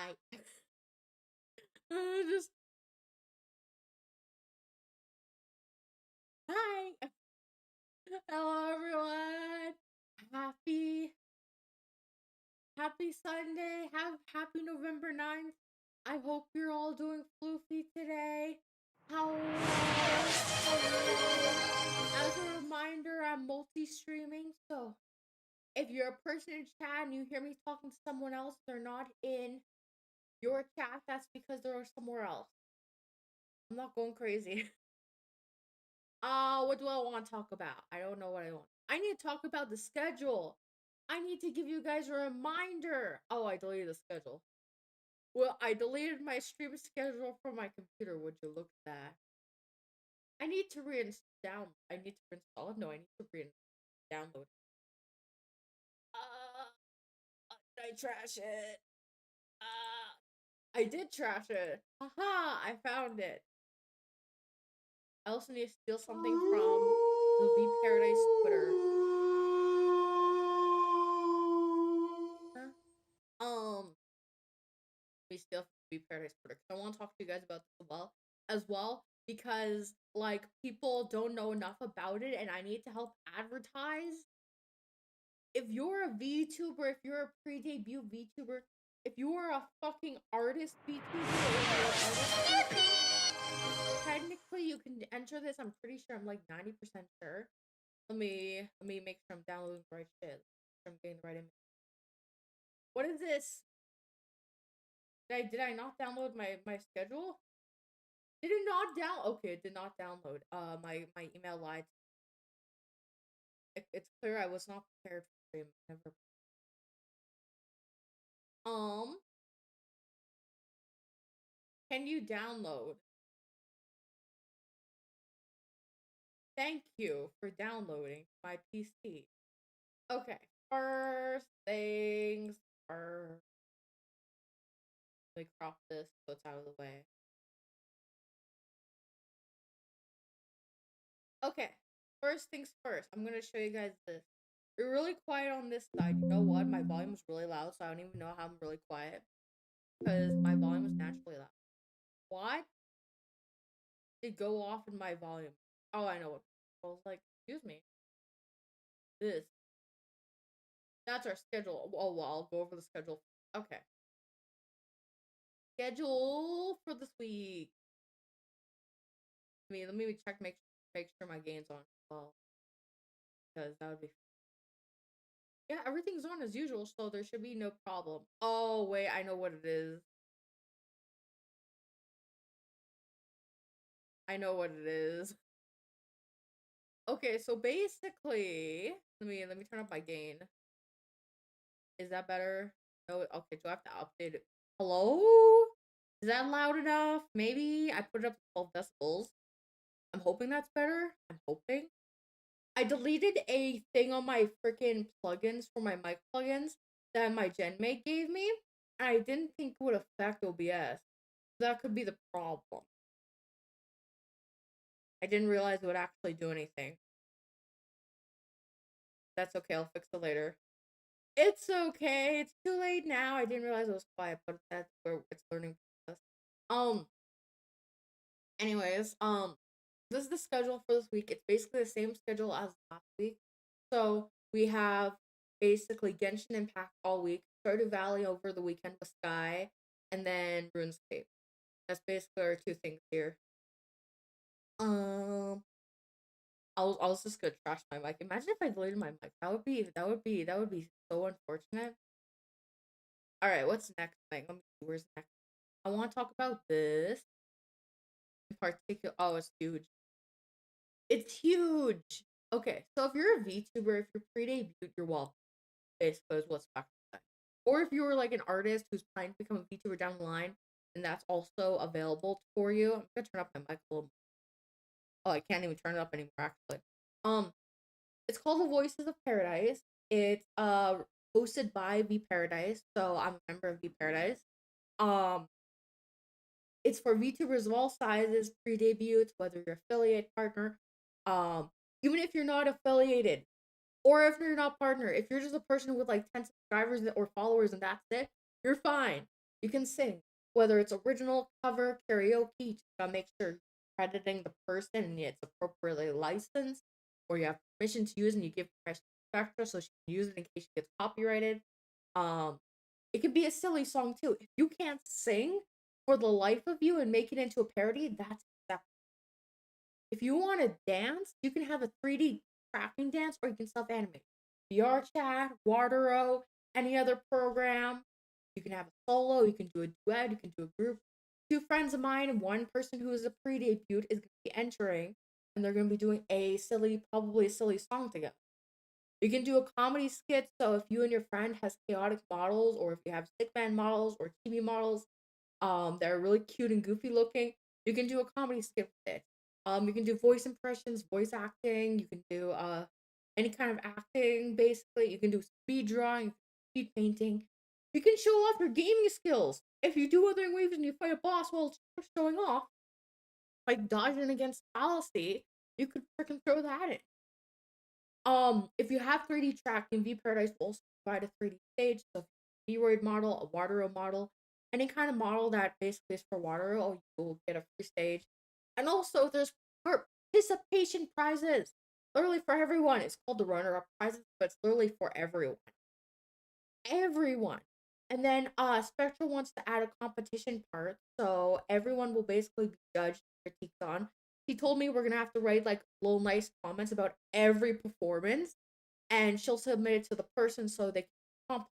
Hi. Just hi. Hello everyone. Happy happy Sunday. Happy November 9th. I hope you're all doing floofy today. Hello. As a reminder, I'm multi-streaming, so if you're a person in chat and you hear me talking to someone else, they're not in your chat, that's because they're somewhere else. I'm not going crazy. What do I want to talk about? I don't know what I want. I need to talk about the schedule. I need to give you guys a reminder. Oh, I deleted the schedule. Well, I deleted my stream schedule from my computer. Would you look at that? I need to reinstall. I need to reinstall it. No, I need to download. Did I trash it? I did trash it. Haha! I found it. I also need to steal something from the V Paradise Twitter. We still be Paradise Twitter. I want to talk to you guys about this as well because like people don't know enough about it, and I need to help advertise. If you're a VTuber, if you're a pre-debut VTuber, if you are a fucking artist VTuber, technically you can enter this. I'm pretty sure. I'm like 90% sure. Let me make sure I'm downloading the right shit. I'm getting the right image. What is this? Did I not download my schedule? Did it not download? Okay, it did not download. My email lied. It's clear I was not prepared for stream. Never. Can you download? Thank you for downloading my PC. Okay, first things first. Let me crop this so it's out of the way. Okay, first things first. I'm gonna show you guys this. You're really quiet on this side. You know what? My volume is really loud, so I don't even know how I'm really quiet because my volume is naturally loud. What? Did go off in my volume? Oh, I know what. I was like, excuse me. This. That's our schedule. Oh, well, I'll go over the schedule. Okay. Schedule for this week. Let me check, make sure my gain's on. Well, because that would be. Yeah, everything's on as usual, so there should be no problem. Oh wait, I know what it is. I know what it is. Okay, so basically, let me turn up my gain. Is that better? No. Okay, do I have to update it? Hello? Is that loud enough? Maybe I put it up to 12 decibels. I'm hoping that's better. I'm hoping. I deleted a thing on my freaking plugins for my mic plugins that my GenMate gave me. And I didn't think it would affect OBS. That could be the problem. I didn't realize it would actually do anything. That's okay, I'll fix it later. It's okay. It's too late now. I didn't realize it was quiet, but that's where it's learning process. Anyways, this is the schedule for this week. It's basically the same schedule as last week. So we have basically Genshin Impact all week, Stardew Valley over the weekend with Sky, and then RuneScape. That's basically our two things here. I was just gonna trash my mic. Imagine if I deleted my mic. That would be so unfortunate. All right, what's next? Like, let me see, where's next? I want to talk about this in particular. Oh, it's huge. It's huge. Okay, so if you're a VTuber, if you're pre-debuted, you're welcome. Basically, is what's back to that. Or if you were like an artist who's planning to become a VTuber down the line, and that's also available for you. I'm gonna turn up my mic a little more. Oh, I can't even turn it up anymore. Actually, it's called The Voices of Paradise. It's hosted by V Paradise, so I'm a member of V Paradise. It's for VTubers of all sizes, pre-debuts, whether you're affiliate, partner, even if you're not affiliated, or if you're not partner, if you're just a person with like 10 subscribers or followers and that's it, you're fine. You can sing, whether it's original, cover, karaoke. You just gotta make sure you're crediting the person and it's appropriately licensed, or you have permission to use and you give permission to Spectra so she can use it in case she gets copyrighted. Um, it could be a silly song too. If you can't sing for the life of you and make it into a parody, that's acceptable. If you want to dance, you can have a 3D tracking dance or you can self animate. VRChat, Watero, any other program. You can have a solo, you can do a duet, you can do a group. Two friends of mine and one person who is a pre debut is going to be entering and they're going to be doing a silly, probably a silly song together. You can do a comedy skit. So if you and your friend has chaotic models, or if you have stickman models or TV models, that are really cute and goofy looking, you can do a comedy skit with it. You can do voice impressions, voice acting. You can do any kind of acting. Basically, you can do speed drawing, speed painting. You can show off your gaming skills. If you do other waves and you fight a boss while it's showing off, like dodging against fallacy, you could freaking throw that in. If you have 3D tracking, V Paradise will also provide a 3D stage. So if you have a V-Roid model, a Watero model, any kind of model that basically is for Watero, you will get a free stage. And also there's participation prizes. Literally for everyone. It's called the runner-up prizes, but it's literally for everyone. Everyone. And then Spectra wants to add a competition part, so everyone will basically be judged and critiqued on. She told me we're gonna have to write like little nice comments about every performance, and she'll submit it to the person so they can comp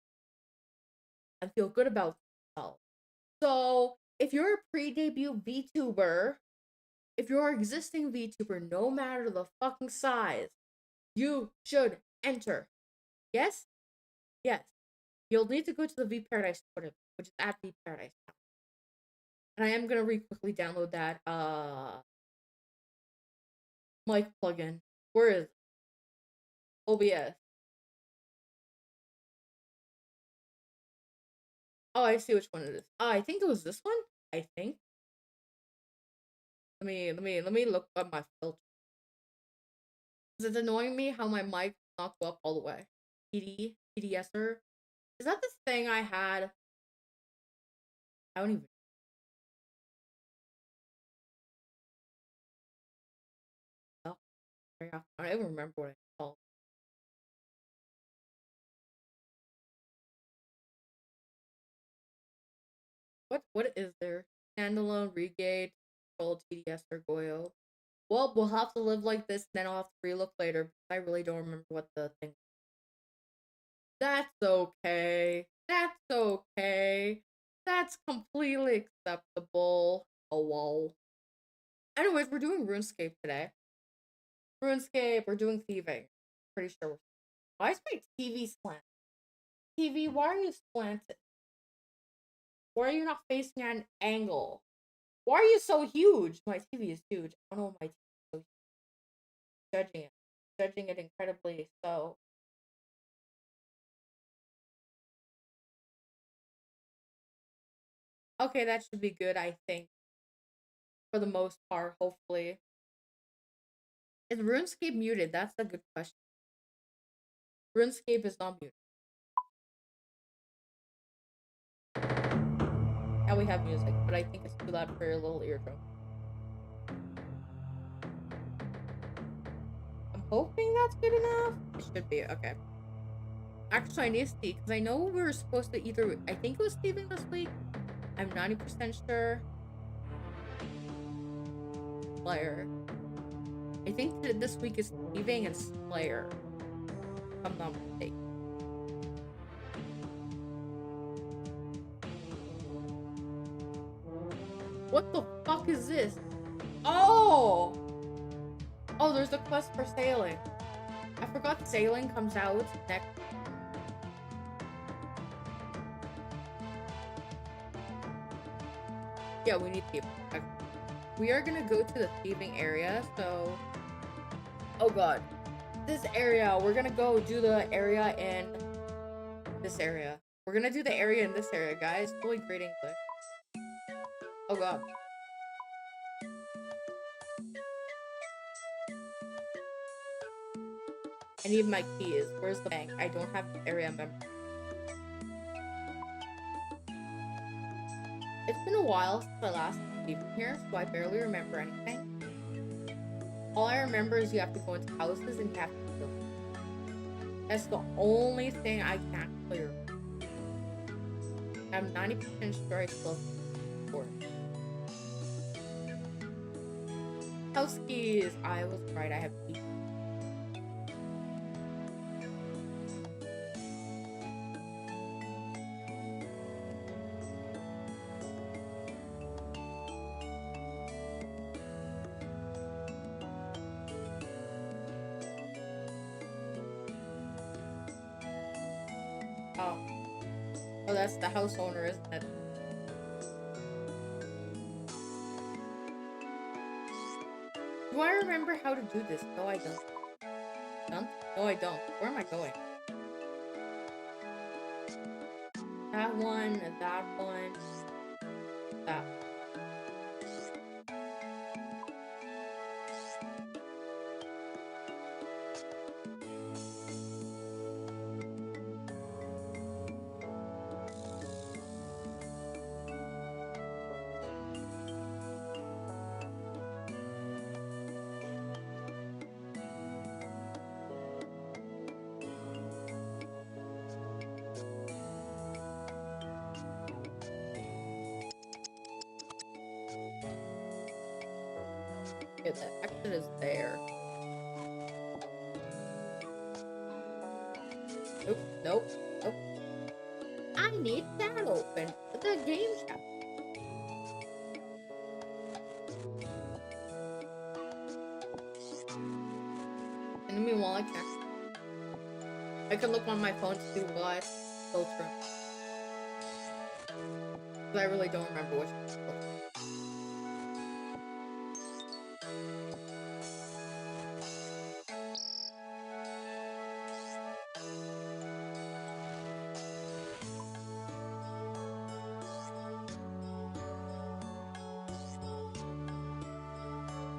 and feel good about themselves. So if you're a pre-debut VTuber, if you're an existing VTuber, no matter the fucking size, you should enter. Yes? Yes. You'll need to go to the V Paradise Twitter, which is at V Paradise. And I am gonna quickly download that mic plugin. Where is it? OBS? Oh, I see which one it is. I think it was this one. I think. Let me look up my filter. It's annoying me how my mic not go up all the way. TDSer. Is that the thing I had? I don't even. Know. I don't even remember what it's called. What is there? Standalone, Regate, Control, TDS, or Goyo. Well, we'll have to live like this, then I'll have to relook later because I really don't remember what the thing. That's okay. That's okay. That's completely acceptable. Oh, whoa. Anyways, we're doing RuneScape today. RuneScape, we're doing Thieving. Pretty sure. Why is my TV slanted? TV, why are you slanted? Why are you not facing at an angle? Why are you so huge? My TV is huge. I don't know why my TV is so huge. Judging it. Judging it incredibly so. Okay, that should be good, I think. For the most part, hopefully. Is RuneScape muted? That's a good question. RuneScape is not muted. Now we have music, but I think it's too loud for your little eardrum. I'm hoping that's good enough. It should be, okay. Actually, I need to see, because I know we were supposed to either, I think it was Thieving this week. I'm 90% sure. Slayer. I think that this week is Thieving and Slayer. If I'm not mistaken. What the fuck is this? Oh! Oh, there's a quest for sailing. I forgot sailing comes out next. Yeah, we need people. Okay. We are gonna go to the thieving area, so. Oh god. This area, we're gonna go do the area in this area. We're gonna do the area in this area, guys. Really great English. Oh god. I need my keys. Where's the bank? I don't have the area member. It's been a while since I last lived here, so I barely remember anything. All I remember is you have to go into houses and you have to kill them. That's the only thing I can't clear. I'm 90% sure I still have house keys. I was right, I have keys. Oh, that's the house owner, isn't it? Do I remember how to do this? No, I don't. Done? No, I don't. Where am I going? That one, that one, that one. Yeah, the exit is there. Nope, nope, nope. I need that open. The game chat. And meanwhile, I check. I can look on my phone to see what filter. Because I really don't remember which filter.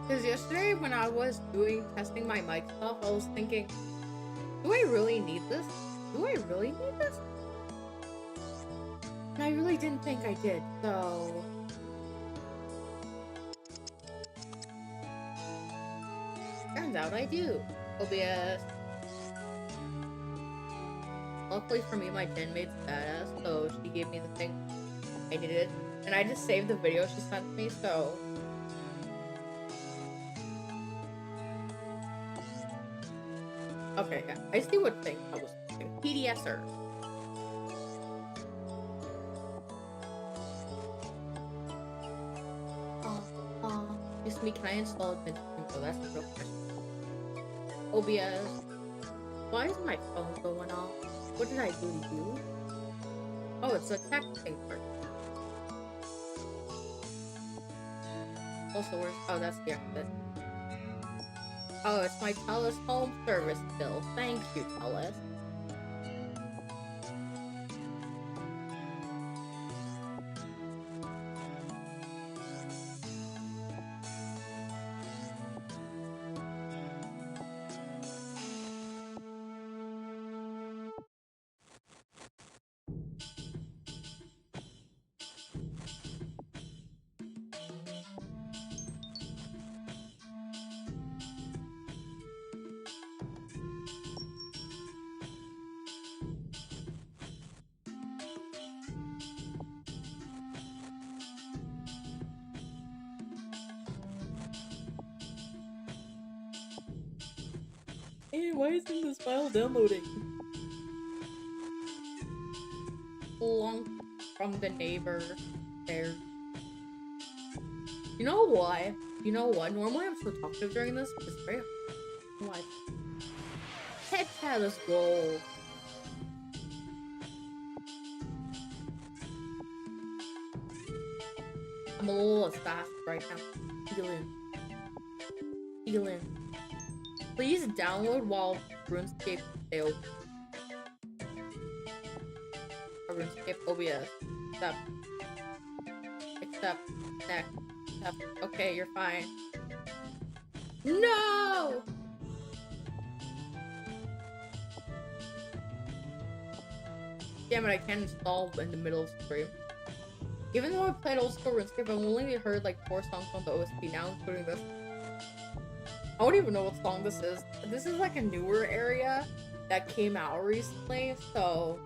Because yesterday when I was testing my mic stuff, I was thinking, do I really need this? Do I really need this? And I really didn't think I did, so... Turns out I do. OBS. Luckily for me, my gen mate's badass, so she gave me the thing I needed. And I just saved the video she sent me, so... Okay, yeah. I see what thing I was thinking. PDSer. Excuse me, can I install it? Oh, that's the real question. OBS. Why is my phone going off? What did I do to you? Oh, it's a texting part. Also, where's... Oh, that's the exit. Oh, it's my TELUS home service bill. Thank you, TELUS. Hey, why isn't this file downloading? Long from the neighbor there. You know why? You know what? Normally I'm so talkative during this, but it's very why. Head cat, let's go. I'm a little fast right now. Feel in. Please download while RuneScape stay open. RuneScape OBS. Accept. Next. Accept. Okay, you're fine. No! Damn it, I can't install in the middle of the stream. Even though I played Old School Runescape, I've only heard like 4 songs on the OSP now, including this. I don't even know what song this is. This is like a newer area that came out recently, so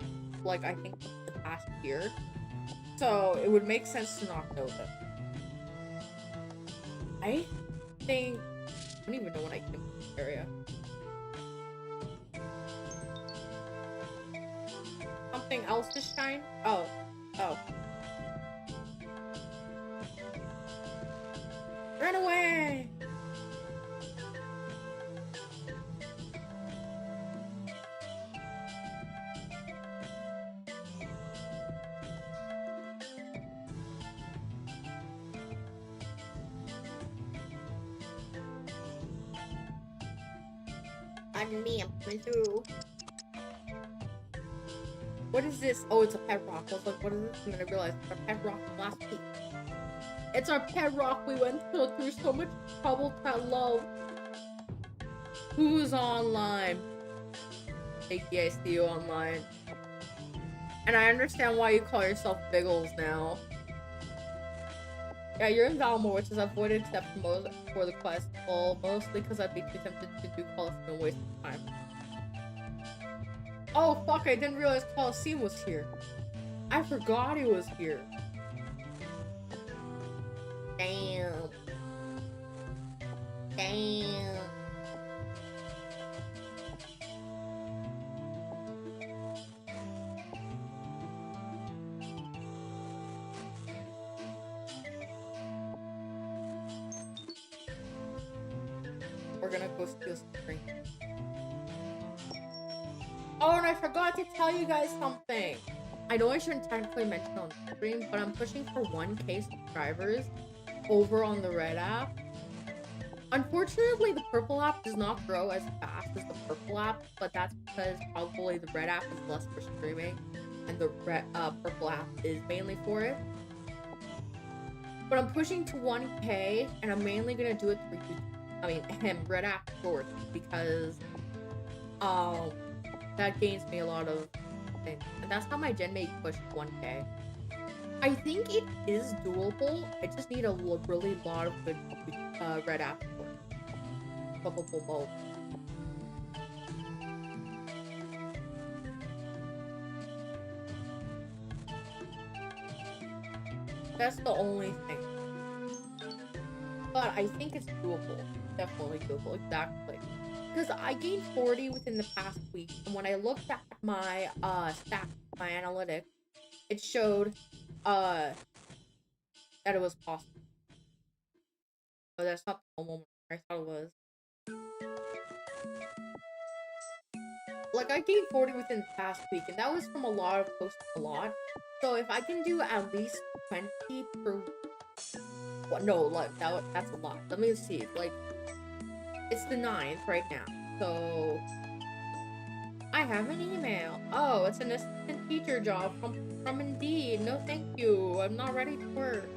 like I think the past year. So it would make sense to not know them. I think I don't even know when I came to this area. Something else to shine? Oh. Run away! I'm me, I'm coming through. What is this? Oh, it's a pet rock. I was like, what is this? And then I realized it's our pet rock from last week. It's our pet rock we went through so much trouble to love. Who's online? Thank I see you online. And I understand why you call yourself Biggles now. Yeah, you're in Valmore, which is avoided except for the quest. Well, mostly because I'd be too tempted to do Coliseum and waste time. Oh fuck, I didn't realize Coliseum was here. I forgot it was here. Damn. We're gonna go steal something. Oh, and I forgot to tell you guys something. I know I shouldn't technically mention on stream, but I'm pushing for 1K subscribers over on the red app. Unfortunately, the purple app does not grow as fast as the purple app, but that's because probably the red app is less for streaming, and the purple app is mainly for it. But I'm pushing to 1K, and I'm mainly gonna do it through red app shorts, because that gains me a lot of things, and that's how my gen may push 1K. I think it is doable. I just need a really lot of good red app shorts. That's the only thing. But I think it's doable. Definitely doable, exactly. Because I gained 40 within the past week, and when I looked at my stats, my analytics, it showed that it was possible. But that's not the whole moment I thought it was. Like, I gained 40 within the past week, and that was from a lot of posting a lot. So if I can do at least 20 per... Well, no, like, that's a lot. Let me see. Like, it's the 9th right now. So... I have an email. Oh, it's an assistant teacher job from Indeed. No, thank you. I'm not ready to work.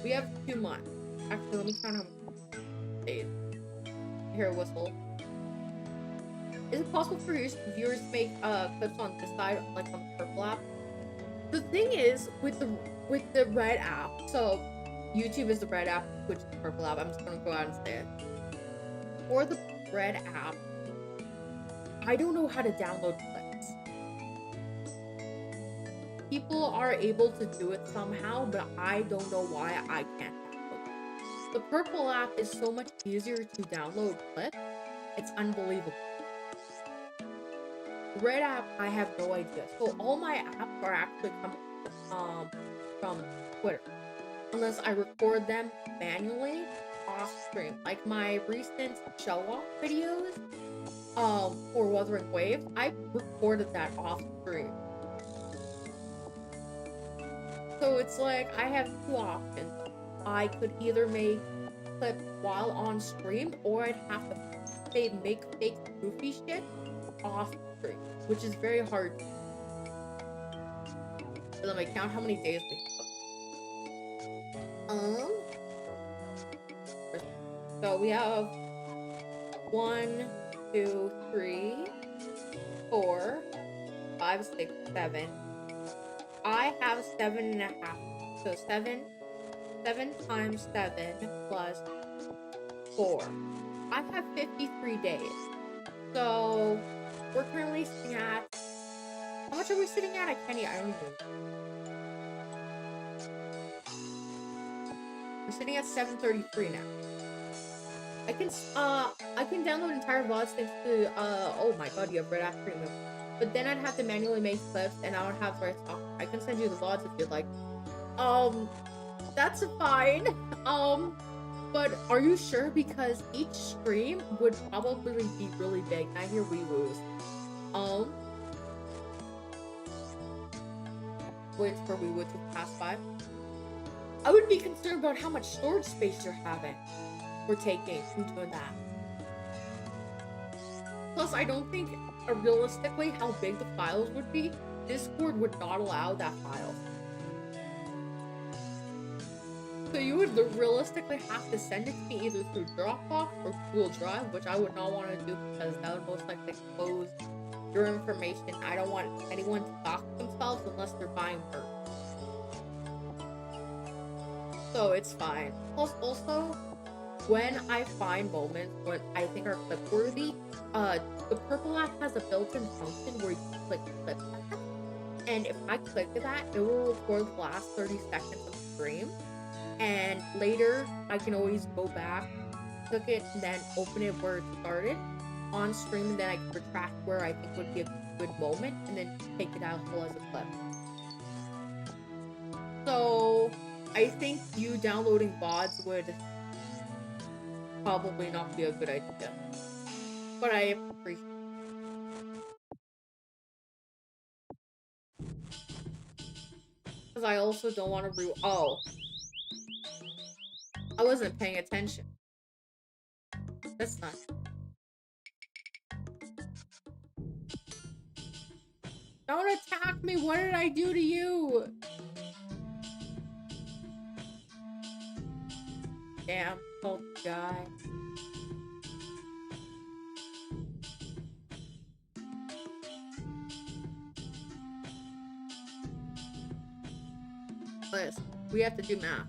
We have 2 months. Actually, let me count how many days. Hear a whistle. Is it possible for viewers to make clips on this side, like on the purple app? The thing is, with the red app, so YouTube is the red app, Twitch is the purple app. I'm just gonna go out and say it. For the red app, I don't know how to download clips. People are able to do it somehow, but I don't know why I can't download it. The purple app is so much easier to download clips. It's unbelievable. The red app, I have no idea. So all my apps are actually coming from Twitter, unless I record them manually off stream. Like my recent show off videos for Wuthering Waves, I recorded that off stream. So it's like I have 2 options. I could either make clips while on stream, or I'd have to make fake goofy shit off stream, which is very hard. Let me count how many days we have. So we have 1, 2, 3, 4, 5, 6, 7. I have 7.5. So 7 times 7 plus 4. I have 53 days. So we're currently sitting at, how much are we sitting at? I don't even know. We're sitting at 733 now. I can download entire VODs thanks to, oh my god, you have Red App Premium. But then I'd have to manually make clips and I would have Red Talk. I can send you the VODs if you'd like. That's fine. But are you sure? Because each stream would probably be really big. I hear wee-woos. Wait for wee-woo to pass by. I would be concerned about how much storage space you're having. We're taking from doing that. Plus, I don't think realistically how big the files would be. Discord would not allow that file. So you would realistically have to send it to me either through Dropbox or Google Drive, which I would not want to do because that would most likely expose your information. I don't want anyone to dox themselves unless they're buying merch. So it's fine. Plus, also, when I find moments what I think are clip-worthy, the Purple app has a built-in function where you can click clip that, and if I click that, it will record the last 30 seconds of the stream, and later I can always go back, click it, and then open it where it started on stream, and then I can retract where I think would be a good moment, and then take it out whole as a clip. So I think you downloading VODs would probably not be a good idea, but I appreciate it. Because I also don't want to oh, I wasn't paying attention. That's not. Don't attack me! What did I do to you? Damn, old guy. Listen, we have to do math.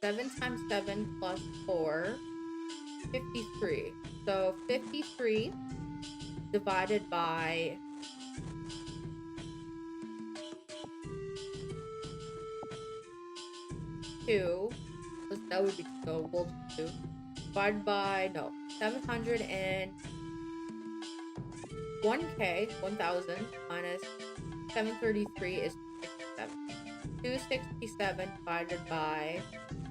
7 times 7 plus 4, 53. So 53 divided by 2. That would be, so we'll do 2. Divided by, no, 701k, 1000 minus 733 is 267. 267 divided by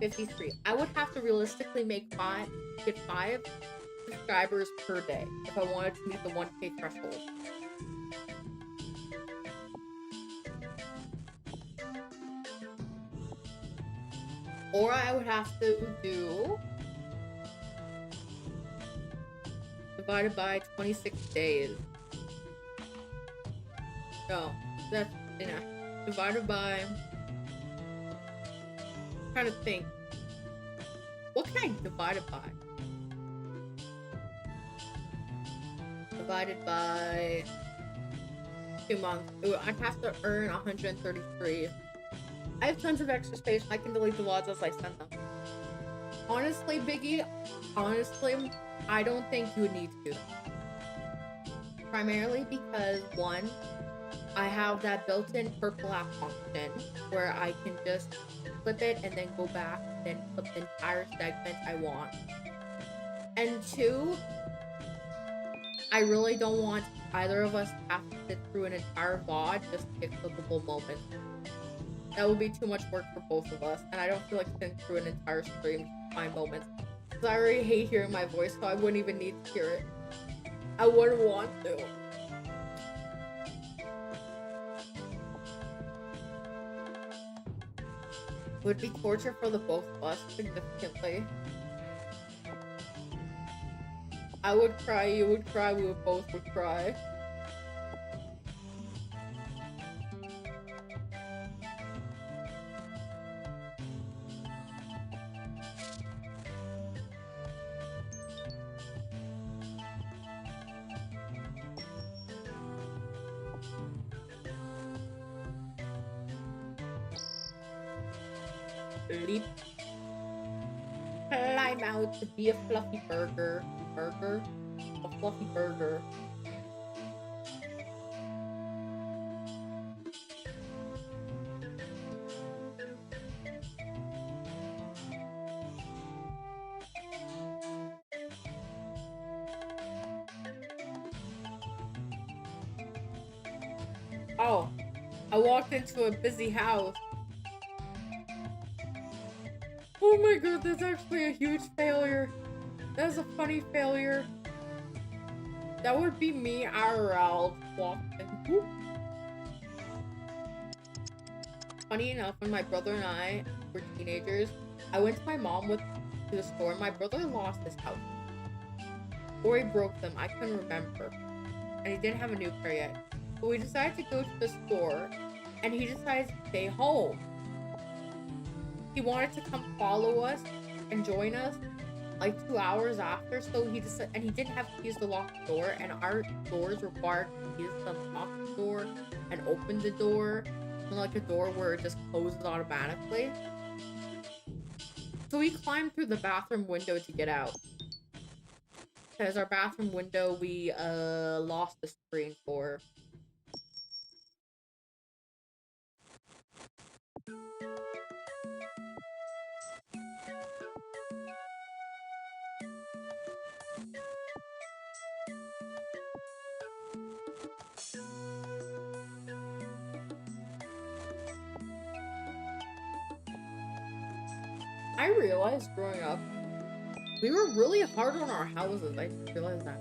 53. I would have to realistically get 5 subscribers per day if I wanted to meet the 1k threshold. Or I would have to do divided by 26 days. No, that's enough. Divided by, I'm trying to think. What can I divide it by? Divided by 2 months. Ooh, I'd have to earn 133. I have tons of extra space. I can delete the VODs as I send them. Honestly, Biggie, I don't think you would need to do that. Primarily because, 1, I have that built-in Purple app function where I can just clip it and then go back and then clip the entire segment I want. And 2, I really don't want either of us to have to sit through an entire VOD just to get clippable moments. That would be too much work for both of us, and I don't feel like sitting through an entire stream to find moments. Because I already hate hearing my voice, so I wouldn't even need to hear it. I wouldn't want to. It would be torture for the both of us, significantly. I would cry, you would cry, we both would cry. leap, climb out to be a fluffy burger. A fluffy burger. Oh, I walked into a busy house. Oh my god, that's actually a huge failure. That's a funny failure. That would be me IRL walking. Whoop. Funny enough, when my brother and I were teenagers, I went to my mom to the store. My brother lost his house. Or he broke them, I couldn't remember. And he didn't have a new pair yet. But we decided to go to the store, and he decided to stay home. He wanted to come follow us and join us like 2 hours after, so he decided, and he didn't have keys to lock the door, and our doors required keys to lock the door and open the door, like a door where it just closes automatically. So he climbed through the bathroom window to get out. Because our bathroom window, we lost the screen for. I realized growing up, we were really hard on our houses. I just realized that.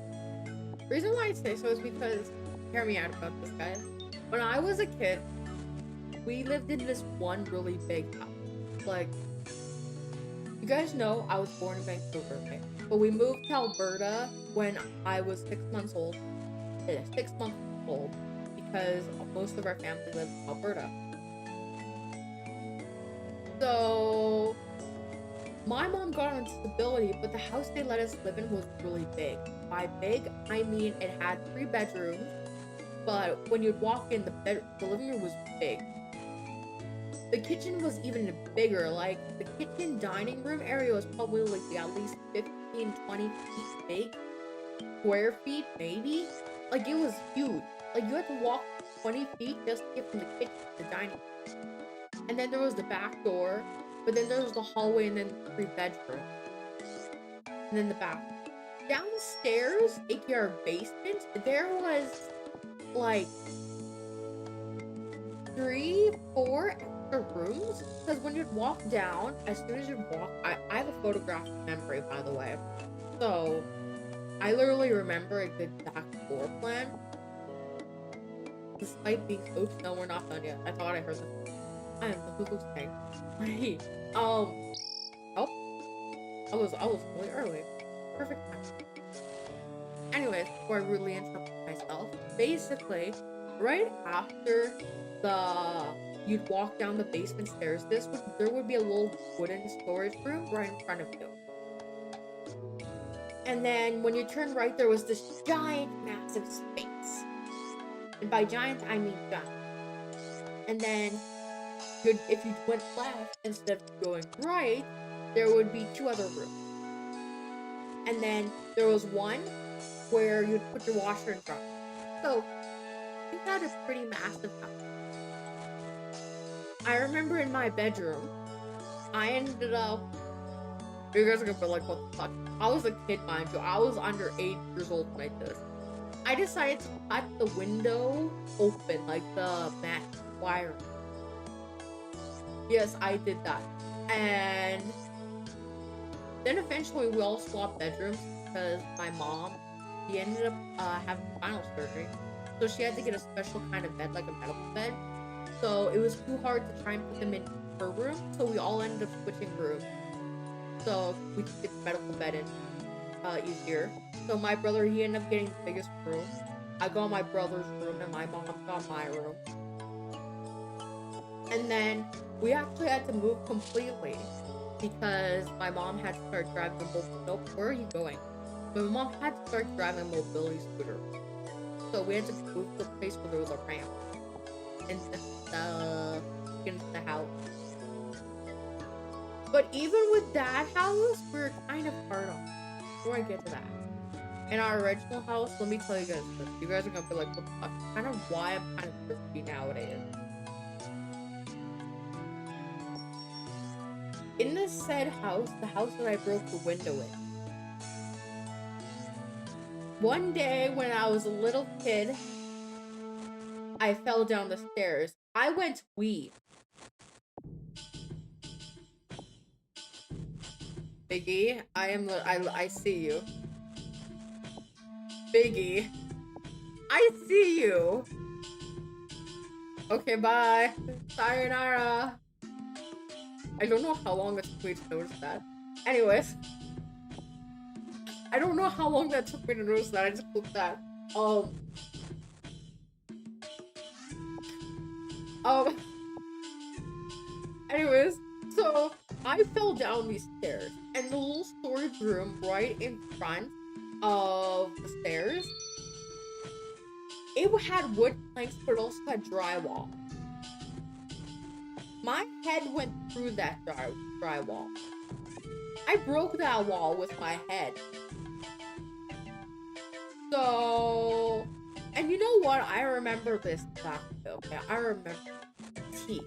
The reason why I say so is because, hear me out about this, guys. When I was a kid, we lived in this one really big house. Like, you guys know I was born in Vancouver, okay? But we moved to Alberta when I was 6 months old. Yeah, 6 months old. Because most of our family lived in Alberta. So, my mom got on disability, but the house they let us live in was really big. By big, I mean it had 3 bedrooms, but when you'd walk in, the living room was big. The kitchen was even bigger. Like, the kitchen dining room area was probably like at least 15, 20 feet big. Square feet, maybe? Like, it was huge. Like, you had to walk 20 feet just to get from the kitchen to the dining room. And then there was the back door, but then there was the hallway and then 3 bedrooms. And then the bathroom. Downstairs, aka our basement, there was like 3, 4 extra rooms. Because when you'd walk down, as soon as you'd walk, I have a photographic memory, by the way. So, I literally remember a good exact floor plan. Despite being so, no, we're not done yet. I thought I heard the. I am the Hulu thing. Wait, oh, I was really early. Perfect time. Anyways, before I really interrupt myself, basically, right after you'd walk down the basement stairs, there would be a little wooden storage room right in front of you. And then when you turn right, there was this giant, massive space. And by giant, I mean giant. And then if you went left instead of going right, there would be 2 other rooms. And then there was one where you'd put your washer and dryer. So, we had a pretty massive house. I remember in my bedroom, I ended up. You guys are gonna be like, what the fuck? I was a kid, mind you. I was under 8 years old when I did this. I decided to cut the window open, like the mat wiring. Yes, I did that. And then eventually we all swapped bedrooms because my mom, she ended up having spinal surgery. So she had to get a special kind of bed, like a medical bed. So it was too hard to try and put them in her room. So we all ended up switching rooms. So we could get the medical bed in easier. So my brother, he ended up getting the biggest room. I got my brother's room and my mom got my room. And then we actually had to move completely because my mom had to start driving a nope, where are you going? My mom had to start driving a mobility scooter. So we had to move to a place where there was a ramp into the house. But even with that house, we're kind of hard on. Before I get to that, in our original house, let me tell you guys this. You guys are gonna be like, what the fuck? Kind of why I'm kind of thrifty nowadays. In this said house, the house that I broke the window in, one day when I was a little kid, I fell down the stairs. I went wee. Biggie, I see you. Biggie, I see you. Okay, bye. Sayonara. I don't know how long it took me to notice that. Anyways, I don't know how long that took me to notice that. I just clicked that. Um. Anyways, so I fell down these stairs, and the little storage room right in front of the stairs, it had wood planks, but it also had drywall. My head went through that drywall. I broke that wall with my head. So, and you know what? I remember this exactly, okay? I remember teeth.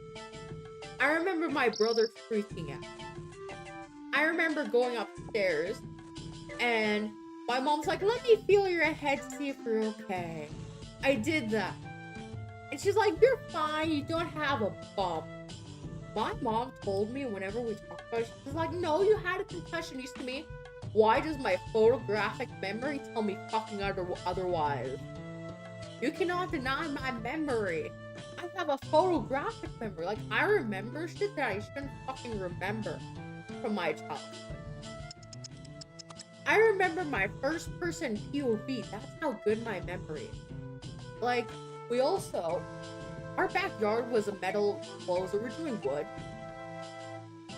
I remember my brother freaking out. I remember going upstairs, and my mom's like, let me feel your head, see if you're okay. I did that. And she's like, you're fine, you don't have a bump. My mom told me whenever we talked about it, she's like, no, you had a concussion. Used to me. Why does my photographic memory tell me fucking otherwise? You cannot deny my memory. I have a photographic memory. Like, I remember shit that I shouldn't fucking remember from my childhood. I remember my first person POV. That's how good my memory is. Like, we also, our backyard was a metal, well, it was originally wood.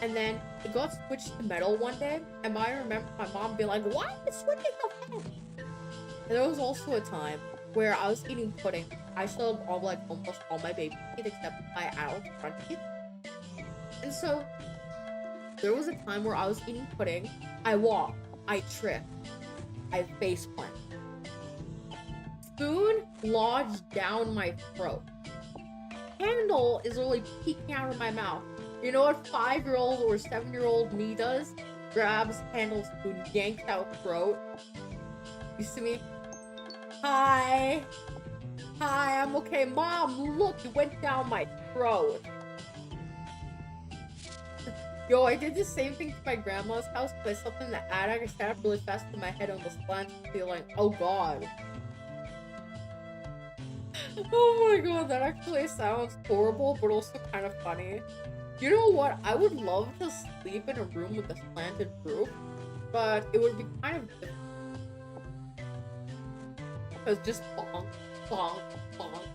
And then it got switched to metal one day. And I remember my mom being like, why are you switching the metal? And there was also a time where I was eating pudding. I still have like almost all my baby teeth except my adult front teeth. And so there was a time where I was eating pudding. I walked. I tripped. I face planted. Spoon lodged down my throat. Handle is literally peeking out of my mouth. You know what 5-year-old or 7-year-old me does? Grabs handle spoon, yanks out throat. You see me? Hi, I'm okay. Mom, look, it went down my throat. Yo, I did the same thing to my grandma's house, but I slept in the attic. I sat up really fast and my head almost slanted, feeling, oh god. Oh my god, that actually sounds horrible, but also kind of funny. You know what? I would love to sleep in a room with a slanted roof, but it would be kind of difficult. Because just bonk, bonk, bonk.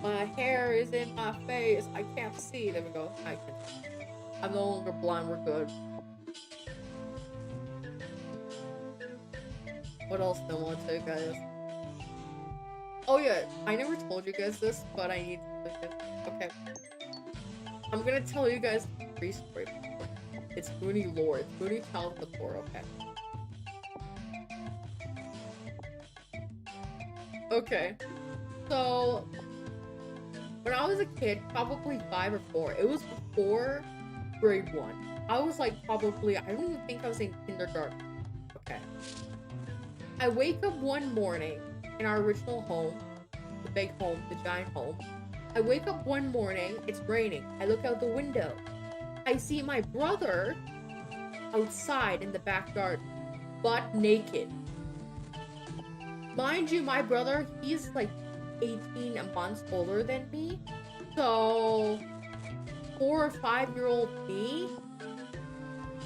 My hair is in my face. I can't see. There we go. I can. I'm no longer blind. We're good. What else do I want to tell you guys? Oh yeah, I never told you guys this, but I need to put this. Okay. I'm gonna tell you guys the pre-story. It's Moonie lore. It's Moonie childhood lore, okay? Okay. So, when I was a kid, probably 5 or 4, it was before grade 1. I was like probably, I don't even think I was in kindergarten. Okay. I wake up one morning in our original home, the big home, the giant home. I wake up one morning, it's raining. I look out the window. I see my brother outside in the backyard, butt naked. Mind you, my brother, he's like 18 months older than me. So 4 or 5-year-old me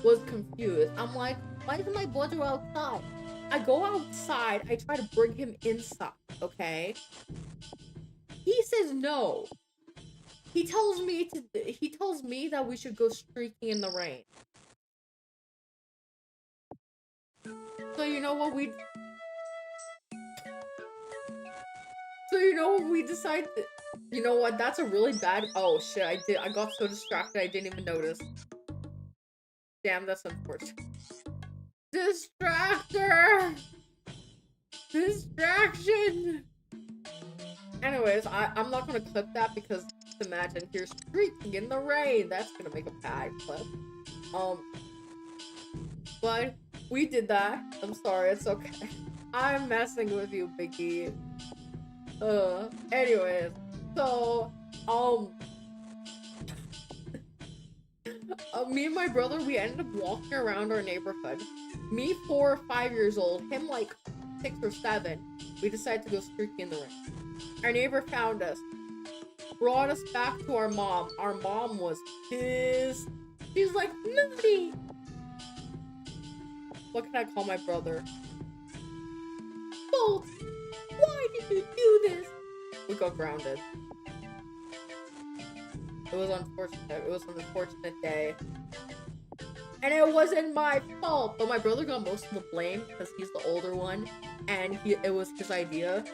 was confused. I'm like, why is my brother outside? I go outside, I try to bring him inside, okay? He says no. He tells me that we should go streaking in the rain. So you know what we decide You know what? That's a really bad. Oh shit! I got so distracted I didn't even notice. Damn, that's unfortunate. Distractor! Distraction! Anyways, I'm not gonna clip that because imagine you're streaking in the rain. That's gonna make a bad clip. But we did that. I'm sorry, it's okay. I'm messing with you, Biggie. Anyways, so, me and my brother, we ended up walking around our neighborhood. Me 4 or 5 years old, him like 6 or 7. We decided to go streaking in the rain. Our neighbor found us, brought us back to our mom. Our mom was pissed. She's like, Mooney! What can I call my brother? Bolt! Why did you do this? We got grounded. It was unfortunate. It was an unfortunate day. And it wasn't my fault. But my brother got most of the blame because he's the older one. And it was his idea.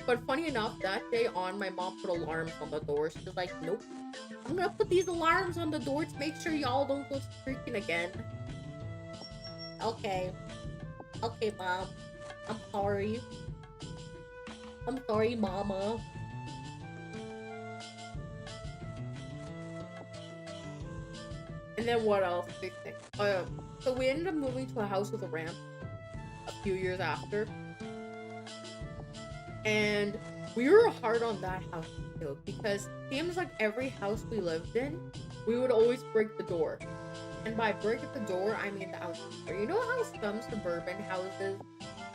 But funny enough, that day on, my mom put alarms on the door. She was like, nope. I'm gonna put these alarms on the door to make sure y'all don't go streaking again. Okay. Okay, Mom. I'm sorry. I'm sorry, Mama. And then what else? Big thing. So we ended up moving to a house with a ramp a few years after. And we were hard on that house too, because it seems like every house we lived in, we would always break the door. And by break the door, I mean the outside door. You know how some suburban houses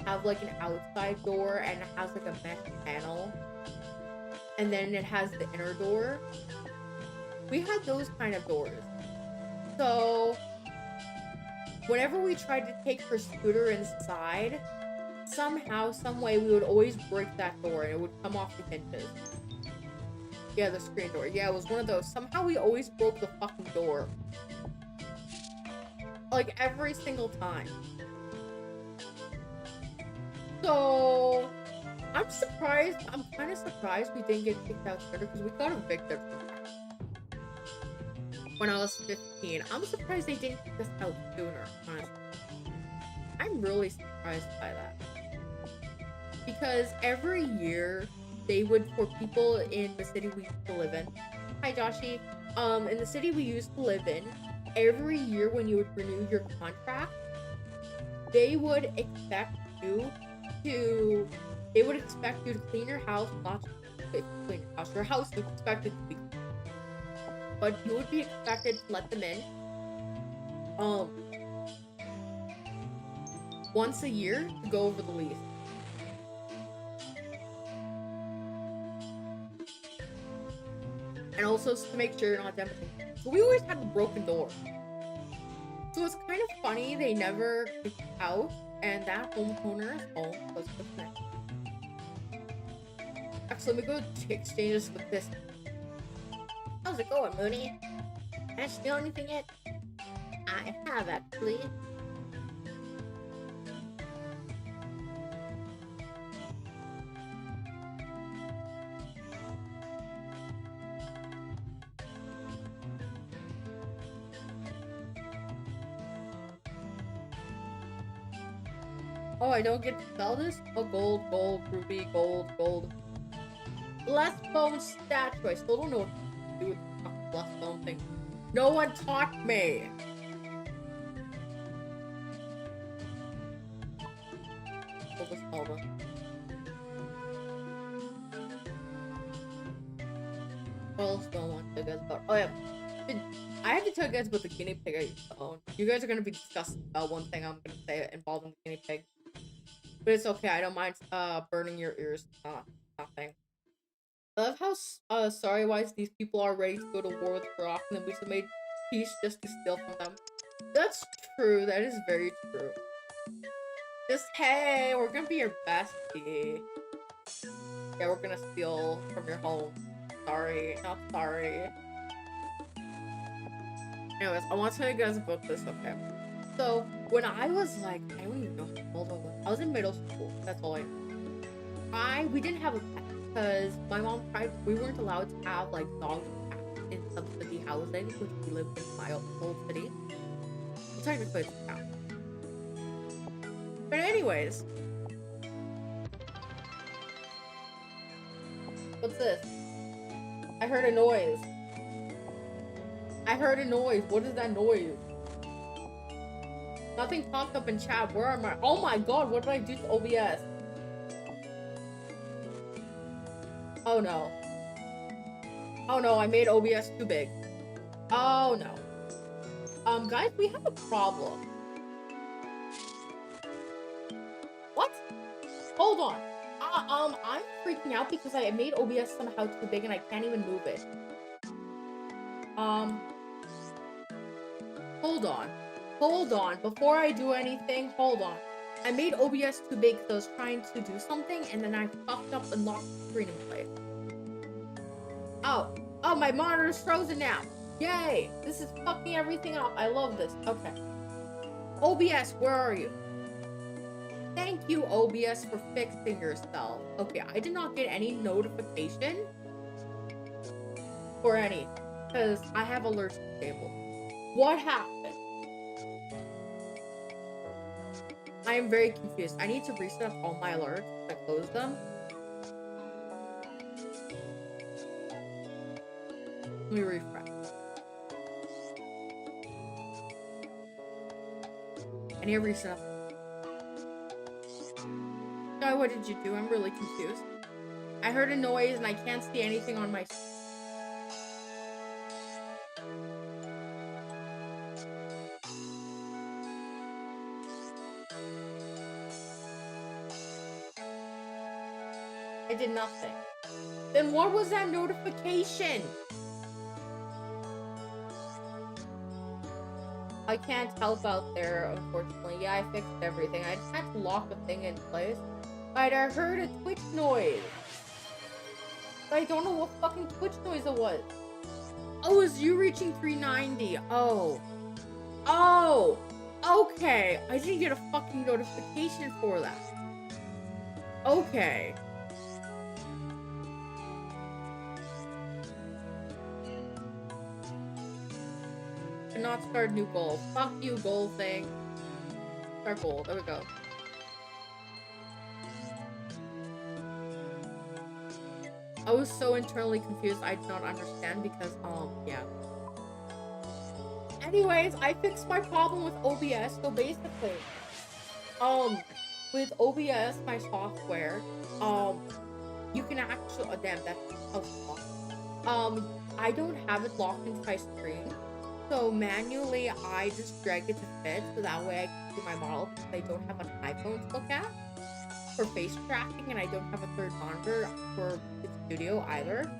have like an outside door and it has like a mesh panel? And then it has the inner door? We had those kind of doors. So, whenever we tried to take her scooter inside, somehow, someway, we would always break that door and it would come off the hinges. Yeah, the screen door. Yeah, it was one of those. Somehow we always broke the fucking door. Like, every single time. So, I'm surprised. I'm kind of surprised we didn't get kicked out sooner because we got evicted from that when I was 15. I'm surprised they didn't kick us out sooner, honestly. I'm really surprised by that. Because every year, they would, for people in the city we used to live in. Hi, Joshi. In the city we used to live in, every year when you would renew your contract, they would expect you to clean your house, not just clean your house. Your house is expected to be clean. But you would be expected to let them in once a year to go over the lease. And also to make sure you're not damaging. So we always had a broken door. So it's kind of funny they never kicked out, and that homeowner is home. So it's good for Actually, let me go exchange this with this. How's it going, Mooney? Can I steal anything yet? I have, actually. Oh, I don't get to sell this? Oh, gold, gold, ruby, gold, gold. Blessed bone statue. I still don't know what to do with the blessed bone thing. No one taught me! Focus Alba. What else do I want to tell you guys about? Oh yeah. I have to tell you guys about the guinea pig I used to own. You guys are gonna be discussing one thing I'm gonna say involving the guinea pig. But it's okay, I don't mind burning your ears. Nothing. I love how sorry-wise these people are ready to go to war with Iraq and then we just made peace just to steal from them. That's true, that is very true. Just, hey, we're gonna be your bestie. Yeah, we're gonna steal from your home. Sorry, not sorry. Anyways, I want to tell you guys about this, okay? So, when I was like, I don't even know how old I was. I was in middle school, that's all I know. We didn't have a pet. because my mom tried. We weren't allowed to have like dogs and cats in subsidy housing, which we lived in my old city. Well, technically, it's a town. But anyways, what's this? I heard a noise. I heard a noise. What is that noise? Nothing popped up in chat. Where am I? Oh my god, what did I do to OBS? Oh no. Oh no, I made OBS too big. Oh no. Guys, we have a problem. What? Hold on. I'm freaking out because I made OBS somehow too big and I can't even move it. Hold on. Hold on. Before I do anything, hold on. I made OBS too big because I was trying to do something and then I fucked up and locked the screen in place. Oh. Oh, my monitor's frozen now. Yay. This is fucking everything up. I love this. Okay. OBS, where are you? Thank you, OBS, for fixing yourself. Okay, I did not get any notification or anything because I have alerts disabled. What happened? I am very confused. I need to reset up all my alerts. I closed them. Let me refresh. I need to reset up. Guy, what did you do? I'm really confused. I heard a noise and I can't see anything on my... I did nothing. Then what was that notification? I can't help out there, unfortunately. Yeah, I fixed everything. I just had to lock the thing in place. But I heard a Twitch noise. But I don't know what fucking Twitch noise it was. Oh, it was you reaching 390. Oh. Oh. Okay. I didn't get a fucking notification for that. Okay. Not start new goal. Fuck you, goal thing. Start goal. There we go. I was so internally confused. I did not understand because, yeah. Anyways, I fixed my problem with OBS. So basically, with OBS, my software, you can actually, oh, damn, that's I don't have it locked into my screen. So manually, I just drag it to fit, so that way I can see my model because I don't have an iPhone to look at for face tracking, and I don't have a third monitor for the studio either.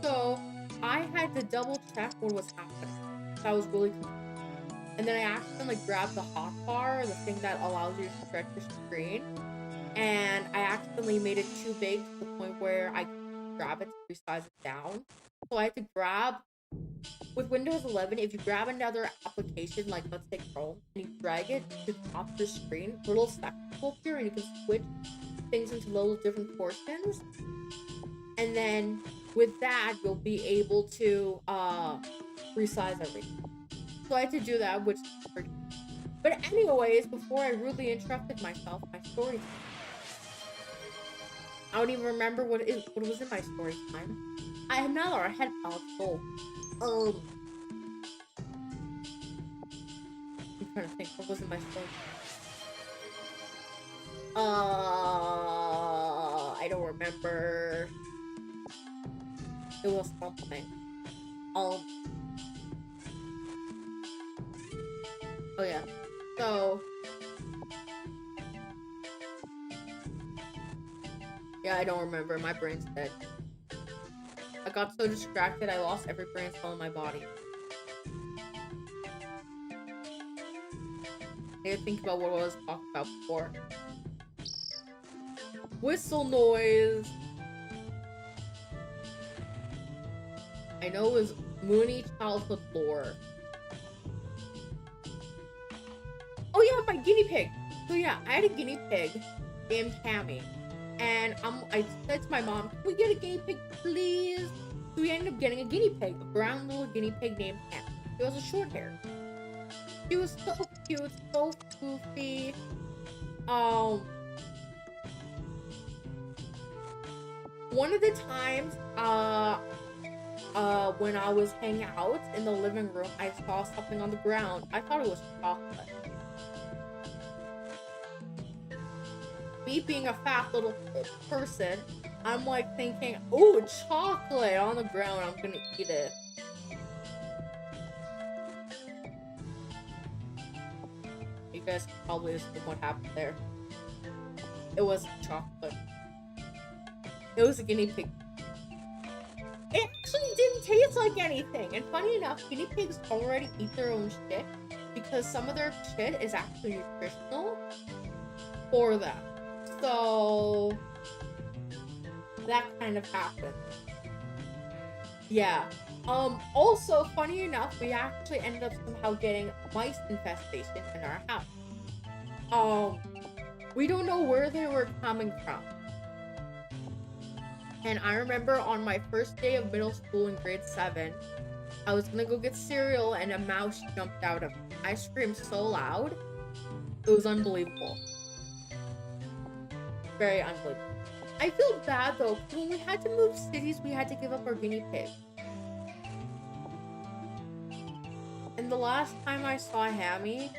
So I had to double check what was happening. That was really confusing. And then I accidentally grabbed the hotbar, the thing that allows you to stretch your screen, and I accidentally made it too big to the point where I could grab it to resize it down. So I had to grab. With Windows 11, if you grab another application, like let's say Chrome, and you drag it to the top of your screen, little sections will appear and you can switch things into little different portions. And then with that, you'll be able to resize everything. So I had to do that, which is pretty. But anyways, before I rudely interrupted myself, my story time. I don't even remember what was in my story time. I have now our head pal soul. I'm trying to think, what was in my story? I don't remember. It was something. Oh yeah. So yeah, I don't remember. My brain's dead. I got so distracted, I lost every brain cell in my body. I need to think about what I was talking about before. Whistle noise! I know it was Moonie childhood lore. Oh yeah, my guinea pig! So yeah, I had a guinea pig named Tammy. And I said to my mom, "Can we get a guinea pig, please?" So we ended up getting a guinea pig, a brown little guinea pig named Ham. She was a short hair. She was so cute, so goofy. One of the times, when I was hanging out in the living room, I saw something on the ground. I thought it was chocolate. Me being a fat little person, I'm like thinking, "Oh, chocolate on the ground, I'm gonna eat it." You guys can probably assume what happened there. It wasn't chocolate. It was a guinea pig. It actually didn't taste like anything. And funny enough, guinea pigs already eat their own shit because some of their shit is actually nutritional for them. So that kind of happened. Yeah. Also, funny enough, we actually ended up somehow getting mice infestation in our house. We don't know where they were coming from. And I remember on my first day of middle school in grade 7, I was gonna go get cereal and a mouse jumped out of me. I screamed so loud. It was unbelievable. Very unbelievable. I feel bad though, because when we had to move cities, we had to give up our guinea pig. And the last time I saw Hammy,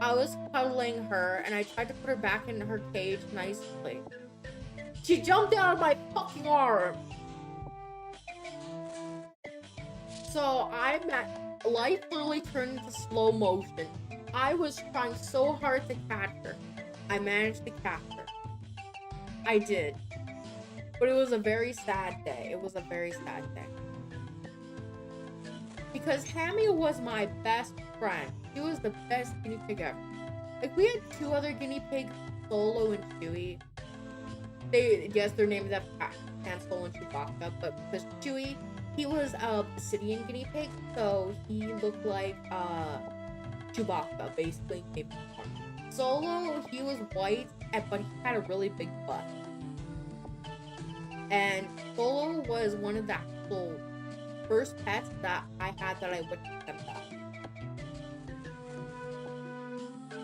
I was cuddling her and I tried to put her back in her cage nicely. She jumped out of my fucking arm. So life literally turned into slow motion. I was trying so hard to catch her. I managed to catch her. I did. But it was a very sad day. It was a very sad day. Because Hammy was my best friend. She was the best guinea pig ever. Like, we had 2 other guinea pigs, Solo and Chewy. Their names have Han Solo and Chewbacca, but because Chewy, he was a Obsidian guinea pig, so he looked like Chewbacca, basically. Solo, he was white, but he had a really big butt. And Solo was one of the actual first pets that I had that I witnessed them die.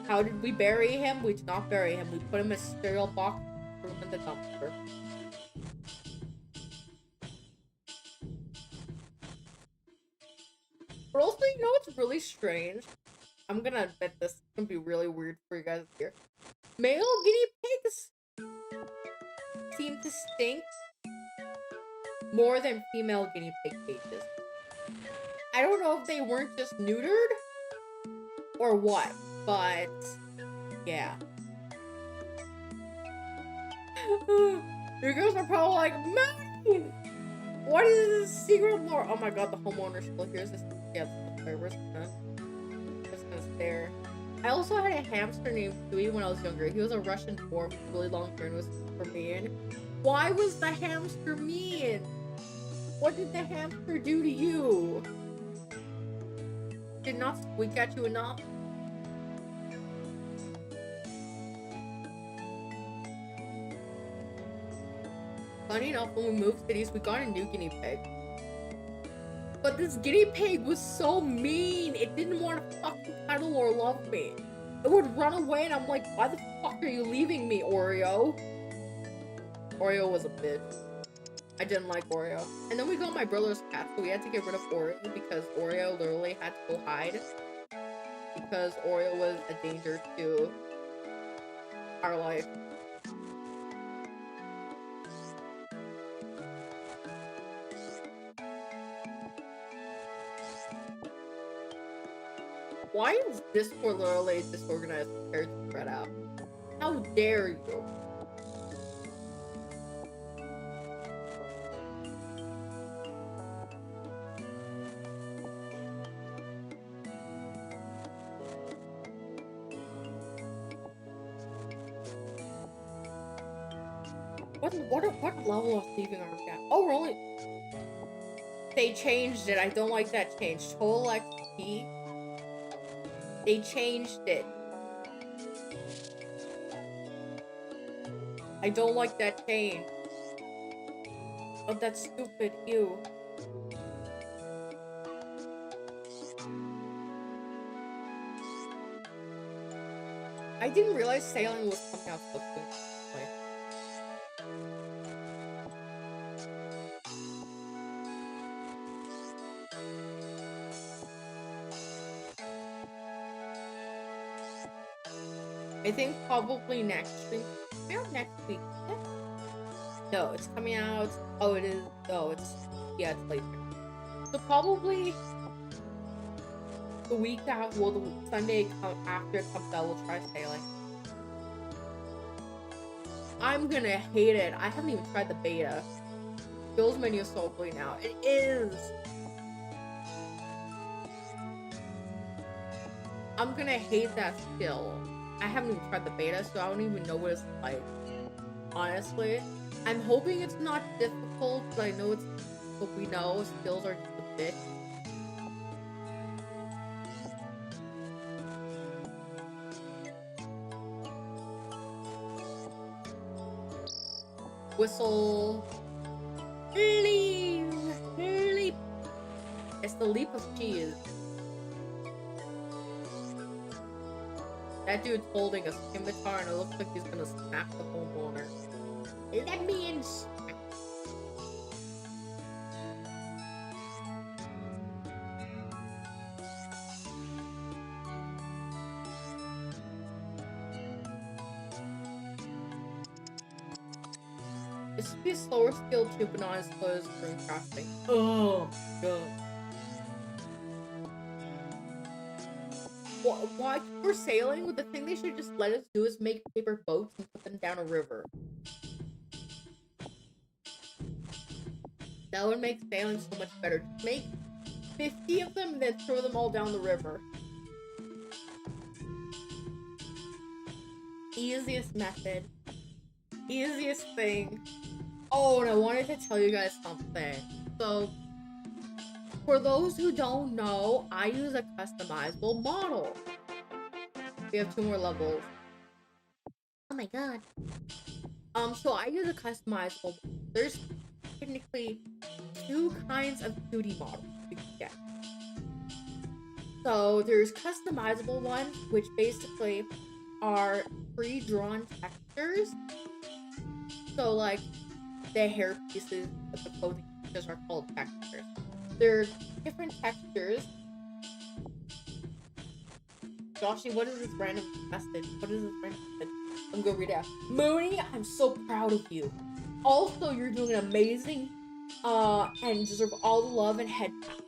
How did we bury him? We did not bury him. We put him in a cereal box, threw him in the dumpster. But also, you know what's really strange? I'm gonna admit this. It's gonna be really weird for you guys here. Male guinea pigs seem to stink more than female guinea pig cages. I don't know if they weren't just neutered or what, but yeah. You guys are probably like, "Man, what is this secret lore?" Oh my god, the homeowner still hears this. Yeah, we're just gonna stare. I also had a hamster named Chewy when I was younger. He was a Russian dwarf with really long hair and was super mean. Why was the hamster mean? What did the hamster do to you? Did not squeak at you enough? Funny enough, when we moved cities, we got a new guinea pig. But this guinea pig was so mean. It didn't want to fucking cuddle or love me. It would run away and I'm like, "Why the fuck are you leaving me, Oreo?" Oreo was a bitch. I didn't like Oreo. And then we got my brother's cat, so we had to get rid of Oreo because Oreo literally had to go hide. Because Oreo was a danger to our life. Why is Discord literally disorganized compared to spread out? How dare you? What level of thieving are we at? Oh, we're only... They changed it. I don't like that change. Total XP. They changed it. I don't like that chain. Oh, that's stupid. Ew. I didn't realize sailing was coming out so soon. Like, I think probably next week. Not next week. No, it's coming out. Oh, it is. Oh, it's it's later. So probably the week after, well, the Sunday after it comes out, we'll try sailing. I'm gonna hate it. I haven't even tried the beta. Bill's menu is so ugly now. It is. I'm gonna hate that skill. I haven't even tried the beta, so I don't even know what it's like. Honestly, I'm hoping it's not difficult, but I know it's what we know. Skills are just a bit. Whistle. Leap. Leap. It's the leap of cheese. That dude's holding a scimitar and it looks like he's gonna smack the homeowner. Let me in. This should be a slower skill too, but not as slow as rune crafting. Oh god. Why we're sailing? With the thing they should just let us do is make paper boats and put them down a river. That would make sailing so much better. Just make 50 of them and then throw them all down the river. Easiest method. Easiest thing. Oh, and I wanted to tell you guys something. So, for those who don't know, I use a customizable model. We have 2 more levels. Oh my god. So I use a customizable. There's technically 2 kinds of 2D models you can get. So there's customizable ones, which basically are pre-drawn textures. So like the hair pieces of the clothing pieces are called textures. There are different textures. Joshy, what is this random message? What is this random message? I'm gonna read it out. Moonie, I'm so proud of you. Also, you're doing an amazing, and deserve all the love and head pat.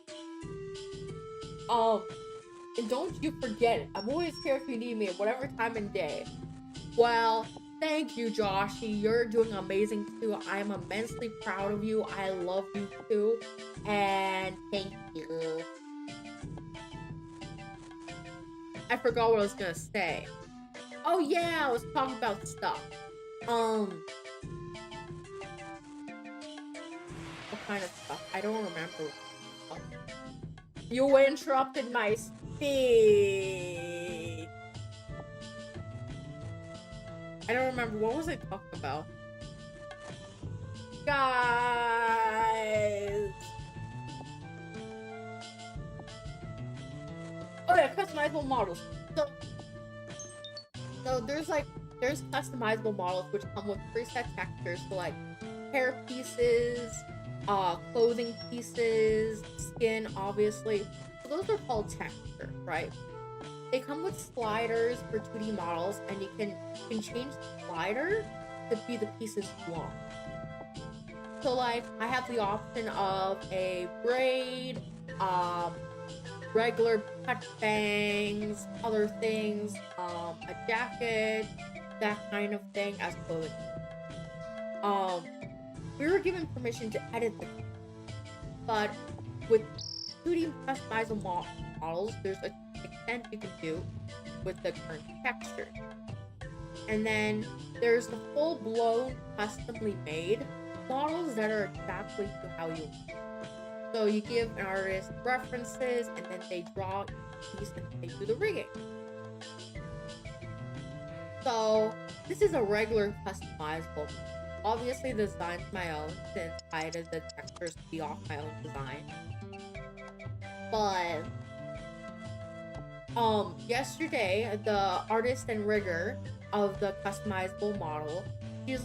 And don't you forget it. I'm always here if you need me at whatever time and day. Well, thank you, Joshy. You're doing amazing too. I am immensely proud of you. I love you too. And thank you. I forgot what I was gonna say. Oh yeah, I was talking about stuff. What kind of stuff? I don't remember. You interrupted my speech. I don't remember. What was I talking about? Guys! Oh yeah, customizable models. So there's customizable models which come with preset textures, so like hair pieces, clothing pieces, skin, obviously. So those are called textures, right? They come with sliders for 2D models, and you can change the slider to be the pieces you want. So like, I have the option of a braid, regular cut bangs, other things, a jacket, that kind of thing as clothing. We were given permission to edit the game, but with 2D customizable models, there's an extent you can do with the current texture. And then there's the full-blown, customly made models that are exactly to how you want. So you give an artist references, and then they draw each piece and they do the rigging. So this is a regular customizable. Obviously, the design's my own since I did the textures to be off my own design. But yesterday the artist and rigger of the customizable model, she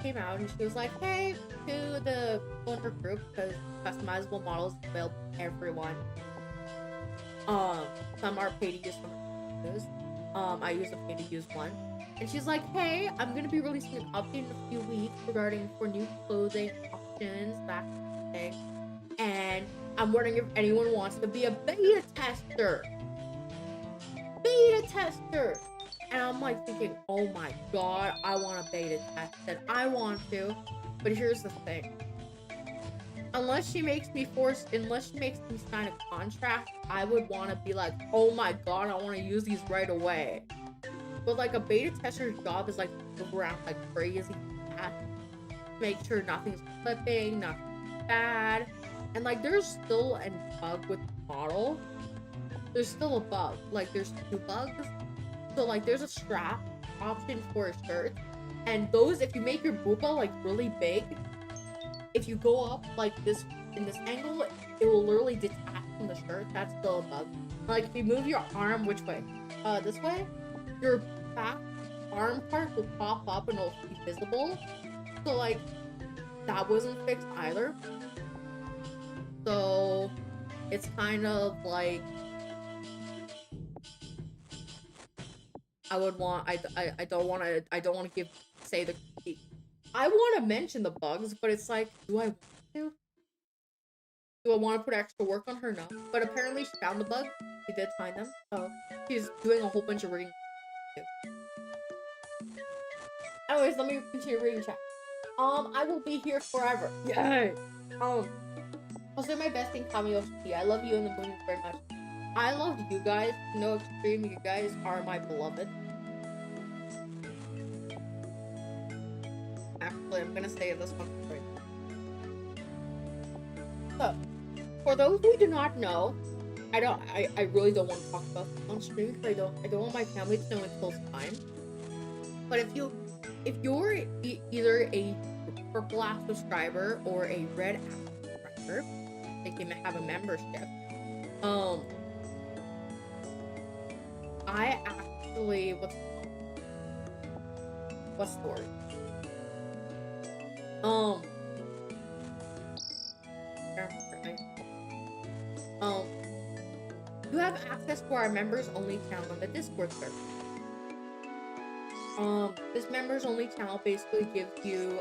came out and she was like, hey, to the owner group, because customizable models available to everyone. Some are paid to use, some are use. I use a pay to use one. And she's like, hey, I'm gonna be releasing an update in a few weeks regarding for new clothing options, that kind of thing. And I'm wondering if anyone wants to be a beta tester. Beta tester! And I'm like thinking, oh my god, I want a beta test. And I want to. But here's the thing. Unless she makes me sign a contract, I would want to be like, oh my god, I want to use these right away. But like a beta tester's job is like to move around like crazy fast, make sure nothing's flipping, nothing's bad. And like there's still a bug with the model. There's still a bug. Like there's 2 bugs. So like there's a strap option for a shirt. And those, if you make your booba like really big, if you go up like this in this angle, it will literally detach from the shirt. That's still a bug. Like if you move your arm which way? This way, your back arm part will pop up and it'll be visible. So like that wasn't fixed either. So it's kind of like I don't want to say the critique. I want to mention the bugs, but it's like, do I want to? Do I want to put extra work on her? No. But apparently she found the bug. She did find them. So she's doing a whole bunch of reading. Anyways, let me continue reading chat. I will be here forever. Yay! Also my best in cameo. I love you and the Moonie very much. I love you guys. No extreme. You guys are my beloved. Actually, I'm gonna say this one right now. So, for those who do not know, I really don't want to talk about this on stream because I don't want my family to know until it's time. But if you're either a purple app subscriber or a red app subscriber, they can have a membership. I actually what's the word? You have access to our members only channel on the Discord server. This members only channel basically gives you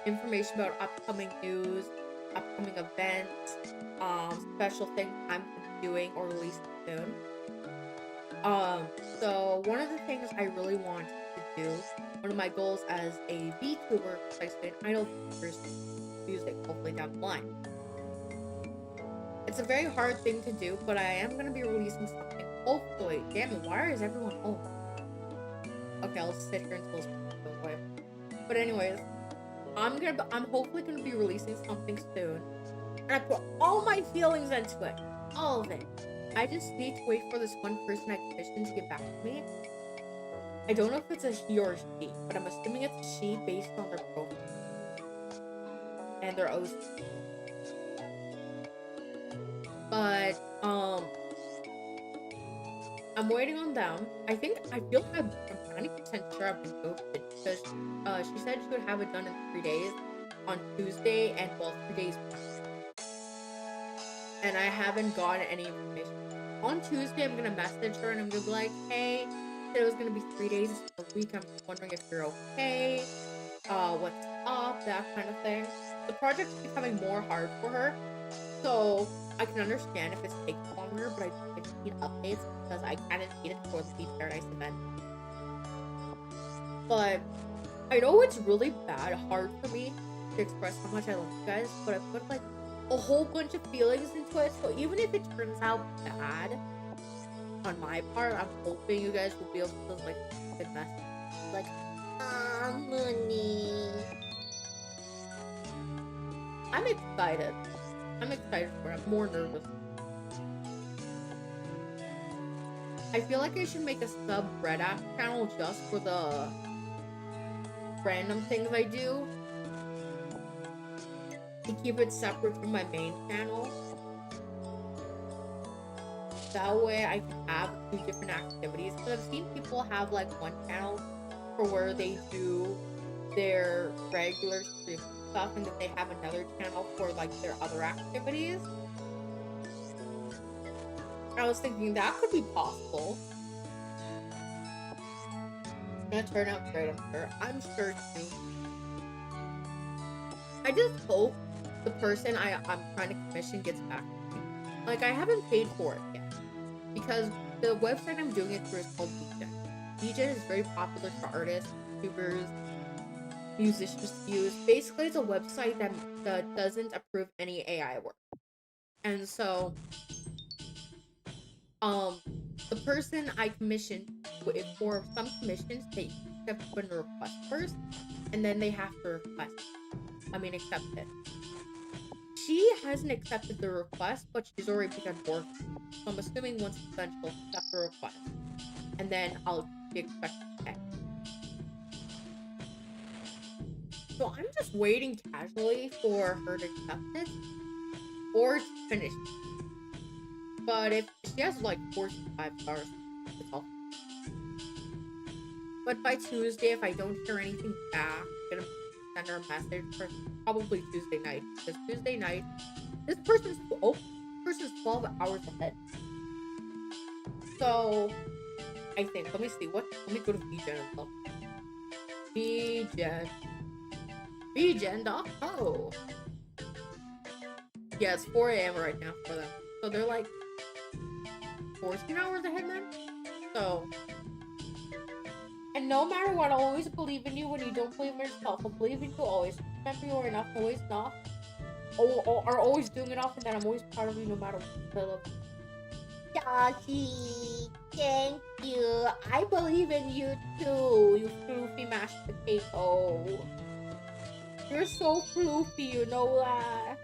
information about upcoming news, upcoming events, special things I'm doing or releasing soon. So one of the things I really want to do, one of my goals as a vtuber, precisely an idol vtuber's music, hopefully down the line. It's a very hard thing to do, but I am gonna be releasing something. Hopefully, damn it, why is everyone home? Okay, I'll sit here until it's away. But anyways, I'm hopefully gonna be releasing something soon, and I put all my feelings into it, all of it. I just need to wait for this one person I commissioned to get back to me. I don't know if it's a he or a she, but I'm assuming it's a she based on their profile and their OC. But I'm waiting on them. I feel like I'm 90% sure I've been ghosted because she said she would have it done in 3 days on Tuesday, and well, 3 days passed. And I haven't gotten any information. On Tuesday, I'm gonna message her and I'm gonna be like, hey, it was gonna be 3 days a week. I'm wondering if you're okay. What's up? That kind of thing. The project's becoming more hard for her, so I can understand if it's taking longer, but I just need updates because I kind of need it for the Deep Paradise event. But I know it's really hard for me to express how much I love you guys, but I put like a whole bunch of feelings into it, so even if it turns out bad on my part, I'm hoping you guys will be able to like good message. Like, Moonie. I'm excited. I'm excited for it. I'm more nervous. I feel like I should make a sub Red app channel just for the random things I do to keep it separate from my main channel. That way I can have 2 different activities. Because I've seen people have like one channel for where they do their regular stream stuff, and then they have another channel for like their other activities. I was thinking that could be possible. It's gonna turn out great, I'm sure. I'm sure too. I just hope the person I'm trying to commission gets back to me. Like, I haven't paid for it yet. Because the website I'm doing it through is called VGen. VGen is very popular for artists, YouTubers, musicians to use. Basically, it's a website that doesn't approve any AI work. And so, the person I commissioned, for some commissions, they have to put in a request first, and then they have to accept it. She hasn't accepted the request, but she's already begun working. So I'm assuming once it's done, she'll accept the request. And then I'll be expected to pay. So I'm just waiting casually for her to accept it. Or to finish it. But if she has like 4 to 5 stars, it's all. But by Tuesday, if I don't hear anything back, I'm gonna send her a message for probably Tuesday night. Because Tuesday night, this person's 12 hours ahead. So I think, let me see, let me go to VGen and look. VGen.co. Yeah, it's 4 a.m. right now for them. So they're like 14 hours ahead then. So, and no matter what, I'll always believe in you when you don't believe in yourself. I'll believe in you always. Remember, you are enough, always enough. Are always doing enough, and then I'm always proud of you no matter what. Joshy, thank you. I believe in you too, you floofy mashed potato. You're so floofy, you know that.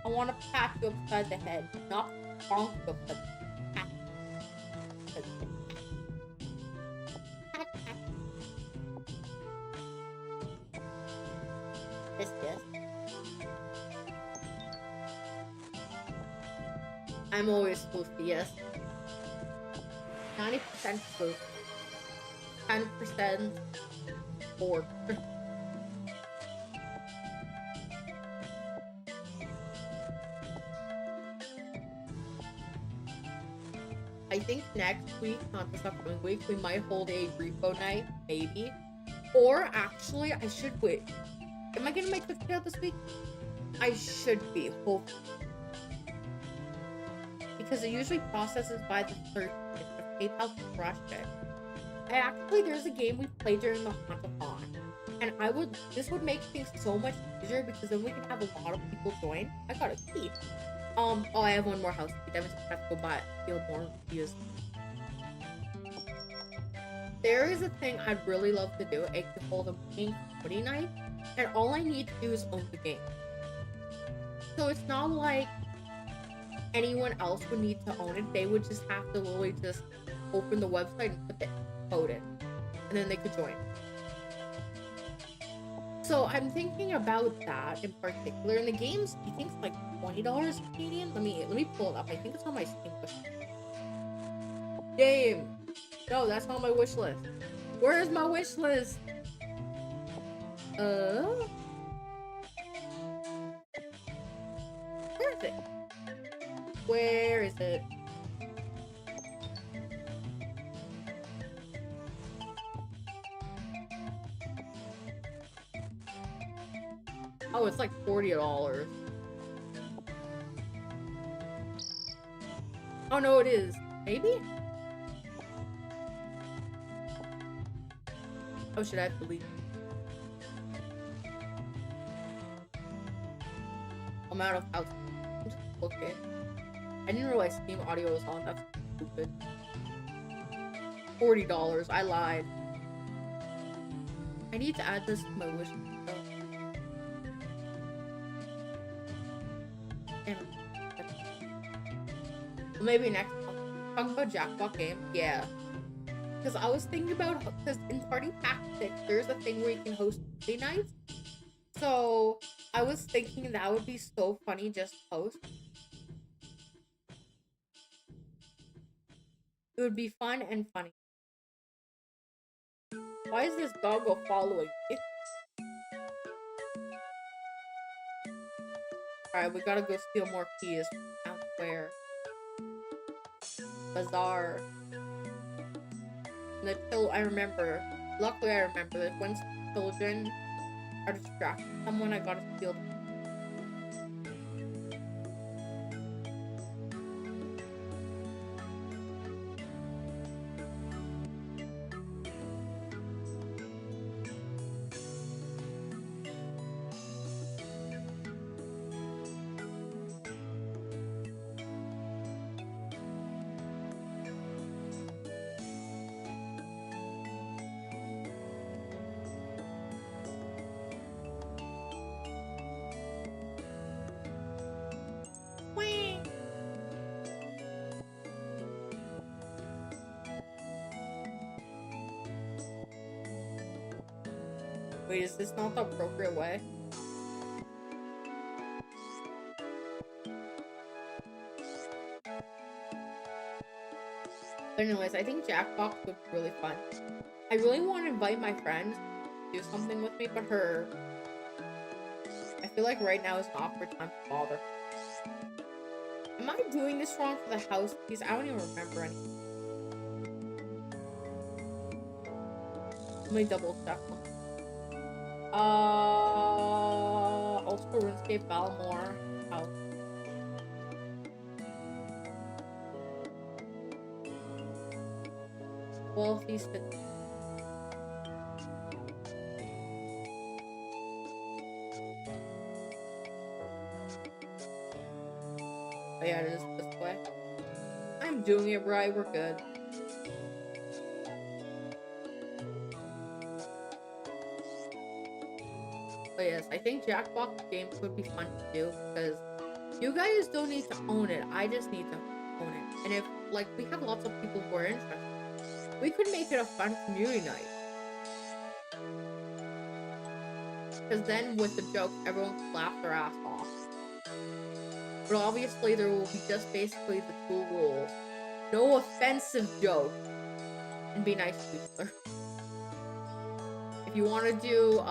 I want to pat you upside the head, not bonk you upside the head. This. I'm always floofy, yes. 90% floof. 10% pork. I think next week, not this upcoming week, we might hold a repo night, maybe. Or actually, I should wait. Am I getting my $50 out this week? I should be, hopefully. Because it usually processes by the 13th of PayPal to rush it. There's a game we played during the Hunt-a-thon. And this would make things so much easier because then we can have a lot of people join. I got a key. I have one more house key. That means I have to go buy more views. There is a thing I'd really love to do. It could hold a Moonie night. And all I need to do is own the game. So it's not like anyone else would need to own it. They would just have to literally just open the website and put the code in. And then they could join. So I'm thinking about that in particular. And the game's, I think it's like $20 Canadian. Let me pull it up. I think it's on my Steam wish list. Game. No, that's not my wish list. Where is my wish list? Where is it? Where is it? Oh, it's like $40. Oh no, it is. Maybe? Oh, should I have to leave? I'm out of house. I'm just looking. I didn't realize Steam audio was on. That's stupid. $40. I lied. I need to add this to my wish list. And Maybe next month. Talk about jackpot game. Yeah. Because I was thinking about, because in Party Pack 6, there's a thing where you can host Monday nights. So I was thinking that would be so funny just to host. It would be fun and funny. Why is this doggo following me? Alright, we gotta go steal more keys from Town Square. Bazaar. I remember. Luckily, I remember that when children are distracted someone, I gotta steal them. Wait, is this not the appropriate way? But anyways, I think Jackbox would be really fun. I really want to invite my friend to do something with me, but I feel like right now is an awkward time to bother. Am I doing this wrong for the house keys? I don't even remember anything. Let me double check them. Old School Runescape, Balmore, house. Well, if these fit. Oh yeah, it is this way. I'm doing it right, we're good. But yes, I think Jackbox games would be fun to do because you guys don't need to own it. I just need to own it. And if, like, we have lots of people who are interested, we could make it a fun community night. Because then with the joke, everyone can laugh their ass off. But obviously there will be just basically the two rules. No offensive jokes. And be nice to each other. If you want to do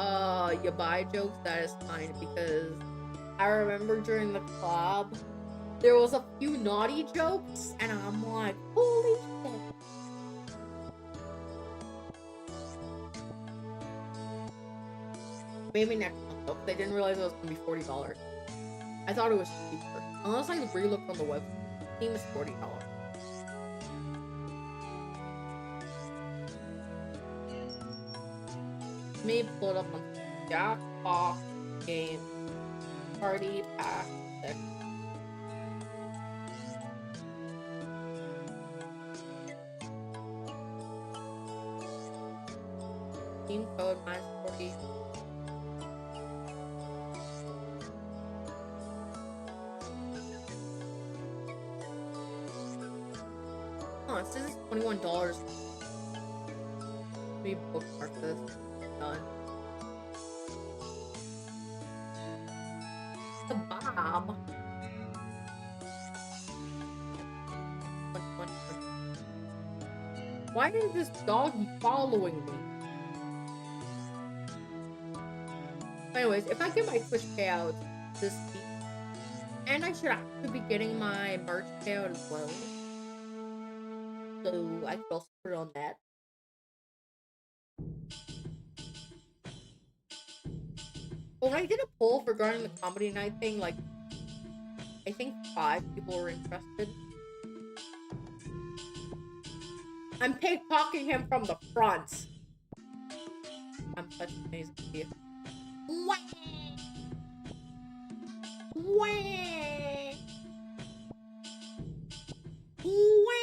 you buy jokes, that is fine, because I remember during the club there was a few naughty jokes and I'm like, holy shit. Maybe next month though, because I didn't realize it was gonna be $40. I thought it was cheaper. Unless I re-looked on the website. Steam is $40. Let me pull it up on Jackbox game Party Pack 6. Team code -40. Oh, it says it's $21. Let me bookmark this. Done. The bomb. Why is this doggy following me? Anyways, if I get my Twitch payout this week, and I should actually be getting my merch payout as well, so I could also put it on that. Well, when I did a poll regarding the comedy night thing, like, I think 5 people were interested. I'm pickpocketing him from the front. I'm such an amazing thief. Wah! Wah! Wah!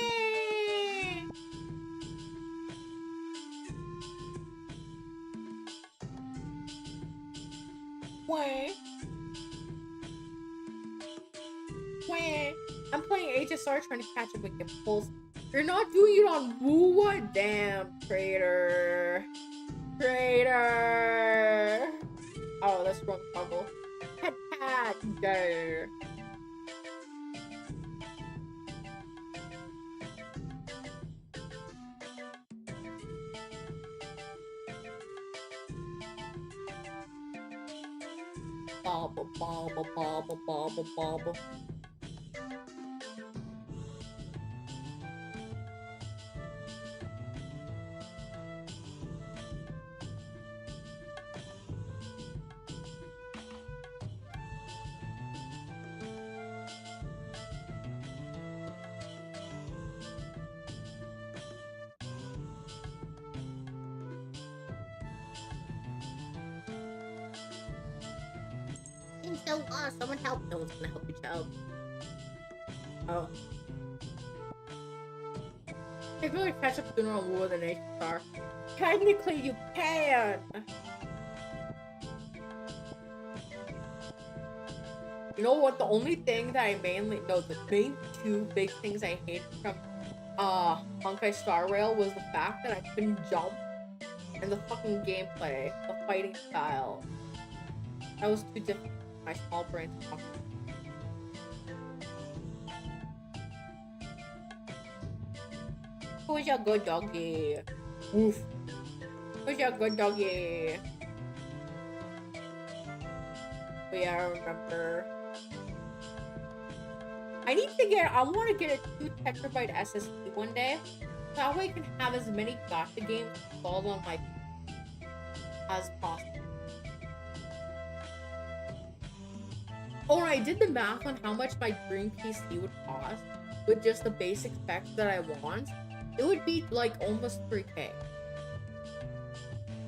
Wah! Wah! I'm playing HSR trying to catch up with Impulse. You're not doing it on Woo. Damn, traitor. Traitor. Oh, that's wrong toggle. Pat pat. There. Bobble, bobble, bobble, bobble, bobble. I'm so lost. Someone help. No one's gonna help you, child. Oh. I feel like catch up sooner on Woo than HSR. Technically, you can. You know what? The only thing that I mainly the main two big things I hated from Honkai Star Rail was the fact that I couldn't jump and the fucking gameplay, the fighting style. That was too difficult for my small brain to talk. Who's your good doggy? Woof. Who's your good doggy? But yeah, I remember. I want to get a 2 terabyte SSD one day. So that way I can have as many gacha games installed on my as possible. Oh, and I did the math on how much my dream PC would cost with just the basic specs that I want. It would be like almost 3K.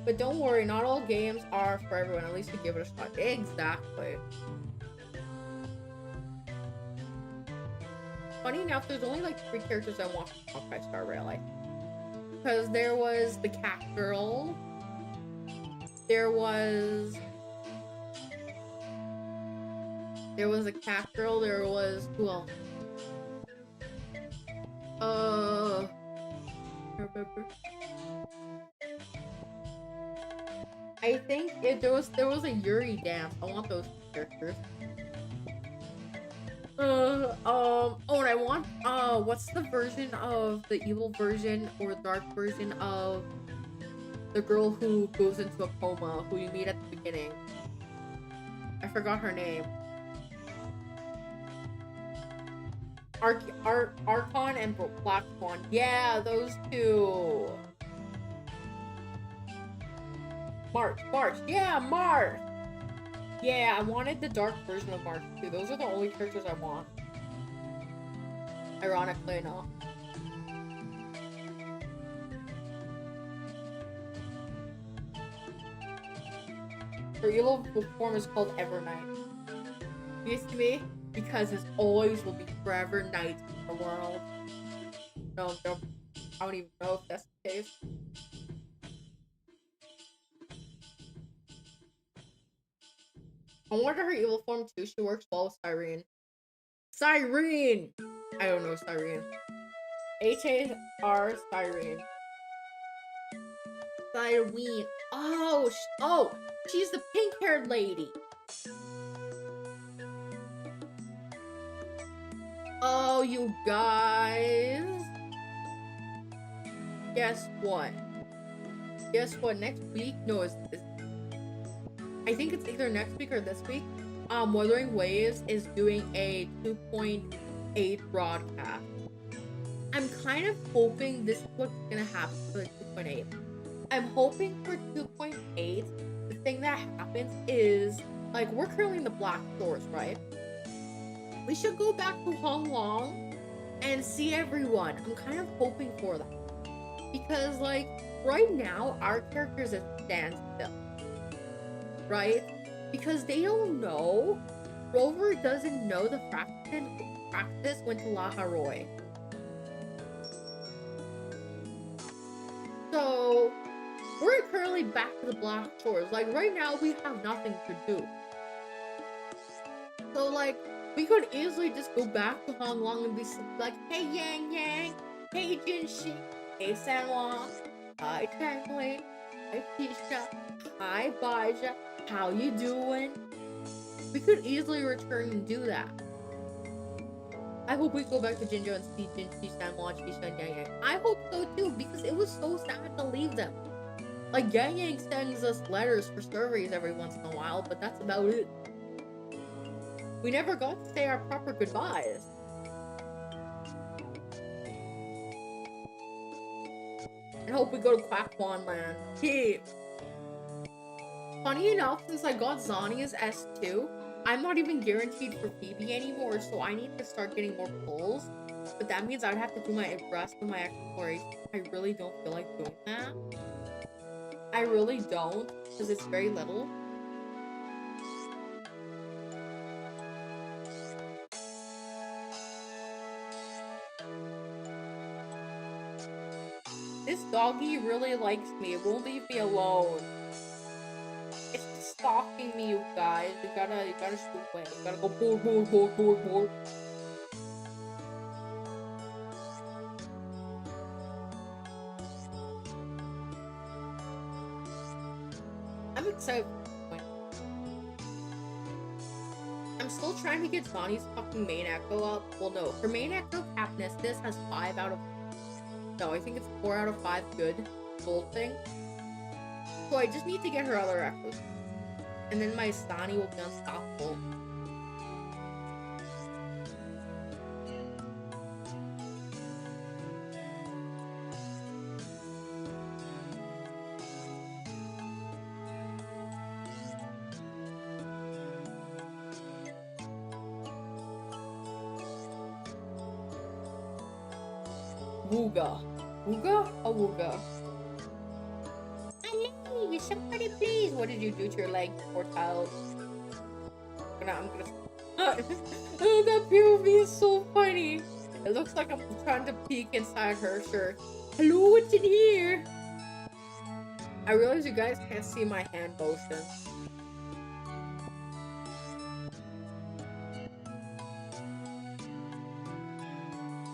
But don't worry, not all games are for everyone. At least you give it a shot. Exactly. Funny enough, there's only like 3 characters I want from Honkai Star Rail. Because there was the cat girl. There was a cat girl. There was who else? I remember. I think there was a Yuri dance. I want those characters. Oh, and I want what's the version of the evil version or dark version of the girl who goes into a coma, who you meet at the beginning? I forgot her name. Archon and Black Swan. Yeah, those two. March. Yeah, March. Yeah, I wanted the dark version of March too. Those are the only characters I want. Ironically enough. Her evil form is called Evernight. Used to be because it's always will be forever night in the world. No, I don't even know if that's the case. I wonder her evil form too. She works well with Cyrene. Cyrene! I don't know Cyrene. H-A-R Cyrene. Cyrene. Oh, she's the pink-haired lady. Oh, you guys. Guess what? Next week? No, I think it's either next week or this week. Wuthering Waves is doing a 2.8 broadcast. I'm kind of hoping this is what's gonna happen for the 2.8. I'm hoping for 2.8. The thing that happens is, like, we're currently in the Black Shores, right? We should go back to Hong Long and see everyone. I'm kind of hoping for that. Because, like, right now, our characters at standstill. Right? Because they don't know. Rover doesn't know the practice went to La Haroy. So, we're currently back to the Black Shores. Like, right now, we have nothing to do. So, like, We could easily just go back to Hong Long and be like, hey Yang Yang, hey Jinxi, hey Sanwa, hi Tanglin, hi Tisha, hi Baja, how you doing? We could easily return and do that. I hope we go back to Jinjo and see Jinxi, Sanwa, Tisha, and Yang Yang. I hope so too, because it was so sad to leave them. Like, Yang Yang sends us letters for surveys every once in a while, but that's about it. We never got to say our proper goodbyes. And hope we go to Quackwan Land. Hey. Funny enough, since I got Zani as S2, I'm not even guaranteed for Phoebe anymore, so I need to start getting more pulls. But that means I'd have to do my rest of my exploration. I really don't feel like doing that. I really don't, because it's very little. This doggy really likes me. It won't leave me alone. It's just stalking me, you guys. You gotta shoot away. You gotta go board. I'm excited. I'm still trying to get Bonnie's fucking main echo up. Well, no, her main echo Capnistis has 5 out of... No, I think it's 4 out of 5 good gold thing. So I just need to get her other echoes. And then my Stani will be unstoppable. Wooga. Wooga? A Wooga. Hello, somebody please. What did you do to your leg, poor child? I'm gonna... Oh, that POV is so funny. It looks like I'm trying to peek inside her shirt. Hello, what's in here? I realize you guys can't see my hand motion.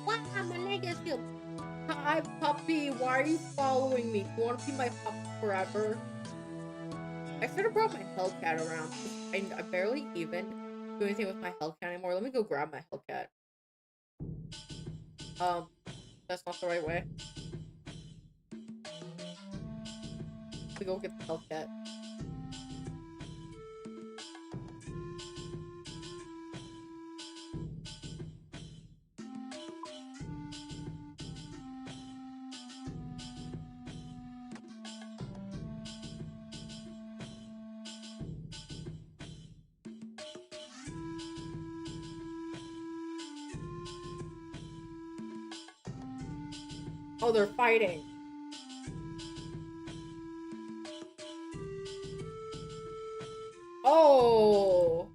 Wow, my leg is healed. Hi, puppy. Why are you following me? Do you want to be my puppy forever? I should have brought my Hellcat around. I barely even do anything with my Hellcat anymore. Let me go grab my Hellcat. That's not the right way. Let me go get the Hellcat. Oh, they're fighting. Oh!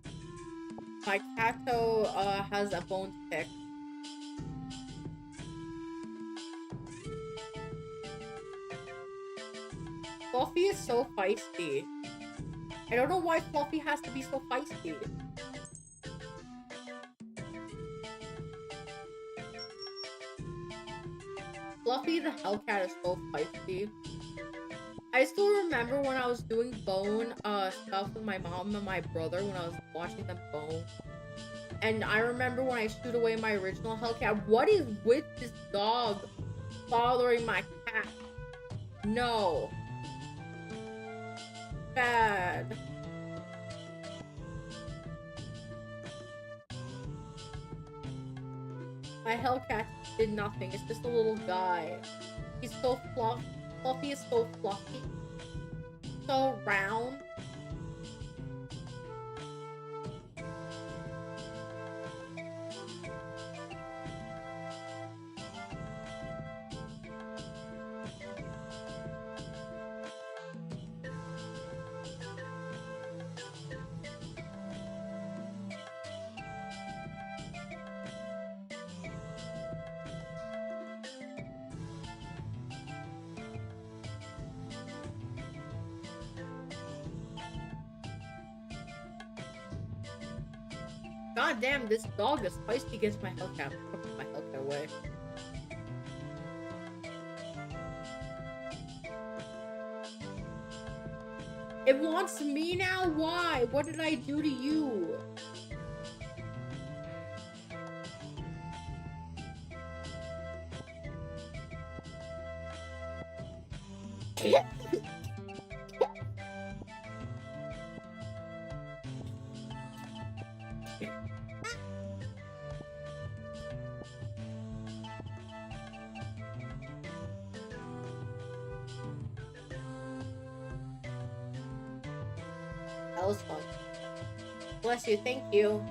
My Kato, has a bone pick. Fluffy is so feisty. I don't know why Fluffy has to be so feisty. Fluffy the Hellcat is so feisty. I still remember when I was doing bone stuff with my mom and my brother when I was watching them bone. And I remember when I shoot away my original Hellcat. What is with this dog bothering my cat? No. Bad. My Hellcat did nothing. It's just a little guy. He's so fluffy. Fluffy is so fluffy. So round. God damn, this dog is feisty against my Hellcat. Put my Hellcat away. It wants me now? Why? What did I do to you? That was fun. Bless you, thank you.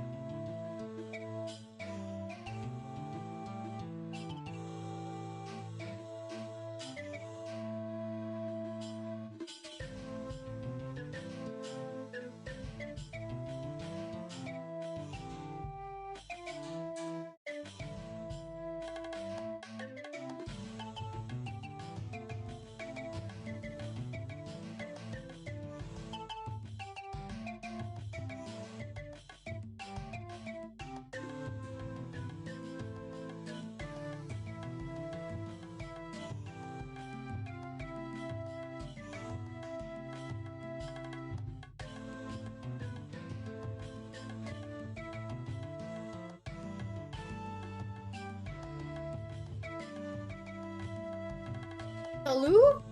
Hello?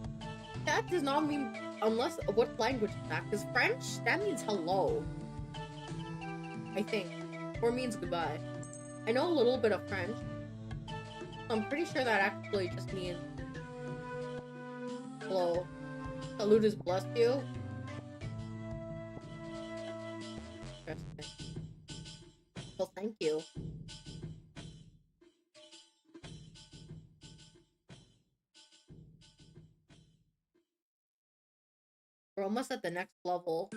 That does not mean, unless, what language is that? Because French, that means hello. I think. Or means goodbye. I know a little bit of French. So I'm pretty sure that actually just means hello. Salute is bless you. Interesting. Well, thank you. We're almost at the next level.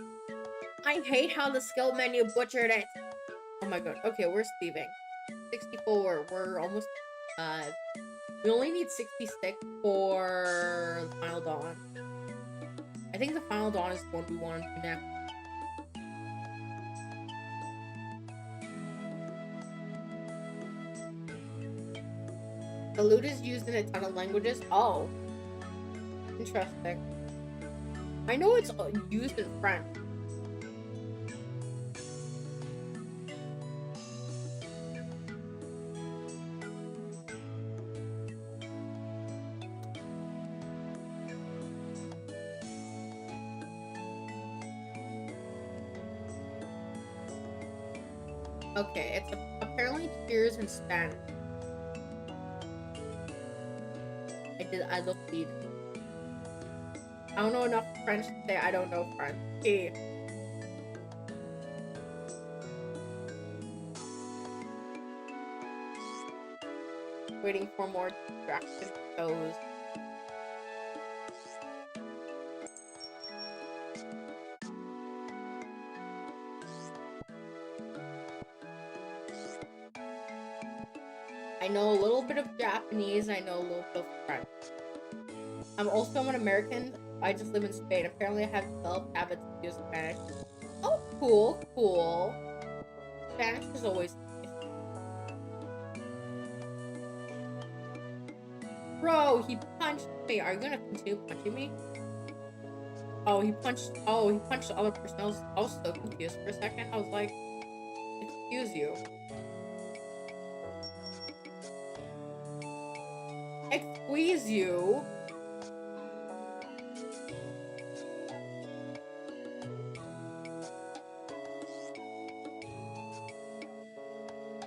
I hate how the skill menu butchered it. Oh my god. Okay, where's thieving? 64. We're almost we only need 66 for the Final Dawn. I think the Final Dawn is the one we want to do next. The loot is used in a ton of languages. Oh. Interesting. I know it's used in French. Okay, it's apparently cheers in Spanish. I looked deep. I don't know enough French to say I don't know French. Okay. Waiting for more distraction shows. I know a little bit of Japanese, I know a little bit of French. I'm an American. I just live in Spain. Apparently I have developed habits of using Spanish. Oh, cool, cool. Spanish is always nice. Bro, he punched me. Are you gonna continue punching me? Oh, he punched the other person. I was so confused for a second. I was like, excuse you. Excuse you?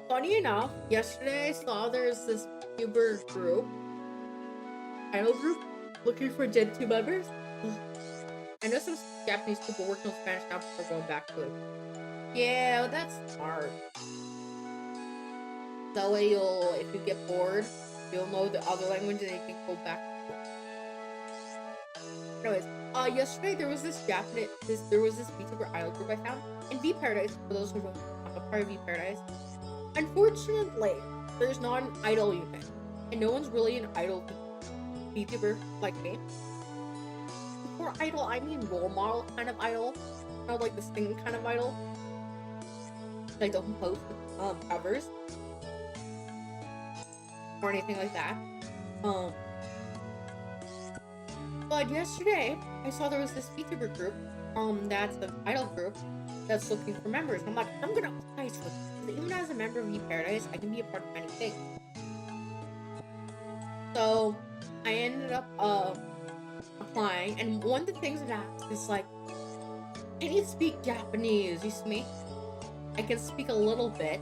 Funny enough, yesterday I saw there's this vtuber group, idol group, looking for Gen 2 members. I know some Japanese people working on Spanish now before going back to it. Yeah, well, that's smart. That way if you get bored, you'll know the other language and you can go back to it. Anyways, yesterday there was this VTuber idol group I found in V Paradise, for those who don't know, I'm a part of V Paradise. Unfortunately, there's not an idol unit, and no one's really an idol VTuber like me. For idol, I mean role model kind of idol, not like the singing kind of idol. I don't post covers or anything like that. But yesterday I saw there was this VTuber group, that's an idol group that's looking for members. I'm like, I'm gonna apply to it. Even as a member of vParadise, I can be a part of many things. So I ended up applying, and one of the things that asked is like, can you speak Japanese? You see me? I can speak a little bit,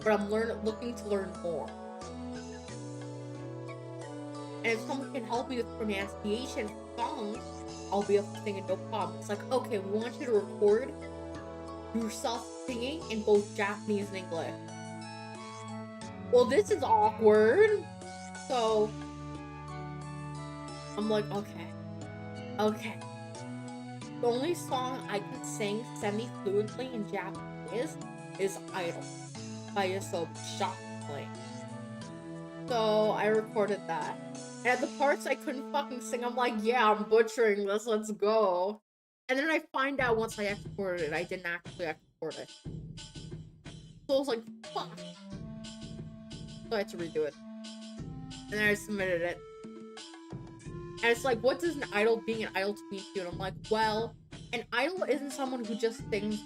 but I'm looking to learn more. And if someone can help me with pronunciation for songs, I'll be able to sing it no problem. It's like, okay, we want you to record yourself singing in both Japanese and English. Well, this is awkward. So I'm like, okay. The only song I can sing semi-fluently in Japanese is Idol by Yoasobi Shockingly. So I recorded that. And at the parts I couldn't fucking sing, I'm like, yeah, I'm butchering this, let's go. And then I find out once I exported it, I didn't actually export it. So I was like, fuck. So I had to redo it. And then I submitted it. And it's like, what does being an idol to me do? And I'm like, well, an idol isn't someone who just sings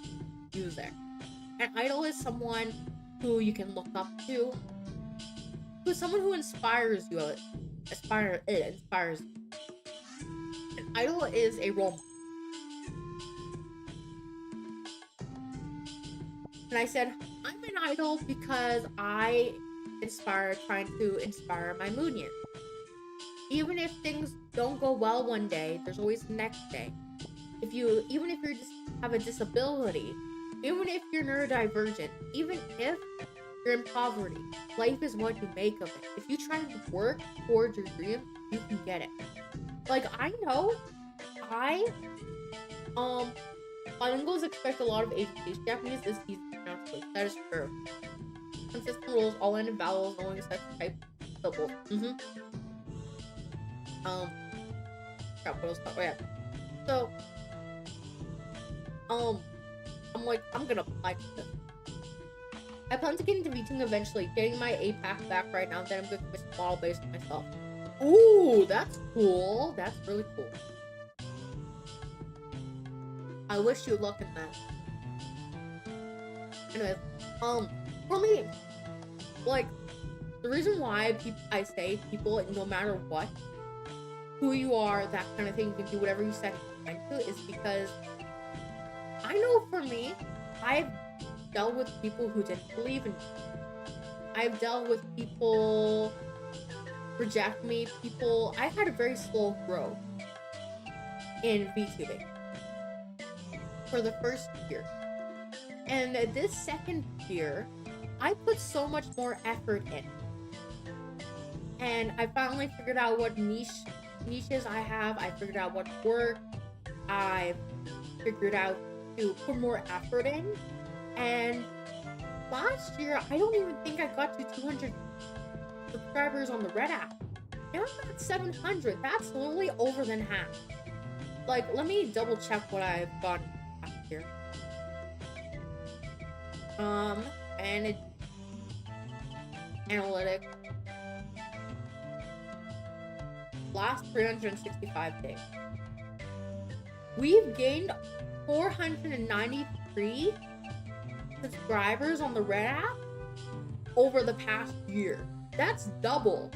music. An idol is someone who you can look up to, who's someone who inspires you. Inspires you. An idol is a role model. And I said, I'm an idol because I trying to inspire my Moonian. Even if things don't go well one day, there's always the next day. Even if you just have a disability, even if you're neurodivergent, even if you're in poverty, life is what you make of it. If you try to work towards your dream, you can get it. Like, I know, bilinguals expect a lot of education. Japanese is easy to pronounce. That is true. Consistent rules, all ended vowels, no except type syllables. Crap, what else? Oh yeah. So, I'm like, I'm gonna apply for this. I plan to get into VTubing eventually, getting my APAC back right now, then I'm going to commit to model based on myself. Ooh, that's cool. That's really cool. I wish you luck in that. Anyways, for me, like, the reason why I say people, no matter what, who you are, that kind of thing, you can do whatever you set your mind to, is because I know for me, I've dealt with people who didn't believe in me. I've dealt with people reject me, I had a very slow growth in VTubing for the first year. And this second year, I put so much more effort in. And I finally figured out what niches I have. I figured out what worked. I figured out to put more effort in. And last year, I don't even think I got to 200 subscribers on the Red app. Now I'm at 700. That's literally over than half. Like, let me double check what I've gotten last year. And analytics. Last 365 days. We've gained 493 subscribers on the Red app over the past year. That's double.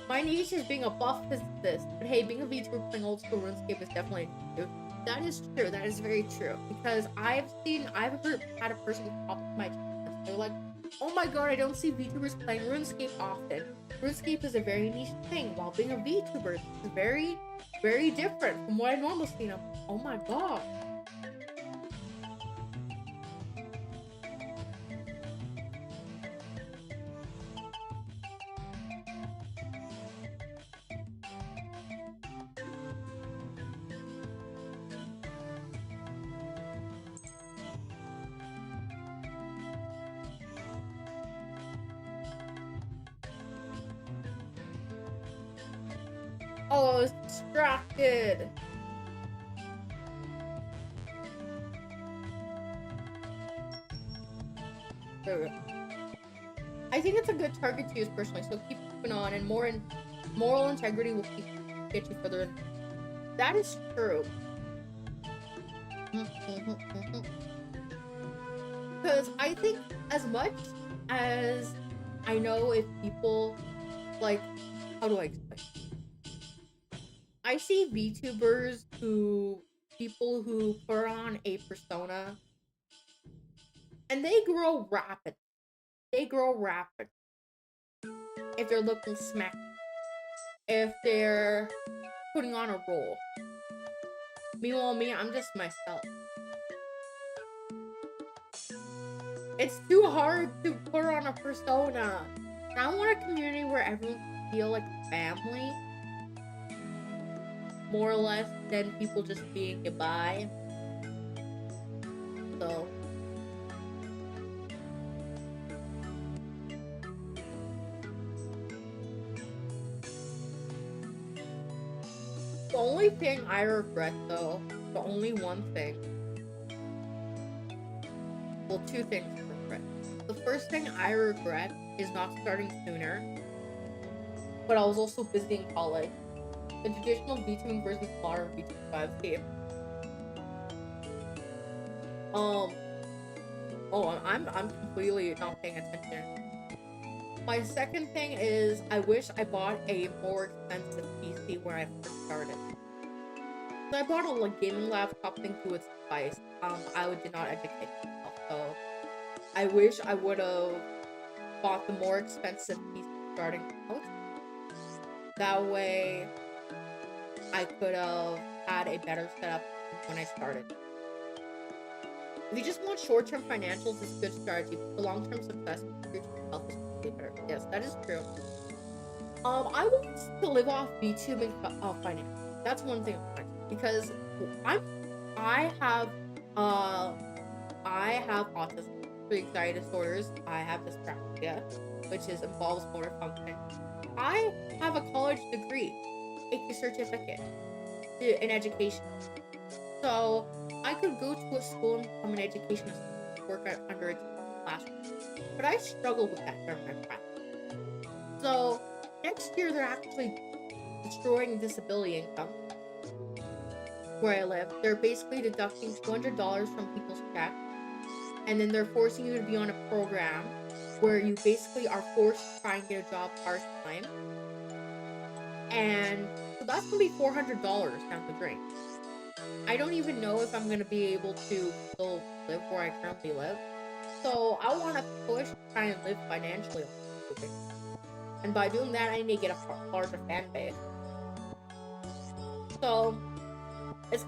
My niche is being a buff physicist, but hey, being a VTuber playing Old School Runescape is definitely a niche. That is true. That is very true. Because I've had a person pop up my channel. They're like, oh my god, I don't see VTubers playing RuneScape often. RuneScape is a very niche thing, while being a VTuber is very, very different from what I normally see. And I'm, oh my god. Oh, I was distracted. There we go. I think it's a good target to use personally, so keep moving on, and moral integrity will get you further. That is true. Because I think as much as I know if people, like, how do I explain? I see VTubers people who put on a persona, and they grow rapid. If they're looking smack, if they're putting on a role. Meanwhile, me, I'm just myself. It's too hard to put on a persona. And I want a community where everyone can feel like family, more or less, than people just being goodbye. So the only thing I regret, though, the only one thing, well, two things I regret. The first thing I regret is not starting sooner, but I was also busy in college. The traditional VTubing versus modern VTubing 5K. I'm completely not paying attention. My second thing is I wish I bought a more expensive PC when I first started. So I bought a gaming laptop thinking to its device. I did not educate myself, so I wish I would have bought the more expensive PC starting out. That way I could have had a better setup when I started. If you just want short-term financials, it's a good strategy. For long-term success, future health is way better. Yes, that is true. I want to live off VTube and finance. That's one thing I want, because I have autism, 3 anxiety disorders. I have dyspraxia, which involves motor function. I have a college degree, a certificate in education. So I could go to a school and become an education assistant, work under a classroom. But I struggle with that during my practice. So next year they're actually destroying disability income where I live. They're basically deducting $200 from people's checks, and then they're forcing you to be on a program where you basically are forced to try and get a job part-time. And so that's gonna be $400 down the drain. I don't even know if I'm gonna be able to still live where I currently live. So I want to push to try and live financially on YouTube. And by doing that, I need to get a larger fan base. So it's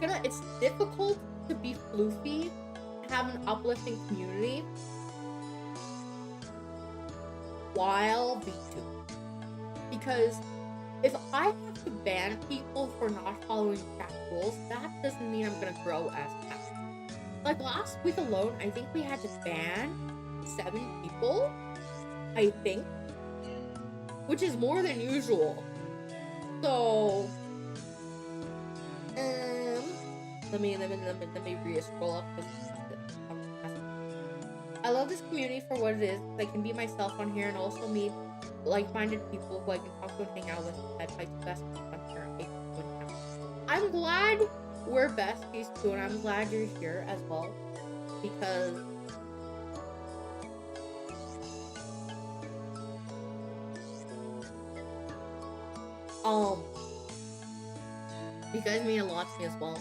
difficult to be floofy and have an uplifting community while VTube. Because if I have to ban people for not following chat rules, that doesn't mean I'm gonna grow as fast. Like last week alone, I think we had to ban 7 people, I think, which is more than usual. So, let me re-scroll up. I love this community for what it is. I can be myself on here and also meet like-minded people who I can talk to and hang out with. That's my best on here. I'm glad we're besties too, and I'm glad you're here as well, because you guys mean a lot to me as well.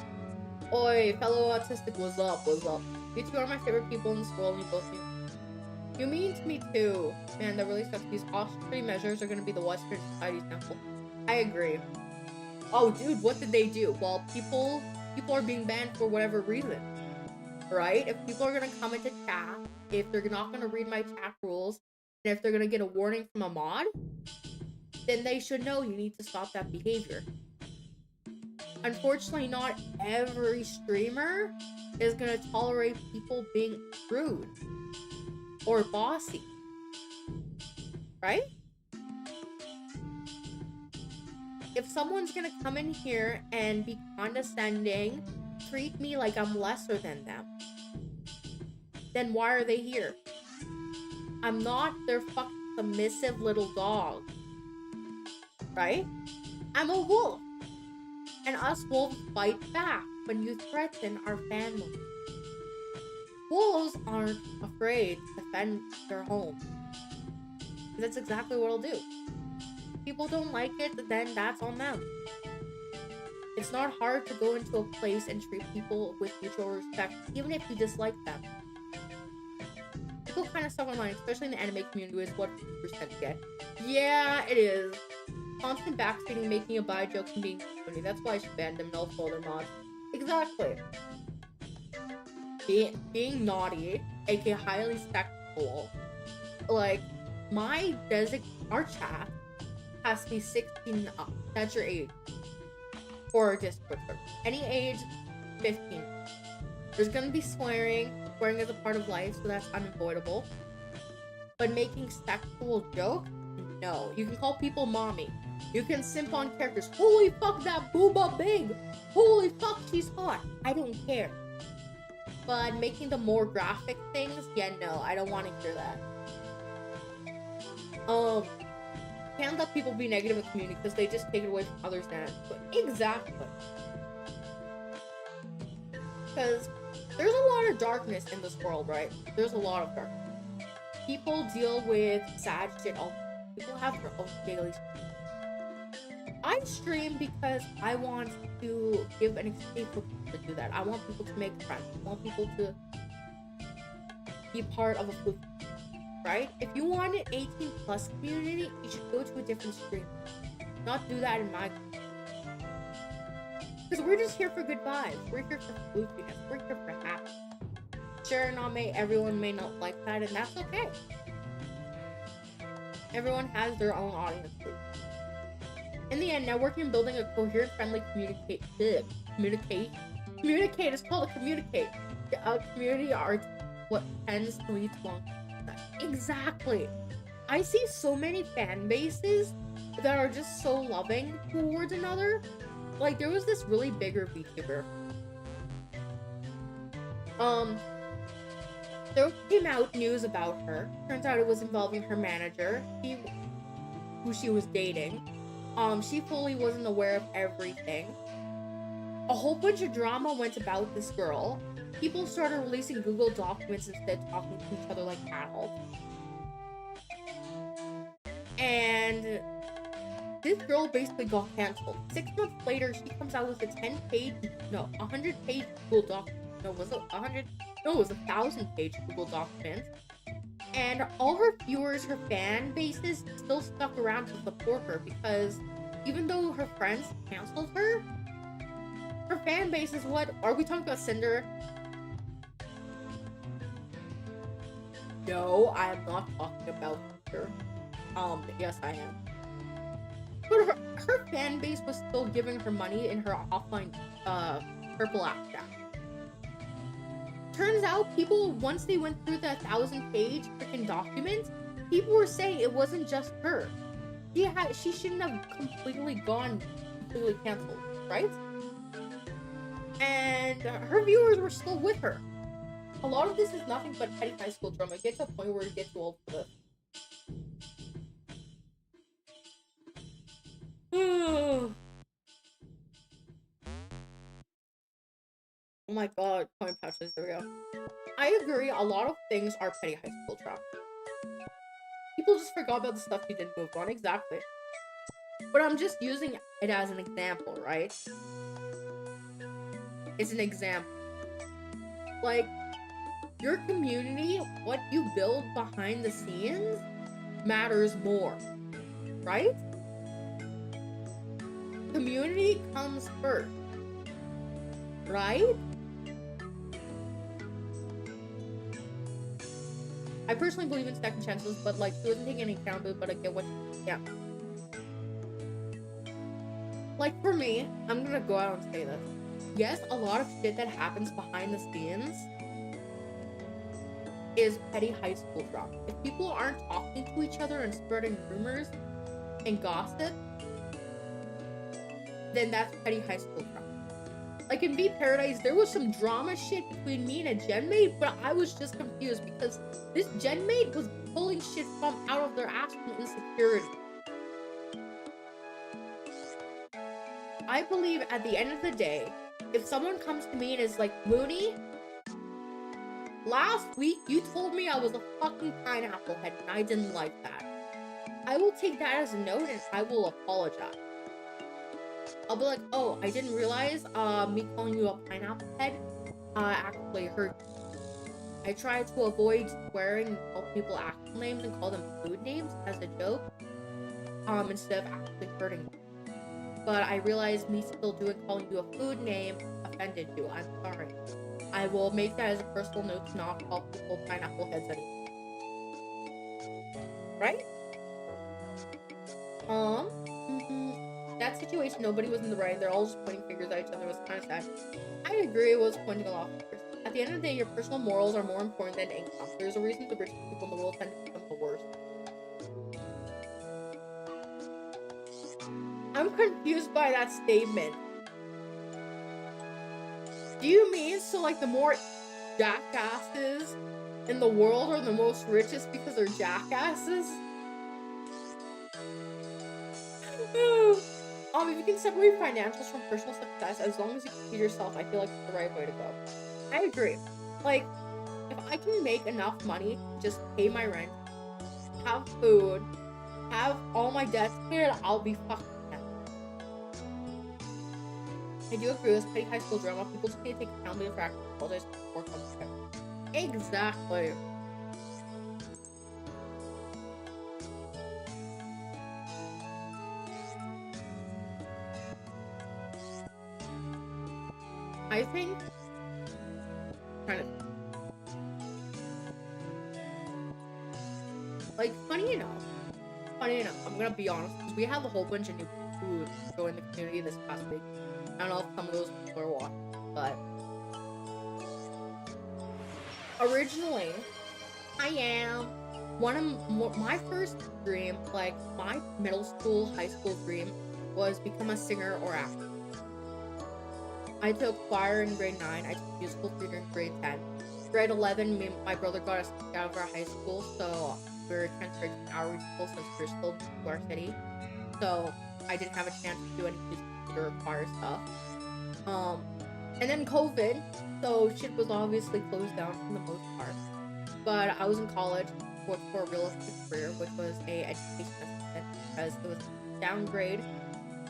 Oi, fellow autistic, what's up? You two are my favorite people in this world, and you both you mean to me too. Man, that really sucks. These austerity measures are gonna be the Western society's downfall. I agree. Oh, dude, what did they do? Well, people are being banned for whatever reason, right? If people are gonna come into chat, if they're not gonna read my chat rules, and if they're gonna get a warning from a mod, then they should know you need to stop that behavior. Unfortunately, not every streamer is gonna tolerate people being rude or bossy, right? If someone's gonna come in here and be condescending, treat me like I'm lesser than them, then why are they here? I'm not their fucking submissive little dog. Right? I'm a wolf. And us wolves fight back when you threaten our family. Wolves aren't afraid to defend their home. That's exactly what I'll do. People don't like it, then that's on them. It's not hard to go into a place and treat people with mutual respect, even if you dislike them. People kind of suck online, especially in the anime community, is what percent get. Yeah, it is. Constant backseating, making a bi joke, and being funny. That's why I should ban them and all their mods. Exactly. Being naughty, aka highly sexual. Like, our chat has to be 16 up. That's your age. For a Discord server. Any age, 15. There's gonna be swearing. Swearing is a part of life, so that's unavoidable. But making sexual jokes? No. You can call people mommy. You can simp on characters. Holy fuck, that booba big! Holy fuck, she's hot! I don't care. But making the more graphic things? Yeah, no. I don't want to hear that. Can't let people be negative in the community because they just take it away from others now. Exactly. Because there's a lot of darkness in this world, right? There's a lot of darkness. People deal with sad shit all. People have their own daily. I stream because I want to give an escape for people to do that. I want people to make friends. I want people to be part of a group. Right? If you want an 18+ community, you should go to a different stream. Not do that in my community. Because we're just here for good vibes. We're here for floofiness. We're here for happiness. Sure, everyone may not like that, and that's okay. Everyone has their own audience group. In the end, networking and building a coherent, friendly communicate is called a communicate. A community are what tends to lead to long. Exactly. I see so many fan bases that are just so loving towards another. Like, there was this really bigger VTuber. There came out news about her. Turns out it was involving her manager, who she was dating. She fully wasn't aware of everything. A whole bunch of drama went about this girl. People started releasing Google documents instead of talking to each other like adults. And this girl basically got canceled. 6 months later, she comes out with a 100-page Google document. No, was it 100? No, it was 1,000-page Google document. And all her viewers, her fan bases, still stuck around to support her because even though her friends canceled her, her fan base is what? Are we talking about Cinder? No, I am not talking about her. Yes, I am. But her fan base was still giving her money in her offline, purple app chat. Turns out people, once they went through the 1,000-page freaking document, people were saying it wasn't just her. She shouldn't have completely canceled, right? And her viewers were still with her. A lot of this is nothing but petty high school drama. It gets to a point where you get too old for this. Oh my god, coin pouches, there we go. I agree, a lot of things are petty high school drama. People just forgot about the stuff you didn't move on, exactly. But I'm just using it as an example, right? It's an example. Like, your community, what you build behind the scenes, matters more, right? Community comes first, right? I personally believe in second chances, but like, she wasn't taking any accountability, but I get what, yeah. Like, for me, I'm gonna go out and say this. Yes, a lot of shit that happens behind the scenes is petty high school drama. If people aren't talking to each other and spreading rumors and gossip, then that's petty high school drama. Like in V Paradise, there was some drama shit between me and a gen mate, but I was just confused because this gen mate was pulling shit from out of their ass from insecurity. I believe at the end of the day, if someone comes to me and is like, Moonie, last week you told me I was a fucking pineapple head and I didn't like that. I will take that as a note and I will apologize. I'll be like, oh, I didn't realize me calling you a pineapple head actually hurt you. I try to avoid swearing and call people actual names and call them food names as a joke, instead of actually hurting you. But I realize me still calling you a food name offended you. I'm sorry. I will make that as a personal note to not call people pineapple heads anymore. Right? That situation, nobody was in the right. They're all just pointing fingers at each other. It was kind of sad. I agree, it was pointing a lot of fingers. At the end of the day, your personal morals are more important than income. There's a reason the richest people in the world tend to become the worst. I'm confused by that statement. Do you mean so like the more jackasses in the world are the most richest because they're jackasses? If you can separate financials from personal success, as long as you can feed yourself, I feel like it's the right way to go. I agree. Like, if I can make enough money to just pay my rent, have food, have all my debts cleared, I'll be fucking happy. I do agree with petty high school drama. People just need to take accountability for acting apologize and work on it. Exactly. I think like funny enough, I'm gonna be honest, because we have a whole bunch of new people who joined the community this past week. I don't know if some of those people are watching, but originally, I am my first dream, like my middle school, high school dream, was become a singer or actor. I took choir in grade 9, I took musical theater in grade 10. Grade 11, me and my brother got us kicked out of our high school, so we were transferred to our school since we were still in our city. So I didn't have a chance to do any musical theater or choir stuff. And then COVID, so shit was obviously closed down for the most part. But I was in college for a realistic career, which was a education assistant, because it was a downgrade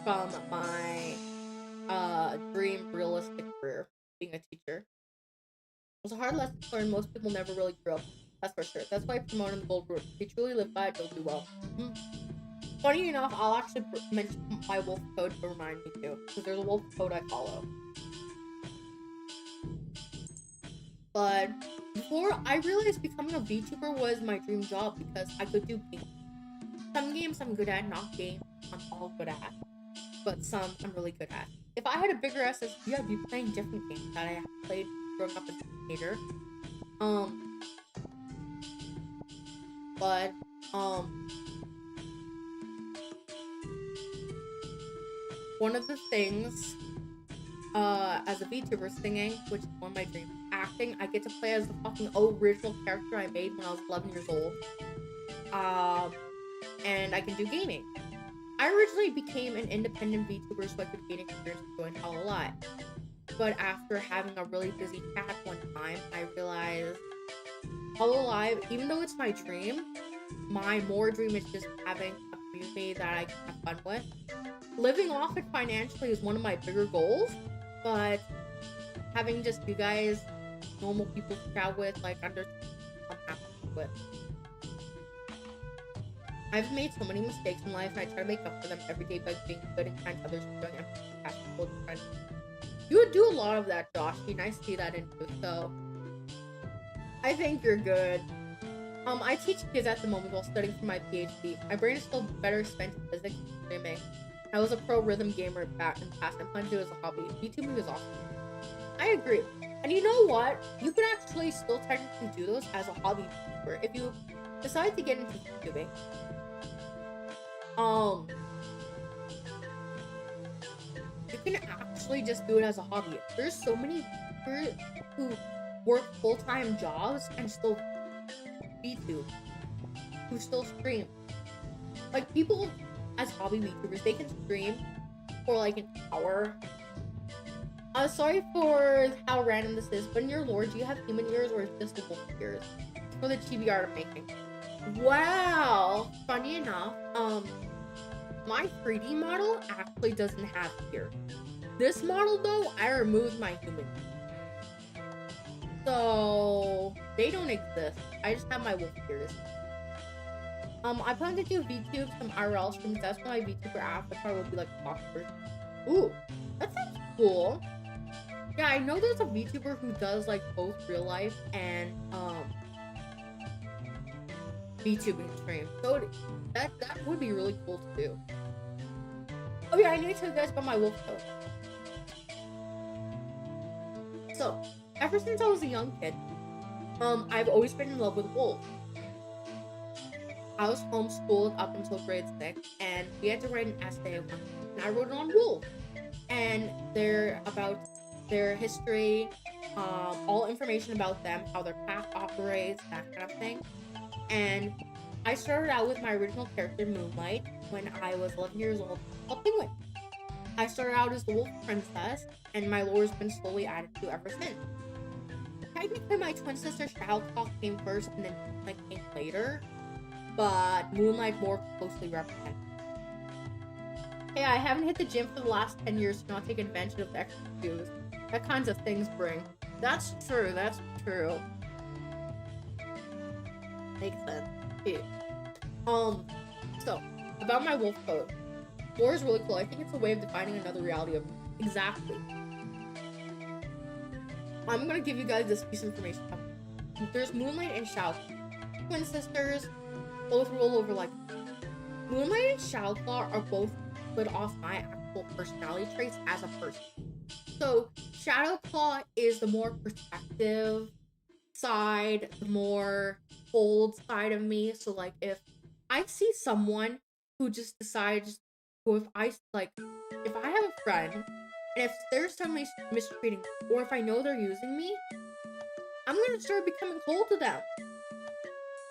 from my dream realistic career, being a teacher. It was a hard lesson to learn. Most people never really grew up. That's for sure. That's why I promoted the gold rule. If you truly live by it, you'll do well. Funny enough, I'll actually mention my wolf code to remind me too, because there's a wolf code I follow. But before, I realized becoming a VTuber was my dream job because I could do games. Some games I'm good at, not games I'm all good at, but some I'm really good at. If I had a bigger SSD, I'd be playing different games that I played growing up as a teenager. One of the things, as a VTuber, singing, which is one of my dreams, acting, I get to play as the fucking original character I made when I was 11 years old. And I can do gaming. I originally became an independent VTuber so I could gain experience and join Hollow Live. But after having a really busy chat one time, I realized Hollow Live, even though it's my dream, my more dream is just having a community that I can have fun with. Living off it financially is one of my bigger goals, but having just you guys, normal people to chat with, like, I'm happy with. I've made so many mistakes in life, and I try to make up for them every day by being good and kind to others, showing empathy. You would do a lot of that, Josh. And I see that in you, so I think you're good. I teach kids at the moment while studying for my PhD. My brain is still better spent in physics and streaming. I was a pro rhythm gamer back in the past. I plan to do it as a hobby. VTubing is awesome. I agree. And you know what? You can actually still technically do those as a hobby YouTuber if you decide to get into VTubing. You can actually just do it as a hobby. There's so many people who work full-time jobs and still VTube. who still stream. Like, people as hobby VTubers, they can stream for like an hour. Sorry for how random this is, but in your lore, do you have human ears or just the wolf ears? For the chibi art I'm making. Wow! Funny enough, my 3D model actually doesn't have ears. This model though, I removed my human ears. So they don't exist. I just have my wolf ears. I plan to do VTube some IRL streams. That's when my VTuber avatar will be like awkward. Ooh, that sounds cool. Yeah, I know there's a VTuber who does like both real life and VTubing stream. So that would be really cool to do. Oh yeah, I need to tell you guys about my wolf coat. So, ever since I was a young kid, I've always been in love with wolves. I was homeschooled up until grade 6, and we had to write an essay, and I wrote it on wolves. And they're about their history, all information about them, how their pack operates, that kind of thing. And I started out with my original character, Moonlight, when I was 11 years old, called Penguin. I started out as the wolf princess, and my lore has been slowly added to ever since. Technically, my twin sister Shadowclaw came first, and then Moonlight came later, but Moonlight more closely represented. Hey, I haven't hit the gym for the last 10 years to not take advantage of the extra views that kinds of things bring. That's true, that's true. Makes sense. Yeah. So, about my wolf code. Lore is really cool. I think it's a way of defining another reality of exactly. I'm gonna give you guys this piece of information. There's Moonlight and Shao, twin sisters, both rule over like. Moonlight and Shadowclaw are both split off my actual personality traits as a person. So Shadowclaw is the more protective side, the more bold side of me. So like if I see someone who just decides, or if I have a friend and if they're suddenly mistreating me, or if I know they're using me, I'm gonna start becoming cold to them.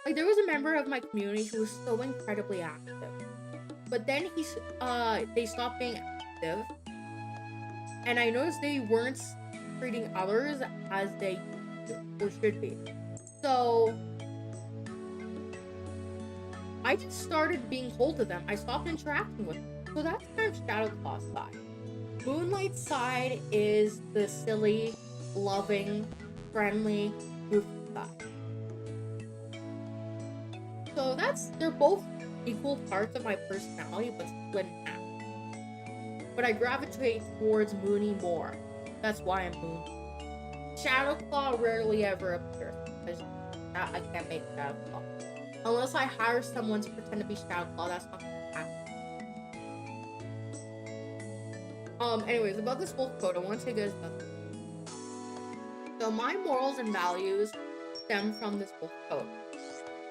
Like there was a member of my community who was so incredibly active, but then they stopped being active, and I noticed they weren't treating others as they or should be. So I just started being cold to them. I stopped interacting with them. So that's kind of Shadowclaw's side. Moonlight's side is the silly, loving, friendly, goofy side. So they're both equal parts of my personality, but split in half. But I gravitate towards Moonie more. That's why I'm Moon. Shadowclaw rarely ever appears, because I can't make Shadowclaw. Unless I hire someone to pretend to be Shadowclaw, that's not gonna happen. Anyways, about this wolf code, I want to tell you guys about this. So my morals and values stem from this wolf code.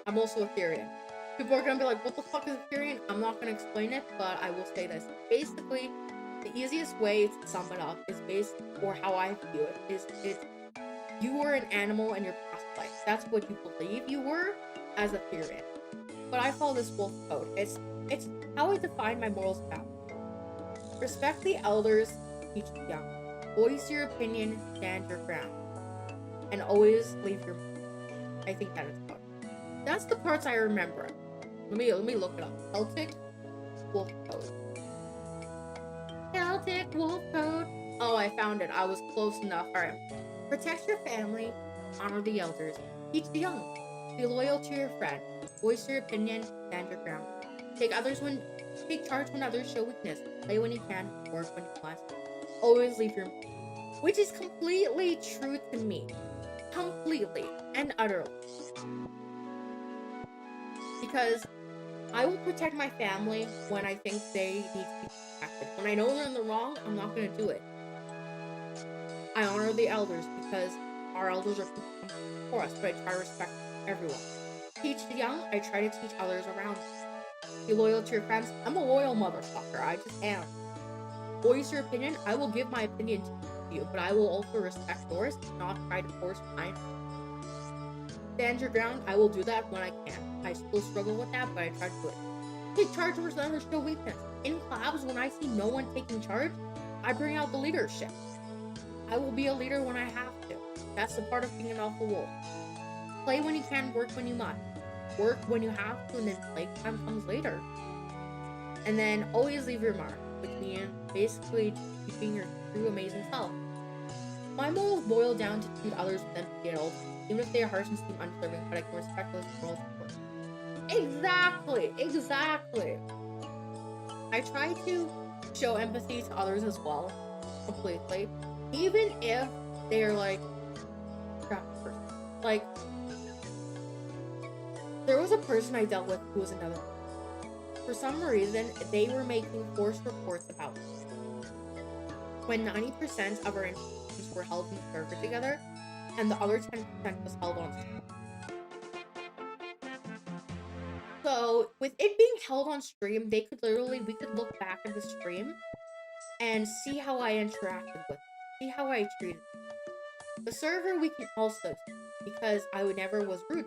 I'm also a Therian. People are gonna be like, what the fuck is a Therian? I'm not gonna explain it, but I will say this. Basically, the easiest way to sum it up is or how I view it, is you were an animal in your past life. That's what you believe you were as a Therian. But I follow this wolf code. It's how I define my morals and values. Respect the elders, teach the young. Voice your opinion, stand your ground. And always leave your mark. I think that is good. That's the parts I remember. Let me look it up. Celtic wolf code. Celtic wolf code. Oh, I found it. I was close enough. Alright. Protect your family, honor the elders, teach the young. Be loyal to your friend. Voice your opinion, stand your ground. Take charge when others show weakness. Play when you can, work when you must. Always leave your mark. Which is completely true to me. Completely and utterly. Because I will protect my family when I think they need to be protected. When I know they're in the wrong, I'm not going to do it. I honor the elders because our elders are for us, but I try to respect everyone. Teach the young, I try to teach others around me. Be loyal to your friends. I'm a loyal motherfucker, I just am. Voice your opinion, I will give my opinion to you, but I will also respect yours and not try to force mine. stand your ground, I will do that when I can. I still struggle with that, but I try to do it. Take charge versus another show weakness. In collabs, when I see no one taking charge, I bring out the leadership. I will be a leader when I have to. That's the part of being an alpha wolf. Play when you can, work when you must. Work when you have to, and then playtime comes later. And then always leave your mark, which means basically keeping your true amazing self. My morals boil down to treat others with empathy at all times, even if they are harsh and seem undeserving, but I can respect those morals of course. Exactly. I try to show empathy to others as well, completely, even if they're like crap person. Like, there was a person I dealt with who was another. For some reason, they were making forced reports about me. When 90% of our institutions were held in the server together, and the other 10% was held on stream. So, with it being held on stream, we could look back at the stream and see how I interacted with it, see how I treated it. The server we can also see, because I never was rude.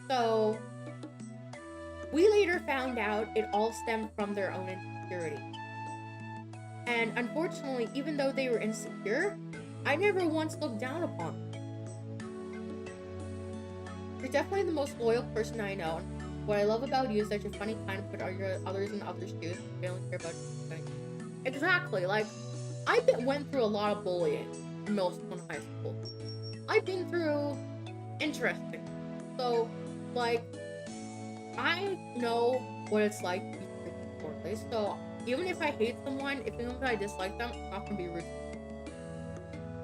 So, we later found out it all stemmed from their own insecurity. And unfortunately, even though they were insecure, I never once looked down upon them. You're definitely the most loyal person I know. What I love about you is that you're funny, kind, and put others in others' shoes, and you don't care about anything. Exactly, like, went through a lot of bullying in middle school and high school. I've been through interesting. So, like, I know what it's like to be treated poorly. So, even if I hate someone, even if I dislike them, I'm not gonna be rude.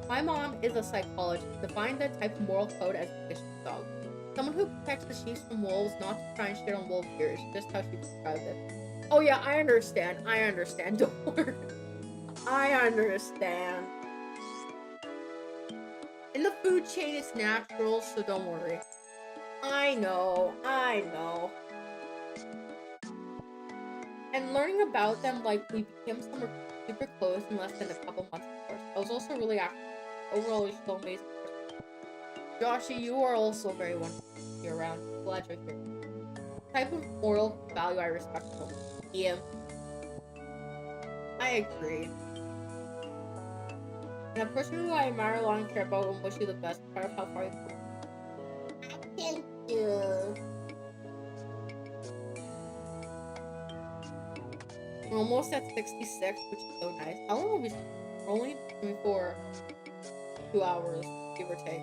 My mom is a psychologist, defined that type of moral code as a vicious dog. Someone who protects the sheep from wolves, not to try and shit on wolf ears, just how she described it. Oh yeah, I understand, don't worry. I understand. In the food chain, it's natural, so don't worry. I know. And learning about them, like, we became super close in less than a couple months, of course. I was also really active. Overall, you're so amazing. Joshy, you are also very wonderful to be around. Glad you're here. Type of moral value I respect most. Yeah. I agree. And a person who I admire, long and care about, and wish you the best, part of how far you've come. Thank you. We're almost at 66, which is so nice. How long will we stream? We're only streaming for 2 hours, give or take.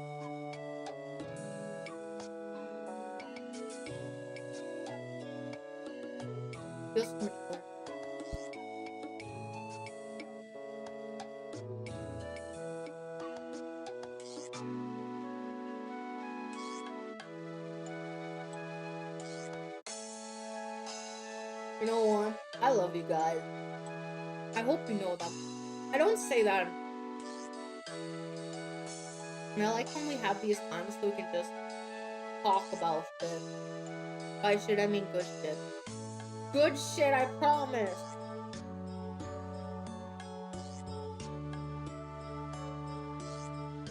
Feels so much fun. You know what? I love you guys. I hope you know that. I don't say that. And I like when we have these times so we can just talk about shit. By shit, I mean good shit. Good shit, I promise.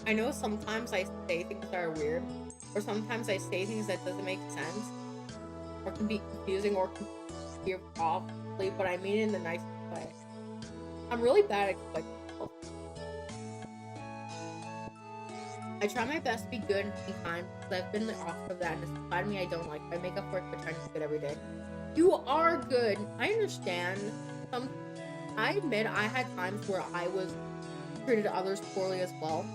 I know sometimes I say things that are weird, or sometimes I say things that doesn't make sense, or can be confusing, or can be probably, but I mean it in the nicest way. I'm really bad at explaining myself. I try my best to be good and be kind, because I've been the opposite of that, and it's a side of me I don't like. I make up for it by trying to be good every day. You are good. I understand. I admit I had times where I was treated others poorly as well.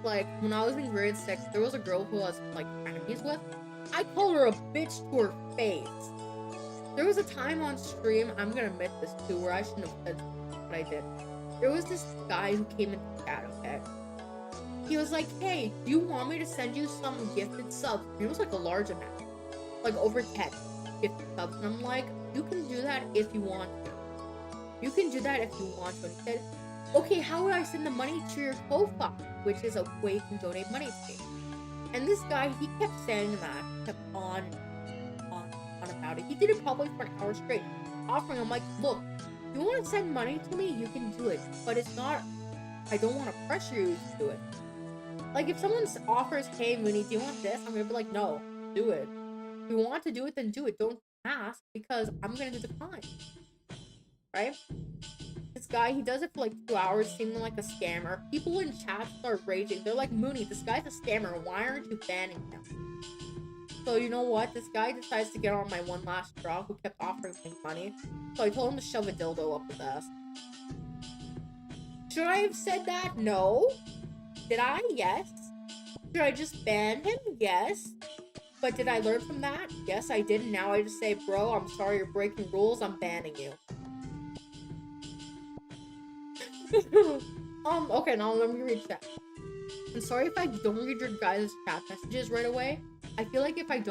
Like, when I was in grade 6, there was a girl who I was, like, enemies with. I called her a bitch to her face. There was a time on stream, I'm gonna admit this too, where I shouldn't have said what I did. There was this guy who came into the chat, okay? He was like, hey, do you want me to send you some gifted subs? And it was like a large amount. Like over 10 gifted subs. And I'm like, you can do that if you want to. You can do that if you want to. And he said, okay, how would I send the money to your Ko-Fi? Which is a way you can donate money to me. And this guy, he kept saying that. He kept on about it. He did it probably for an hour straight. Offering, I'm like, look, if you want to send money to me, you can do it. But it's not, I don't want to pressure you to do it. Like, if someone offers, hey, Moonie, do you want this? I'm gonna be like, no, do it. If you want to do it, then do it. Don't ask, because I'm gonna decline. Right? This guy, he does it for like 2 hours, seeming like a scammer. People in chat start raging. They're like, Moonie, this guy's a scammer. Why aren't you banning him? So you know what? This guy decides to get on my one last straw who kept offering me money. So I told him to shove a dildo up his ass. Should I have said that? No. Did I? Yes. Should I just ban him? Yes. But did I learn from that? Yes, I did. Now I just say, bro, I'm sorry you're breaking rules. I'm banning you. Okay, now let me read chat. I'm sorry if I don't read your guys' chat messages right away. I feel like if I'm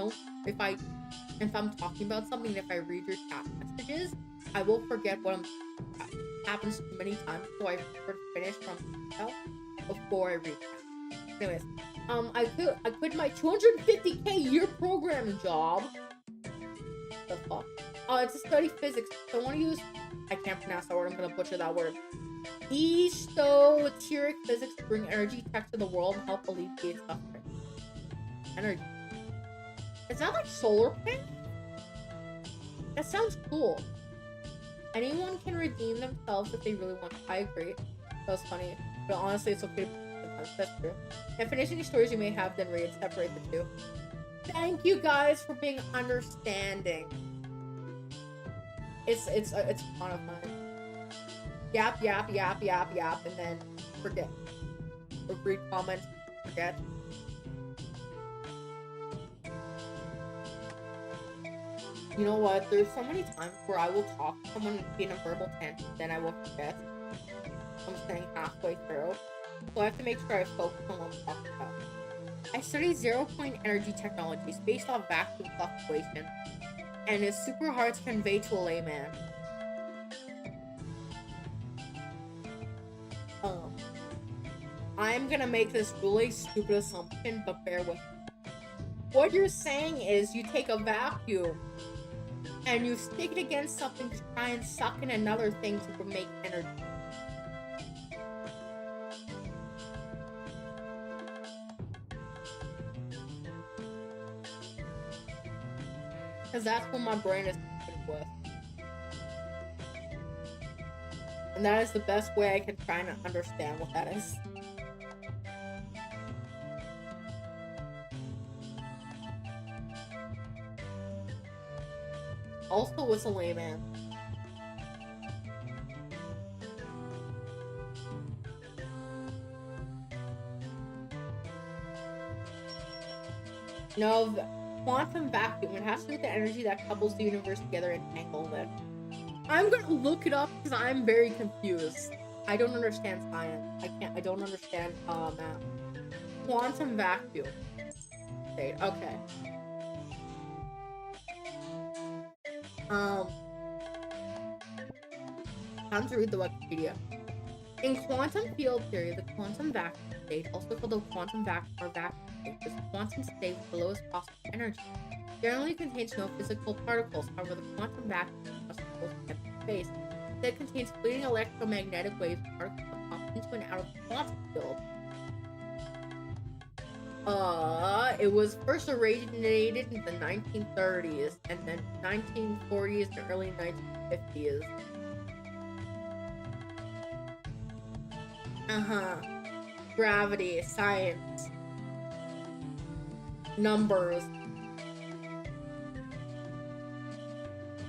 talking about something, if I read your chat messages, I will forget what happens too many times, so I prefer to finish from myself before I read chat. Anyways, I quit my 250K year programming job. The fuck? It's to study physics. So I want to use, I can't pronounce that word, I'm gonna butcher that word. Esoteric physics to bring energy tech to the world and help alleviate suffering. Energy. Is that like solar panels? That sounds cool. Anyone can redeem themselves if they really want to. I agree. That was funny. But honestly, it's okay to that's true. And finish any stories you may have, then read. Separate the two. Thank you guys for being understanding. It's fun of mine. Yap, yap, yap, yap, yap, and then forget. Or read comments, forget. You know what? There's so many times where I will talk to someone and be in a verbal tangent, then I will forget. I'm saying halfway through. So I have to make sure I focus on what I'm talking about. I study zero-point energy technologies based off vacuum fluctuation, and it's super hard to convey to a layman. I'm gonna make this really stupid assumption, but bear with me. What you're saying is you take a vacuum and you stick it against something to try and suck in another thing to make energy. Because that's what my brain is with. And that is the best way I can try and understand what that is. Also, was a layman. No, quantum vacuum. It has to do with the energy that couples the universe together and tangles it. I'm gonna look it up because I'm very confused. I don't understand science. I don't understand math. Quantum vacuum. Okay. Time to read the Wikipedia. In quantum field theory, the quantum vacuum state, also called the quantum vacuum or vacuum state, is the quantum state with the lowest possible energy. Generally contains no physical particles. However, the quantum vacuum is kept in space. It contains fleeting electromagnetic waves and particles that pop into and out of the quantum field. It was first originated in the 1930s and then 1940s and early 1950s. Gravity, science, numbers.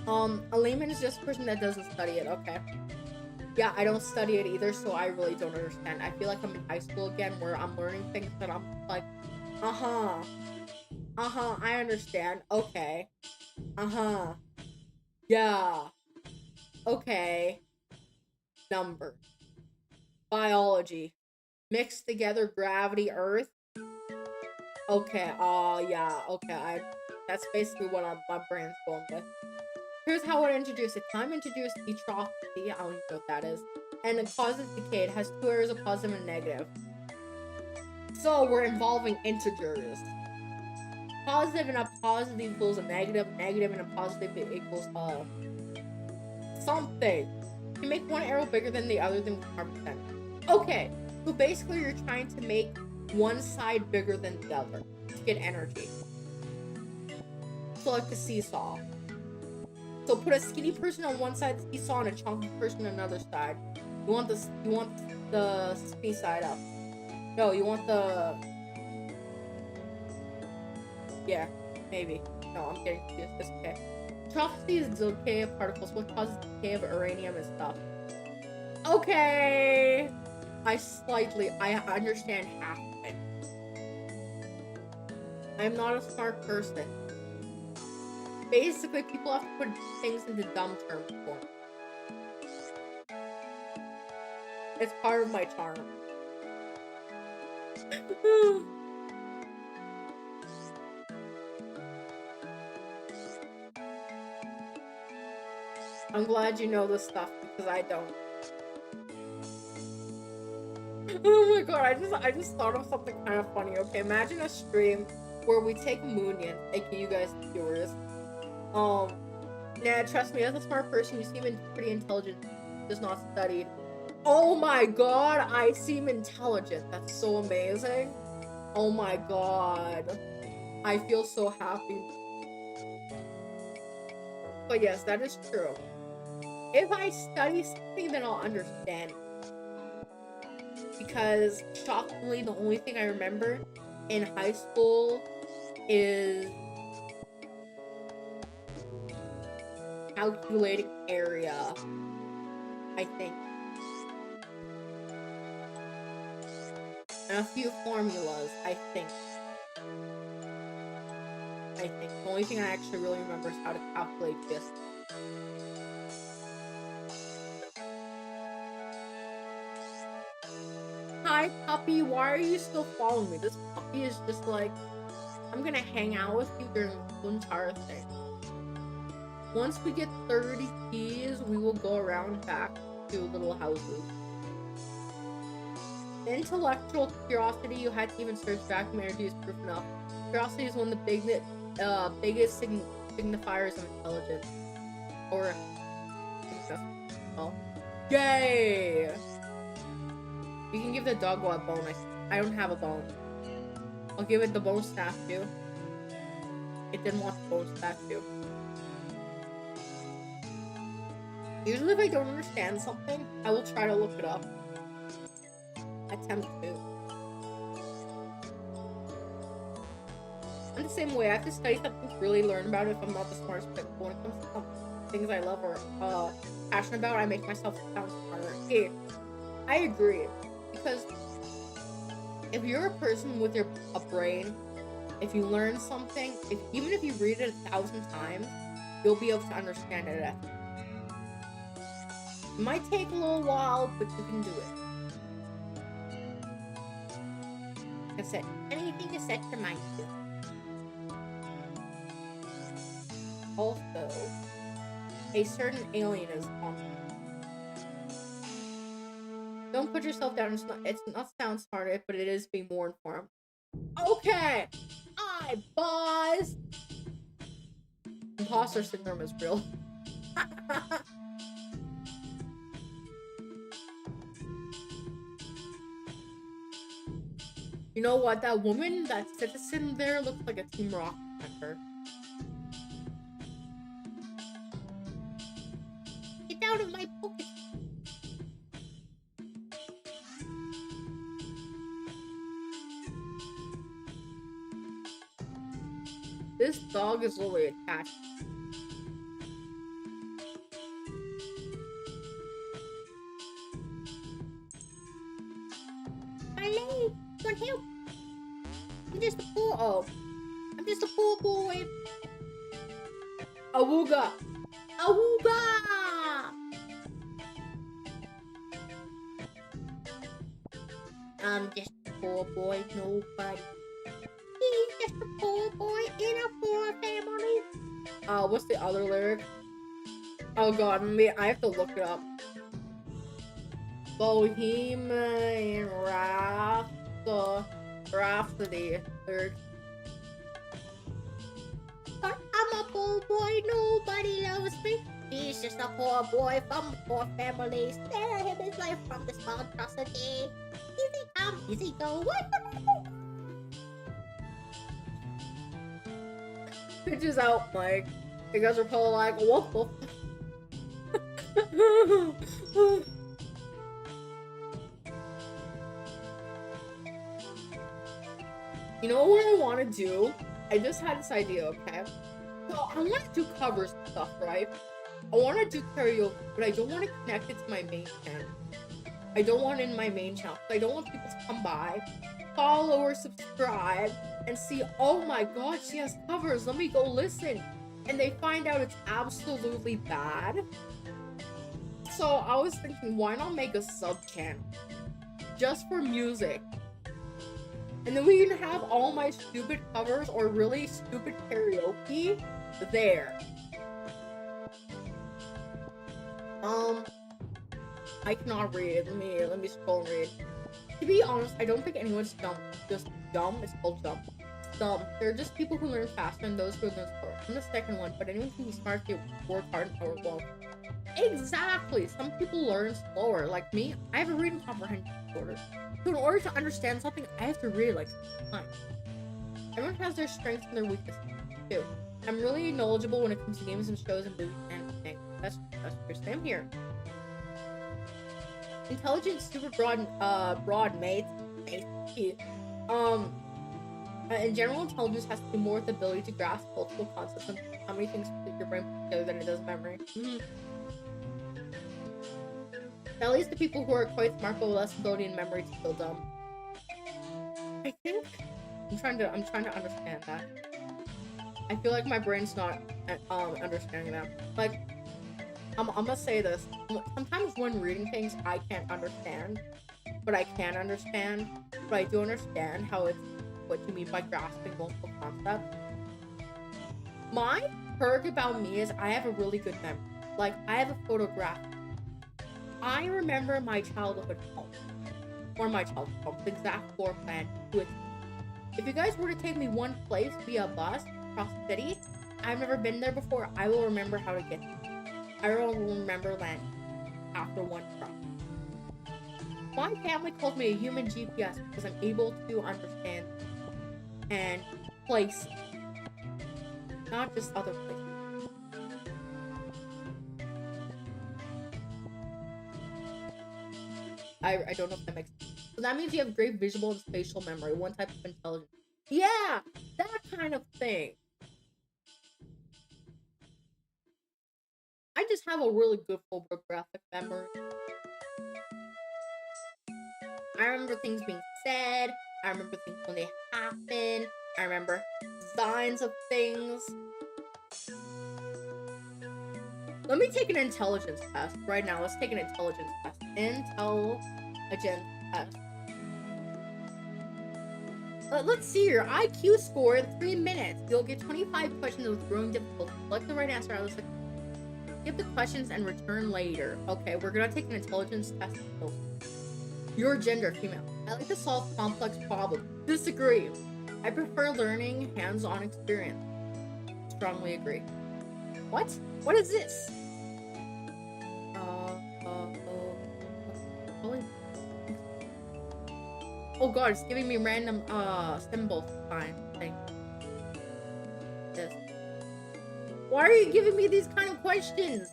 A layman is just a person that doesn't study it. Okay. Yeah, I don't study it either, so I really don't understand. I feel like I'm in high school again, where I'm learning things that I'm like, I understand. Okay. Yeah. Okay. Numbers. Biology. Mixed together, gravity, earth. Okay, yeah, okay, that's basically what my brain's going with. Here's how I would introduce it. Time introduced entropy, I don't even know what that is, and it causes decay. It has two areas of positive and negative. So we're involving integers. Positive and a positive equals a negative, negative and a positive equals something. You make one arrow bigger than the other, than 100%. Okay, so basically you're trying to make one side bigger than the other to get energy. So like the seesaw. So put a skinny person on one side of the seesaw and a chunky person on another side. You want the skinny side up. No, you want the... Yeah, maybe. No, I'm getting confused. It's okay. Trophy is the decay of particles, what causes the decay of uranium and stuff. Okay! I understand half of it. I'm not a smart person. Basically, people have to put things into dumb terms for me. It's part of my charm. I'm glad you know this stuff because I don't. Oh my god, I just thought of something kind of funny. Okay, imagine a stream where we take Moonie, aka you guys viewers. Yeah, trust me, as a smart person, you seem pretty intelligent, just not studied. Oh my god, I seem intelligent. That's so amazing. Oh my god. I feel so happy. But yes, that is true. If I study something, then I'll understand it. Because, shockingly, the only thing I remember in high school is calculating area, I think. And a few formulas, I think. The only thing I actually really remember is how to calculate this. Hi, puppy, why are you still following me? This puppy is just like, I'm gonna hang out with you during the whole entire thing. Once we get 30 keys, we will go around back to little houses. Intellectual curiosity, you had to even search vacuum energy is proof enough. Curiosity is one of the biggest signifiers of intelligence. Or, well, yay! You can give the doggo a bone. I don't have a bone. I'll give it the bone statue. It didn't want the bone statue. Usually if I don't understand something, I will try to look it up. Attempt to. In the same way, I have to study something to really learn about it if I'm not the smartest, but when it comes to some things I love or passionate about, I make myself sound smarter. Hey, I agree. Because if you're a person with a brain, if you learn something, even if you read it 1,000 times, you'll be able to understand it. It might take a little while, but you can do it. Like I said, anything to set your mind to. Also, a certain alien is on. Don't put yourself down. It's not sound smart, but it is being more informed. Okay, I buzzed. Imposter syndrome is real. You know what? That woman, that citizen there, looks like a Team Rocket member. Get out of my pocket. This dog is really attached. My leg! Want help? I'm just a poor... Oh. I'm just a poor boy. Awooga! Awooga! I'm just a poor boy, nobody. He's just a poor boy in a poor family. What's the other lyric? Oh god, I have to look it up. Bohemian Rhapsody lyrics. But I'm a poor boy, nobody loves me. He's just a poor boy from a poor family. Spare him his life from this monstrosity. He think down, easy go. Pitches out, Mike. You guys are probably like, what the You know what I want to do? I just had this idea, okay? So I want to do covers and stuff, right? I want to do karaoke, but I don't want to connect it to my main channel. I don't want it in my main channel. I don't want people to come by, follow or subscribe, and see, oh my god, she has covers, let me go listen. And they find out it's absolutely bad. So I was thinking, why not make a sub-channel? Just for music. And then we can have all my stupid covers or really stupid karaoke there. I cannot read. Let me scroll and read. To be honest, I don't think anyone's dumb. Just dumb. It's called dumb. Dumb. They're just people who learn faster and those who learn slower. I'm the second one, but anyone can be smart if you work hard and work well. Exactly. Some people learn slower. Like me, I have a reading comprehension disorder. So in order to understand something, I have to read like 6 times. Everyone has their strengths and their weaknesses too. I'm really knowledgeable when it comes to games and shows and movies and things. That's true. Same here. Intelligence, super broad, mate. In general, intelligence has to do more with the ability to grasp multiple concepts and how many things put your brain together than it does memory. At least the people who are quite smart but with less ability and memory to feel dumb. I think I'm trying to understand that. I feel like my brain's not understanding that. Like, I'm gonna say this. Sometimes when reading things, I can't understand, but I can understand. But I do understand how it's what you mean by grasping multiple concepts. My perk about me is I have a really good memory. Like, I have a photograph. I remember my childhood home. Or my childhood home. The exact floor plan to it. If you guys were to take me one place via bus across the city, I've never been there before, I will remember how to get there. I will remember landing after one drop. My family calls me a human GPS because I'm able to understand and place, not just other places. I don't know if that makes sense. So that means you have great visual and spatial memory, one type of intelligence. Yeah, that kind of thing. I just have a really good photographic memory. I remember things being said. I remember things when they happen. I remember designs of things. Let me take an intelligence test right now. Let's take an intelligence test. Intelligence test. Let's see your IQ score in 3 minutes. You'll get 25 questions with growing difficulty. Select the right answer. I was like, skip the questions and return later. Okay, we're gonna take an intelligence test. Your gender, female. I like to solve complex problems. Disagree. I prefer learning hands-on experience. Strongly agree. What? What is this? Oh god, it's giving me random symbols. Fine. Thanks. This. Why are you giving me these kind of questions?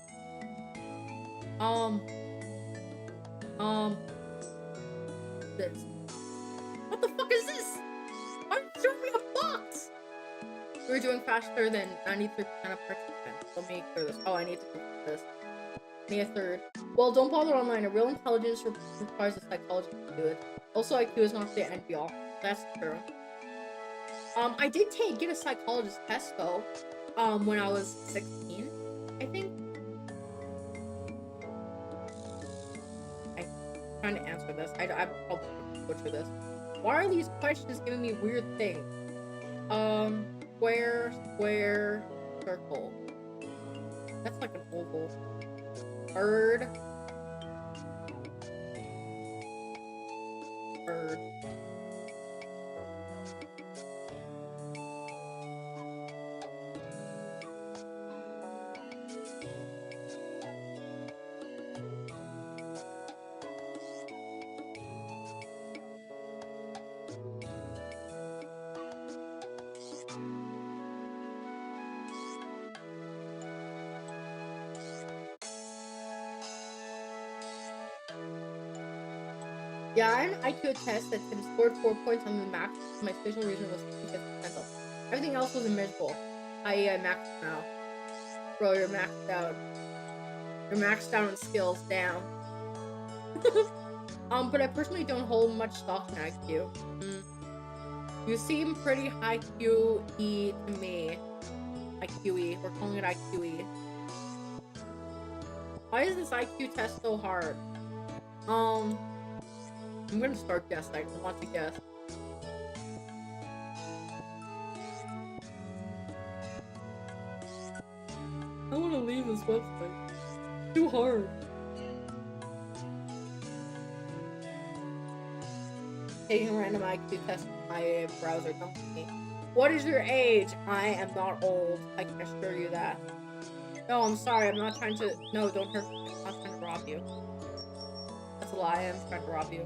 This. What the fuck is this? Why are you showing me a box? We're doing faster than 93% of participants. Let me clear this. Oh, I need to clear this. I need a third. Well, don't bother online. A real intelligence requires a psychologist to do it. Also, IQ is not the end be all. That's true. I did get a psychologist test though. When I was 16, I think. I'm trying to answer this. I'm probably butcher this. Why are these questions giving me weird things? Square, square, circle. That's like an oval. Bird. Bird. Yeah, I had an IQ test that scored 4 points on the max. My spatial reason was 50%. Everything else was miserable. I maxed now. Bro, you're maxed out. You're maxed out on skills, damn. But I personally don't hold much stock in IQ. You seem pretty high QE to me. IQE. We're calling it IQE. Why is this IQ test so hard? I'm gonna start guessing. I want to guess. I want to leave this website. Too hard. Taking a random IQ test in my browser. Don't me. What is your age? I am not old. I can assure you that. No, I'm sorry. I'm not trying to. No, don't hurt me. I'm not trying to rob you. That's a lie. I am trying to rob you.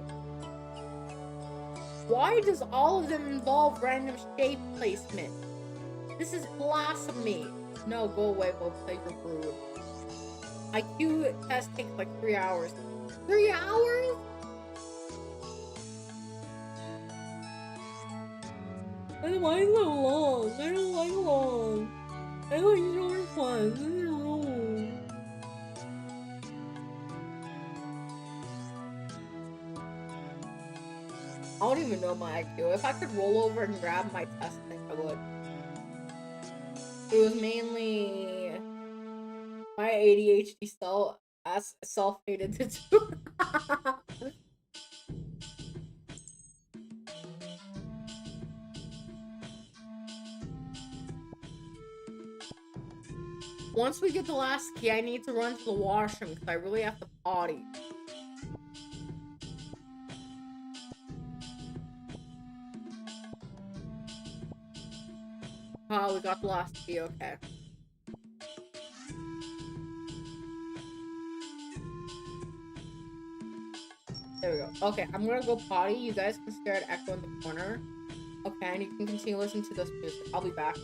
Why does all of them involve random shape placement? This is blasphemy. No, go away. Go play your brood. IQ test takes like 3 hours. 3 hours? Why is it long? I don't like long. I like short ones. This is rude. I don't even know my IQ. If I could roll over and grab my test, I think I would. It was mainly my ADHD self-hated to do. Once we get the last key, I need to run to the washroom because I really have to potty. Oh, we got the last key, okay. There we go. Okay, I'm gonna go potty. You guys can stare at Echo in the corner. Okay, and you can continue listening to this music. I'll be back.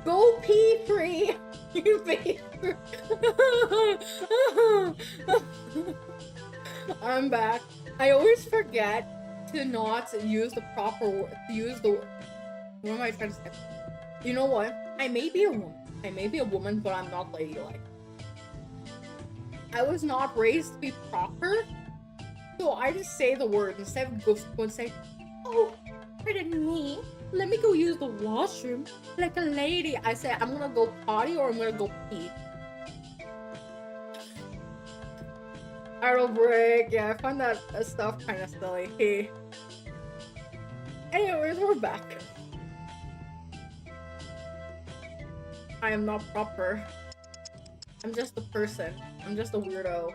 Go P3! You baby! I'm back. I always forget to not use the proper word. To use the. What am I trying to say? You know what? I may be a woman. I may be a woman, but I'm not ladylike. I was not raised to be proper, so I just say the word instead of go and say, "Oh, pardon me. Let me go use the washroom like a lady." I say, I'm gonna go potty or I'm gonna go pee. Idle break. Yeah, I find that stuff kind of silly. Hey. Anyways, we're back. I am not proper. I'm just a person. I'm just a weirdo.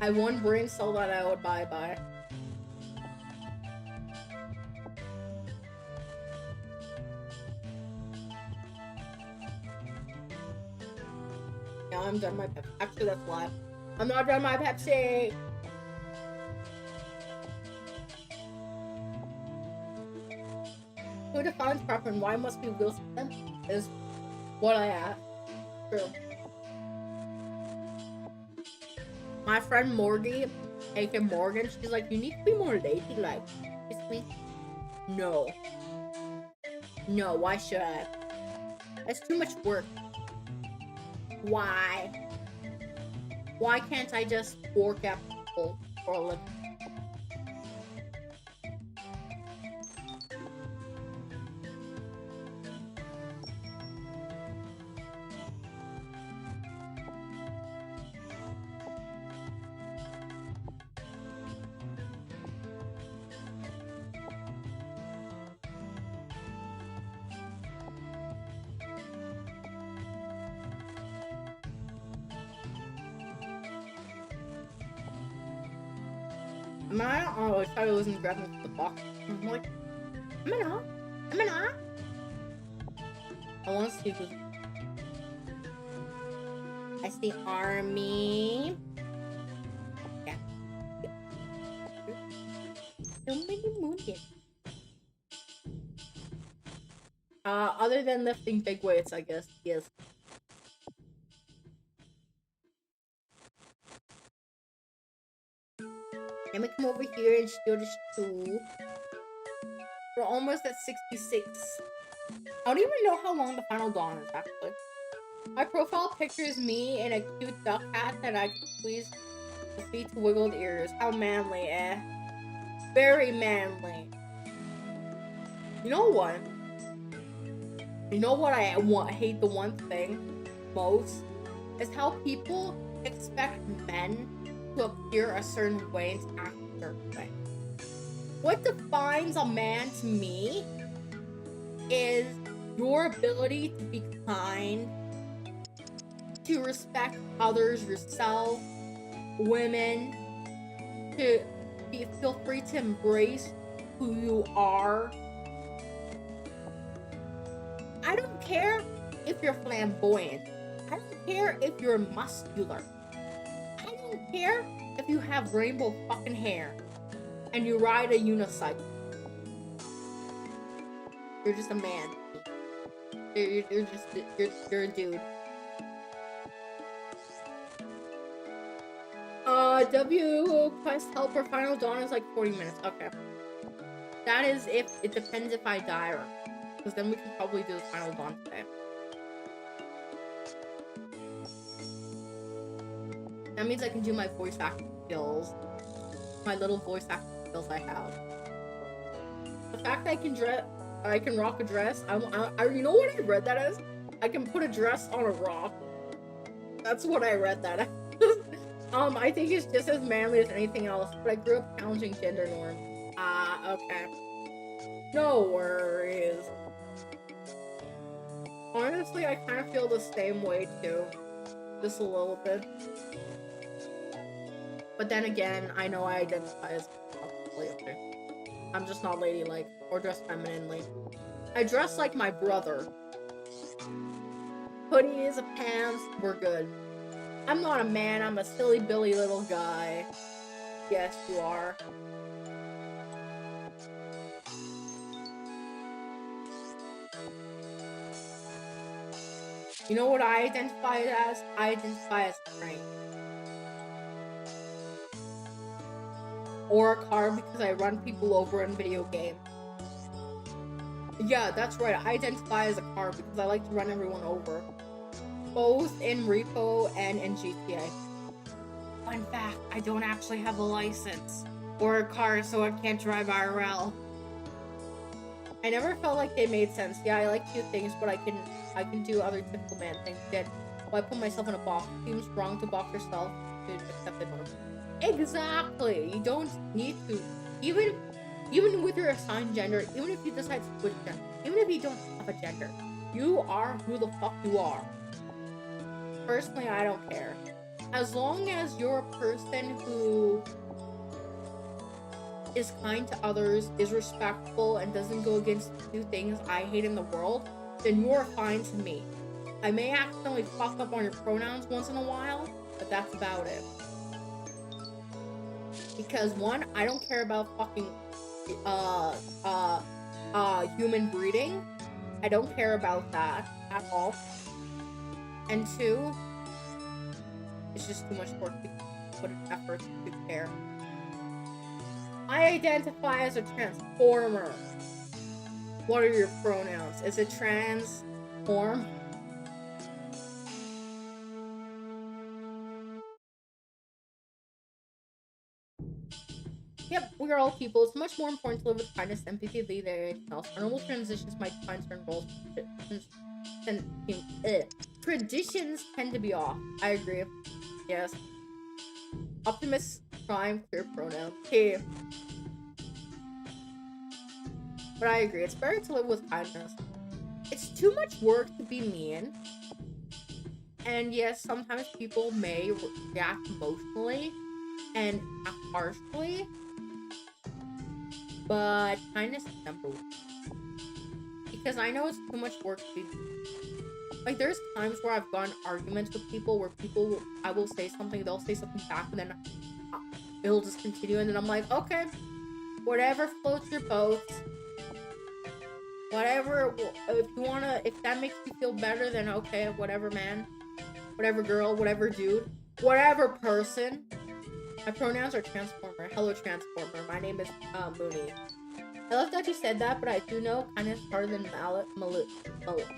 I have one brain cell that I would bye-bye. I'm done my Pepsi. Actually, that's live. I'm not done my Pepsi. Who defines proper and why must we Will Smith is what I ask. True. My friend Morgie, aka Morgan, she's like, you need to be more ladylike. It's me. No. No, why should I? That's too much work. Why? Why can't I just work at people for a living? I don't know, I thought it wasn't grabbing the box. I'm like, I'm in awe. I want to see who's. I see army. Yeah. So many Moonie. Other than lifting big weights, I guess, yes. Let me come over here and steal this too. We're almost at 66. I don't even know how long the final dawn is, actually. My profile picture is me in a cute duck hat that I can squeeze the feet to wiggle the ears. How manly, eh? Very manly. You know what? You know what I hate the one thing most? Is how people expect men to appear a certain way and act a certain way. What defines a man to me is your ability to be kind, to respect others, yourself, women, to feel free to embrace who you are. I don't care if you're flamboyant. I don't care if you're muscular. I don't care if you have rainbow fucking hair and you ride a unicycle. You're just a man. You're a dude. W quest helper final dawn is like 40 minutes. Okay. That is if it depends if I die or, because then we can probably do the final dawn today. That means I can do my voice acting skills. My little voice acting skills I have. The fact that I can rock a dress. I you know what I read that as? I can put a dress on a rock. That's what I read that as. I think it's just as manly as anything else, but I grew up challenging gender norms. Okay. No worries. Honestly, I kind of feel the same way too. Just a little bit. But then again, I know I identify as okay. I'm just not ladylike or dress femininely. I dress like my brother. Hoodies, pants, we're good. I'm not a man, I'm a silly Billy little guy. Yes, you are. You know what I identify as? I identify as a train. Or a car because I run people over in video games. Yeah, that's right. I identify as a car because I like to run everyone over. Both in Repo and in GTA. Fun fact, I don't actually have a license or a car, so I can't drive IRL. I never felt like they made sense. Yeah, I like cute things, but I can do other typical man things. Yet, why put myself in a box? It seems wrong to box yourself to accept it. Exactly. You don't need to. Even with your assigned gender, even if you decide to switch gender, even if you don't have a gender, you are who the fuck you are. Personally, I don't care. As long as you're a person who is kind to others, is respectful, and doesn't go against two things I hate in the world, then you're fine to me. I may accidentally fuck up on your pronouns once in a while, but that's about it. Because one, I don't care about fucking human breeding. I don't care about that at all. And two, it's just too much work to put an effort to care. I identify as a transformer. What are your pronouns? Is it trans? form. Yep, we are all people. It's much more important to live with kindness, empathy, than anything else. Our normal transitions might find certain roles and traditions tend to be off. I agree. Yes. Optimist, prime, clear pronoun. Okay. But I agree. It's better to live with kindness. It's too much work to be mean. And yes, sometimes people may react emotionally and act harshly. But kindness is number one. Because I know it's too much work to be. Like, there's times where I've gotten arguments with people where I will say something, they'll say something back, and then it'll just continue, and then I'm like, okay, whatever floats your boat. Whatever, if that makes you feel better, then okay, whatever, man. Whatever, girl, whatever, dude. Whatever, person. My pronouns are transformer. Hello, transformer. My name is Moonie. I love that you said that, but I do know kindness is harder than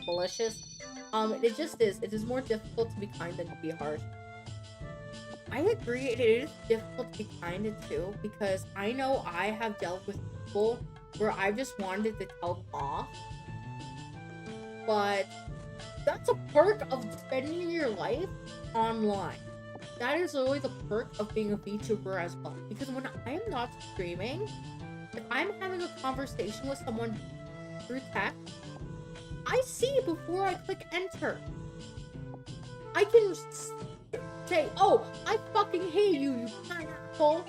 malicious. It just is. It is more difficult to be kind than to be harsh. I agree. It is difficult to be kind too, because I know I have dealt with people where I just wanted to tell them off. But that's a perk of spending your life online. That is always a perk of being a VTuber as well. Because when I am not streaming, if I'm having a conversation with someone through text, I see before I click enter. I can say, oh, I fucking hate you, you pineapple.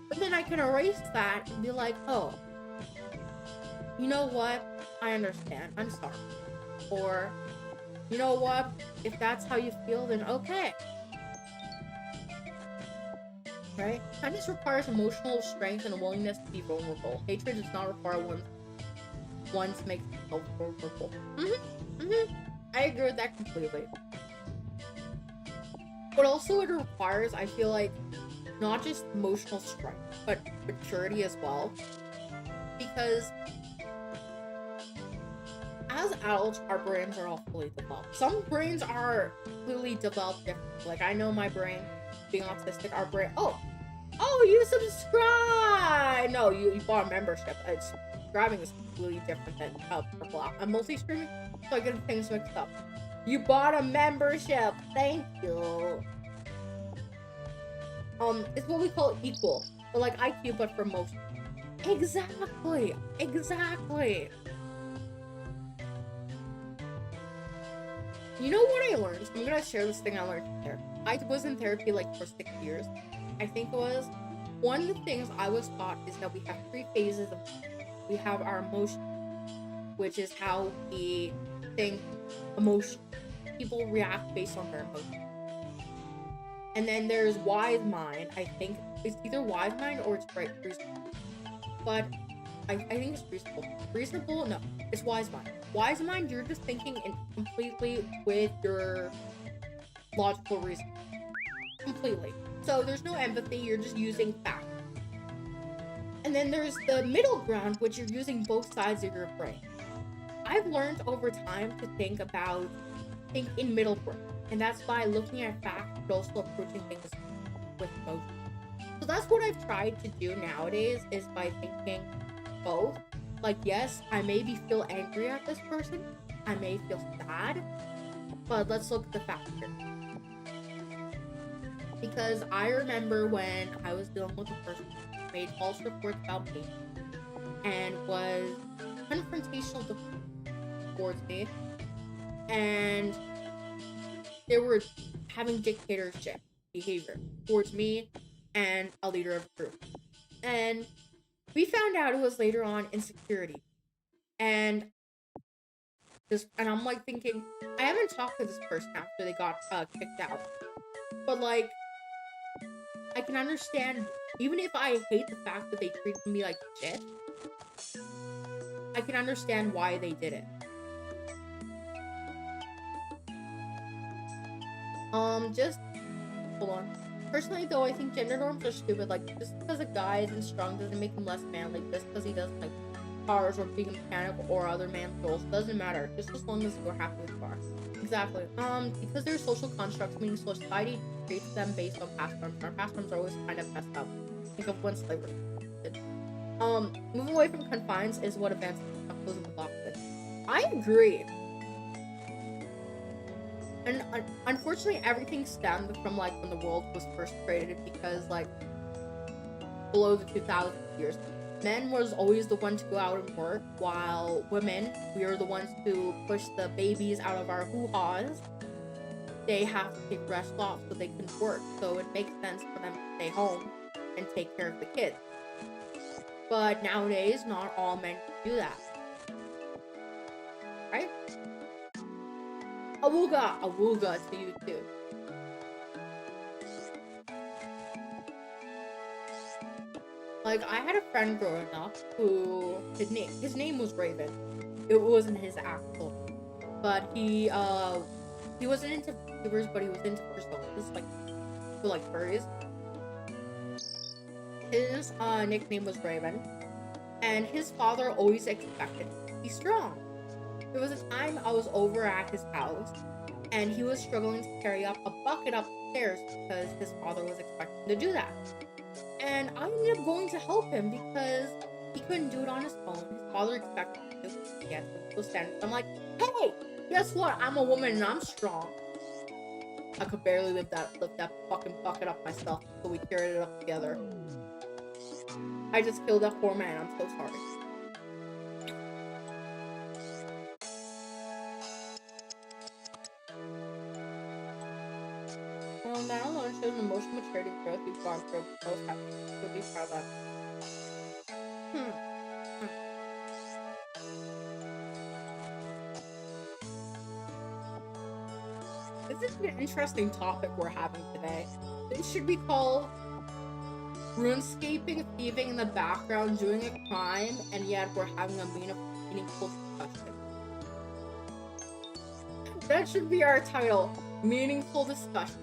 But then I can erase that and be like, oh, you know what? I understand. I'm sorry. Or, you know what? If that's how you feel, then okay. Right? Kindness requires emotional strength and a willingness to be vulnerable. Hatred does not require one to make themselves vulnerable. I agree with that completely. But also it requires, I feel like, not just emotional strength, but maturity as well. Because as adults, our brains are all fully developed. Some brains are clearly developed differently. Like, I know my brain, being autistic, our brain, oh, you subscribe! No, you bought a membership. Subscribing is completely different than purple. I'm multi-streaming, so I get things mixed up. You bought a membership! Thank you! It's what we call equal. But like IQ, but for most. Exactly! You know what I learned? I'm gonna share this thing I learned there. I was in therapy like for 6 years. I think it was. One of the things I was taught is that we have 3 phases of. We have our emotion, which is how we think emotion. People react based on their emotion. And then there's wise mind. I think it's either wise mind or it's reasonable. But I think it's reasonable. Reasonable? No, it's wise mind. Wise mind, you're just thinking completely with your logical reason. Completely. So there's no empathy, you're just using facts. And then there's the middle ground, which you're using both sides of your brain. I've learned over time to think in middle ground. And that's by looking at facts, but also approaching things with emotion. So that's what I've tried to do nowadays, is by thinking both. Like, yes, I maybe feel angry at this person, I may feel sad, but let's look at the facts here. Because I remember when I was dealing with a person who made false reports about me and was confrontational towards me, and they were having dictatorship behavior towards me and a leader of the group. And we found out it was later on insecurity. And I'm like thinking, I haven't talked to this person after they got kicked out. But like, I can understand, even if I hate the fact that they treated me like shit, I can understand why they did it. Just hold on. Personally, though, I think gender norms are stupid. Like, just because a guy isn't strong doesn't make him less manly. Just because he doesn't like cars or being a mechanic or other man's roles. Doesn't matter, just as long as you're happy with the car. Exactly. Because they're social constructs, meaning society treats them based on past norms. Our past norms are always kind of messed up. Think of when slavery did. Moving away from confines is what advances closing the box with. I agree. And unfortunately, everything stemmed from like when the world was first created, because like below the 2000 years, men was always the one to go out and work, while women, we are the ones to push the babies out of our hoo-haws. They have to take rest off so they can work, so it makes sense for them to stay home and take care of the kids. But nowadays, not all men can do that. Right? Awooga to you too. Like, I had a friend growing up who, his name was Raven. It wasn't his actual name. But he wasn't into vtubers, but he was into personas, like, for like furries. His nickname was Raven, and his father always expected him to be strong. There was a time I was over at his house, and he was struggling to carry up a bucket upstairs because his father was expecting him to do that. And I ended up going to help him because he couldn't do it on his own. His father expected him to. Yes, so stand. I'm like, hey, guess what? I'm a woman and I'm strong. I could barely lift that fucking bucket up myself, so we carried it up together. I just killed that poor man. I'm so sorry. Well, that alone shows emotional maturity and growth you've gone through. Most happy. You'll be proud of that. This is an interesting topic we're having today. This should be called runescaping, thieving in the background, doing a crime, and yet we're having a meaningful discussion. That should be our title. Meaningful discussion.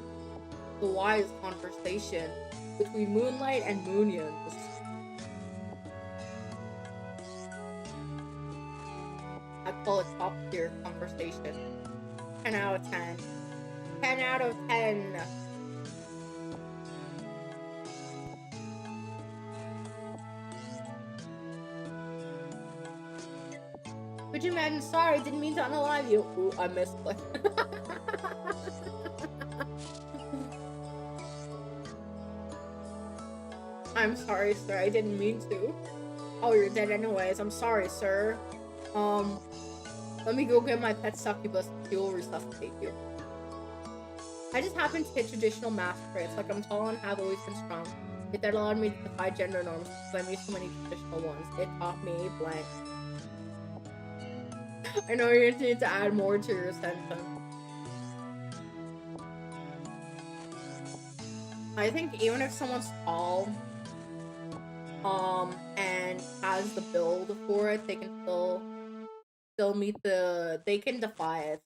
The wise conversation between Moonlight and Moonians. I call it top tier conversation. 10 out of 10. 10 out of 10. Could you imagine? Sorry, didn't mean to unalive you. Ooh, I missed it. I'm sorry, sir. I didn't mean to. Oh, you're dead anyways. I'm sorry, sir. Let me go get my pet succubus. He will resuscitate you. I just happened to hit traditional math traits. Like, I'm tall and have always been strong. Yet that allowed me to defy gender norms because I made so many traditional ones. It taught me blank. I know you're gonna need to add more to your sentence. I think even if someone's tall, and has the build for it, they can still meet they can defy it.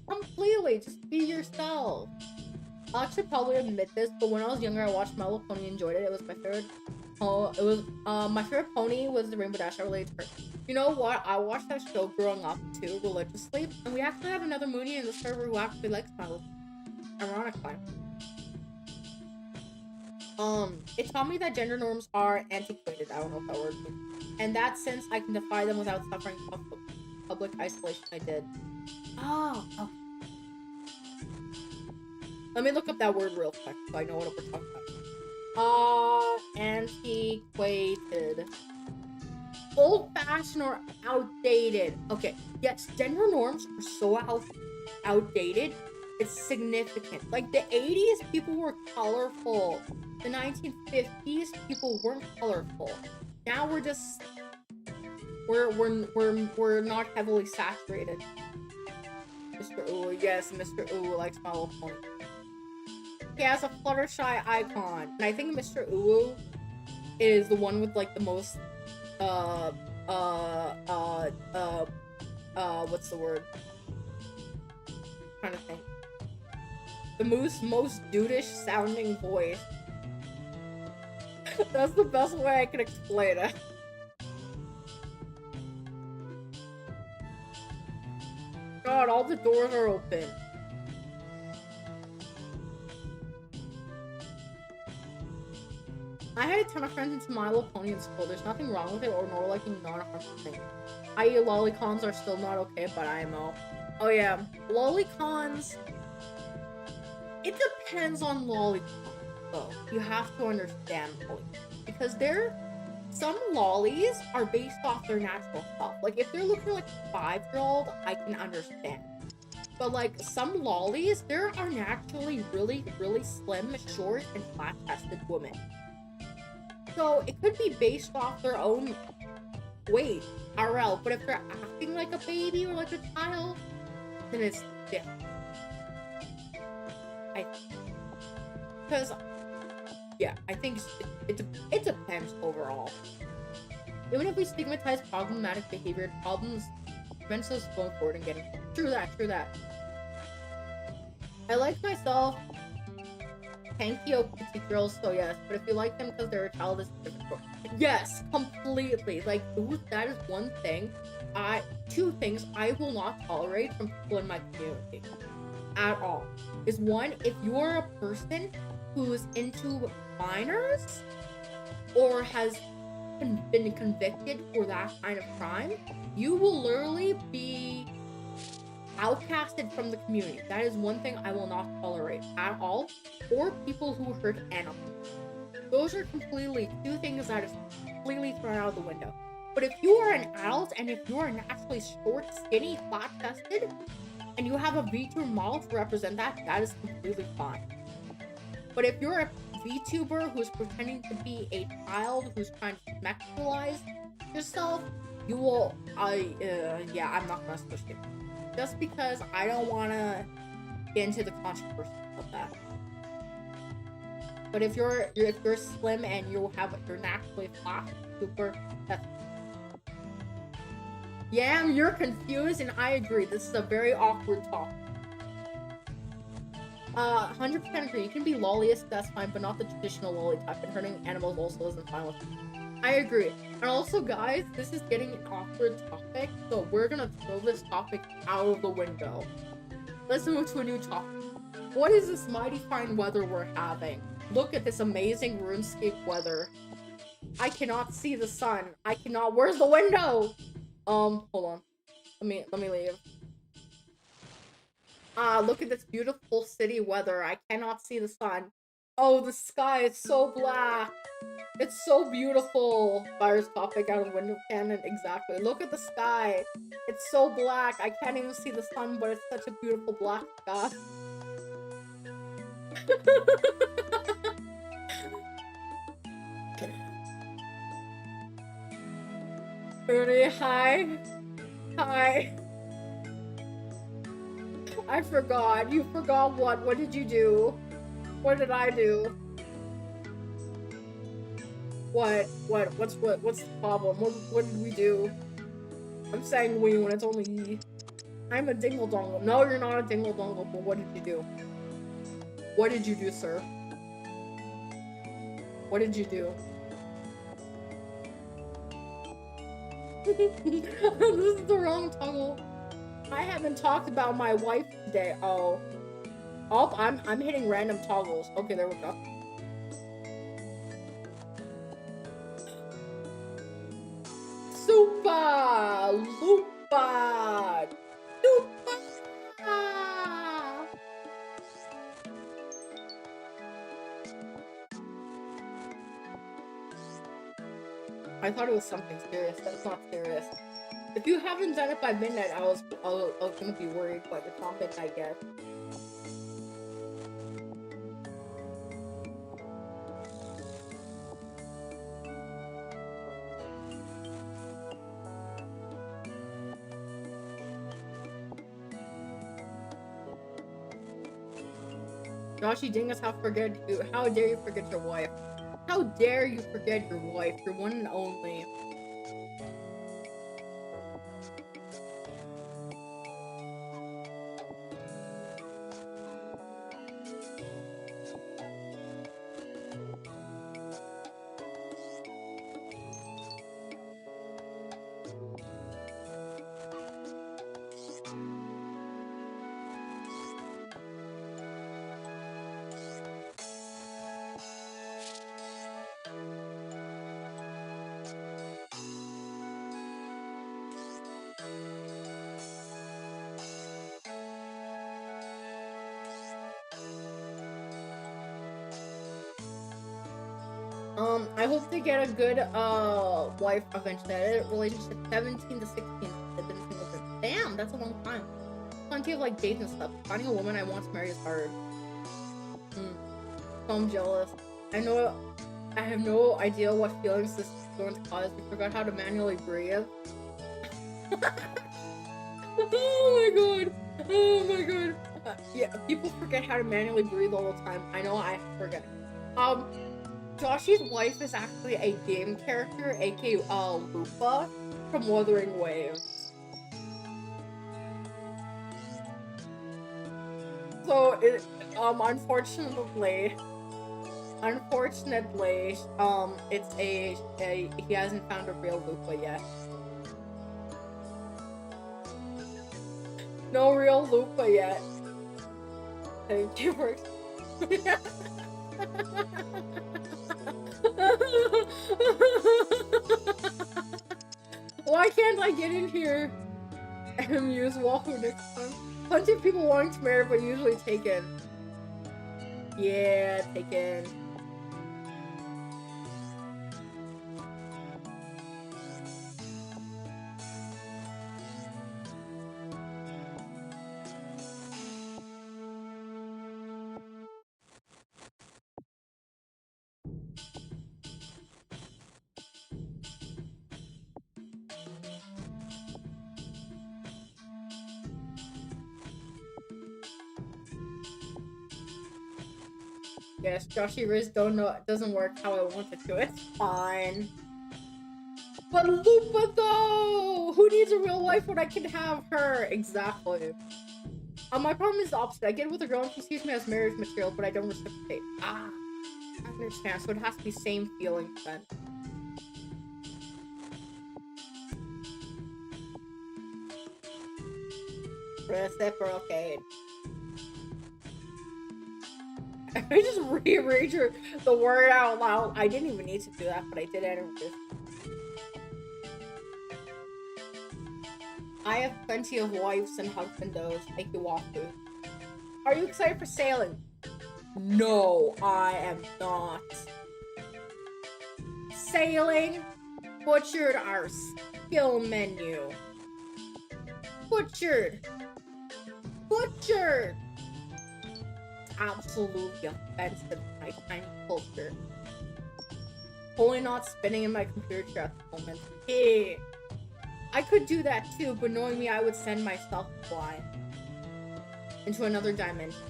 Completely, just be yourself. I should probably admit this, but when I was younger, I watched My Little Pony and enjoyed it. It was my favorite. My favorite pony was the Rainbow Dash. I related to her. You know what? I watched that show growing up too, religiously, and we actually have another Moonie in the server who actually likes My Little Pony. Ironically. It taught me that gender norms are antiquated. I don't know if that word means. And that since I can defy them without suffering public isolation, I did. Oh, okay. Let me look up that word real quick so I know what we're talking about. Antiquated. Old-fashioned or outdated. Okay, yes, gender norms are so outdated. It's significant. Like, the 80s, people were colorful. The 1950s, people weren't colorful. Now we're just... We're not heavily saturated. Mr. Uwu, yes, Mr. Uwu likes My Little Pony. He has a Fluttershy icon. And I think Mr. Uwu is the one with, like, the most, what's the word? I'm trying to think. The most dudish sounding voice. That's the best way I can explain it. God, all the doors are open. I had a ton of friends into My Little Pony in school. There's nothing wrong with it or nor liking not a harmful thing. I.e. lolicons are still not okay, but IMO. Oh yeah, lolicons. It depends on lolicons, though. You have to understand lolicons. Because some lollies are based off their natural stuff. Like, if they're looking like a 5-year-old, I can understand. But, like, some lollies, there are naturally really, really slim, short, and flat-chested women. So, it could be based off their own weight, RL. But if they're acting like a baby or like a child, then it's different. Because, yeah, I think it depends overall. Even if we stigmatize problematic behavior, problems prevents us going forward and getting... True that. I like myself tanky OPT girls, so yes, but if you like them because they're a child, it's different. Yes, completely. Like, that is one thing. Two things I will not tolerate from people in my community at all. Is one, if you're a person who's into minors or has been convicted for that kind of crime, you will literally be outcasted from the community. That is one thing I will not tolerate at all. Or people who hurt animals. Those are completely two things that is completely thrown out of the window. But if you are an adult and if you are naturally short, skinny, flat-chested, and you have a VTuber model to represent that, that is completely fine. But if you're a VTuber who's pretending to be a child who's trying to sexualize yourself, you will, yeah, I'm not gonna switch it. Just because I don't want to get into the controversy of that. But if you're slim and you're naturally flat, super, that's... Yeah, you're confused, and I agree. This is a very awkward topic. 100% agree. You can be lolliest, that's fine, but not the traditional lolly type. And hurting animals also isn't fine with me. I agree. And also, guys, this is getting an awkward topic, so we're gonna throw this topic out of the window. Let's move to a new topic. What is this mighty fine weather we're having? Look at this amazing RuneScape weather. I cannot see the sun. I cannot. Where's the window? Hold on. Let me leave. Look at this beautiful city weather. I cannot see the sun. Oh, the sky is so black. It's so beautiful. Fires topic out of window cannon. Exactly. Look at the sky. It's so black. I can't even see the sun, but it's such a beautiful black sky. Moonie, hi. Hi. I forgot. You forgot what? What did you do? What did I do? What? What's the problem? What did we do? I'm saying we when it's only ye. I'm a dingle dongle. No, you're not a dingle dongle, but what did you do? What did you do, sir? What did you do? This is the wrong toggle. I haven't talked about my wife today. Oh, I'm hitting random toggles. Okay, there we go. Super Lupa. Lupa. I thought it was something serious. That's not serious. If you haven't done it by midnight, I was gonna be worried, but it's not midnight yet. Joshy Dingus, how dare you forget your wife? How dare you forget your wife, your one and only? I hope to get a good wife eventually. I had a relationship 17 to 16. I've been single since. Damn, that's a long time. Plenty of like dates and stuff. Finding a woman I want to marry is hard. So I'm jealous. I have no idea what feelings this is going to cause. We forgot how to manually breathe. Oh my god. Oh my god. Yeah, people forget how to manually breathe all the time. I know I forget. Joshy's wife is actually a game character, aka Lupa from Wuthering Waves. So unfortunately, it's he hasn't found a real Lupa yet. No real Lupa yet. Thank you for. Why can't I get in here and use Wahoo next time? Plenty of people wanting to marry, but usually taken. Yeah, taken. Yes, Joshy Riz doesn't work how I want it to. It's fine. But Lupa though! Who needs a real wife when I can have her? Exactly. My problem is the opposite. I get with a girl and she sees me as marriage material, but I don't reciprocate. I understand. So it has to be same feelings then. Reciprocate. I just rearranged the word out loud. I didn't even need to do that, but I did anyways. I have plenty of wives and husbandos. Thank you, Wafu. Are you excited for sailing? No, I am not. Sailing butchered our skill menu. Butchered. Absolutely offensive to my tiny culture. Only not spinning in my computer chair at the moment. Hey, I could do that too, but knowing me, I would send myself flying into another dimension.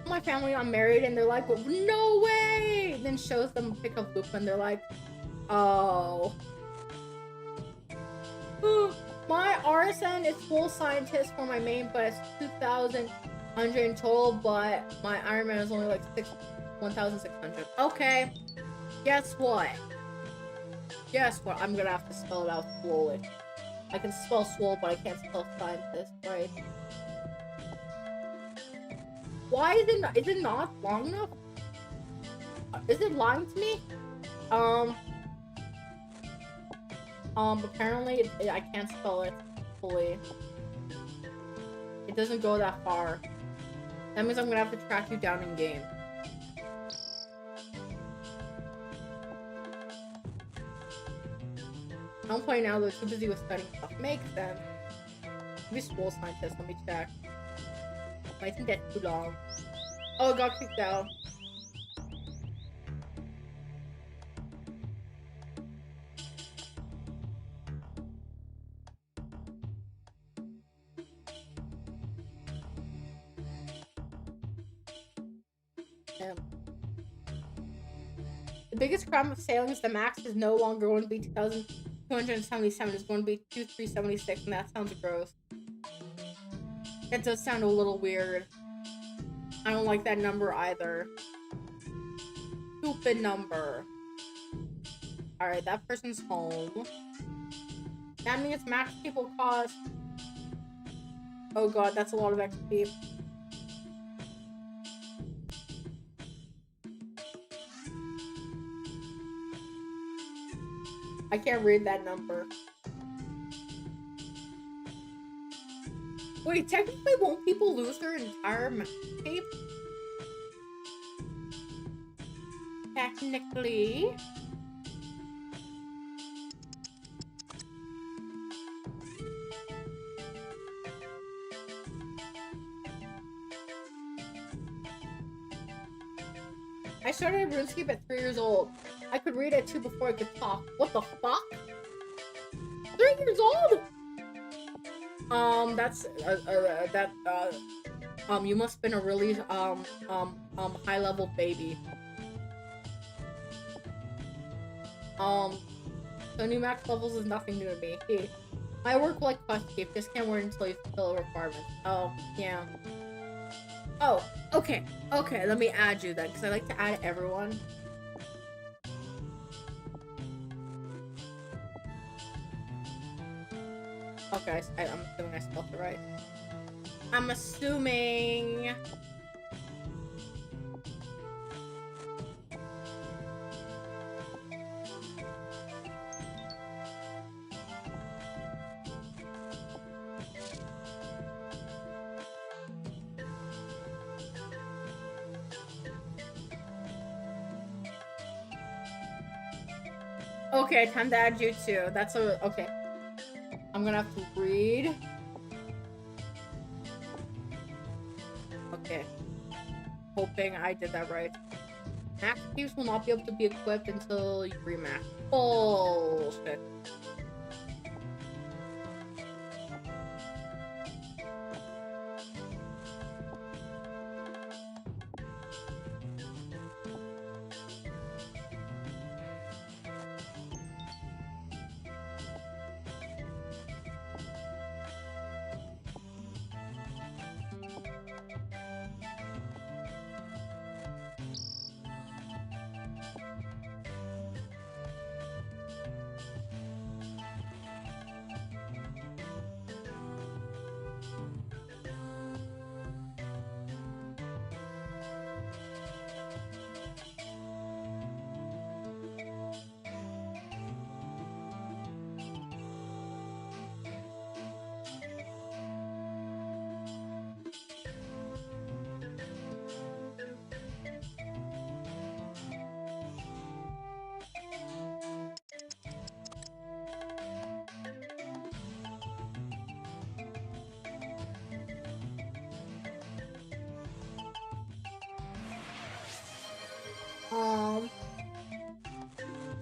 My family got married and they're like, no way! Then shows them a pic of Lupa and they're like, oh. My RSN is full scientist for my main, but it's 2,100 in total, but my Iron Man is only like 1,600. Okay. Guess what? I'm gonna have to spell it out slowly. I can spell swole, but I can't spell scientist, right? Why is it not long enough? Is it lying to me? Apparently I can't spell it fully. It doesn't go that far. That means I'm gonna have to track you down in game. I don't play now, they're too busy with studying stuff. Makes sense. Maybe school scientist, let me check. I think that's too long. Oh, it got kicked out. The biggest crime of sailing is the max is no longer going to be 2,277. It's going to be 2,376, and that sounds gross. That does sound a little weird. I don't like that number either. Stupid number. Alright, that person's home. That means max people cost. Oh god, that's a lot of XP. I can't read that number. Wait, technically, won't people lose their entire mapscape? Technically. I started RuneScape at 3 years old. I could read at 2 before I could talk. What the fuck? 3 years old? You must have been a really, high-level baby. So new max levels is nothing new to me. Hey, I work like QuestCape, just can't wait until you fulfill requirements. Oh, yeah. Oh, okay, let me add you then, because I like to add everyone. Okay, I'm assuming I spelled it right. I'm assuming... Okay, time to add you too. That's a... Okay. I'm gonna have to read. Okay. Hoping I did that right. Max cubes will not be able to be equipped until you remax. Bullshit.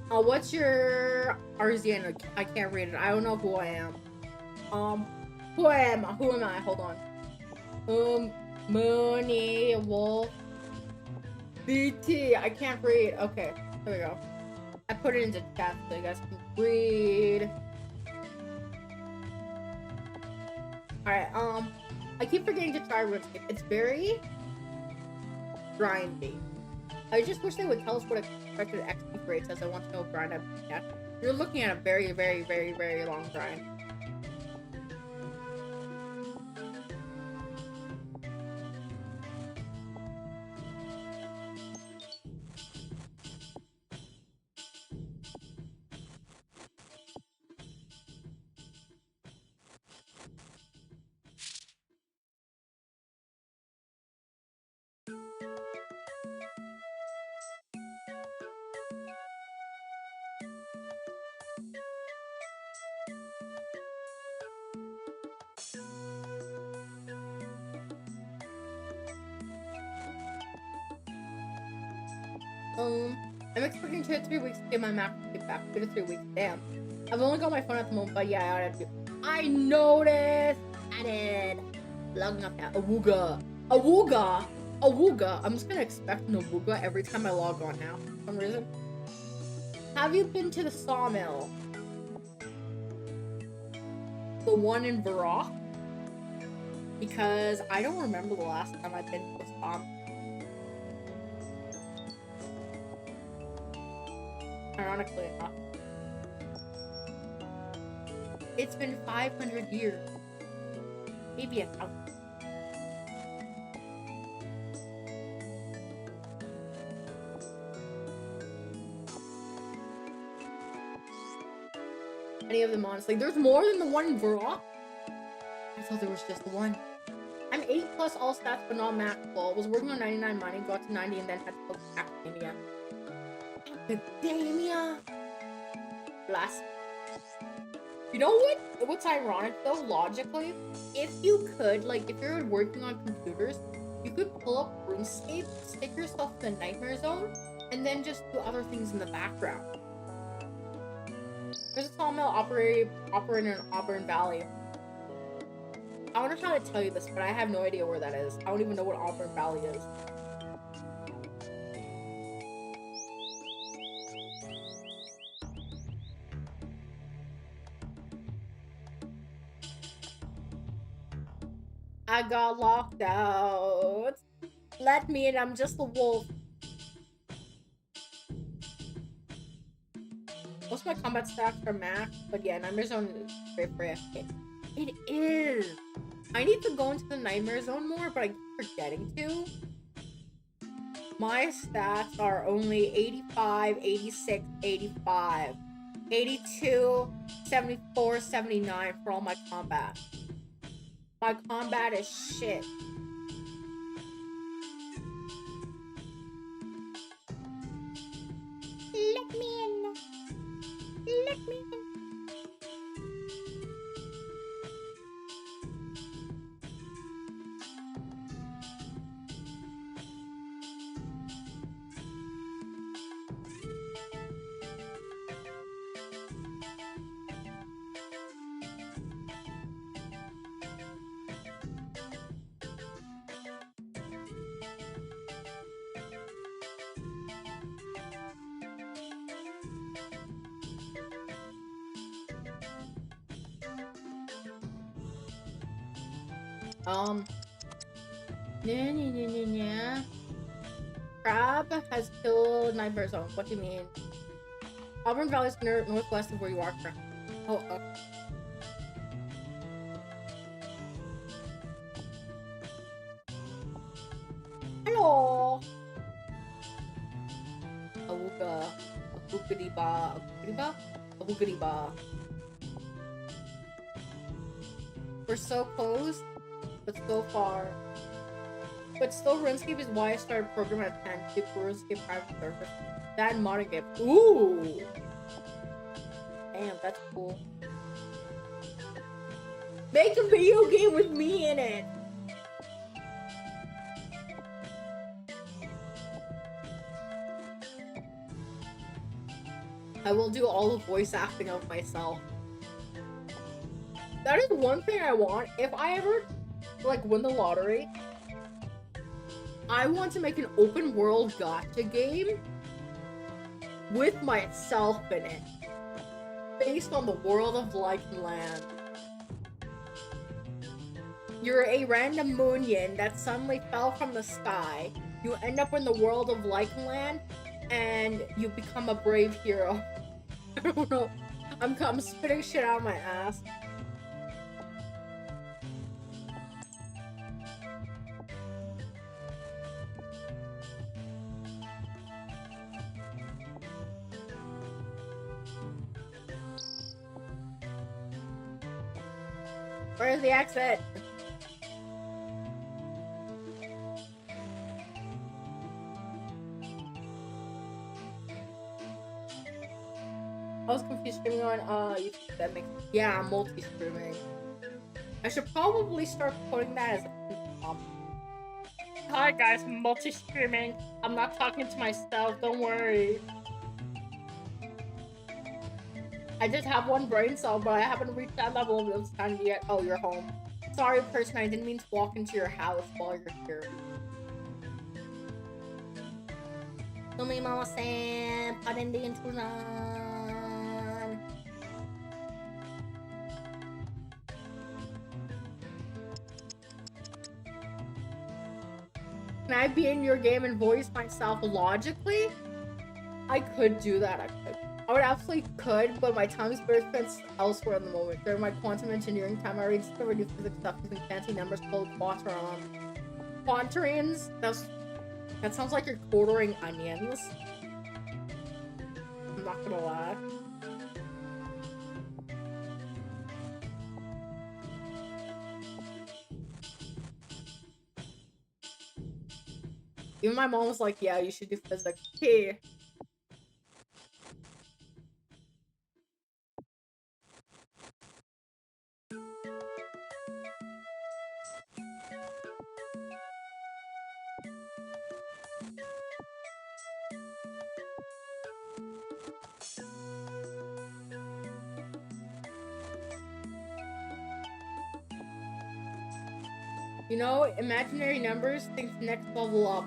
What's your RZN? I can't read it. I don't know who I am. Who am I? Hold on. Moonie, Wolf, BT. I can't read. Okay, there we go. I put it into chat so you guys can read. Alright, I keep forgetting to try RuneScape. It's very grindy. I just wish they would tell us what expected XP rate says. I want to know grind I've been at. You're looking at a very, very, very, very long grind. I'm expecting 2 to 3 weeks to get my Mac back. 2 to 3 weeks, damn. I've only got my phone at the moment, but yeah, I have to. I noticed! Added! Logging up now. Awooga! Awooga! Awooga! I'm just gonna expect an awooga every time I log on now, for some reason. Have you been to the sawmill? The one in Varrock? Because I don't remember the last time I've been to the sawmill. Ironically enough. It's been 500 years. Maybe 1,000. Any of them, honestly. There's more than the one in Varrock? I until there was just one. I'm 8 plus all stats, but not maxable. Was working on 99 mining, got to 90, and then had to go to academia. Academia! Blast. You know what? What's ironic though, logically? If you could, like, if you're working on computers, you could pull up RuneScape, stick yourself in the nightmare zone, and then just do other things in the background. There's a sawmill operating in Auburn Valley. I wonder how to tell you this, but I have no idea where that is. I don't even know what Auburn Valley is. I got locked out. Let me in, I'm just a wolf. Most of my combat stats are max, but yeah, Nightmare Zone is great for AFK. It is! I need to go into the Nightmare Zone more, but I keep forgetting to. My stats are only 85, 86, 85, 82, 74, 79 for all my combat. My combat is shit. Let me in. Let me in. Crab has killed Nightmare Zone. What do you mean? Auburn Valley is northwest of where you are, Crab. Oh, okay. Hello! Awooga. Abookity-ba. Abookity-ba? Abookity-ba. We're so close, but so far. But still, RuneScape is why I started programming at 10 to RuneScape private server. That and modding it. Ooh! Damn, that's cool. Make a video game with me in it! I will do all the voice acting of myself. That is one thing I want. If I ever, like, win the lottery, I want to make an open world gacha game with myself in it, based on the world of Light and Land. You're a random Moonian that suddenly fell from the sky. You end up in the world of Light and Land, and you become a brave hero. I don't know. I'm spitting shit out of my ass. Where's the exit? I was confused streaming on YouTube. That makes yeah, I'm multi-streaming. I should probably start putting that as a Hi guys, I'm multi-streaming. I'm not talking to myself, don't worry. I just have one brain cell, but I haven't reached that level of understanding yet. Oh, you're home. Sorry, person, I didn't mean to walk into your house while you're here. Sumimasen, parindiintunan. Can I be in your game and voice myself logically? I could do that, I could. I would absolutely could, but my time is better spent elsewhere in the moment. During my quantum engineering time, I already discovered new physics stuff using fancy numbers called quaternions. Quaternions? That sounds like you're quartering onions. I'm not gonna lie. Even my mom was like, yeah, you should do physics. Hey. You know, imaginary numbers think next level up.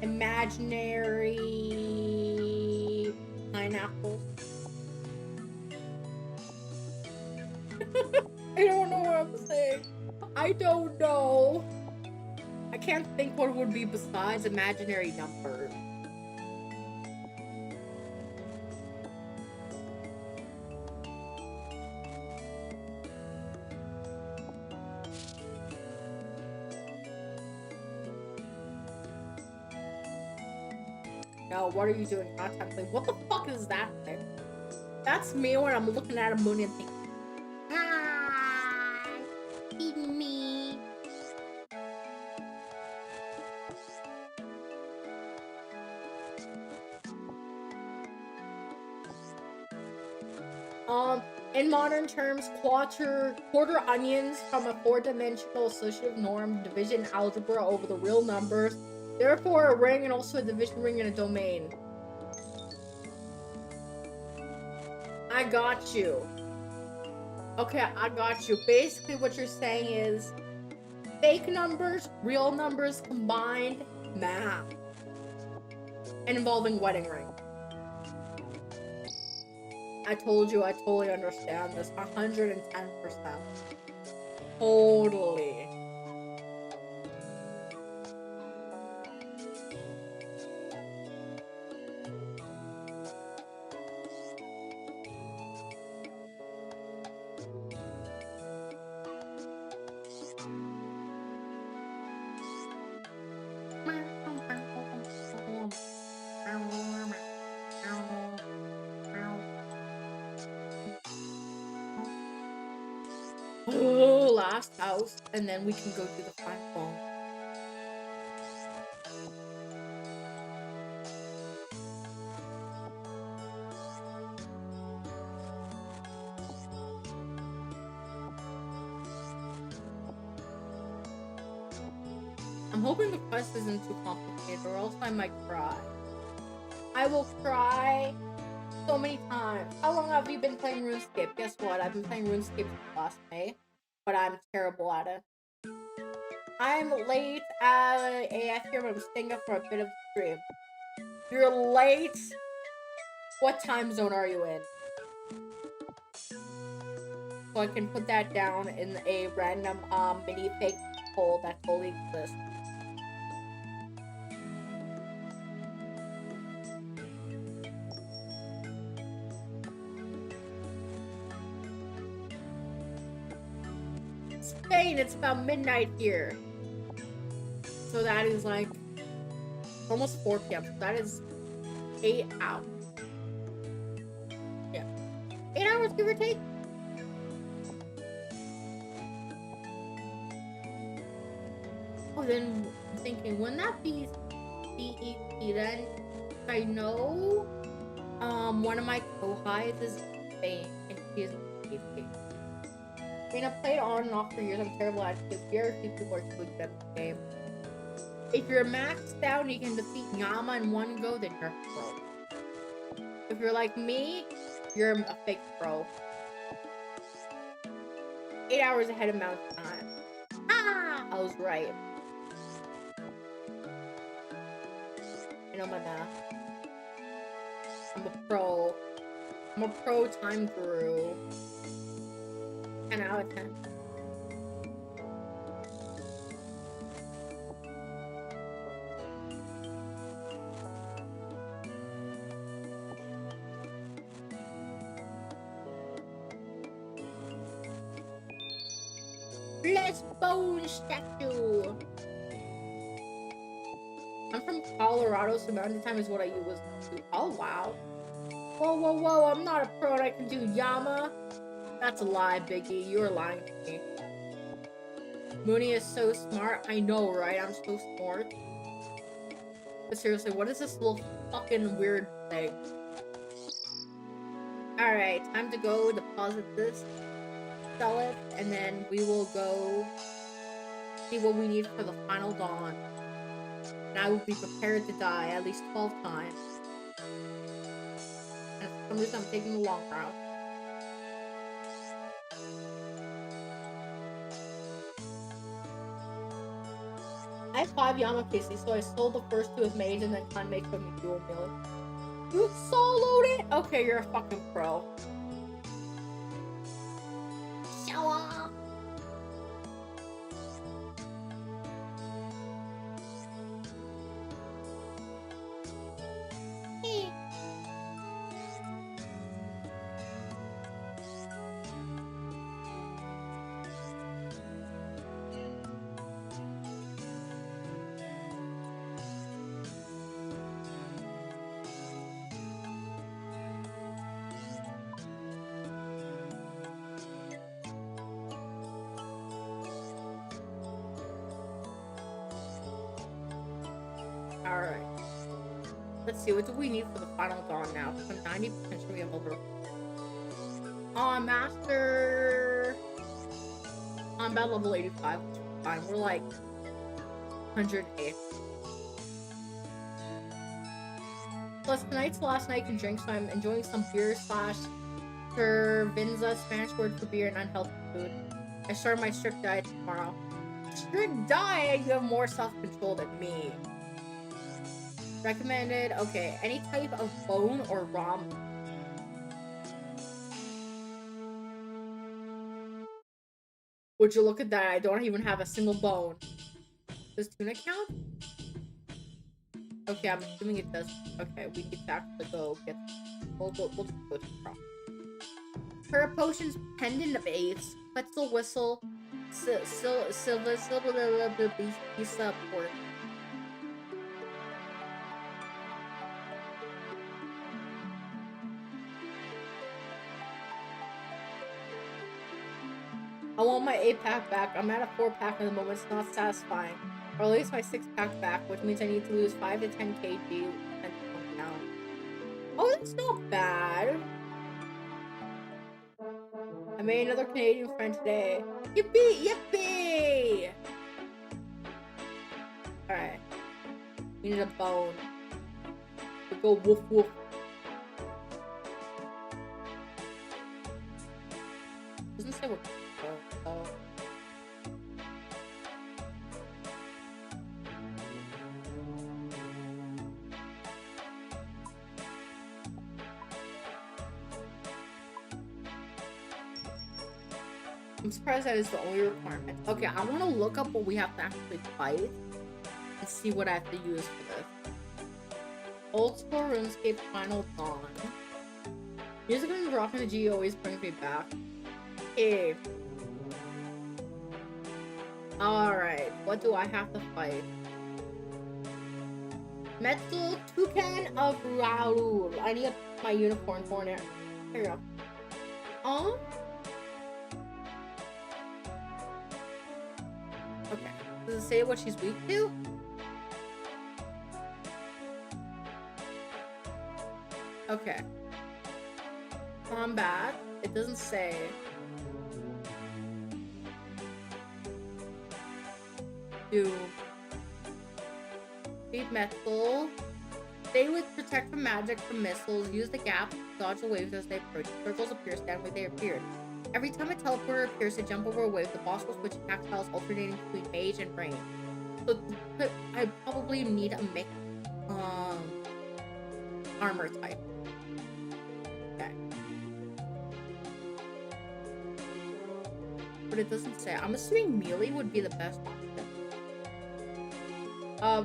Imaginary pineapples. I don't know what I'm saying. I don't know. I can't think what would be besides imaginary numbers. No, what are you doing? Not technically. What the fuck is that thing? That's me when I'm looking at a Moonie and thinking, hi, feed me. In modern terms, quarter onions from a four-dimensional associative norm division algebra over the real numbers. Therefore, a ring and also a division ring in a domain. I got you. Okay, I got you. Basically, what you're saying is fake numbers, real numbers combined, math. And involving wedding ring. I told you, I totally understand this. 110%. Totally. Oh, last house, and then we can go do the final phone. I'm hoping the quest isn't too complicated, or else I might cry. I will cry so many times. How long have you been playing RuneScape? Guess what? I've been playing RuneScape since last May, but I'm terrible at it. I'm late at AF here, but I'm staying up for a bit of the stream. You're late? What time zone are you in? So I can put that down in a random mini fake poll that totally exists. Spain, it's about midnight here. So that is like almost 4 p.m. So that is 8 hours. Yeah. 8 hours, give or take. Oh, then I'm thinking, wouldn't that be CET then? I know one of my co-highs is Spain and she is in. I mean, I've played on and off for years. I'm terrible at it. Very few people are too good at the game. If you're maxed out and you can defeat Yama in one go, then you're a pro. If you're like me, you're a fake pro. 8 hours ahead of Mountain Time. Ah! I was right. I know my math. I'm a pro. I'm a pro time guru. 10 out of 10. Bless Bone Statue! I'm from Colorado, so Mountain Time is what I was to. Oh, wow. Whoa, whoa, whoa, I'm not a pro and I can do Yama. That's a lie, Biggie. You are lying to me. Moonie is so smart. I know, right? I'm so smart. But seriously, what is this little fucking weird thing? Alright, time to go deposit this, sell it, and then we will go see what we need for the final dawn. And I will be prepared to die at least 12 times. And for some reason I'm taking the long route. I have 5 Yamakasi, so I sold the first 2 as mage and then Kanmei took me dual melee. You soloed it? Okay, you're a fucking pro. Show off! Alright. Let's see, what do we need for the final dawn now? I'm 90% sure we have over. Master. I'm about level 85, which is fine. We're like 108. Plus, tonight's the last night I can drink, so I'm enjoying some beer slash cerveza, Spanish word for beer and unhealthy food. I start my strict diet tomorrow. Strict diet? You have more self-control than me. Recommended, okay, any type of bone or rom. Would you look at that? I don't even have a single bone. Does tuna count? Okay, I'm assuming it does. Okay, we need to actually go get. We'll just go to the prop. Her potions, pendant of eights, Quetzal whistle, silver, beast port. I want my 8-pack back. I'm at a 4-pack at the moment. It's not satisfying. Or at least my 6-pack back, which means I need to lose 5 to 10 kg and 10 to 20 pounds. Oh, that's not bad. I made another Canadian friend today. Yippee! Yippee! Alright. We need a bone. We go woof woof. Doesn't say what. Oh. I'm surprised that is the only requirement. Okay, I want to look up what we have to actually fight and see what I have to use for this. Old School Runescape Final Dawn. Music and rocking the G always brings me back. Okay. Alright, what do I have to fight? Metal Toucan of Raoul. I need my unicorn horn here. There you go. Okay. Does it say what she's weak to? Okay. Combat. It doesn't say. Do. Beat metal. Stay with protect from magic from missiles. Use the gap to dodge the waves as they approach. Circles appear, stand where they appeared. Every time a teleporter appears to jump over a wave, the boss will switch attack styles alternating between mage and range. So I probably need a mix armor type. Okay. But it doesn't say. I'm assuming melee would be the best option.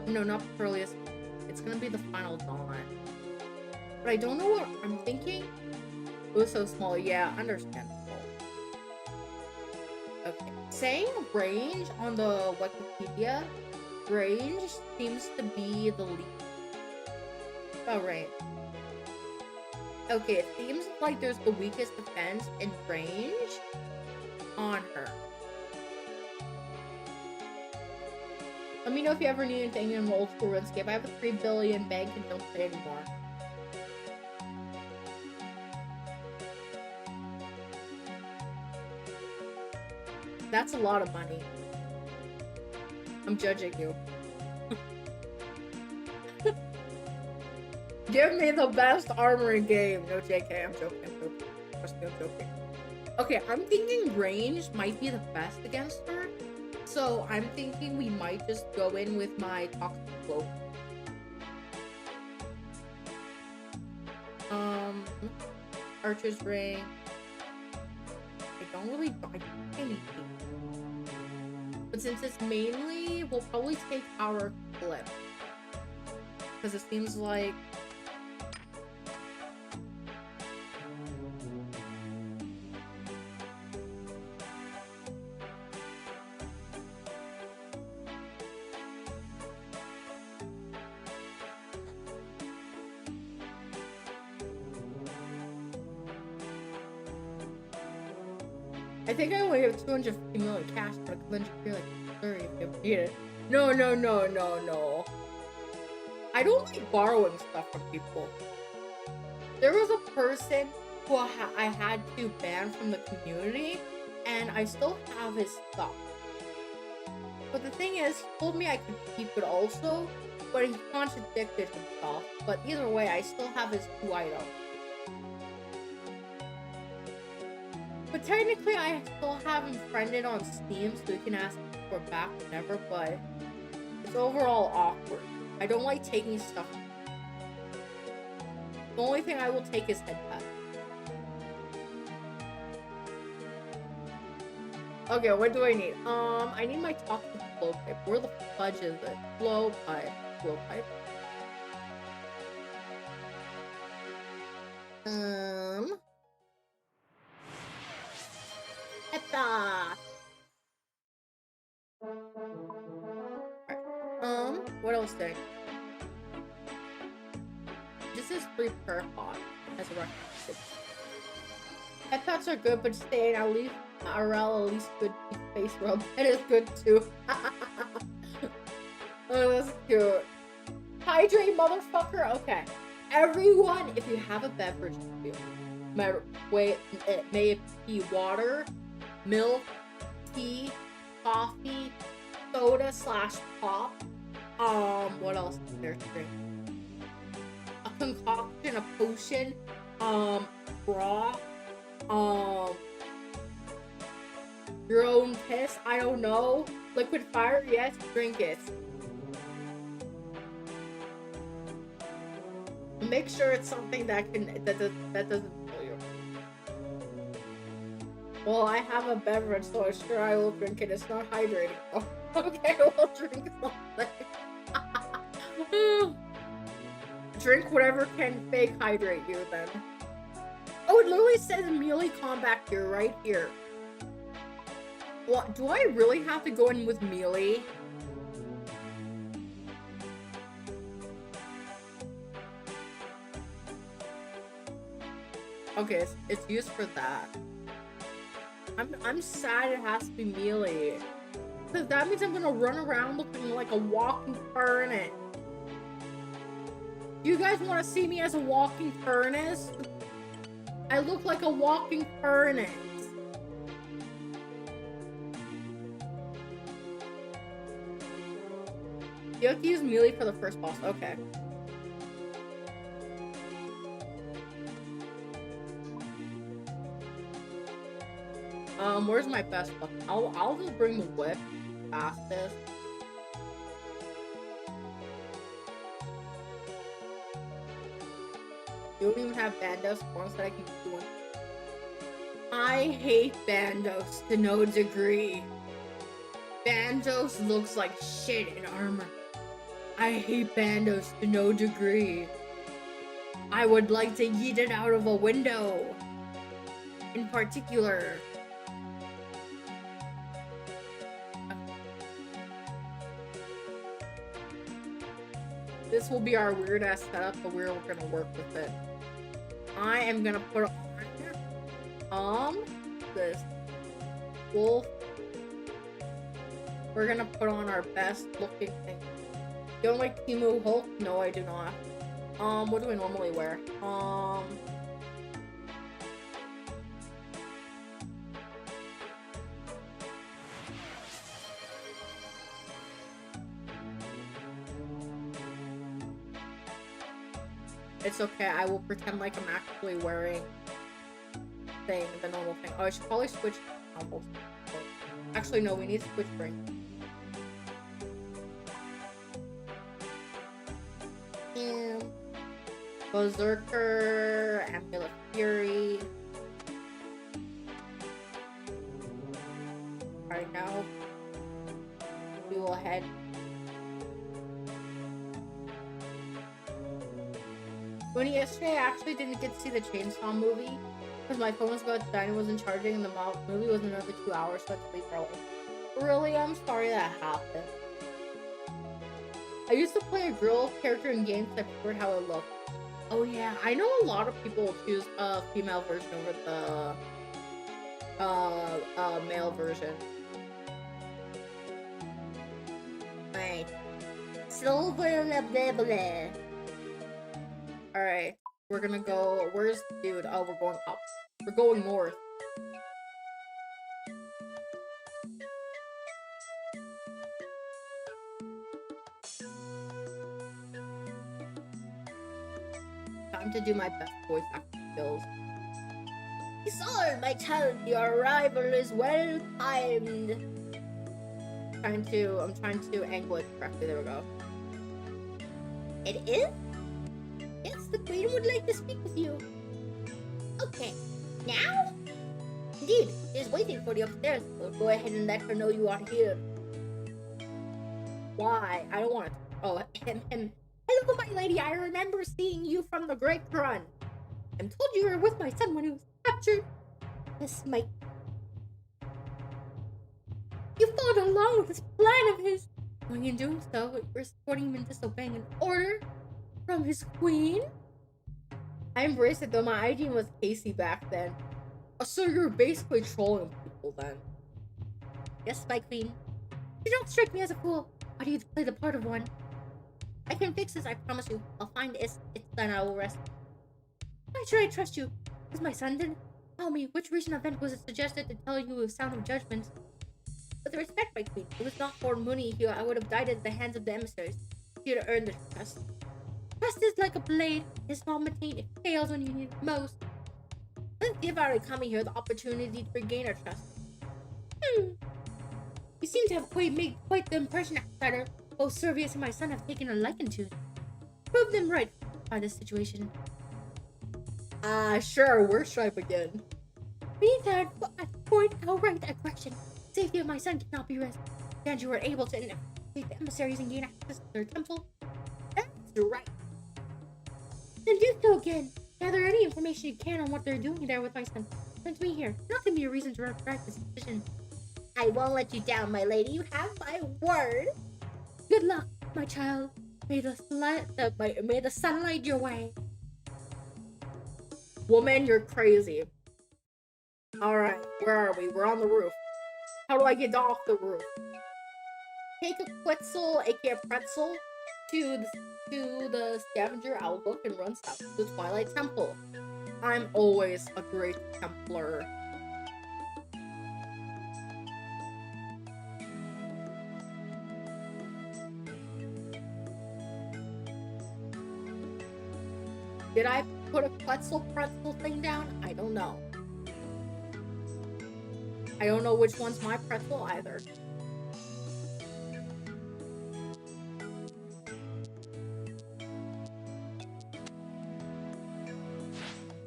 No, not Pearlius. It's gonna be the Final Dawn. But I don't know what I'm thinking. It was so small. Yeah, understandable. Okay. Saying range on the Wikipedia, range seems to be the least. Oh, range. Okay, it seems like there's the weakest defense and range on her. Let me know if you ever need anything in Old School Runescape. I have a 3 billion bank and don't play anymore. That's a lot of money. I'm judging you. Give me the best armor in game. No, JK, I'm joking. I'm joking. Okay, I'm thinking range might be the best against her. So I'm thinking we might just go in with my toxic cloak. Archer's ring. I don't really buy anything. But since it's mainly, we'll probably take our clip. Because it seems like I think I only have 250 million cash, but I can lend you like 30 if you need it. No. I don't like borrowing stuff from people. There was a person who I had to ban from the community, and I still have his stuff. But the thing is, he told me I could keep it also, but he contradicted himself. But either way, I still have his 2 items. But technically, I still have him friended on Steam, so you can ask for back whenever, but it's overall awkward. I don't like taking stuff. The only thing I will take is headpad. Okay, what do I need? I need my toxic flow pipe. Where the fudge is it? Flow pipe. What else there? This is 3 per pot as a recommendation. Headpats are good, but staying at least RL at least good face rub. That is good too. Oh, that's cute. Hydrate, motherfucker. Okay, everyone, if you have a beverage in you, may it be water, milk, tea, coffee, soda / pop. What else is there to drink? A concoction, a potion, broth, your own piss, I don't know. Liquid fire, yes, drink it. Make sure it's something that doesn't kill you. Well, I have a beverage, so I'm sure I will drink it. It's not hydrating. Oh, okay, we'll drink something. Drink whatever can fake hydrate you then. Oh, it literally says melee combat here, right here. What, do I really have to go in with melee? Okay, it's used for that. I'm sad it has to be melee. Because that means I'm gonna run around looking like a walking furnace. Do you guys want to see me as a walking furnace? I look like a walking furnace. You have to use melee for the first boss. Okay. Where's my best weapon? I'll just bring the whip fastest. You don't even have Bandos forms that I can do one. I hate Bandos to no degree. Bandos looks like shit in armor. I hate Bandos to no degree. I would like to yeet it out of a window. In particular. This will be our weird ass setup, but we're gonna work with it. I am gonna put on this wolf. We're gonna put on our best looking thing. You don't like Timu Hulk? No, I do not. What do I normally wear? It's okay, I will pretend like I'm actually wearing the normal thing. Oh, I should probably switch combos. Actually, no, we need to switch ring. Berserker, Amulet Fury. Alright, now we will head. When yesterday, I actually didn't get to see the Chainsaw movie because my phone was about to die and wasn't charging, and the movie was another 2 hours, so I had to leave early. Really, I'm sorry that happened. I used to play a girl character in games because I preferred how it looked. Oh yeah, I know a lot of people choose a female version over the male version. Right. Silver blah blah. Alright, we're gonna go. Where's dude? Oh, we're going up. We're going north. Time to do my best voice acting skills. Sorry, my child, your arrival is well timed. I'm trying to angle it correctly. There we go. It is? Yes, the queen would like to speak with you. Okay, now? Indeed, she is waiting for you upstairs. So go ahead and let her know you are here. Why? I don't want to. Oh, hello, my lady. I remember seeing you from the Great Run. I'm told you were with my son when he was captured. Yes, my. You followed along with this plan of his. Going in doing so, you're supporting him in disobeying an order from his queen. I embraced it, though my ID was Casey back then. So you're basically trolling people then. Yes, my queen. You don't strike me as a fool. Why do you play the part of one? I can fix this, I promise you. I'll find its son, I will rest. Why should I trust you? Because my son didn't tell me which recent event was it suggested to tell you a sound of judgment. With respect, my queen, if it was not for Moonie here, I would have died at the hands of the emissaries. Here to earn the trust. Trust is like a blade. It's not maintained. It fails when you need it most. Let's give our coming here the opportunity to regain our trust. You seem to have made quite the impression, outsider. Both Servius and my son have taken a liking to it. Prove them right by this situation. Sure, we're Stripe again. Meantime, at point outright aggression. Safety of my son cannot be risked. And you were able to infiltrate the emissaries and gain access to their temple. That's right. Then do so again. Gather any information you can on what they're doing there with my son. Send to me here. Not give me a reason to regret this decision. I won't let you down, my lady. You have my word. Good luck, my child. May the sun light your way. Woman, you're crazy. Alright, where are we? We're on the roof. How do I get off the roof? Take a Quetzal, aka Pretzel, to the scavenger outlook and run south to the Twilight Temple. I'm always a great Templar. Did I put a pretzel thing down? I don't know. I don't know which one's my pretzel either.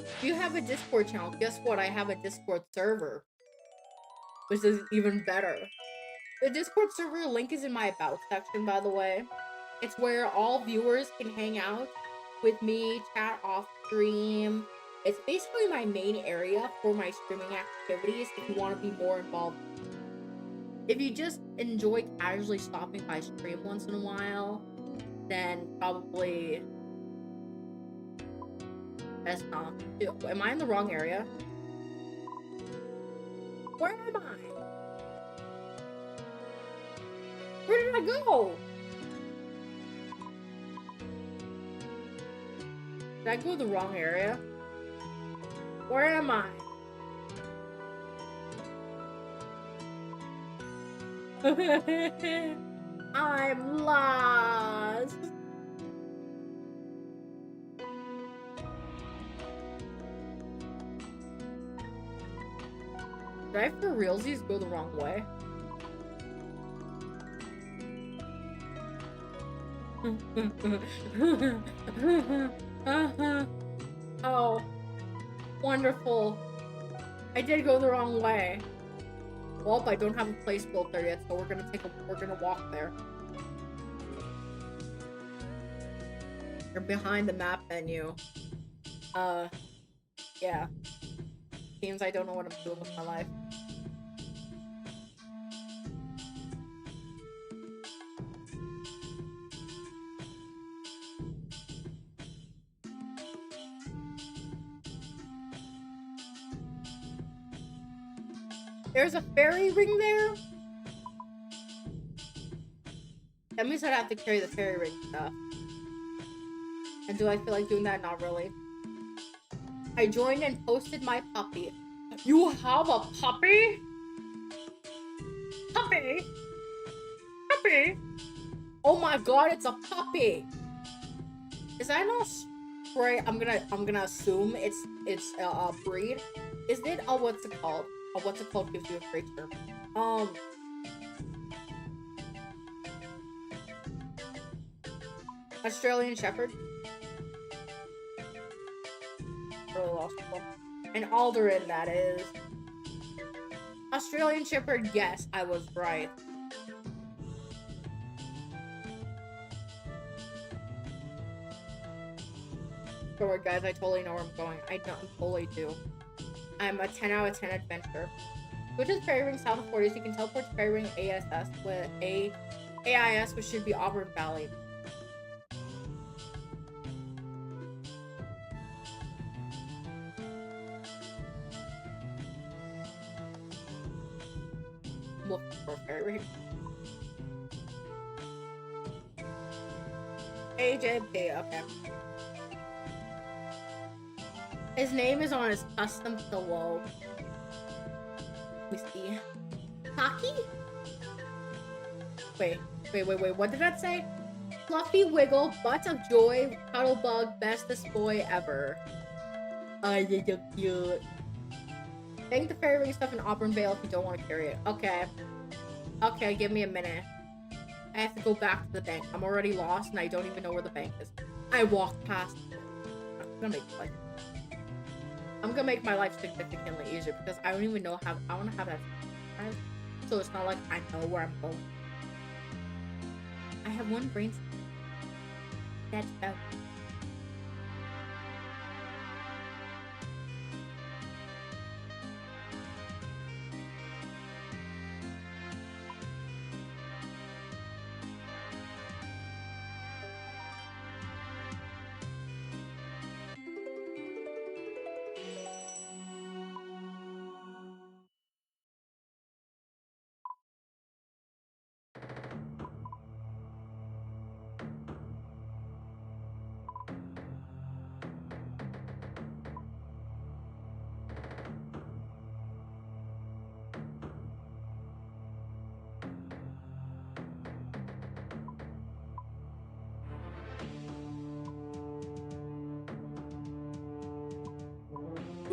If you have a Discord channel, guess what? I have a Discord server, which is even better. The Discord server link is in my about section, by the way. It's where all viewers can hang out with me, chat off stream. It's basically my main area for my streaming activities if you want to be more involved. If you just enjoy casually stopping by stream once in a while, then probably That's not. Dude, am I in the wrong area? Where am I? Where did I go? Did I go to the wrong area? Where am I? I'm lost. Did I for realsies go the wrong way? Oh, wonderful. I did go the wrong way. Well, I don't have a place built there yet, so we're gonna walk there. You're behind the map menu. Yeah. Seems I don't know what I'm doing with my life. There's a fairy ring there? That means I'd have to carry the fairy ring stuff. And do I feel like doing that? Not really. I joined and posted my puppy. You have a puppy? Puppy? Puppy? Oh my god, it's a puppy! Is that not spray? I'm gonna assume it's a breed. Is it what's it called? What's it called gives you a creature? Australian Shepherd? Really lost one. And Alderin, that is. Australian Shepherd, yes, I was right. Don't worry, guys, I totally know where I'm going. I totally do. I'm a 10 out of 10 adventure. Which is Fairy Ring south of 40s. You can teleport to Fairy Ring ASS with AIS, which should be Auburn Valley. I'm looking for Fairy Ring. AJP, okay. His name is on his custom pillow. Let me see. Taki? Wait. What did that say? Fluffy Wiggle, Butt of Joy, Cuddlebug, bestest boy ever. You're so cute. Thank the fairy ring stuff in Auburn Vale if you don't want to carry it. Okay. Okay, give me a minute. I have to go back to the bank. I'm already lost and I don't even know where the bank is. I walked past. I'm gonna make my life significantly easier because I don't even know how I want to have that. So it's not like I know where I'm going. I have one brain. That's out.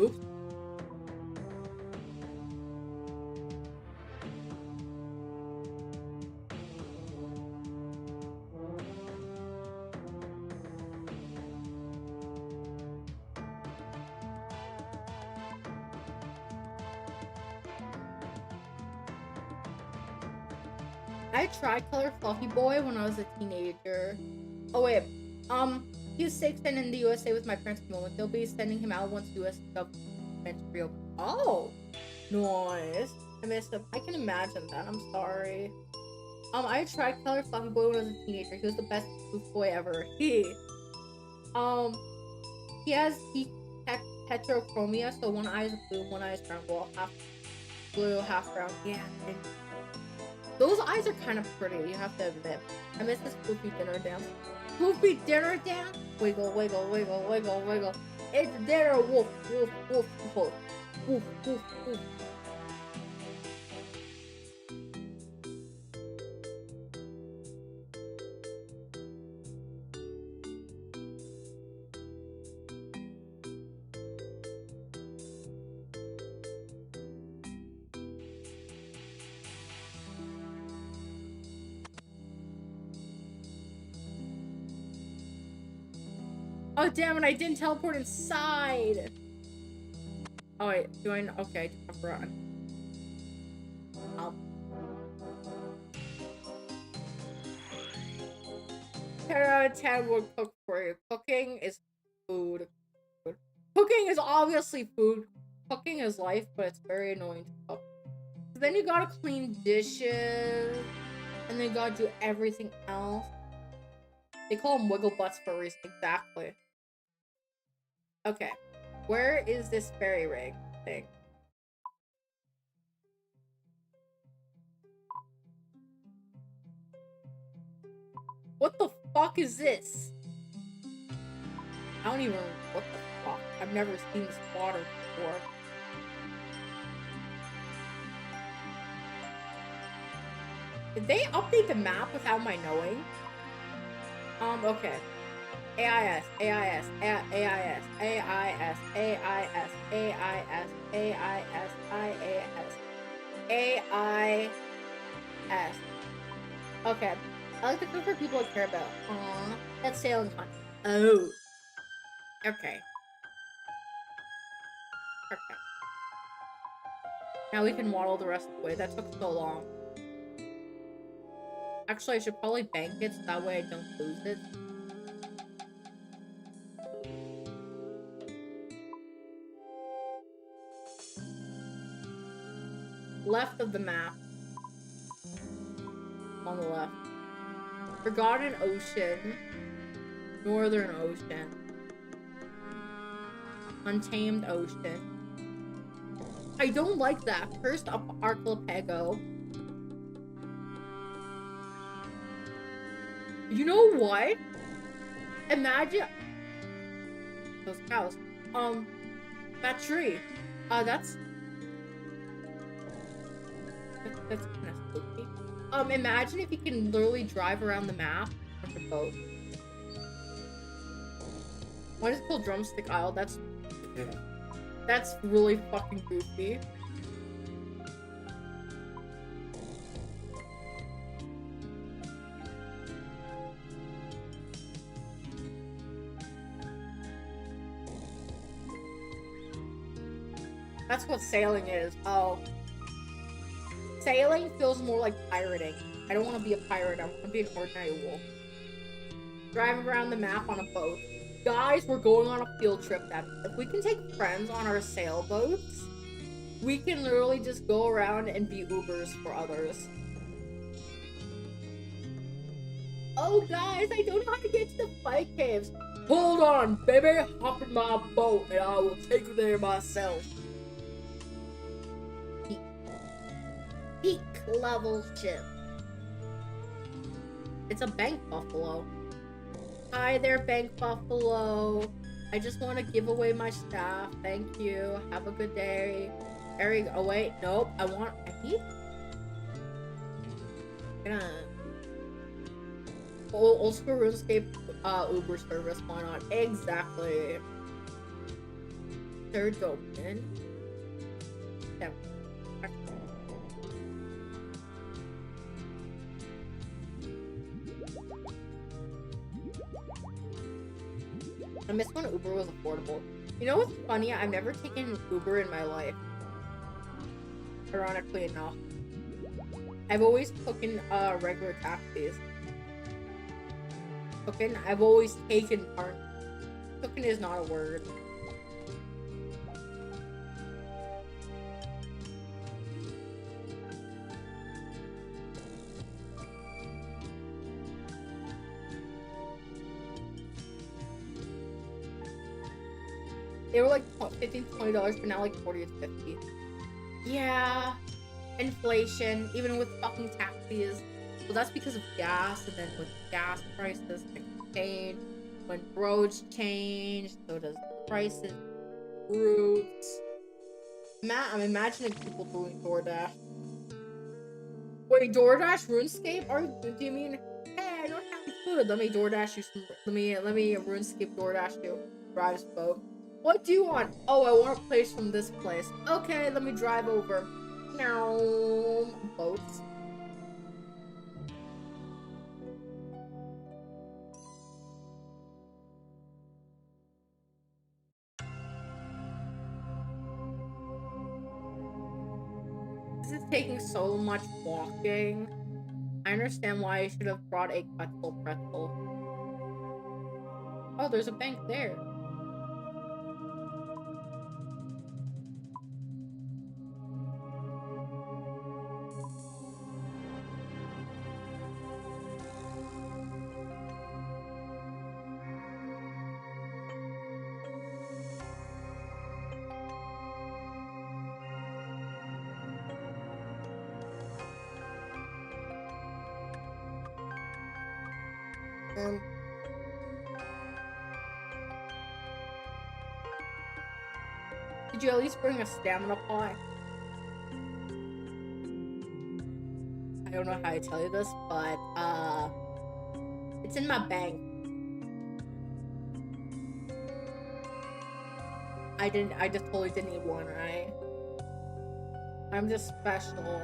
Oops. I tried Color Fluffy Boy when I was a teenager. Oh wait, he's 6 and in the USA with my parents at the moment. They'll be sending him out once the US government reopens. Oh, nice. I missed him. I can imagine that. I'm sorry. I tried Color Fluffy Boy when I was a teenager. He was the best boy ever. He heterochromia, so one eye is blue, one eye is brown. Well, half blue, half brown. Yeah. And those eyes are kind of pretty, you have to admit. I miss this poopy dinner dance. Poopy dinner dance? Wiggle, wiggle, wiggle, wiggle, wiggle. It's dinner, woof, woof, woof, woof, woof, woof, woof. Oh, damn it, I didn't teleport inside. Oh, wait, do I? Okay, I've run. Tara 10 would cook for you. Cooking is food. Cooking is obviously food. Cooking is life, but it's very annoying to cook. So then you gotta clean dishes, and then you gotta do everything else. They call them wiggle butts for a reason. Exactly. Okay. Where is this fairy ring thing? What the fuck is this? I don't even know what the fuck. I've never seen this water before. Did they update the map without my knowing? Okay. AIS, AIS, AIS, AIS, AIS, AIS, AIS, IAS, AIS. Okay. I like to cook for people I care about. Aww. That's sailing content. Oh. Okay. Okay. Now we can waddle the rest of the way. That took so long. Actually, I should probably bank it so that way I don't lose it. Left of the map. On the left. Forgotten Ocean. Northern Ocean. Untamed Ocean. I don't like that. First up, Archipelago. You know what? Imagine those cows. That tree. That's kind of spooky. Imagine if you can literally drive around the map with a boat. Why is it called Drumstick Isle? That's really fucking goofy. That's what sailing is. Oh. Sailing feels more like pirating. I don't want to be a pirate. I want to be an ordinary wolf. Driving around the map on a boat. Guys, we're going on a field trip. That if we can take friends on our sailboats, we can literally just go around and be Ubers for others. Oh, guys, I don't know how to get to the fight caves. Hold on, baby. Hop in my boat and I will take you there myself. Peak level ship. It's a bank buffalo. Hi there, bank buffalo. I just want to give away my staff. Thank you. Have a good day. Eric, oh wait, nope. I need. Old School Runescape Uber service. Why not? Exactly. Third open. Yeah. I miss when Uber was affordable. You know what's funny? I've never taken Uber in my life. Ironically enough. I've always taken regular taxis. I've always taken part. Taken is not a word. they were like $15 to $20, but now like 40 to 50. Yeah, inflation, even with fucking taxes. Well, that's because of gas, and then with gas prices change, when roads change, so does prices, routes. I'm imagining people doing DoorDash. Wait, DoorDash RuneScape? Do you mean, hey, I don't have any food? Let me DoorDash you some. Let me RuneScape DoorDash you. Drives boat. What do you want? Oh, I want a place from this place. Okay, let me drive over. No boats. This is taking so much walking. I understand why I should have brought a pretzel. Oh, there's a bank there. Did you at least bring a stamina pot? I don't know how to tell you this, but it's in my bank. I just totally didn't need one, right? I'm just special.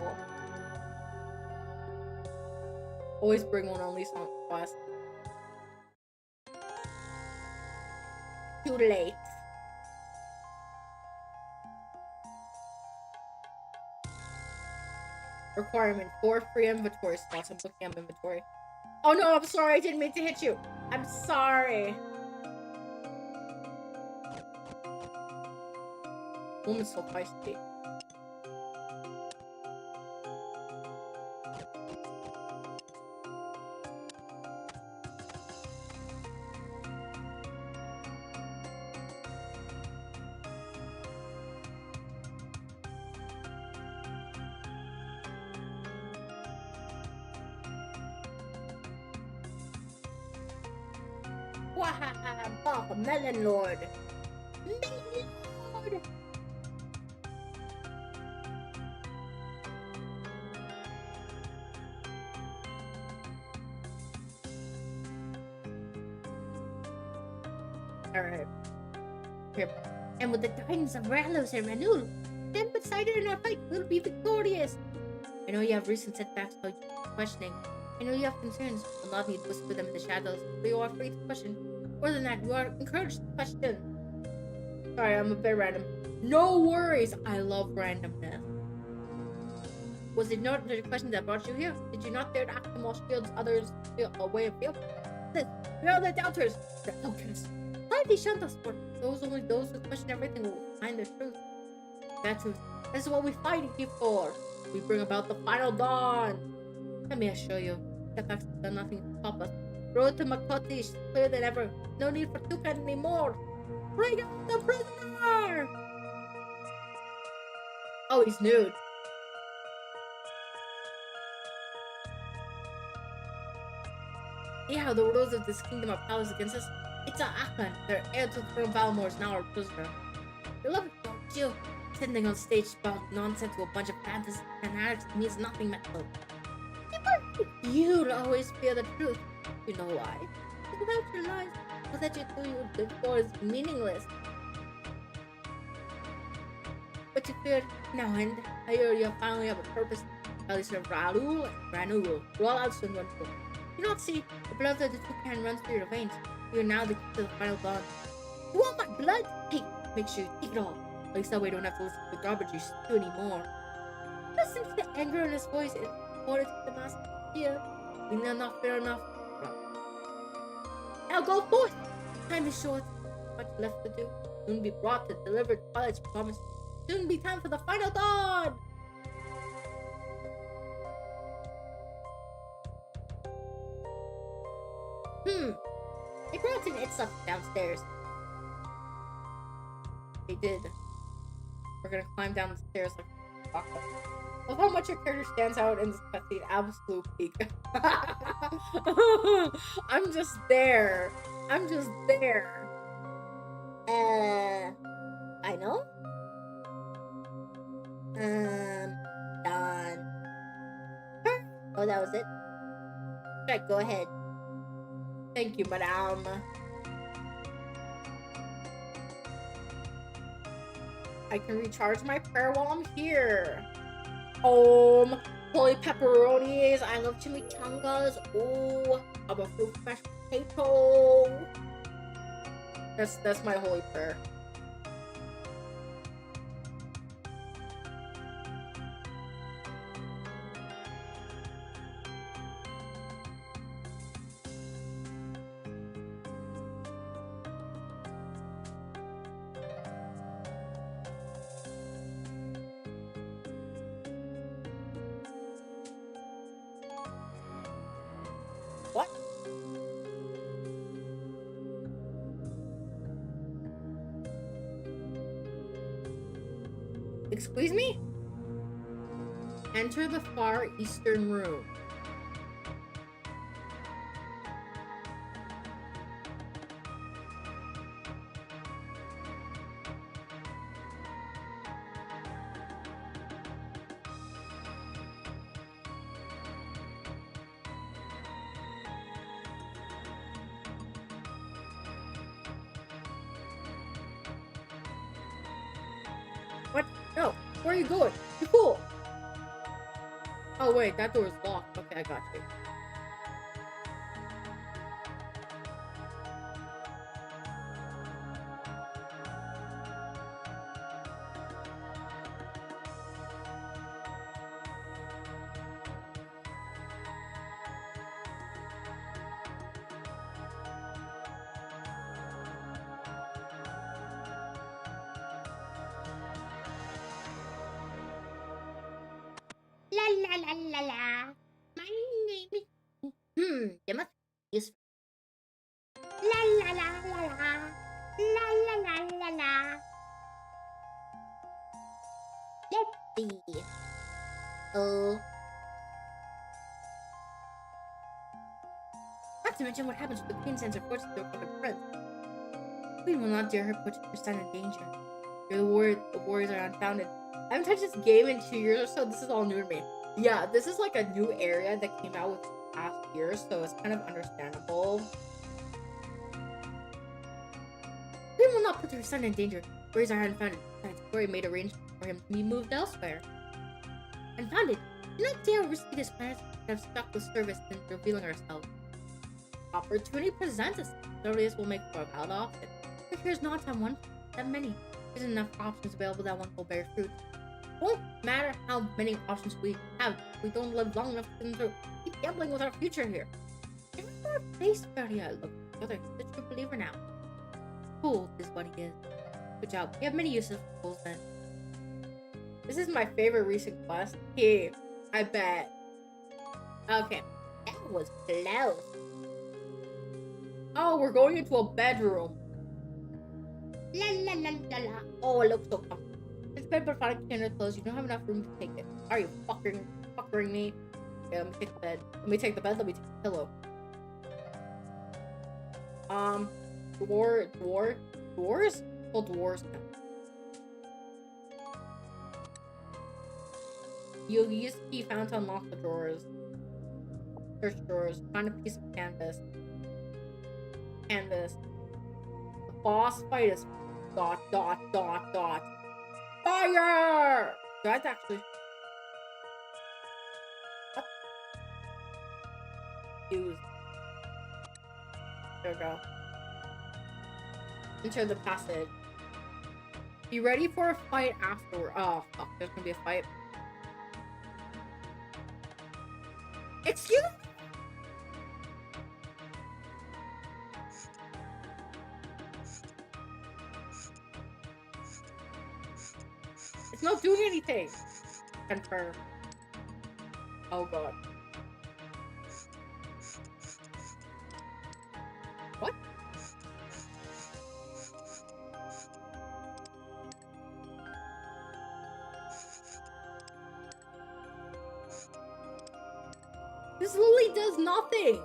Always bring one at least on quest. Too late. Requirement: 4 free inventory slots. I'm booking up inventory. Oh no, I'm sorry. I didn't mean to hit you. I'm sorry. Woman's so feisty. Wahaha, Melon Lord. Melon Lord. Alright. Here. And with the guidance of Ralos and Ranul, stand beside her in our fight, we'll be victorious. I know you have recent setbacks about questioning. I know you have concerns. Allow me to whisper them in the shadows, but you are free to question. More than that, you are encouraged to question. Sorry, I'm a bit random. No worries. I love randomness. Was it not the question that brought you here? Did you not dare to act the most shields others feel a way of feel? We are the doubters. The outcasts. Slightly shunned us, but only those who question everything will find the truth. That truth. This is what we fight here for. We bring about the final dawn. Let me assure you, setbacks have done nothing to stop us. Road to Makoti is clearer than ever. No need for Tukan anymore. Bring out the prisoner! Oh, he's nude. See how the rulers of this kingdom are powerless against us? It's our Akman, their heir to the throne of Valmor, is now our prisoner. You love it, don't you? Sitting on stage about nonsense to a bunch of fantasy fanatics means nothing mental. You'll always fear the truth. You know why? Without your lies, all that you do you live for is meaningless. But you feared now, and I hear you finally have a purpose. At least Ranul roll out soon one foot. You not see the blood of the toucan runs through your veins. You are now the key to the final dawn. You want my blood? Hey, make sure you take it all. At least that way you don't have to listen to the garbage you stew anymore. Listen to the anger in his voice. It's ordered to the master here. You know, not fair enough. Now go forth! Time is short. Much left to do. Soon be brought to deliver Twilight's promise. Soon be time for the final dawn! They brought in its stuff downstairs. They did. We're gonna climb down the stairs like chocolate. Love how much your character stands out in this cutscene. Absolute peak. I'm just there. I'm just there. I know. Done. Oh, that was it. Right, go ahead. Thank you, madame. I can recharge my prayer while I'm here. Holy pepperonis. I love chimichangas. Ooh, I'm a fruit mashed potato. That's my holy prayer. What? Excuse me? Enter the far eastern room. What? No. Where are you going? You fool! Oh wait, that door is locked. Okay, I got you. La la la la la. My name is. You must use. La la la la la. La la la la la. Let's see. Oh. Not to mention what happens when the queen sends her forces to a common prince. The queen will not dare her put her son in danger. The warriors are unfounded. I haven't touched this game in 2 years or so. This is all new to me. Yeah, this is like a new area that came out with past years, so it's kind of understandable. Queen will not put her son in danger. Warriors are unfounded. Besides, Glory made arrangements for him to be moved elsewhere. Unfounded. Do not dare risky this planet and have stuck with service in revealing ourselves. Opportunity presents us. This will make for a valid option. But here's not on one, that many. There's enough options available that one will bear fruit. It won't matter how many options we have if we don't live long enough to keep gambling with our future here. Give us our face value. I look brother, he's a true believer now. Fool is what he is. Good job. We have many uses for fools then. This is my favorite recent quest. Here, I bet. Okay. That was close. Oh, we're going into a bedroom. La la la la la. Oh, it looks so comfortable. It's bed but finding container clothes. You don't have enough room to take it. Are you fuckering me? Okay, let me take the bed. Let me take the bed. Let me take the pillow. Drawers? Well, drawers now. You'll use the key found to unlock the drawers. Search drawers. Find a piece of canvas. The boss fight is ... Fire! Do I have to actually... What? Use. There we go. Enter the passage. Be ready for a fight afterward. Oh, fuck. There's gonna be a fight. Excuse me? It's not doing anything. Confirm. Oh god. What? This literally does nothing.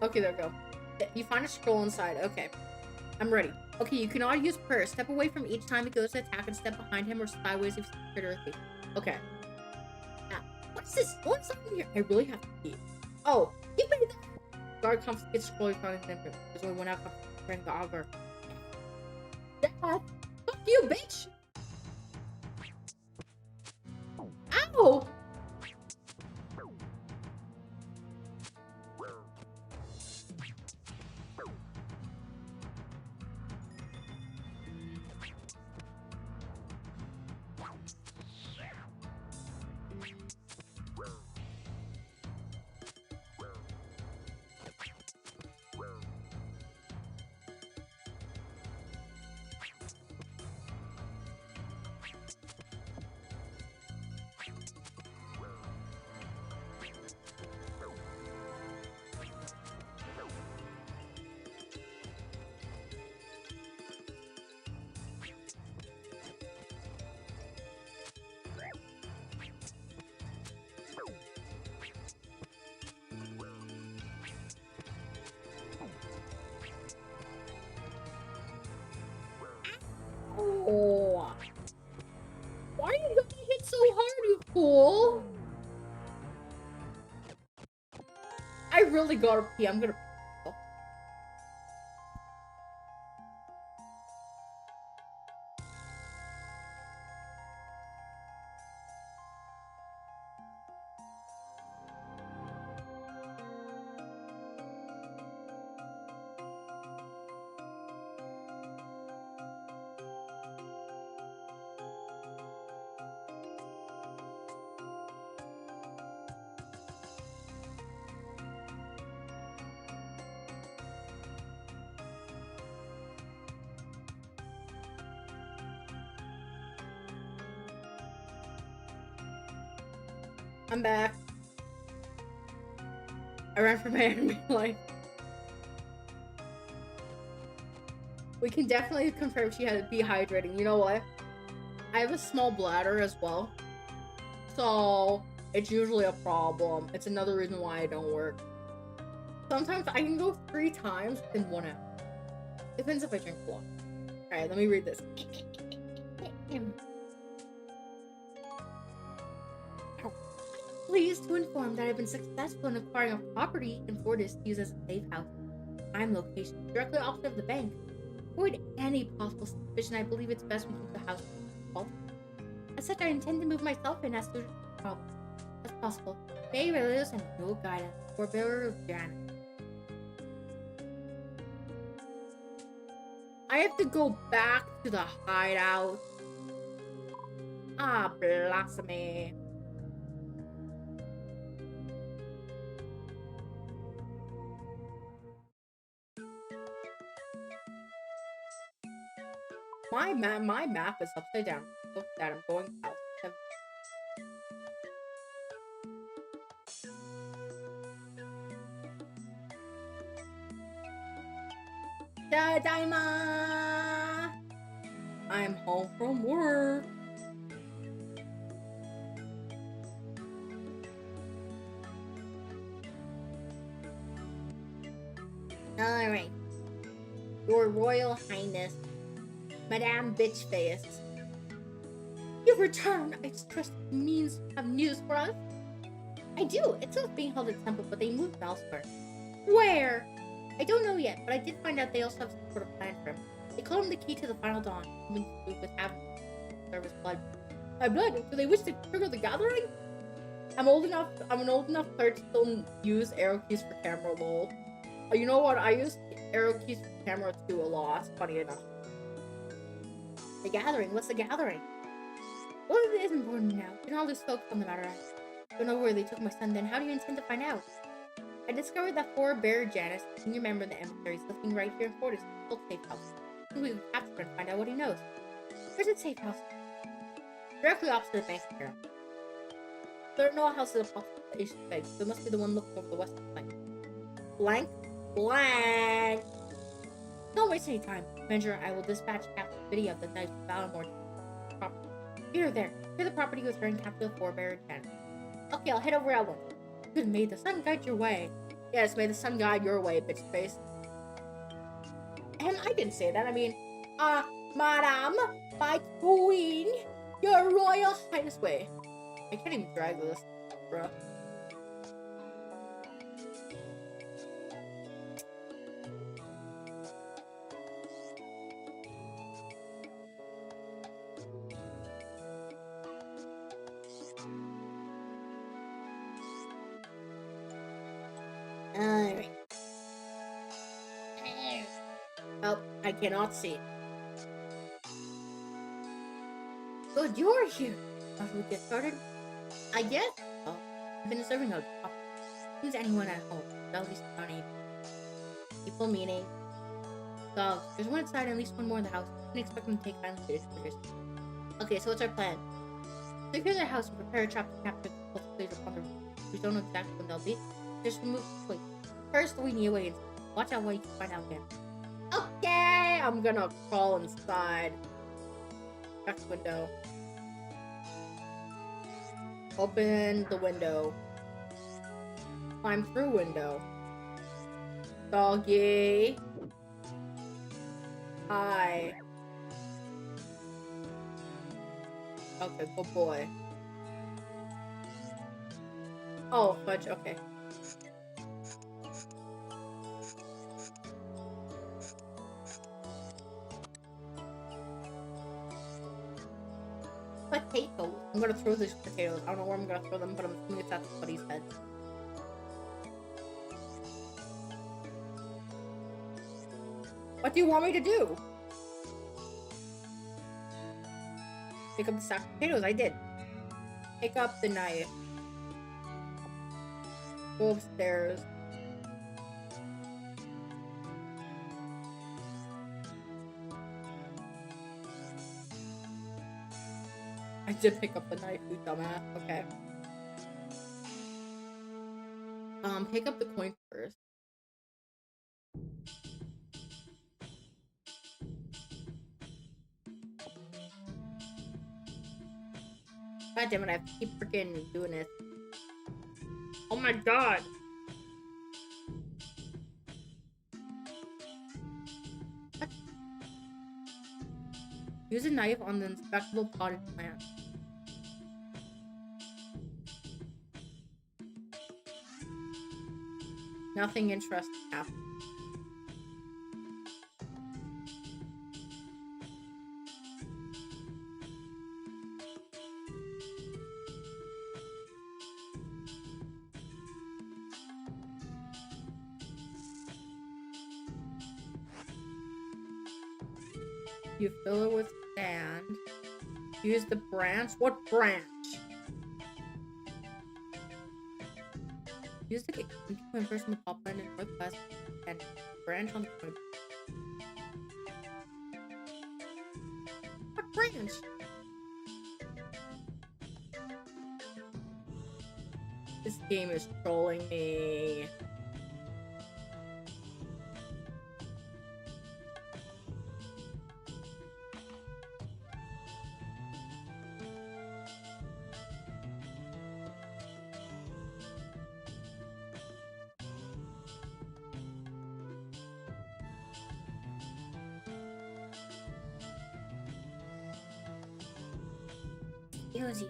Okay, there we go. You find a scroll inside. Okay. I'm ready. Okay, you can all use prayer. Step away from each time he goes to attack and step behind him or sideways if you trigger a thief. Okay. Now, what's this? What's up in here? I really have to pee. Oh, give me that! Guard confiscates scroll you found in the room. There's only one out bring the auger. Dad! Fuck you, bitch! Ow! Oh. Why are you getting hit so hard, you fool? I really gotta pee. I'm gonna pee. I'm back. I ran for my enemy life. We can definitely confirm she had dehydrating. You know what? I have a small bladder as well. So, it's usually a problem. It's another reason why I don't work. Sometimes I can go 3 times in 1 hour. Depends if I drink water. Alright, let me read this. Pleased to inform that I've been successful in acquiring a property in Fortis to use as a safe house. Prime location, directly opposite of the bank. Avoid any possible suspicion. I believe it's best we keep the house off. As such, I intend to move myself in as soon as possible. May relatives and no guidance. Forbearer of Janet. I have to go back to the hideout. Ah, blasphemy. My map is upside down. Look at that, I'm going south. Tadaima! I'm home from work. Alright. Your Royal Highness, Madame Bitchface. You've returned! I trust it means you have news for us? I do! It's still being held at Temple, but they moved elsewhere. Where? I don't know yet, but I did find out they also have some sort of plan for him. They call him the key to the final dawn, with having serve his blood. My blood? Do they wish to trigger the gathering? I'm old enough. I'm an old enough player to still use arrow keys for camera. Lol. You know what? I use arrow keys for camera too a lot. Funny enough. The gathering. What's the gathering? Well, it is important now. You know all this focus on the matter. I don't know where they took my son. Then how do you intend to find out? I discovered that four-bearer Janice, a senior member of the Emissary, is living right here in Fortis, the safe house. I think we can capture him and find out what he knows. Where's the safe house? Directly opposite the bank here. There are no houses opposite the Asian bank, so it must be the one looking over the western flank. Blank? Blank! Don't waste any time. Avenger, I will dispatch Captain Biddy of the Knights of Valamore to property. Here, there. Clear the property with her and capture the four-bearer Janice. Okay, I'll head over at once. Good, may the sun guide your way. Yes, may the sun guide your way, bitch face. And I didn't say that. I mean, Madame, my queen, your royal highness way. I can't even drag this, bruh. Alright. Oh, I cannot see. Good, you're here. Shall we get started? I guess. Oh, I've been serving a Who's anyone at home? At least funny. People meaning. Dogs. There's one inside and at least one more in the house. You can expect them to take violent measures. Okay, so what's our plan? Secure their house and prepare a trap to capture the players upon the roof. We don't know exactly when they'll be. Just remove the plate. First, we need a way in. Watch out what you can find out again. Okay, I'm gonna crawl inside. Check the window. Open the window. Climb through window. Doggy. Hi. Okay, good boy. Oh, fudge, okay. Potatoes. I'm gonna throw these potatoes. I don't know where I'm gonna throw them, but I'm assuming it's at somebody's head. What do you want me to do? Pick up the sack of potatoes. I did. Pick up the knife. Go upstairs. I did pick up the knife, you dumbass. Okay. Pick up the coin first. God damn it, I have to keep freaking doing this. Oh my god! What? Use a knife on the inspectable potted plant. Nothing interesting happened. You fill it with sand. Use the branch. What branch? Use the coin first on the top end and northwest and branch on the coin. What branch? This game is trolling me. Easy.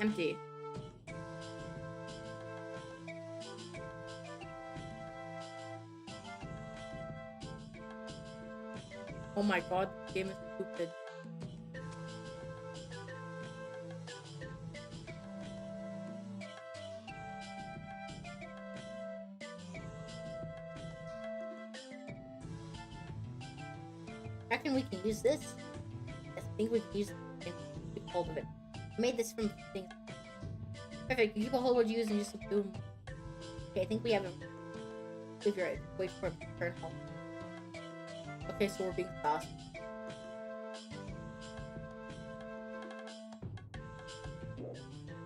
Empty. Oh my god, this game is stupid. reckon we can use this. I think we can use it and keep hold of it. I made this from things. Perfect. You keep a hold of what you use and just boom. Okay, I think we have a. If you're right, wait for it to turn home. Okay, so we're being fast.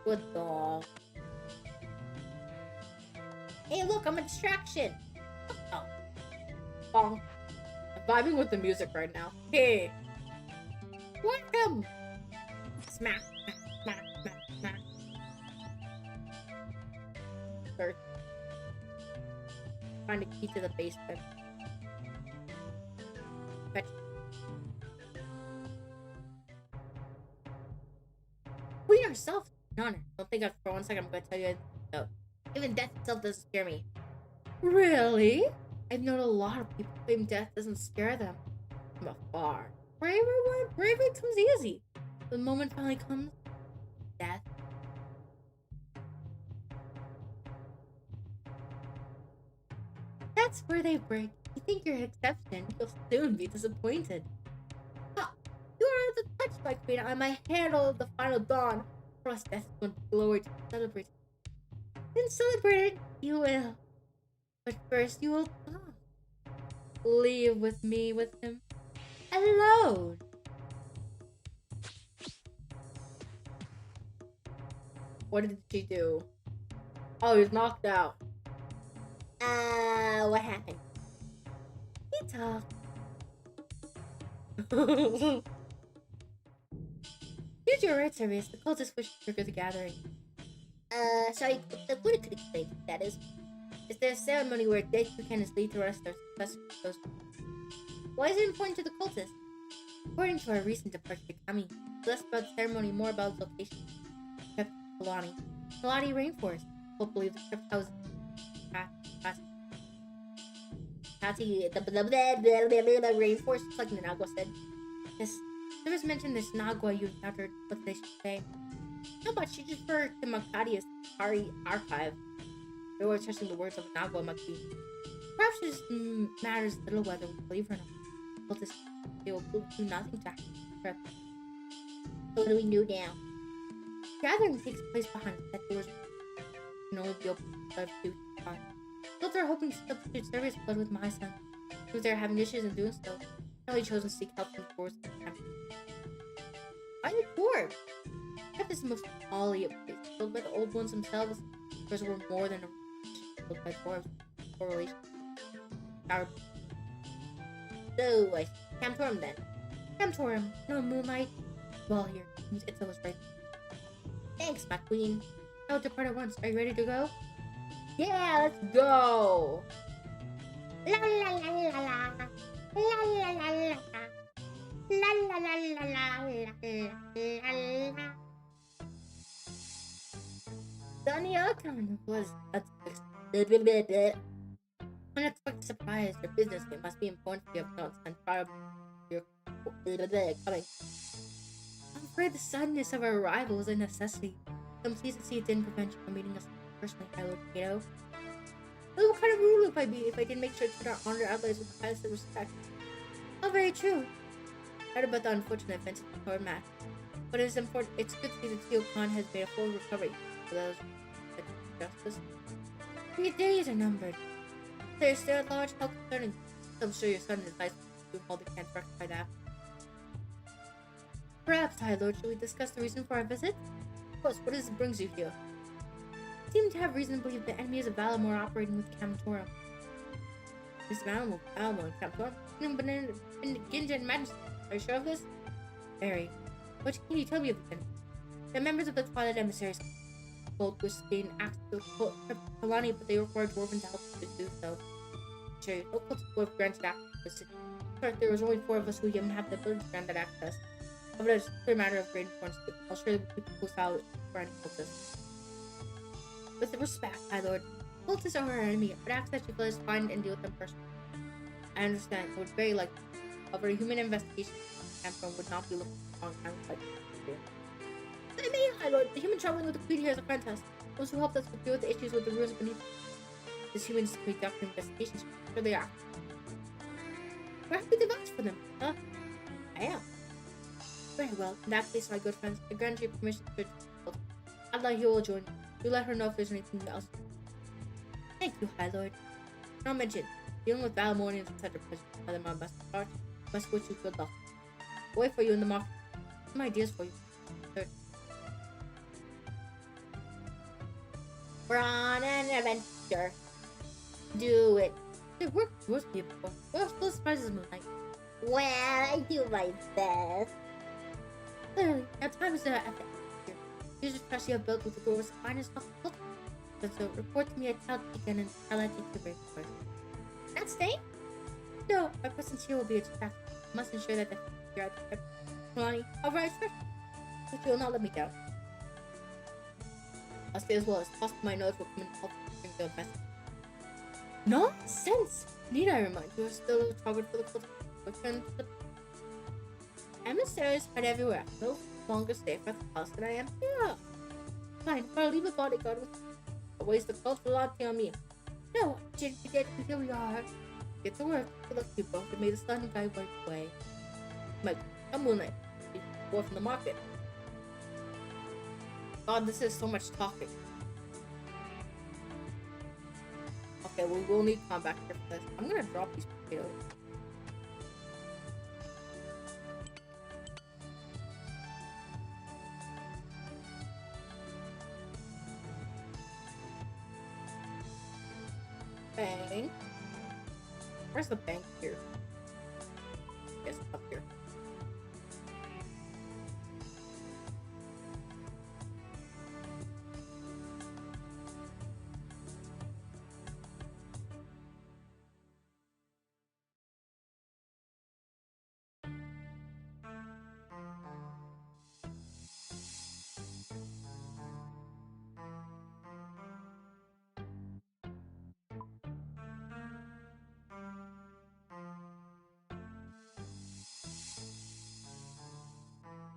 Good dog. Hey, look, I'm a distraction. Oh. Bonk. I'm vibing with the music right now. Hey. Welcome. Smack, smack, smack, smack. Search. Find a key to the basement. Fetch. We ourselves, honor. Don't think for 1 second I'm going to tell you anything. No. Even death itself doesn't scare me. Really? I've known a lot of people claim death doesn't scare them. From afar. Bravery comes easy. The moment finally comes, death. That's where they break. You think you're an exception, you'll soon be disappointed. Ha! You are the touch, my queen. I might handle the final dawn. For us, death is going to glory to celebrate. Then celebrate it, you will. But first, you will leave with me, with him, alone. What did she do? Oh, he's knocked out. What happened? He talked. Use your right service. The cultists wish to trigger the gathering. Sorry, what could explain that is? Is there a ceremony where dead candidates lead to rest their successors? Why is it important to the cultists? According to our recent departure to Kami, less about the ceremony, more about its location. Crypt Kalani. Kalani Rainforest. People believe the crypt houses the rainforest, just like Nagua said. Yes, there was mentioned this Nagua you encountered, what they should say. How much you just refer to Makadia's archive? They were trusting the words of Nagua Maki. Perhaps it just matters little whether we believe or not. They will do nothing to happen. So what do we do now? Gathering takes place behind that doors can only be opened by 2 times. Those are hoping to substitute service blood with my son. If they're having issues in doing so, I've only chosen to seek help from the dwarves of the temple. Why the dwarves? That is the most folly of place. Built by the old ones themselves, because we're more than a built by dwarves. Correlation. So, I Camtorum then. Camtorum, no Moonlight. Well, here, it's almost right. Thanks, my queen. I'll depart at once. Are you ready to go? Yeah, let's go! La la la la la. La la la la. La la la la la la. Sunny Oakland was unexpected surprise. Your business, it must be important to you not and proud of your coming. I'm afraid the suddenness of our arrival was a necessity. I'm pleased to see it didn't prevent you from meeting us personally, Kylo Kato. What kind of ruler would I be if I didn't make sure to treat our honored allies with the highest of respect? Oh, very true. I heard about the unfortunate events of the Thor match, but it's important. It's good to see that Tio Khan has made a full recovery for those justice. Your days are numbered. There's still a large health concerning. I'm sure your son is nice to do all they can to rectify that. Perhaps, High Lord, shall we discuss the reason for our visit? Of course, what is it brings you here? I seem to have reason to believe the enemies of Valamor are operating with Camtorum. This Valamor and Camtorum? But in Ginja and Majesty. Are you sure of this? Very. What can you tell me of them? They're members of the Twilight Emissaries. Both wish to gain access to Crypt Kalani, but they require Dwarven to help to do so. Sure, no cults were granted access to the city. In fact, there was only 4 of us who even have the ability to grant that access. However, it's a clear matter of great importance. I'll surely keep a close eye for any cultists. With respect, my lord, cultists are our enemy, but ask that you let us find and deal with them personally. I understand, it would very likely. However, a human investigation campaign would not be looking for a long time like here. I mean, my lord, the human traveling with the queen here is a friend to us. Those who helped us deal with the issues with the ruins beneath. This humans conduct investigations, sure they are. We're happy to vouch for them, huh? I am. Very well. In that case, my good friends, I grant you permission to consult. Allah, he will join you. You let her know if there's anything else. Thank you, High Lord. Not mention, dealing with Valamorians is such a pleasure. Father, my best of heart, best wish you good luck. I'll wait for you in the market. Some ideas for you. Third. We're on an adventure. Do it. It worked for most people. What else those surprises Moonlight? Well, I do my best. Clearly, now time is at the end here. Here's a trust you have built with the world's finest of so report to me at Tal Beacon and I'll let you to break first. Not staying? No, my presence here will be a distraction. I must ensure that you're at the trip. Ronnie, I'll ride first. But you will not let me down. I'll stay as well as possible. My notes will come and help bring the best. Nonsense! Need I remind you, are still a target for the cult. Return to the emissaries spread everywhere. No longer stay for the house than I am here. Fine, but I'll leave a bodyguard with you. I'll waste the cult loyalty on me. No, I didn't forget who here we are. Get to work. Good luck to you both. It made the stunning guy right away. Mike, I'm Moonlight. More from the market. God, this is so much talking. Okay, we will need combat here for this. I'm gonna drop these potatoes. Bank. Where's the bank here? Yes, up here.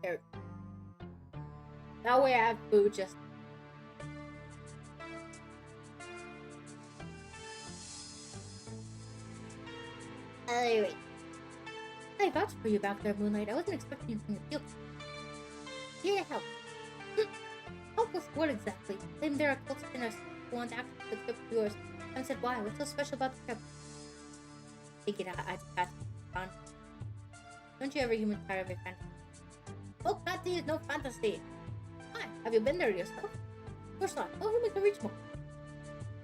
There. That way I have food just. Wait. I vouched for you back there, Moonlight. I wasn't expecting you from the field. Here to help. Help with what exactly? Claim there are cults in us who want access to the trip of yours. I said, why? What's so special about the trip? Take it out. I just passed it on. Don't you ever human tired of your fantasy? Oh, fantasy is no fantasy. Why? Have you been there yourself? Of course not. Oh, human can reach more.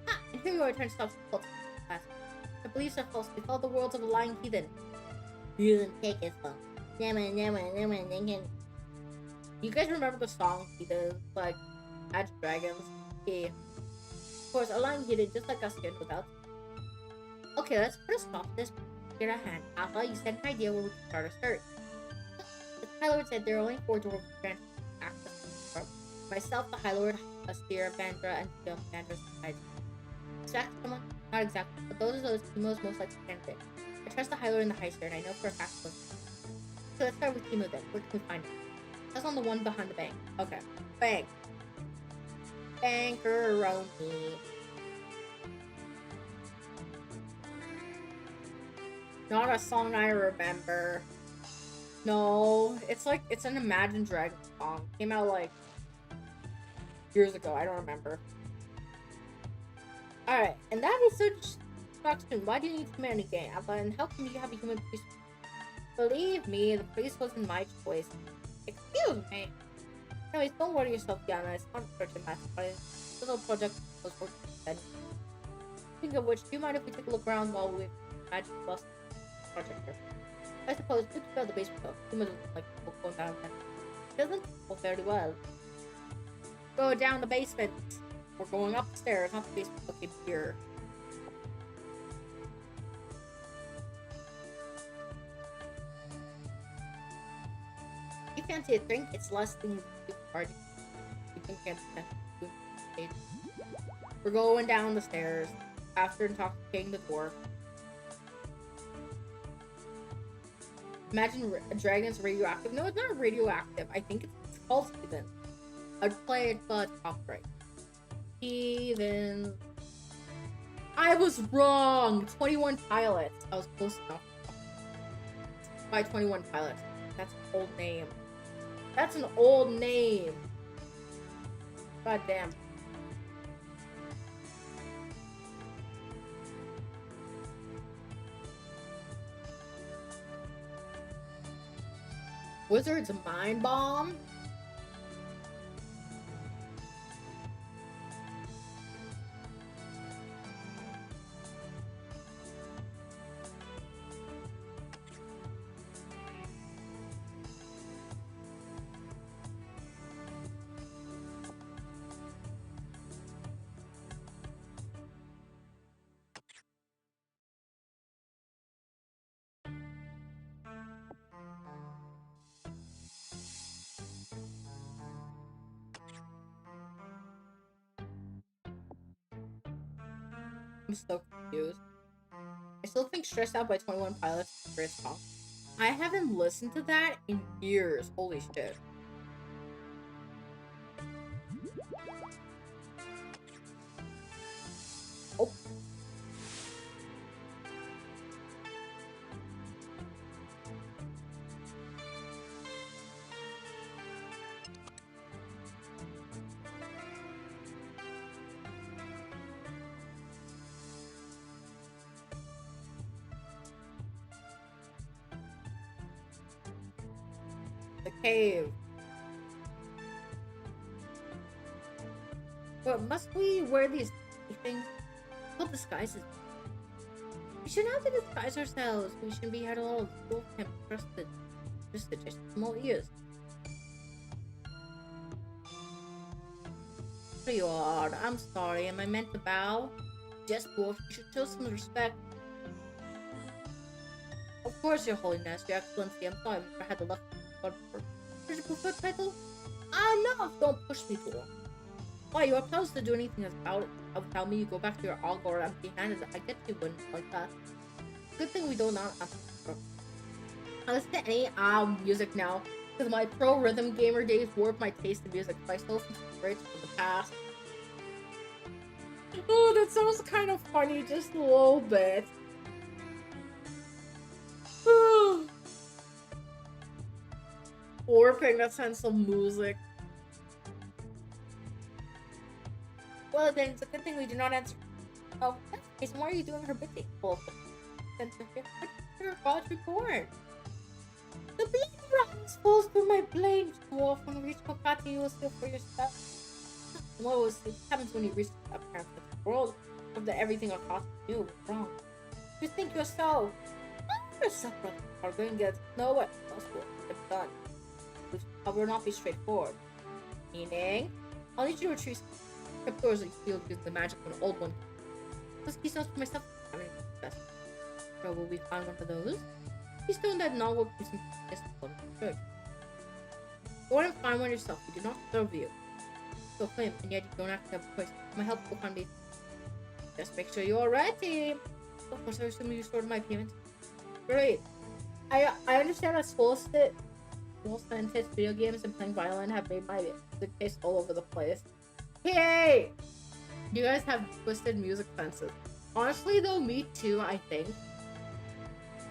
Ah, and here you are trying to stop the cults. The beliefs are false. We follow the worlds of a lying heathen. You can take it from. Never. You guys remember the song Heathen? Like, Edge Dragons? Yeah. Of course, a lying heathen just like us here, no doubt. Okay, let's put a stop to this. Get a hand. Alpha, you sent an idea where we can start a search. The High Lord said there are only 4 doors granted access from. Myself, the High Lord, Astir, Bandra, and the Bandra's side. Exactly, someone? Not exactly, but those are those Teemo's most likely candidate. I trust the High Lord and the High Sir, and I know for a fact so let's start with Teemo then. Where can we find it? That's on the one behind the bank. Okay. Bank. Bankeroni. Not a song I remember. No, it's like, it's an Imagine Dragons song. Came out like years ago. I don't remember. Alright, and that research question. Why do you need humanity gain? And how can you have a human priest? Believe me, the priest wasn't my choice. Excuse me. Anyways, don't worry yourself, Yana. It's not a certain match, but it's a little project was working then. Speaking of which, do you mind if we take a look around while we magic plus project here? I suppose we could go to the basement though. You must like go down there. Doesn't go very well. Go down the basement. We're going upstairs, not the basement. Okay, here. If you fancy a drink, it's less than you party. You can get We're going down the stairs after intoxicating the dwarf. Imagine a dragon's radioactive. No, it's not radioactive. I think it's called Thieving. I'd play it, but copyright. Thieving. I was wrong! 21 pilots. I was close enough. By 21 pilots. That's an old name. That's an old name. God damn. Wizard's Mind Bomb? I'm so confused. I still think Stressed Out by 21 Pilots is the greatest song. I haven't listened to that in years. Holy shit. Oh. The cave. But must we wear these things? What disguises? We should not disguise ourselves. We should be at all. Wolf can trusted. Just small ears. There you are. I'm sorry. Am I meant to bow? Just Wolf. You should show some respect. Of course, Your Holiness, Your Excellency. I'm sorry. I've never had the luck. Did you prefer title? No, don't push me to one. Why, you are supposed to do anything about it. Tell me you go back to your Algor empty-handed. I get you wouldn't like that. Good thing we don't not I listen to any music now, because my pro rhythm gamer days warped my taste in music, but I still listen to greats from the past. Oh, that sounds kind of funny, just a little bit. Warping that sense of music. Well, then it's a good thing we do not answer. Oh, that's nice. Why are you doing her birthday? Well, since your God reborn. The blade runs falls through my blade. Dwarf, when you reach Kokati, you will steal for yourself. What was it happens when you reach the apparent world of the everything across you wrong? You think you're so. You're so brother. Are going to get nowhere. Possible. It's done. I will not be straightforward. Meaning, I'll need you to retrieve doors like field with the magic of an old one. Those keystones for myself. I mean, best. So will we find one of those? Keystone that not work with some good. Go and find one yourself. We do not serve you. So claim, and yet you don't have to have a choice. My help will find me. Just make sure you're ready. Of course, I assume you sorted my payment. Great. I understand that Solstice video games and playing violin have made my music taste all over the place. Hey! You guys have twisted music senses. Honestly though, me too, I think.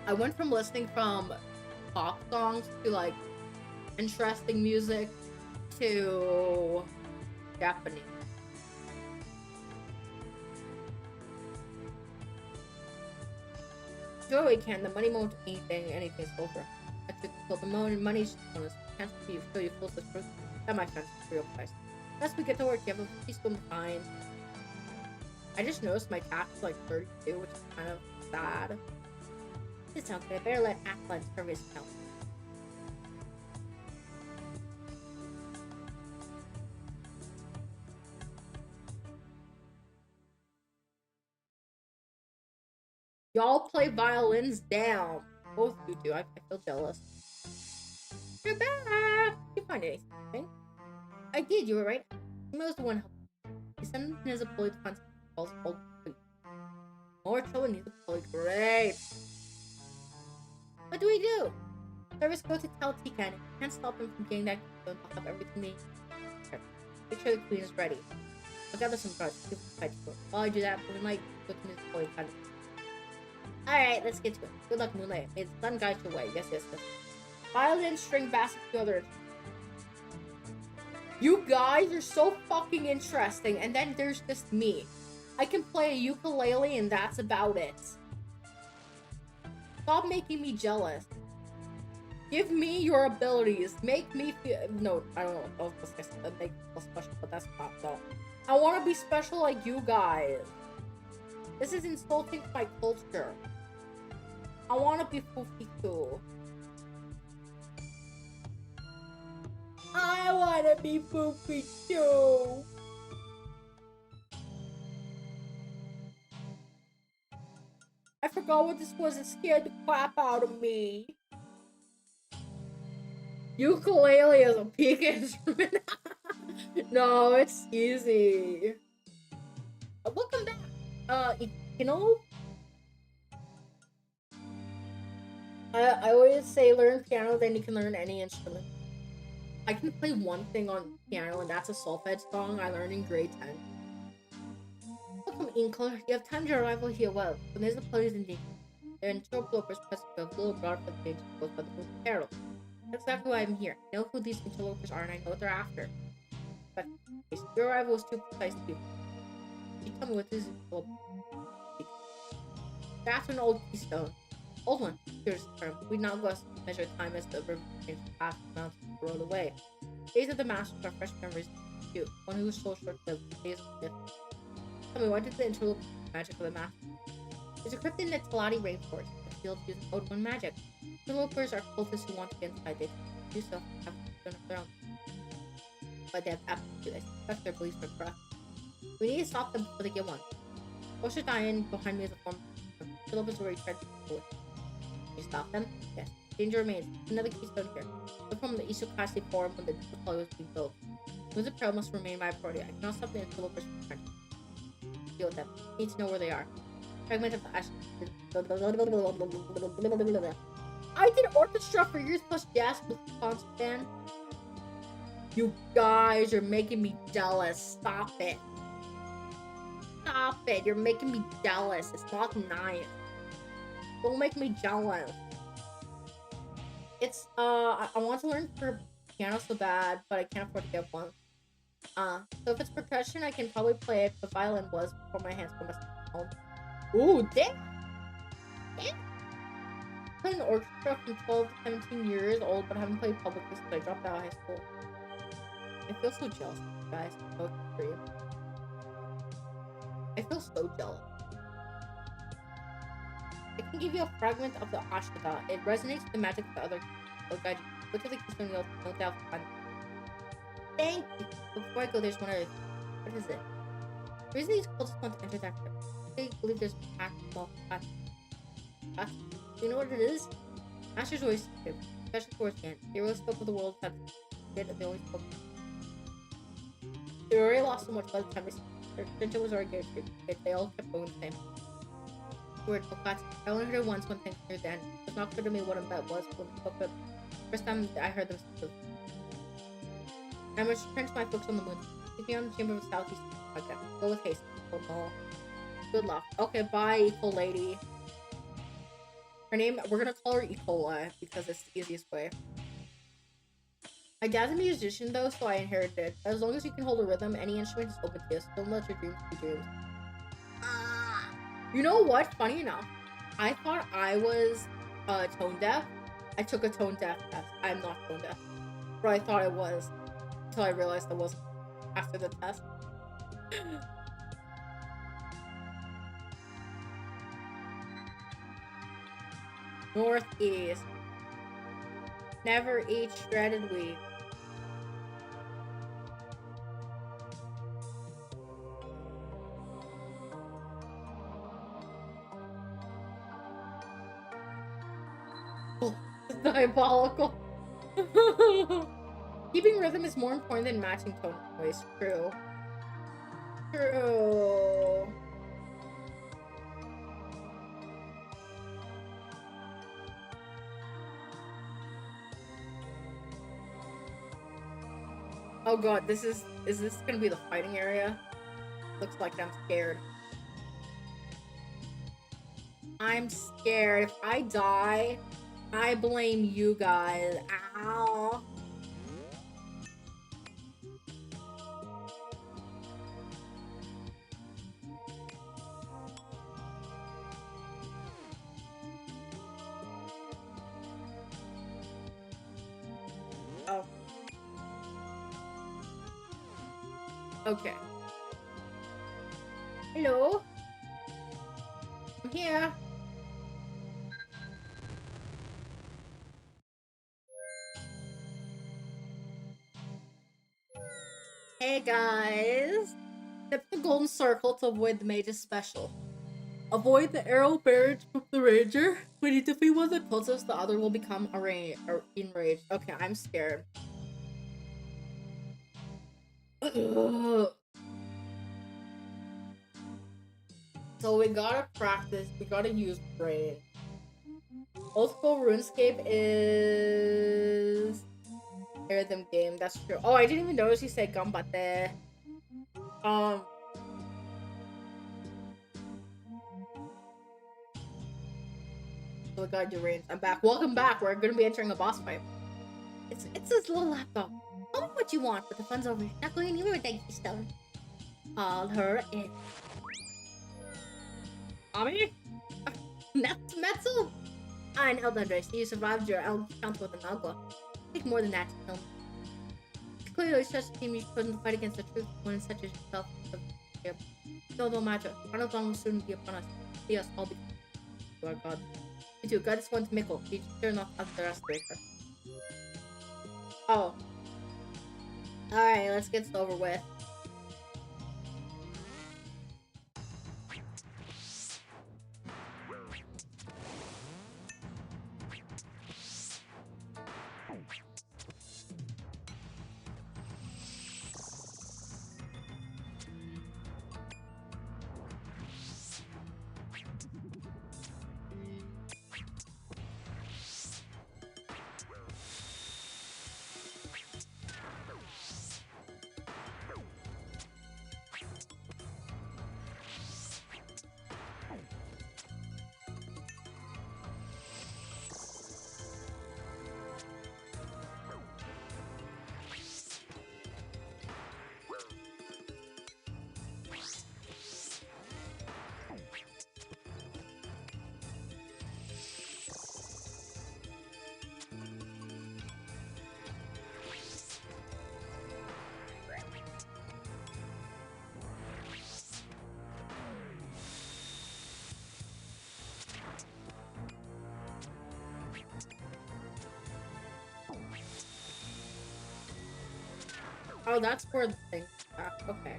I went from listening from pop songs to like interesting music to Japanese. Do what we can, the money won't do anything's over. I took the money's bonus. Can't be you feel you full such person. That my friends real price. As we get to work, you have a piece of fine. I just noticed my tax is like 32, which is kind of sad. This sounds good. I better let Ackland service help. Y'all play violins down. Both you do. I feel jealous. You're back. You find anything? I did. You were right. He was the one helping. He sent his employee to find calls called more trouble needs a employee. Great. What do we do? Service go to tell Tikan. Can't stop him from getting that. Don't talk up everything they need. Make sure the queen is ready. I'll gather some guards. While I do that, Moonlight go to his employee. Alright, let's get to it. Good luck, Moonlight. May the sun guide your way. Yes, yes, yes. Violin, string, bass, and few other. You guys are so fucking interesting. And then there's just me. I can play a ukulele and that's about it. Stop making me jealous. Give me your abilities. Make me feel. No, I don't know. I was gonna say make me feel special, but that's not so. I want to be special like you guys. This is insulting to my culture. I want to be poofy too. I want to be poofy too. I forgot what this was. It scared the crap out of me. Ukulele is a peak instrument. No, it's easy. Welcome back. You know, I always say learn piano, then you can learn any instrument. I can play one thing on piano, and that's a solfege song I learned in grade 10. Welcome, Inkler. You have timed your arrival here well. When there's a players in danger, there are interlopers present to have little guard for the danger posed by the Moon Peril. That's exactly why I'm here. I know who these interlopers are, and I know what they're after. But your arrival was too precise to you. Can you tell me what this is? That's an old keystone. Old one. Here's the term. We now go measure time as the river changes past the mountains and roll away. Days of the Masters are fresh memories too. One who was so short-lived. Days of myth. Tell me, why did the interloper magic of the Masters? There's a crypt in the Talati rainforest. The field uses Old One magic. Interlopers are cultists who want to get inside. They do so. Have done of their own. But they have aptitude. I suspect their beliefs are correct. We need to stop them before they get one. Oshadayan behind me is a form of Interlopers already tried to pull it. Can you stop them? Yes. Danger remains. Another keystone here. Look from the Isokasi forum when the deploy was being built. Moons of Peril must remain my priority. I cannot stop the interlopers from trying to deal with them. I need to know where they are. Fragment of the ash. I did orchestra for years plus jazz with concert band. You guys are making me jealous. Stop it. Stop it. You're making me jealous. It's not nice. Don't make me jealous. It's I want to learn for piano so bad, but I can't afford to get one. So if it's percussion, I can probably play it. The violin was before my hands were home. Ooh, damn! Damn! I played an orchestra from 12 to 17 years old, but I haven't played publicly since I dropped out of high school. I feel so jealous, guys. I'm so for you. I feel so jealous. I can give you a fragment of the Ashtada. It resonates with the magic of the other. I'll guide you. Go to the keystone, you'll no doubt find it. Thank you. Before I go, there's one other thing. What is it? The reason these cultists want to enter that crypt, they believe there's a pack of pack. Do you know what it is? Masters always do, especially towards the end. They really spoke of the world that did, and they always spoke. They already lost so much by the time their attention was already good. They all kept going the same. Word, I only heard it once when things near the end. It was not clear to me what a bet was when they spoke of. First time I heard them speak. I must return to my focus on the moon. Keep me on the chamber of southeast. Okay, go with haste. Oh no. Good luck. Okay, bye, Eco Lady. Her name, we're gonna call her E. coli because it's the easiest way. My dad's a musician though, so I inherited it. As long as you can hold a rhythm, any instrument is open to you, so don't let your dreams be dreams. You know what? Funny enough, I thought I was tone deaf. I took a tone deaf test. I'm not tone deaf, but I thought I was until I realized I wasn't after the test. Northeast. Never eat shredded wheat. Diabolical. Keeping rhythm is more important than matching tone and voice. True. True. Oh god, is this gonna be the fighting area? Looks like I'm scared. I'm scared. If I die, I blame you guys. Ow. Oh. Okay. Hello? I'm here. Hey guys. Hit the golden circle to avoid the mage's special. Avoid the arrow barrage from the ranger. When you defeat one that closest, the other will become enraged. Okay, I'm scared. So we gotta practice. We gotta use brain. Old School Runescape is a rhythm game. That's true. Oh, I didn't even notice you said gambate. So we gotta do range. I'm back. Welcome back. We're gonna be entering a boss fight. It's this little lapdog. Tell me what you want, but the fun's over. Not going anywhere, thank you, Stone. Call her in. Mommy? Metzel! Fine, Eldandre, you survived your encounter with an Agua. Take more than that to kill me. It's clearly such a team you couldn't fight against the truth when such as yourself. No, don't matter. Final dawn will soon be upon us. See us all be. To our god. You two, God is one to Mickle. You sure not as the restorator. Oh. Alright, let's get this over with. Oh, that's for the thing. Okay.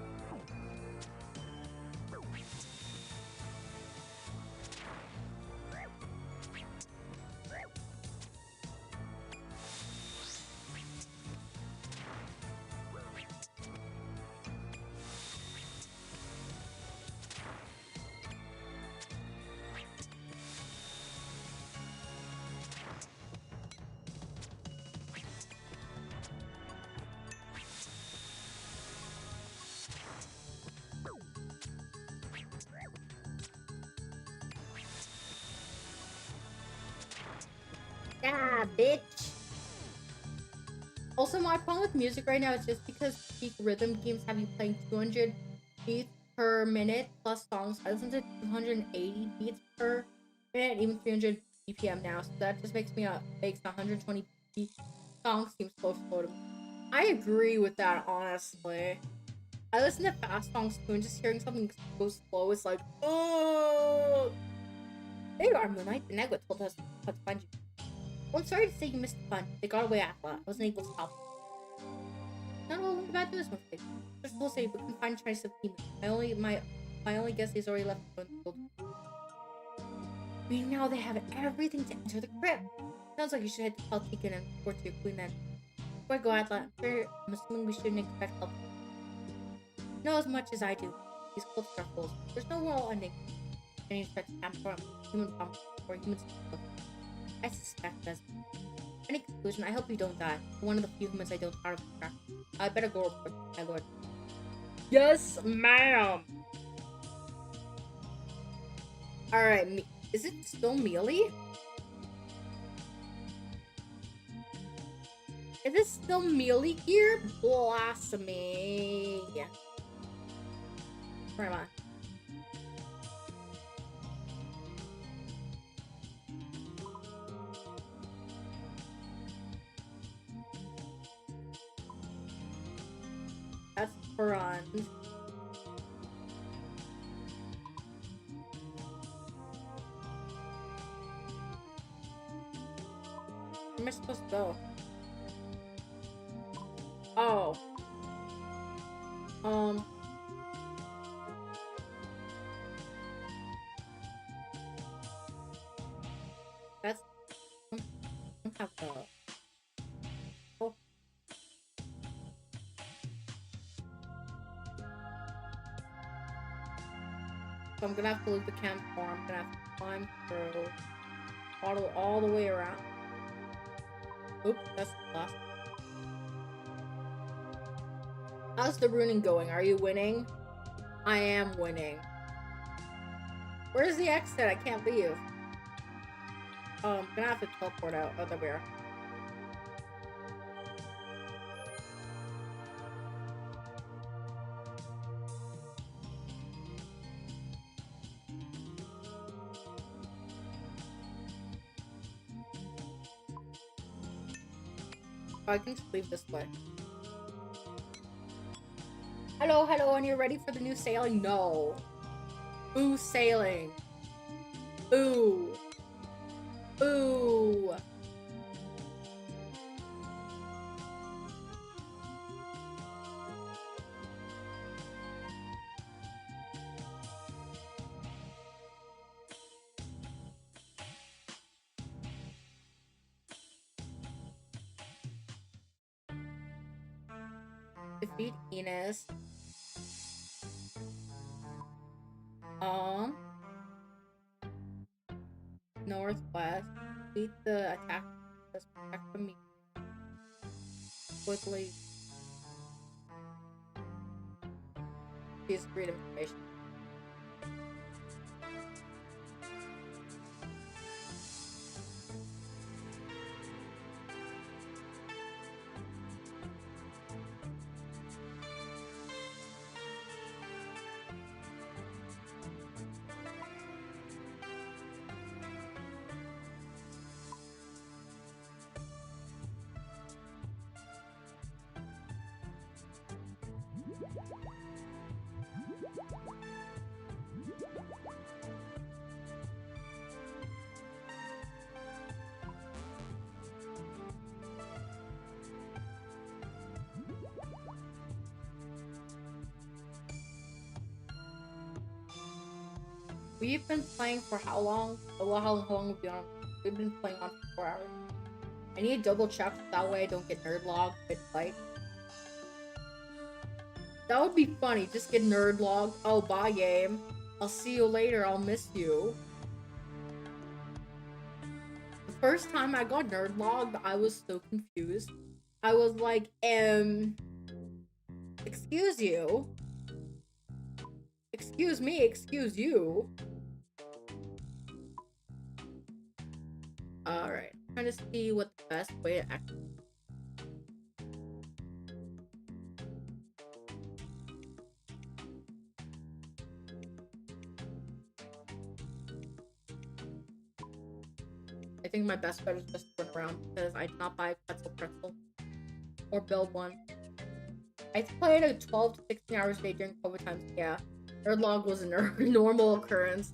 Ah, bitch! Also, my problem with music right now is just because peak rhythm games have you playing 200 beats per minute plus songs. I listen to 280 beats per minute, even 300 BPM now. So that just makes 120 beat songs seem so slow to me. I agree with that, honestly. I listen to fast songs too, and just hearing something so slow is like, oh. There you are, Moonlight. The Negwa told us how to find you. Well, I'm sorry to say you missed the fun. They got away after that. I wasn't able to stop them. Not all about this one thing. Just will say we can find Chinese demons. My only guess is already left the field. Meanwhile, they have everything to enter the crypt. Sounds like you should head to Paltikan and report to your queen then. Before I go, I'm assuming we shouldn't expect help. You know as much as I do. These cults are fools. There's no world ending. Any threat to camp from human bomb or humans. I suspect that's any conclusion. I hope you don't die. You're one of the few humans I don't out of the track. I better go report, my lord. Yes, ma'am. Alright, is it still Mealy? Is this still melee gear? Blasphemy. Where am I? That's bronze. Where am I supposed to go? Oh. That's... I don't have the... Oh. So I'm gonna have to leave the campfire. I'm gonna have to climb through all the way around. Oops, that's the last. How's the runing going? Are you winning? I am winning. Where's the exit? I can't leave. Oh, I'm gonna have to teleport out. Oh, there we are. Oh, I can just leave this way. Hello, hello, and you're ready for the new sailing? No. Boo sailing. Boo. Boo. Defeat Enos. Northwest. Beat the attack. Protect from me. Quickly. Please read information. We've been playing for how long? Well, how long we've been on? We've been playing on for 4 hours. I need to double check that way I don't get nerd logged mid-fight. That would be funny. Just get nerd logged. Oh, bye game. I'll see you later. I'll miss you. The first time I got nerd logged, I was so confused. I was like, excuse you? Excuse me, excuse you? Alright, trying to see what the best way to act. I think my best bet is just to run around because I did not buy a pretzel or build one. I played a 12 to 16 hours a day during COVID times. Yeah, nerd log was a normal occurrence.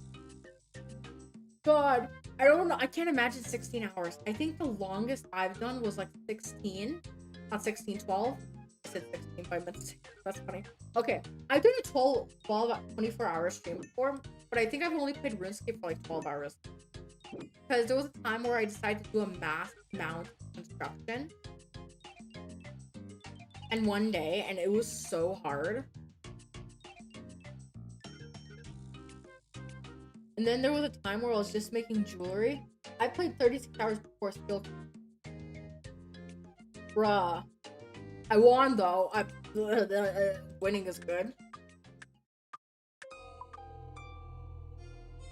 God, I don't know. I can't imagine 16 hours. I think the longest I've done was like 16. Not 16, 12. I said 16 by mistake. That's funny. Okay, I've done a 12 24-hour stream before, but I think I've only played RuneScape for like 12 hours. Because there was a time where I decided to do a mass mount construction. And one day, and it was so hard. And then there was a time where I was just making jewelry. I played 36 hours before skill. Bruh. I won though. Winning is good.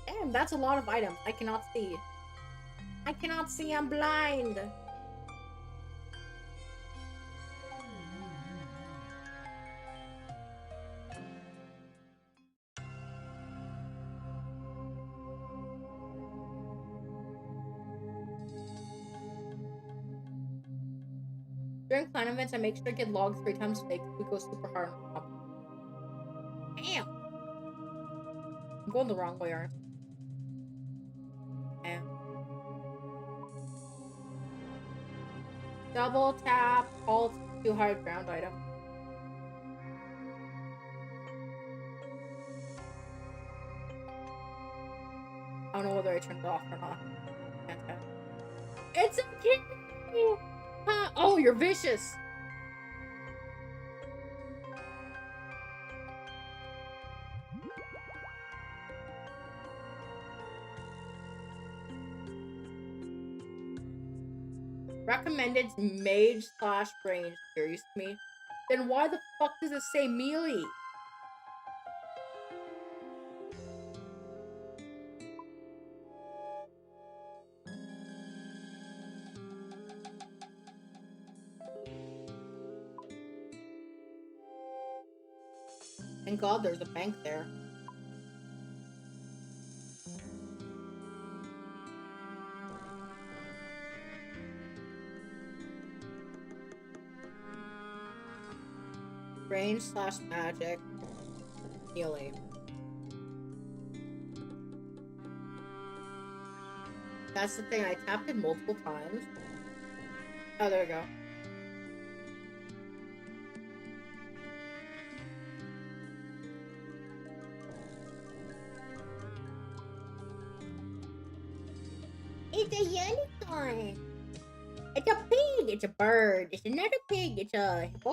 Damn, that's a lot of items. I cannot see. I cannot see. I'm blind. During clan events, I make sure to get logged 3 times a day because we go super hard on top. Damn! I'm going the wrong way, aren't I? Damn. Double tap, alt, to hard ground item. I don't know whether I turned it off or not. It's okay! Oh, you're vicious! Recommended mage / range curious to me. Then why the fuck does it say melee? Thank God there's a bank there. Range / magic. Melee. That's the thing, I tapped it multiple times. Oh, there we go. It's a unicorn. It's a pig. It's a bird. It's another pig. It's a hippo.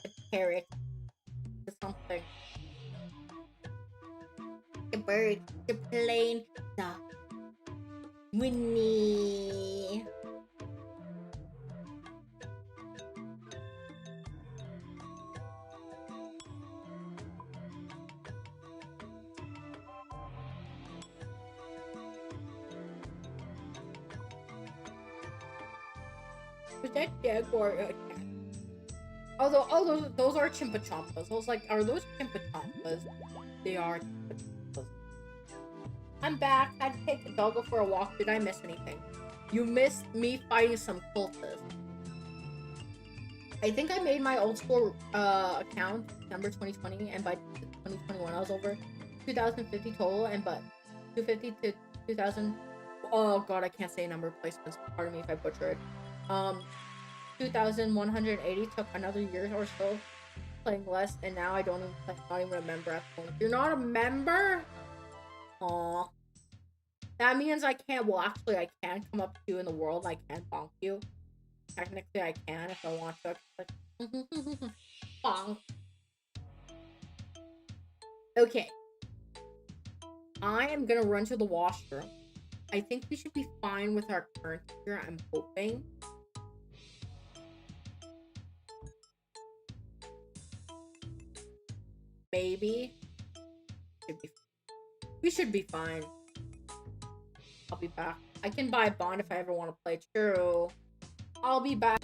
A parrot. It's something. The bird. The plane. The Moonie. Was that jaguar? Although, oh, those are chimpachampas. I was like, are those chimpachampas? They are chimpachampas. I'm back. I had to take the doggo for a walk. Did I miss anything? You missed me fighting some cultists. I think I made my old school account December 2020, and by 2021 I was over 2,050 total, and but 250 to 2,000. Oh god, I can't say number placements. Pardon me if I butcher it. 2,180 took another year or so playing less, and now I don't even remember at the moment. You're not a member? Aw. That means I can't. Well, actually, I can come up to you in the world. I can bonk you. Technically, I can if I want to. Bonk. Okay. I am gonna run to the washroom. I think we should be fine with our current tier. I'm hoping. Maybe. We should be fine. I'll be back. I can buy a bond if I ever want to play. True. I'll be back.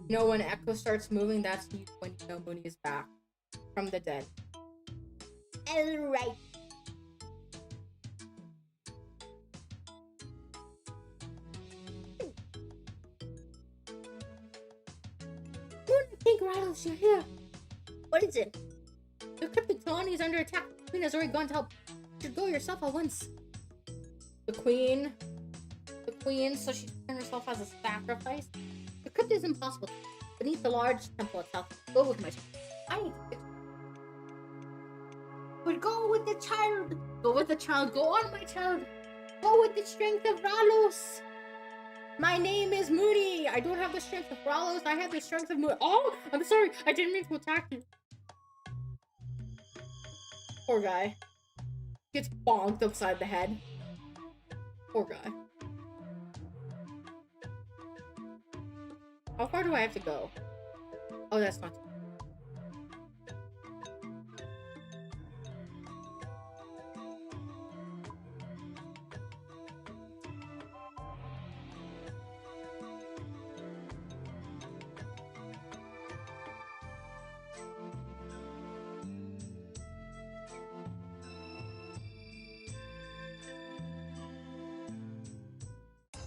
You know, when Echo starts moving, that's when you know Moonie is back from the dead. Alright. Moonie, King Rattles, you're here. What is it? The cryptic colony is under attack. The queen has already gone to help. You should go yourself at once. The queen, so she's putting herself as a sacrifice. The crypt is impossible. Beneath the large temple itself. Go with my child. I need to fix it. But go with the child. Go with the child. Go on, my child. Go with the strength of Ralos. My name is Moonie. I don't have the strength of Frollos. I have the strength of Moonie. Oh, I'm sorry. I didn't mean to attack you. Poor guy. Gets bonked upside the head. Poor guy. How far do I have to go? Oh, that's not too.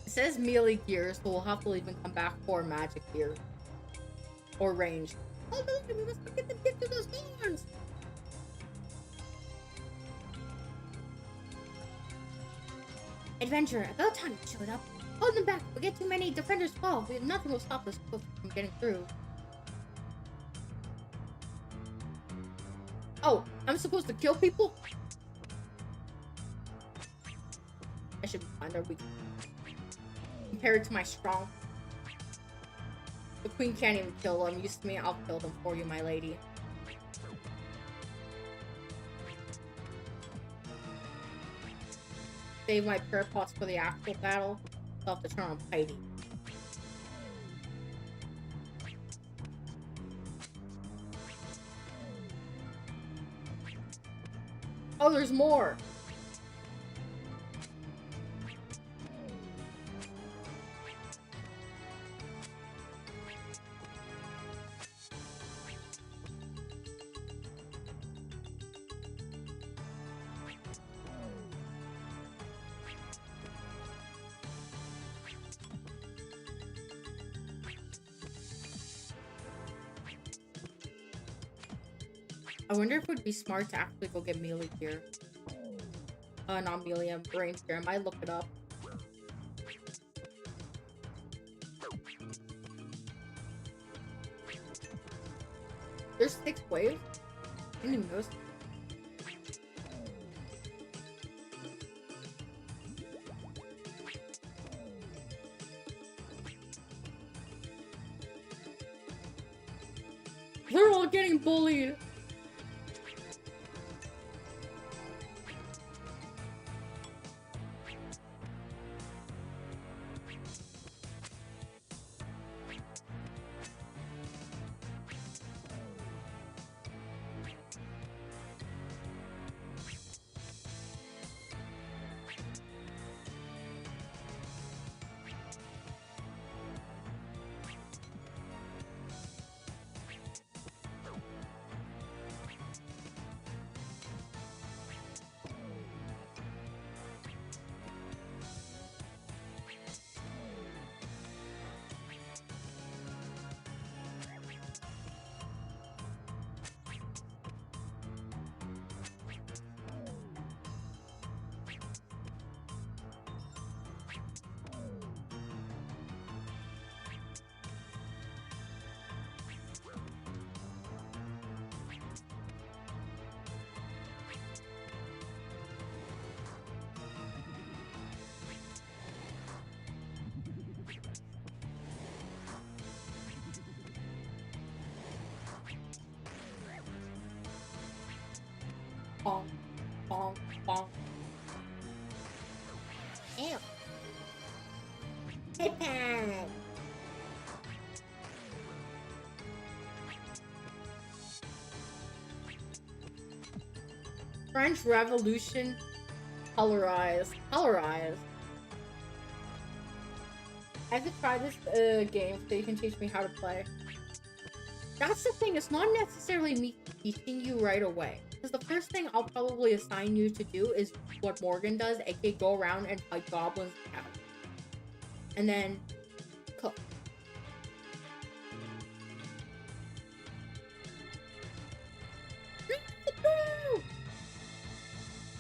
It says melee gear, so we'll have to leave and come back for magic gear. Or range. Oh, no, we must get them get to those thorns! Adventurer, about time you showed up. Hold them back. We get too many defenders fall. Nothing will stop us from getting through. Oh, I'm supposed to kill people? I should find our weak. Compared to my strong. The queen can't even kill them. Used to me, I'll kill them for you, my lady. Save my prayer pots for the actual battle. I'll have to turn on Piety. Oh, there's more! I wonder if it would be smart to actually go get melee gear. Not melee, range gear. I might look it up. There's 6 waves? I didn't even notice. They're all getting bullied! Bonk, bonk, bonk. Ew. Hit pad. French Revolution. Colorize. Colorize. I have to try this game so you can teach me how to play. That's the thing, it's not necessarily me teaching you right away. Because the first thing I'll probably assign you to do is what Morgan does, aka go around and fight goblins out. And then cook.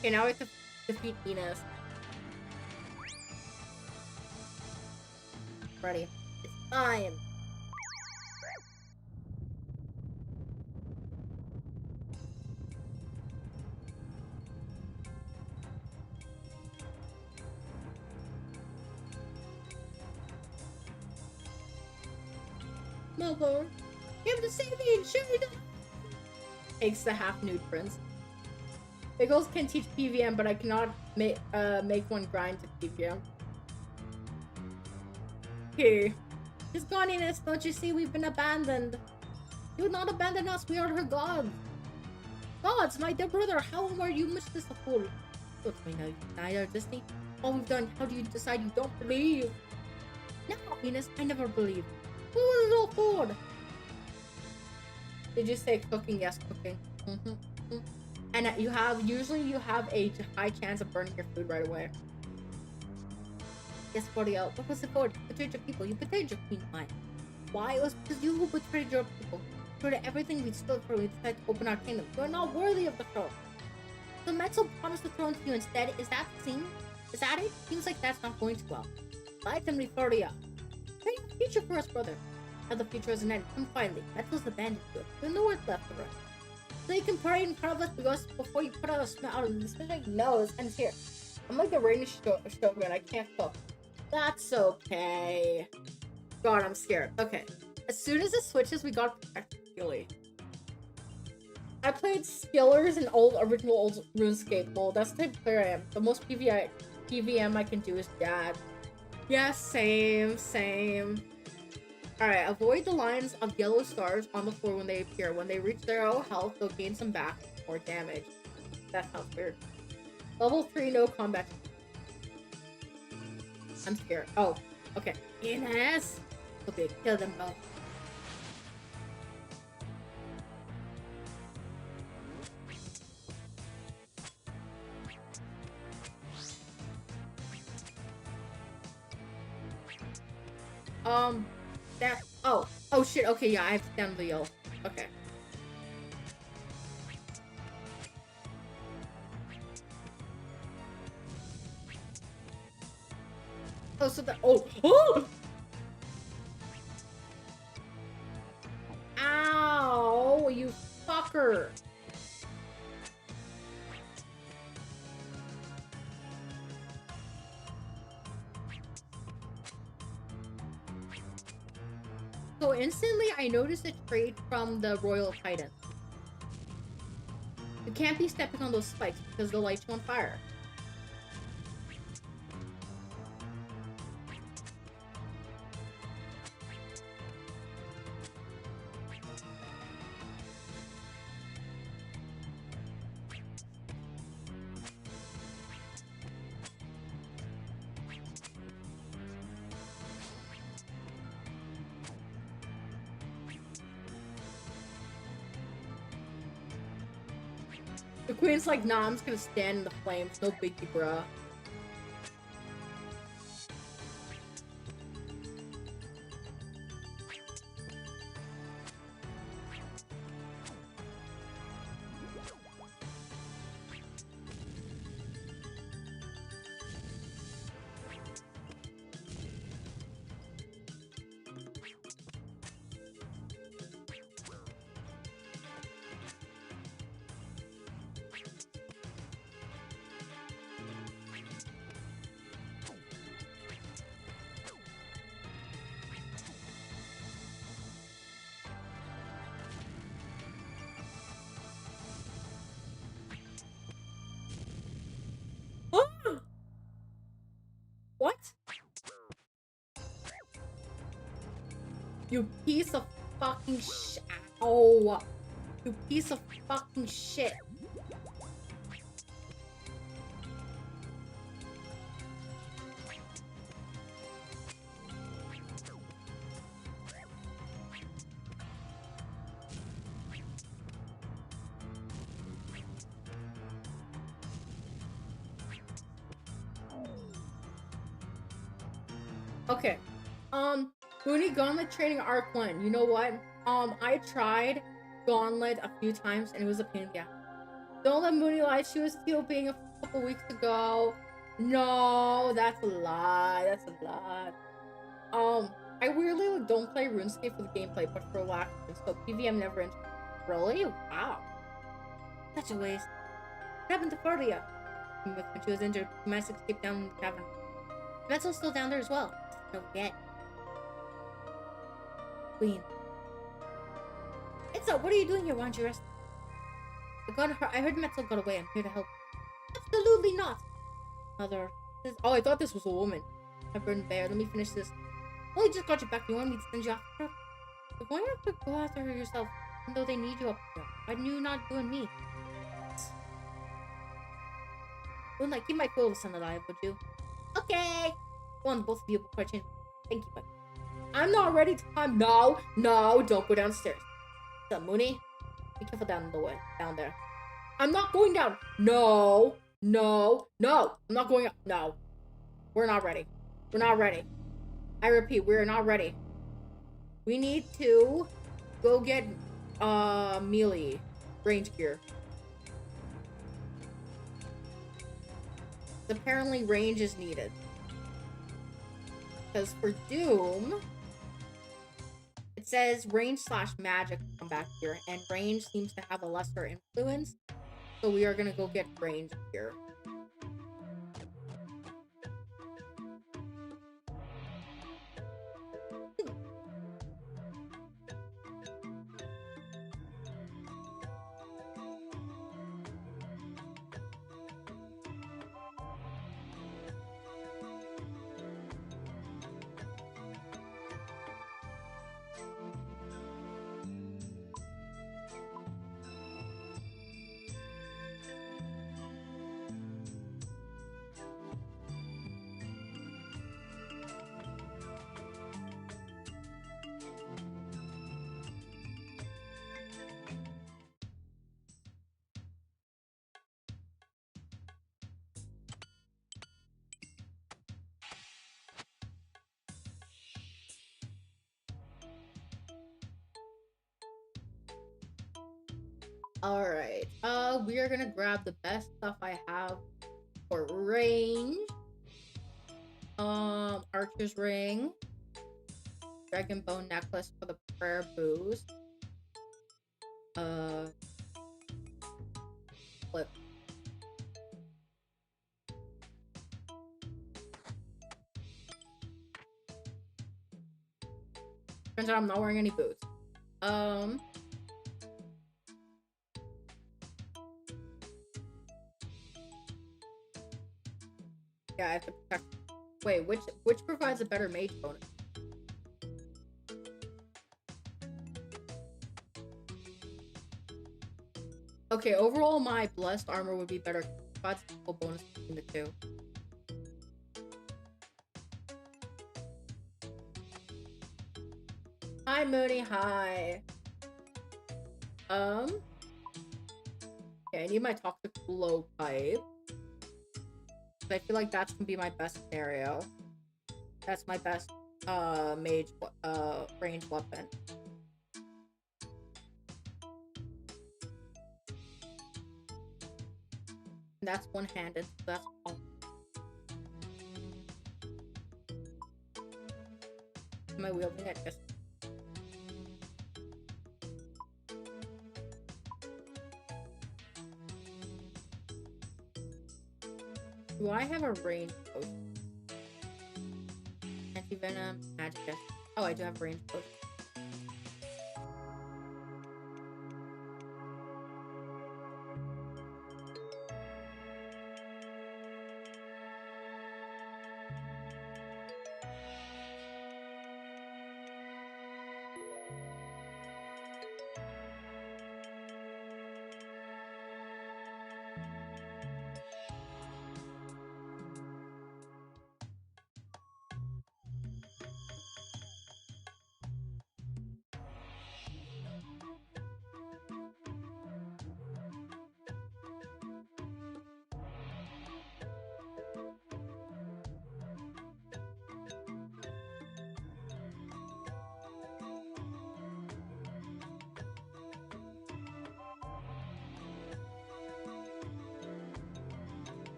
Okay, now we have to defeat Enos. Ready. It's time. Mother, you have to save me and shoot me. Takes the half-nude prince. Biggles can teach PVM, but I cannot make one grind to PVM. Okay. His godliness, don't you see we've been abandoned? You would not abandon us, we are her gods. Gods, my dear brother, how are you much this a fool? Don't we know neither, Disney? All we've done, how do you decide you don't believe? No, Venus, I never believed. Who was it all for? Did you say cooking? Yes, cooking. And usually you have a high chance of burning your food right away. Yes, Boreal, what was it for? You betrayed your people, you betrayed your queen mind. Why? It was because you who betrayed your people. For everything we stood for, we decided to open our kingdom. You are not worthy of the throne. So Metzel promised the throne to you instead. Is that it? Seems like that's not going too well. Light and Refordia. Pray the future for us, brother. Now the future is an end. Come finally. Metzel's abandoned you. There's no word left for us. So you can pray in front of us before you put out a smell out of this specific nose and here. I'm like the rainy shogun. I can't cook. That's okay. God, I'm scared. Okay. As soon as it switches, we got practically. I played Skillers in original Old RuneScape mode. That's the type of player I am. The most PVM I can do is Dad. Yeah, same. Alright, avoid the lines of yellow stars on the floor when they appear. When they reach their low health, they'll gain some back or damage. That sounds weird. Level 3, no combat. I'm scared. Oh, okay. Yes! Okay, kill them both. That. Oh shit. Okay, yeah, I have to stand the yellow. Okay. Oh, so that. Oh! Ow! You fucker! So instantly, I noticed a trait from the Royal Titan. You can't be stepping on those spikes because they'll light you on fire. The queen's like, nah, I'm just gonna stand in the flames. No biggie, bruh. What? You piece of fucking shit. Ow. You piece of fucking shit. Okay. Moonie Gauntlet Training Arc 1. You know what? I tried Gauntlet a few times and it was a pain in the ass. Don't let Moonie lie. She was TOPing a couple weeks ago. No, that's a lie. That's a lie. I weirdly don't play RuneScape for the gameplay, but for lack of so PVM never entered. Really? Wow. Such a waste. What happened to Fordia? When she was injured, we managed to escape down in the cavern. Metzel's still down there as well. Don't forget. Queen. Metzl, what are you doing here? Why aren't you resting? I heard Metzl got away. I'm here to help. Absolutely not. Mother. Oh, I thought this was a woman. Stubborn bear. Let me finish this. Well, I just got you back. You want me to send you after her? But why not go after her yourself? Even though they need you up here. Why didn't you not doing me? Moonlight, keep my cool son alive, would you? Okay. Go on, both of you before I change. Thank you, buddy. I'm not ready to climb. No, don't go downstairs. What's up, Moonie? Be careful down there. I'm not going down. No. I'm not going up. No. We're not ready. I repeat, we're not ready. We need to go get melee range gear. Apparently range is needed. Because for Doom, it says range/magic combat gear, and range seems to have a lesser influence. So we are gonna go get range gear. Alright, we are gonna grab the best stuff I have for range. Archer's ring. Dragon bone necklace for the prayer boost. Flip. Turns out I'm not wearing any boots. Yeah, I have to protect. Wait, which provides a better mage bonus? Okay, overall my blessed armor would be better. Provides a full bonus between the two. Hi, Moonie. Hi. Okay, I need my toxic blow pipe. I feel like that's gonna be my best scenario. That's my best mage range weapon. And that's one-handed, so that's all. Am I wielding it? Yes. Do I have a range potion? Anti-venom, magic. Oh, I do have a range potion.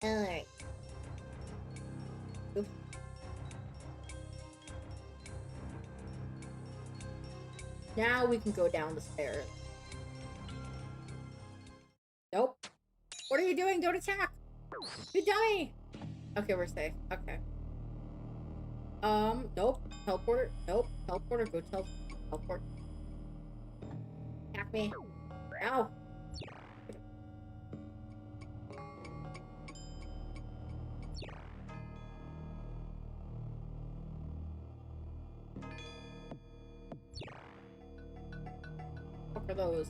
Alright. Now we can go down the stairs. Nope. What are you doing? Don't attack! You dummy! Okay, we're safe. Okay. Nope. Teleporter. Nope. Teleporter. Go teleport. Attack me. Ow. What are those?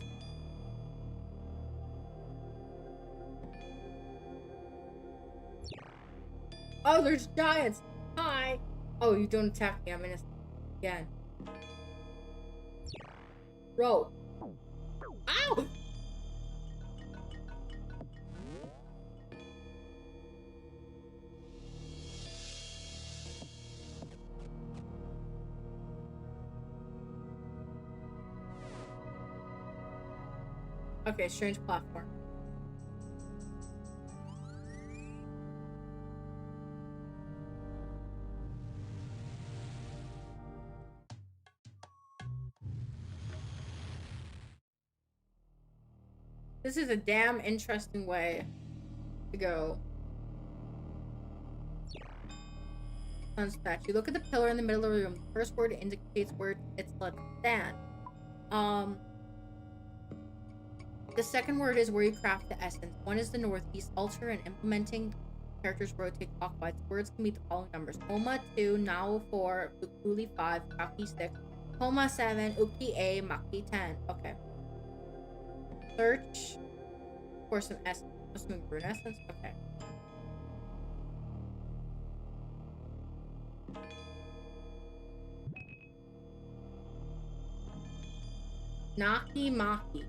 Oh, there's giants! Hi! Oh, you don't attack me. I'm innocent. Again. Bro. Ow! Okay, strange platform. This is a damn interesting way to go. Sun statue. Look at the pillar in the middle of the room. The first word indicates where it's left to stand. The second word is where you craft the essence. One is the northeast altar, and implementing characters rotate clockwise. Words can be the following numbers: Homa 2, Nao 4, Ukuli 5, Kaki 6, Homa 7, Uki A, Maki 10. Okay. Search for some essence. Some rune essence? Okay. Naki Maki.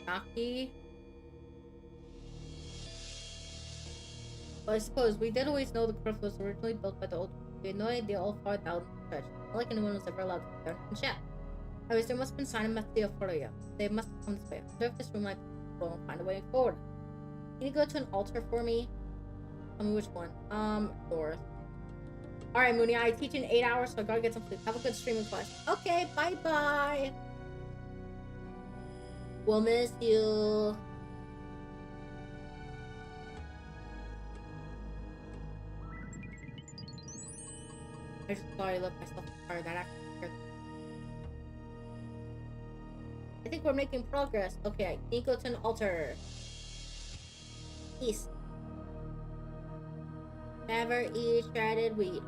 Naki. Well, I suppose we did always know the crypt was originally built by the old. We had no idea all 5,000 stretch. Not like anyone was ever allowed to go down and check. I was there must have been sign of Matteo Floria. They must have come this way. I wonder if this room might roll and find a way forward. Can you go to an altar for me? Tell me which one. North. Alright, Moonie, I teach in 8 hours, so I gotta get some sleep. Have a good streaming class. Okay, bye-bye. We'll miss you. I just thought I left myself tired. That actually scared me. I think we're making progress. Okay, can you go to an altar? East. Never eat shredded wheat.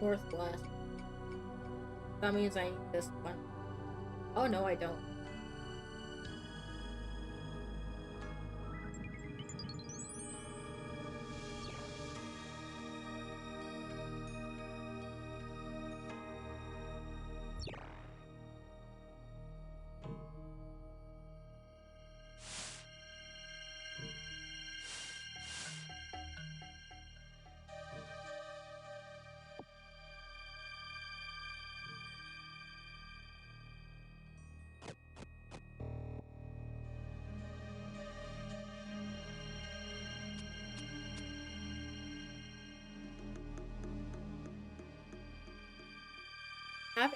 Northwest. That means I need this one. Oh no, I don't.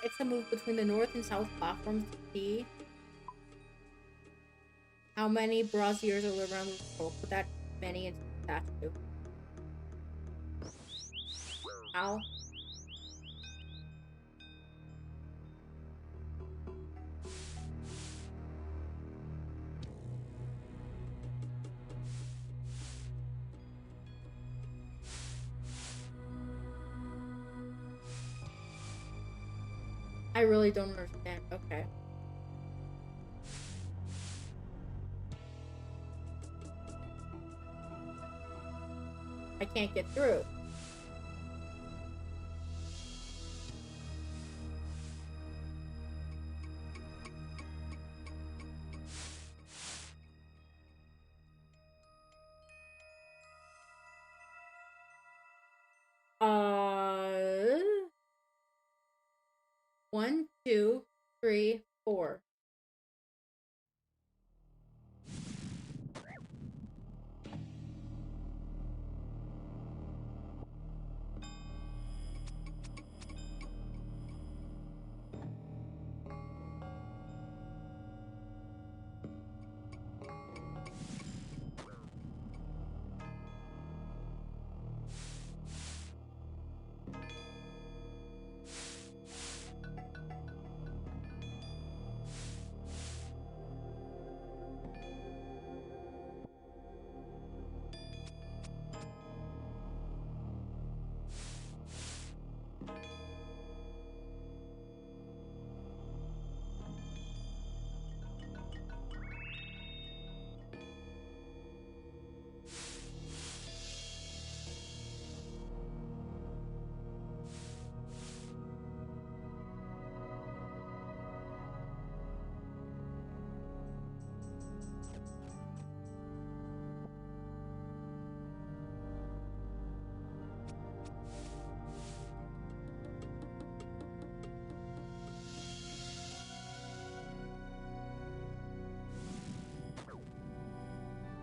It's a move between the north and south platforms to see how many braziers are around the world. Put that many into the statue. Ow. I really don't understand. Okay. I can't get through. Uh 1, 2, 3, 4.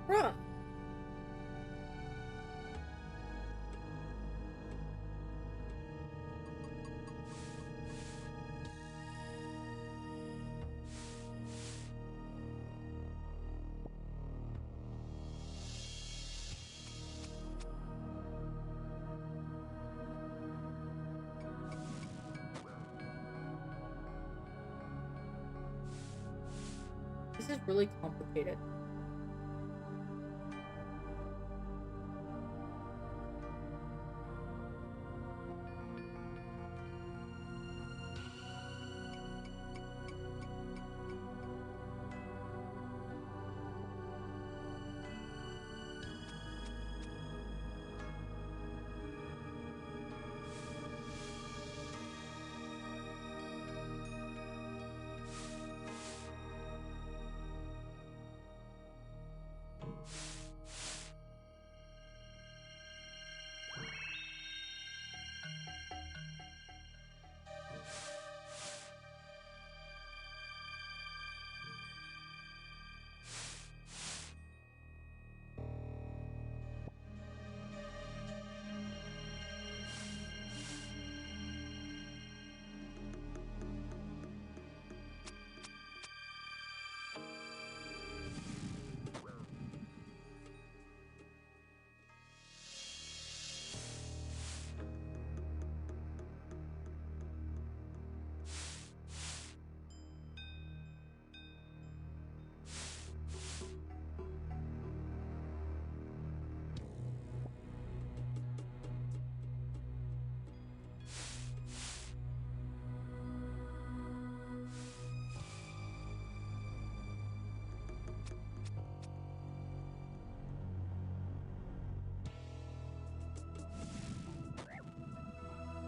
Bruh. This is really complicated.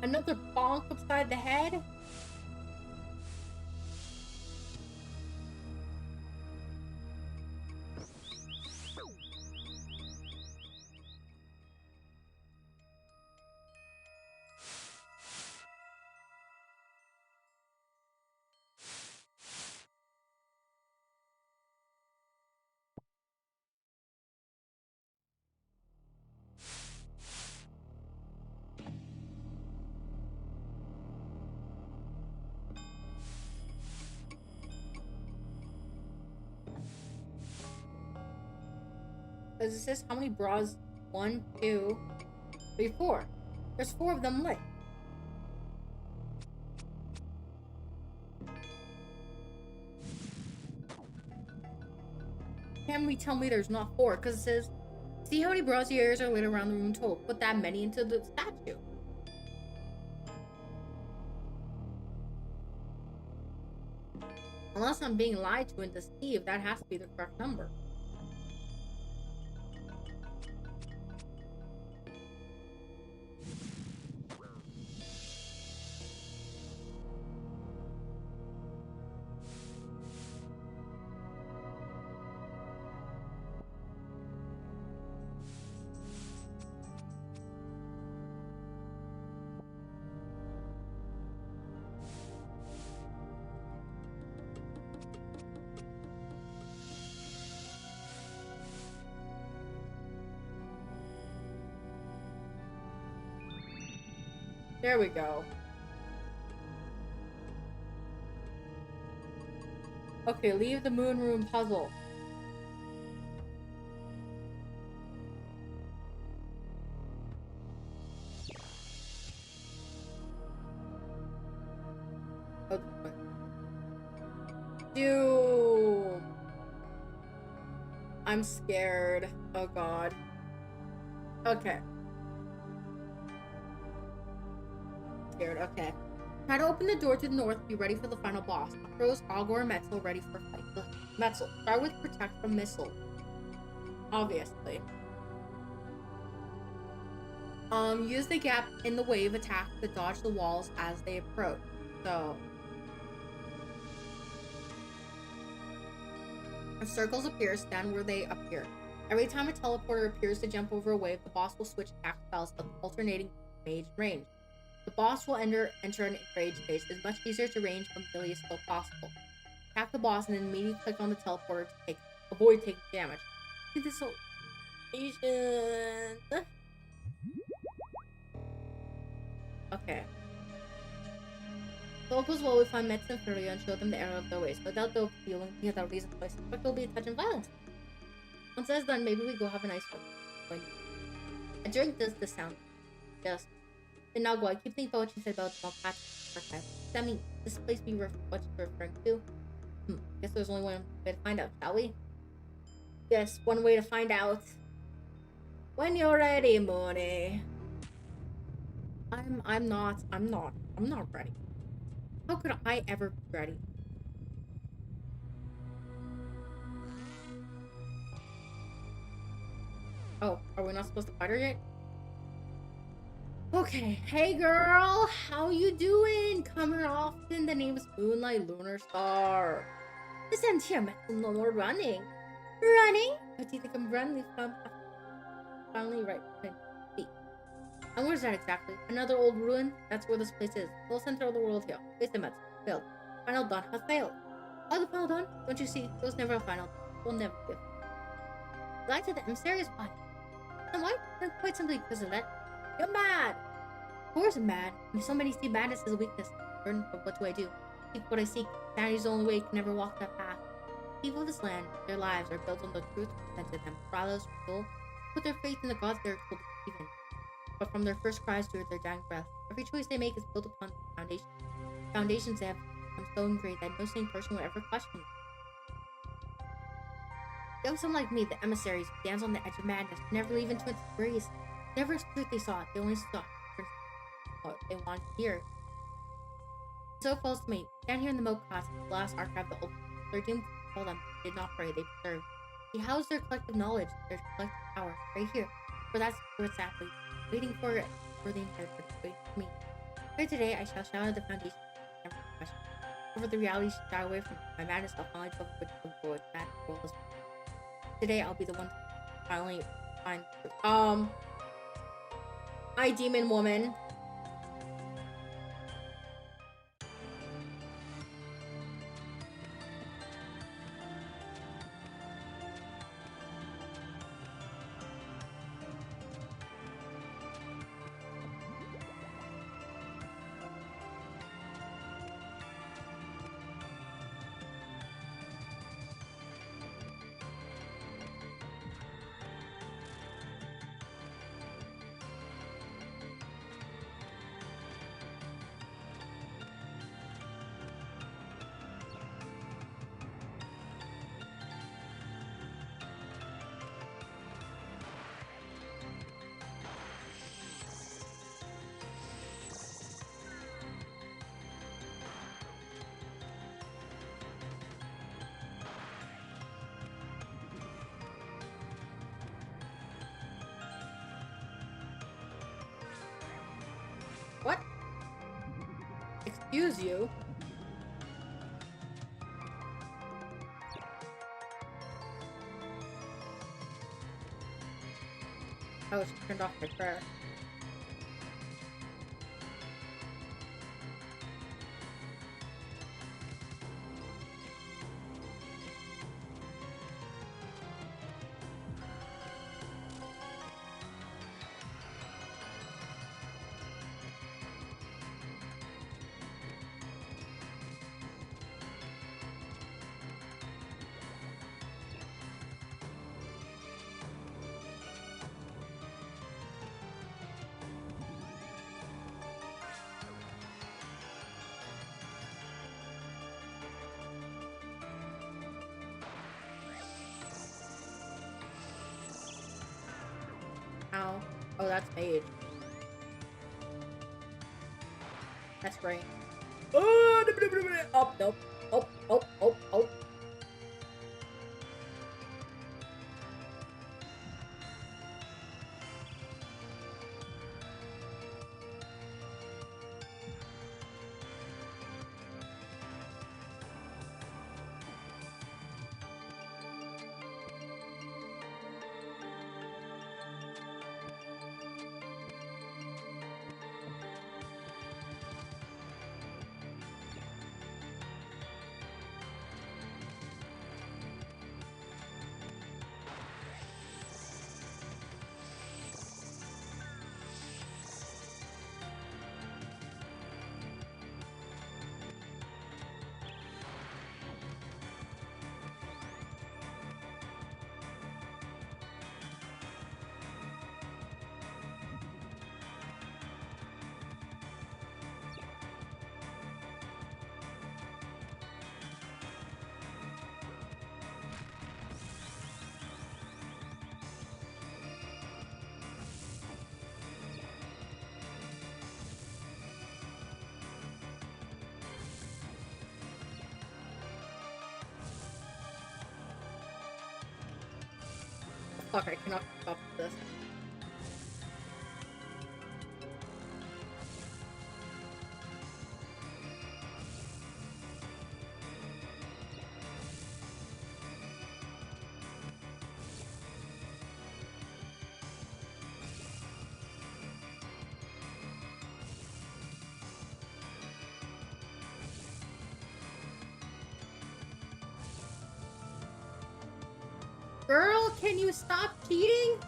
Another bonk upside the head? Because it says how many bras? 1, 2, 3, 4. There's 4 of them lit. Can we tell me there's not 4? Because it says, see how many brassieres are lit around the room total. Put that many into the statue. Unless I'm being lied to and deceived, that has to be the correct number. There we go. Okay, leave the moon room puzzle. Okay. Dude. I'm scared. Oh god. Okay. Scared, okay. Try to open the door to the north, be ready for the final boss. Macros, Ogre, and Metzel ready for fight. Metzel, start with protect from missile. Obviously. Use the gap in the wave attack to dodge the walls as they approach. So, if circles appear, stand where they appear. Every time a teleporter appears to jump over a wave, the boss will switch attack styles, alternating mage range. The boss will enter an enraged phase. It's much easier to range from melee as still possible. Attack the boss and then immediately click on the teleporter to avoid taking damage. See this whole Asian. Okay. So all goes well, we find Mets and Furia and show them the error of their ways. No doubt they'll be willing to hear that reason, but I suspect there'll be a touch of violence. Once that's done, maybe we go have a nice one. A drink does the sound. Just. And now go. I keep thinking about what you said about small patches. Does that mean this place be what you're referring to? Guess there's only one way to find out, shall we? Yes, one way to find out. When you're ready, Moonie. I'm not ready. How could I ever be ready? Oh, are we not supposed to fight her yet? Okay, hey girl, how you doing? Come here often. The name is Moonlight Lunar Star. Listen here, no more running. Running? What do you think I'm running from? Finally, right. And where's that exactly? Another old ruin? That's where this place is. The center of the world here. Face the mess. Failed. Final dawn have failed. Oh, the final dawn? Don't you see? It was never a final. We'll never give. Lied to the emissaries? Why? And why? Quite simply because of that. You're mad! Of course I'm mad. When somebody see madness as a weakness. But what do I do? Seek what I seek. Sanity's the only way. Can never walk that path. People of this land, their lives are built on the truth presented them. Fralos, people, put their faith in the gods they are told to believe in. But from their first cries to their dying breath, every choice they make is built upon foundations. Foundations they have become so ingrained that no sane person would ever question them. There was someone like me, the emissaries, who stands on the edge of madness, never leave into its embrace. Never truth they saw, they only saw what they wanted to hear. So close to me, stand here in the Moat Class, the last archive of the old. Their doom told them, they did not pray, they preserved. He housed their collective knowledge, their collective power, right here, for that's where it's at, waiting for it, for the inheritance, waiting for me. Here today, I shall shadow the foundation, never question. Over the reality, shy away from my madness, I'll finally go with the world, that world is. Today, I'll be the one to finally find truth. Hi, demon woman. What? Excuse you? Oh, she turned off my prayer. Oh, that's mage. That's great. Oh, nope. Oh. Fuck, I cannot keep up with this. Girl, can you stop cheating?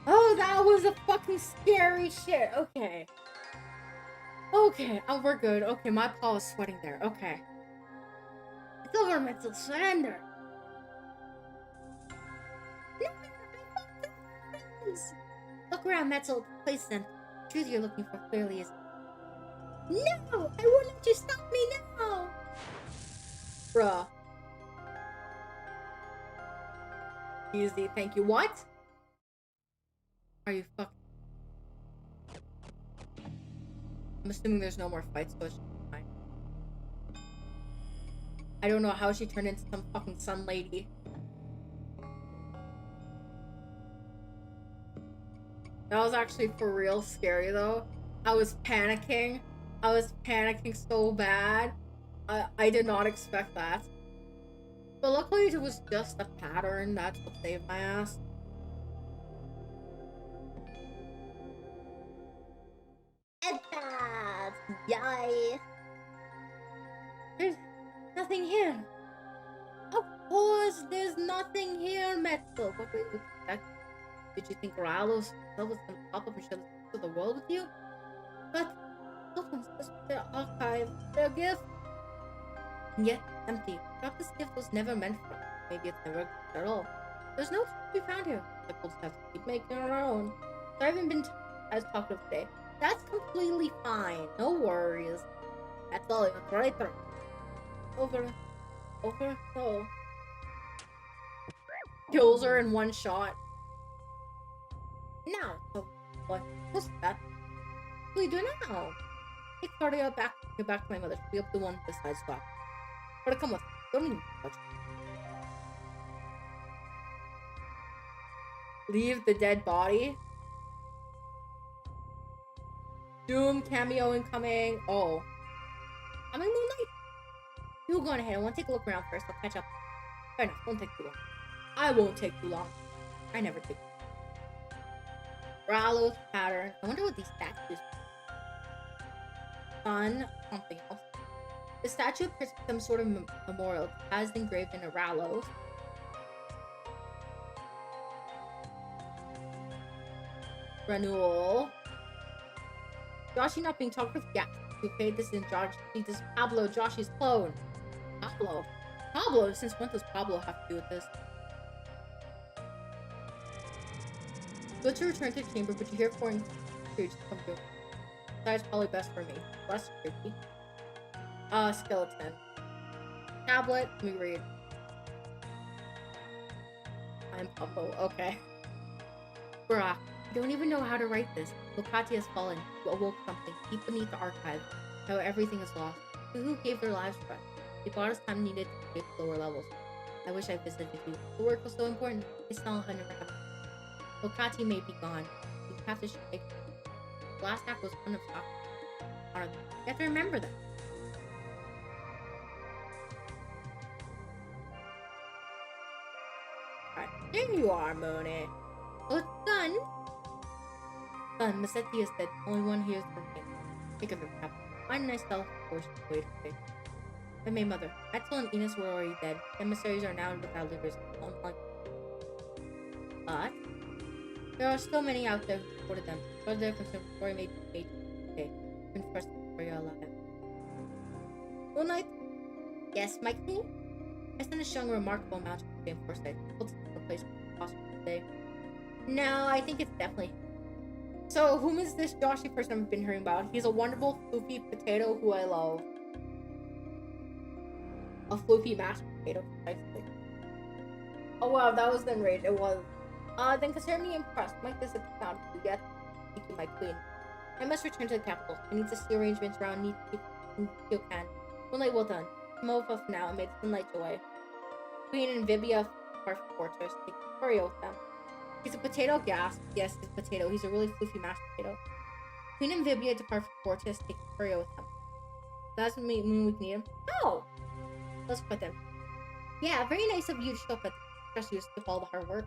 Oh, that was a fucking scary shit. Okay. Okay, oh, we're good. Okay, my paw was sweating there. Okay. It's over, Mitchell. Surrender. Look around, Metzel. The place then. The truth you're looking for clearly is. No! I won't let you stop me now! Bruh. Easy, thank you. What? Are you fucking... I'm assuming there's no more fights, so it's fine. I don't know how she turned into some fucking sun lady. That was actually for real scary, though. I was panicking. I was panicking so bad. I did not expect that. But luckily it was just a pattern. That's what saved my ass. Yay! There's nothing here. Of course, there's nothing here, Metzel. What were you expecting? Did you think Ralos was gonna pop up and share the to the world with you? But opens this with their archive, their gift. And yet, empty. Perhaps this gift was never meant for us. Maybe it's never existed at all. There's no to be found here. The we'll just have to keep making our own. So I haven't been as talkative today. That's completely fine. No worries. That's all. It's right there. Over. Oh. Kills her in one shot. Now, so what was that? What do we do now? Take Claudia back to my mother. She'll be up the one besides Doc. But come with me. Don't even touch me. Leave the dead body. Doom cameo incoming. Oh. I'm in Moonlight. You go on ahead. I want to take a look around first. I'll catch up. Fair enough. Won't take too long. I won't take too long. I never take too long. Rallo's pattern. I wonder what these statues on something else. The statue appears to be some sort of memorial. It has engraved in a Rallo. Renewal. Joshy not being talked with? Yeah. You paid this in Josh. This is Pablo, Joshy's clone. Pablo? Pablo? Since when does Pablo have to do with this? Go to return to the chamber, but you hear foreign creatures come through. That's probably best for me. Less creepy. Skeleton. Tablet. Let me read. I'm Pablo. Okay. Brock. I don't even know how to write this. Lokati has fallen. You awoke something deep beneath the archive. Now everything is lost. Who gave their lives for us? They bought us time needed to escape lower levels. I wish I visited you. The work was so important. It's not never happened. Lokati may be gone. You have to shake. The last act was one of stock. You have to remember that. Alright, there you are, Moonie. Oh, it's done. Done. Masetti is dead. Only one here is remains. Think of it, perhaps. Find myself forced to wait for it. My May mother. Axel and Enos were already dead. Emissaries are now without leaders. But there are still many out there who supported them. Whether they're concerned Victoria may be made today. And first Victoria alive. Moonlight? Yes, my queen? I sent a showing a remarkable amount of same foresight. Able to take a place possible today. No, I think it's definitely. So, whom is this Joshy person I've been hearing about? He's a wonderful floopy potato who I love. A floopy mashed potato, precisely. Oh wow, that was then rage. It was. Then consider me impressed. Might this sound you yet? Thank you, my queen. I must return to the capital. I need to see arrangements around Neat can. Moonlight well done. Come over for now and may the sunlight away. Queen and Vibia Perfect Fortress. Take Victoria with them. He's a potato gas. Yes, he's a potato. He's a really floofy mashed potato. Queen and Vibia depart for Fortress. Take Victoria with them. Doesn't mean we can need him. Oh! Let's put them. Yeah, very nice of you to show up at the trust you to skip all the hard work.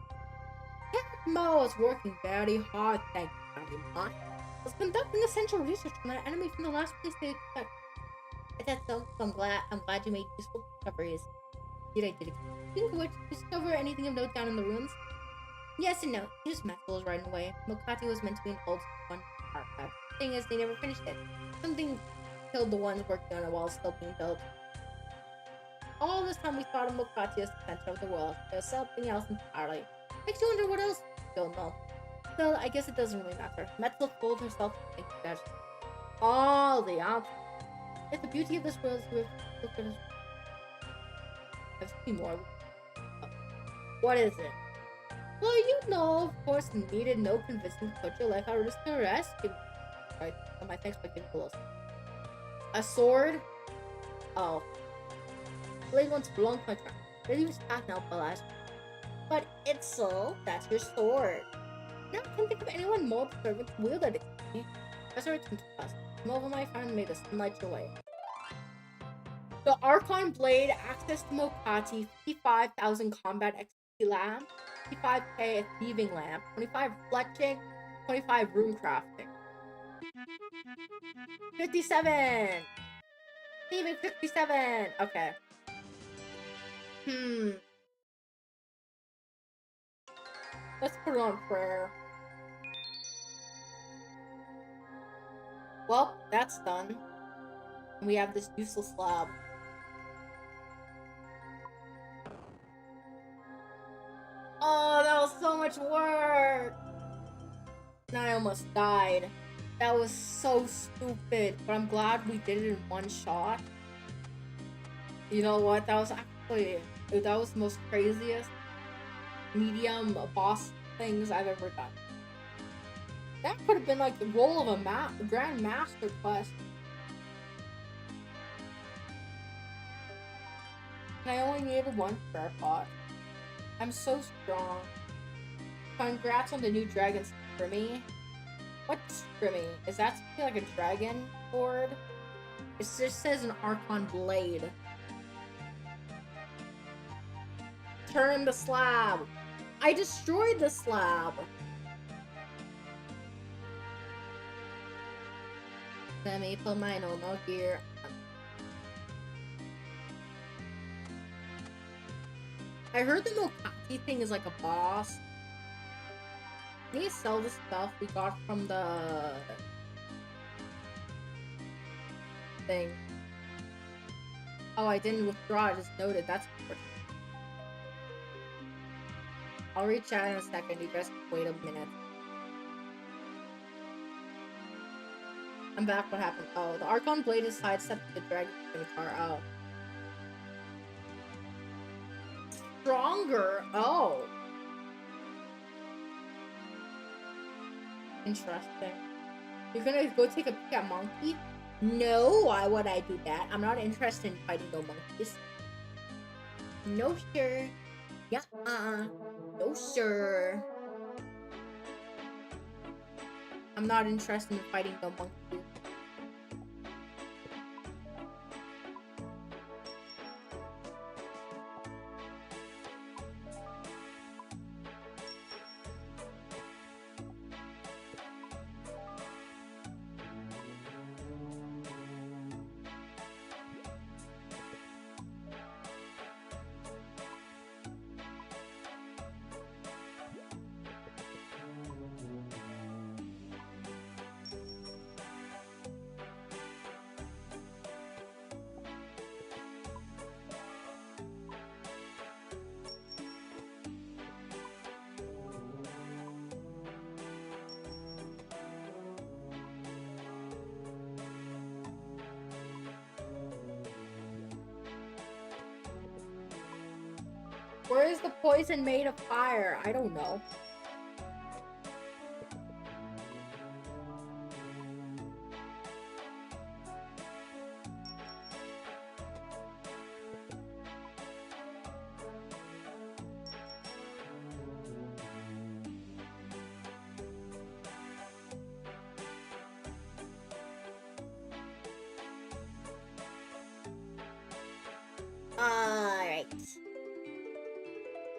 Mo is working very hard, thank you very much. I was conducting essential research on that enemy from the last place they expect. I thought so, I'm glad you made useful discoveries. Indeed, I did. Speaking of which, discover anything of note down in the ruins? Yes and no. His method was right away. Mokati was meant to be an old one archive. The thing is, they never finished it. Something killed the ones working on it while it's still being built. All this time we thought of Mokati as the center of the world. There's something else entirely. Makes you wonder what else? Don't know. Still, I guess it doesn't really matter. Metzel fooled herself to think that all the answers. If the beauty of this world is to look at us. There's a few more. What is it? Well, you know, of course, needed no convincing to put your life at risk to rescue. Right, so my thanks for giving close. A sword? Oh. Blade once belonged to my tribe. Really was packed now, but it's so, that's your sword. Now I can't think of anyone more deserving to wield it. That's our attempt to us. Come over, my friend, may the sunlight your way. The Archon Blade, access to Mokati, 55,000 combat XP lamp, 55k a thieving lamp, 25 fletching, 25 rune crafting. 57! Thieving 57! Okay. Let's put it on prayer. Well, that's done. And we have this useless slab. Oh, that was so much work! And I almost died. That was so stupid, but I'm glad we did it in one shot. You know what? That was the most craziest medium boss things I've ever done. That could have been like the role of a Grand Master quest. And I only needed one prayer pot. I'm so strong. Congrats on the new dragon for me. What's trimming? Is that something like a dragon sword? It just says an Archon blade. Turn the slab. I destroyed the slab. Let me put my normal gear on. I heard the Mokati thing is like a boss. Can you sell the stuff we got from the thing? Oh, I didn't withdraw, I just noted. That's important. I'll reach out in a second. You guys wait a minute. I'm back. What happened? Oh, the Archon blade is sidestepped to the dragon scimitar. Oh. Stronger? Oh. Interesting. You're gonna go take a peek at Monkey? No, why would I do that? I'm not interested in fighting no monkeys. No, sir. Yeah, no, sir. I'm not interested in fighting the monkeys. Where is the poison made of fire? I don't know. Alright.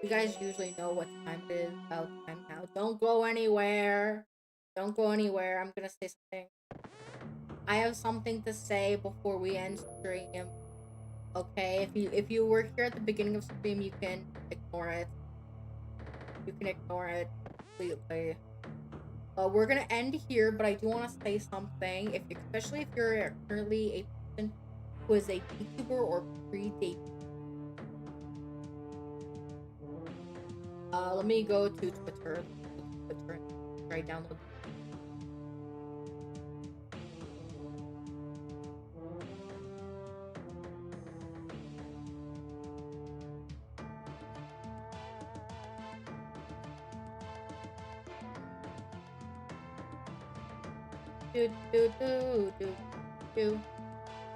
You guys usually know what time it is. About time now. Don't go anywhere. Don't go anywhere. I'm gonna say something. I have something to say before we end stream. Okay, if you were here at the beginning of stream, you can ignore it. You can ignore it completely. We're gonna end here, but I do want to say something. Especially if you're currently a person who is a VTuber or pre-debut. Let me go to Twitter. Twitter. Try download.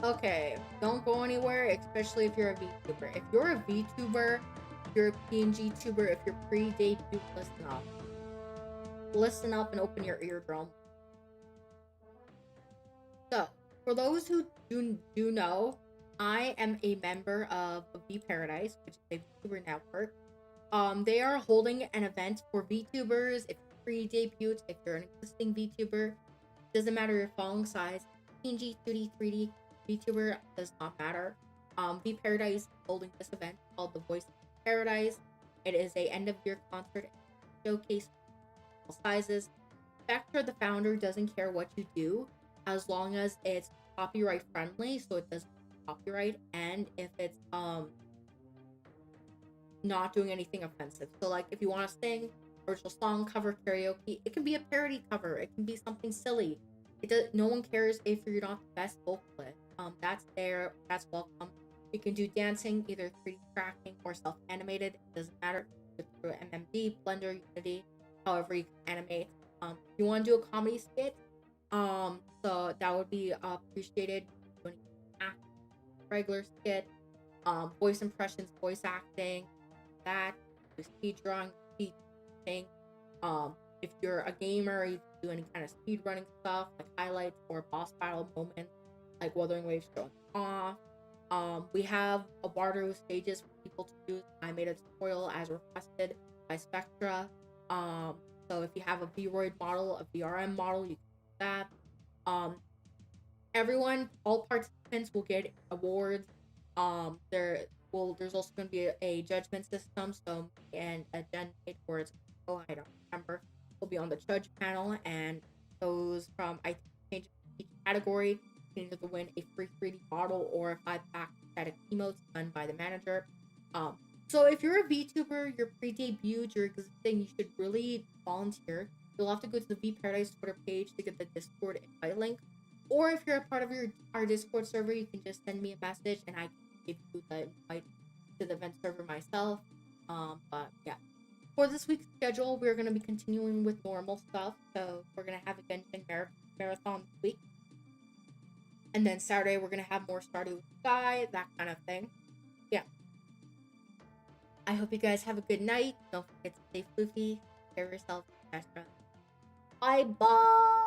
Okay, don't go anywhere, especially if you're a VTuber. If you're a VTuber, if you're a PNG tuber, if you're pre-debut, listen up. Listen up and open your eardrum. So, for those who do know, I am a member of V Paradise, which is a VTuber network. They are holding an event for VTubers. If you're pre-debut, if you're an existing VTuber, doesn't matter your following size, PNG, 2D, 3D, VTuber, does not matter. V Paradise is holding this event called The Voice of Paradise. It is a end-of-year concert showcase all sizes. Factor, the founder, doesn't care what you do as long as it's copyright friendly, so it doesn't copyright, and if it's not doing anything offensive. So like if you want to sing original song, cover, karaoke, it can be a parody cover, it can be something silly. It does, no one cares if you're not the best vocalist. That's there, that's welcome. You can do dancing, either 3D tracking or self-animated, it doesn't matter. Through MMD, Blender, Unity, however you can animate. If you want to do a comedy skit, so that would be appreciated. Regular skit, voice impressions, voice acting, that, speed drawing, speed thing. If you're a gamer, you do any kind of speed running stuff, like highlights or boss battle moments, like Wuthering Waves showing off. We have a Waterloo stages for people to use. I made a tutorial as requested by Spectra. So if you have a Vroid model, a VRM model, you can use that. Everyone, all participants will get awards. There's also going to be a judgment system, so and a gen or it's I don't remember, will be on the judge panel, and those from I think each category can either win a free 3D model or a 5-pack static emotes done by the manager. So if you're a VTuber, you're pre-debuted, you're existing, you should really volunteer. You'll have to go to the V Paradise Twitter page to get the Discord invite link. Or if you're a part of our Discord server, you can just send me a message and I can give you the invite to the event server myself. But yeah. For this week's schedule, we're going to be continuing with normal stuff. So we're going to have a Genshin marathon this week. And then Saturday, we're going to have more Stardew with Sky, that kind of thing. Yeah. I hope you guys have a good night. Don't forget to stay floofy. Take care of yourself, etc. Bye bye.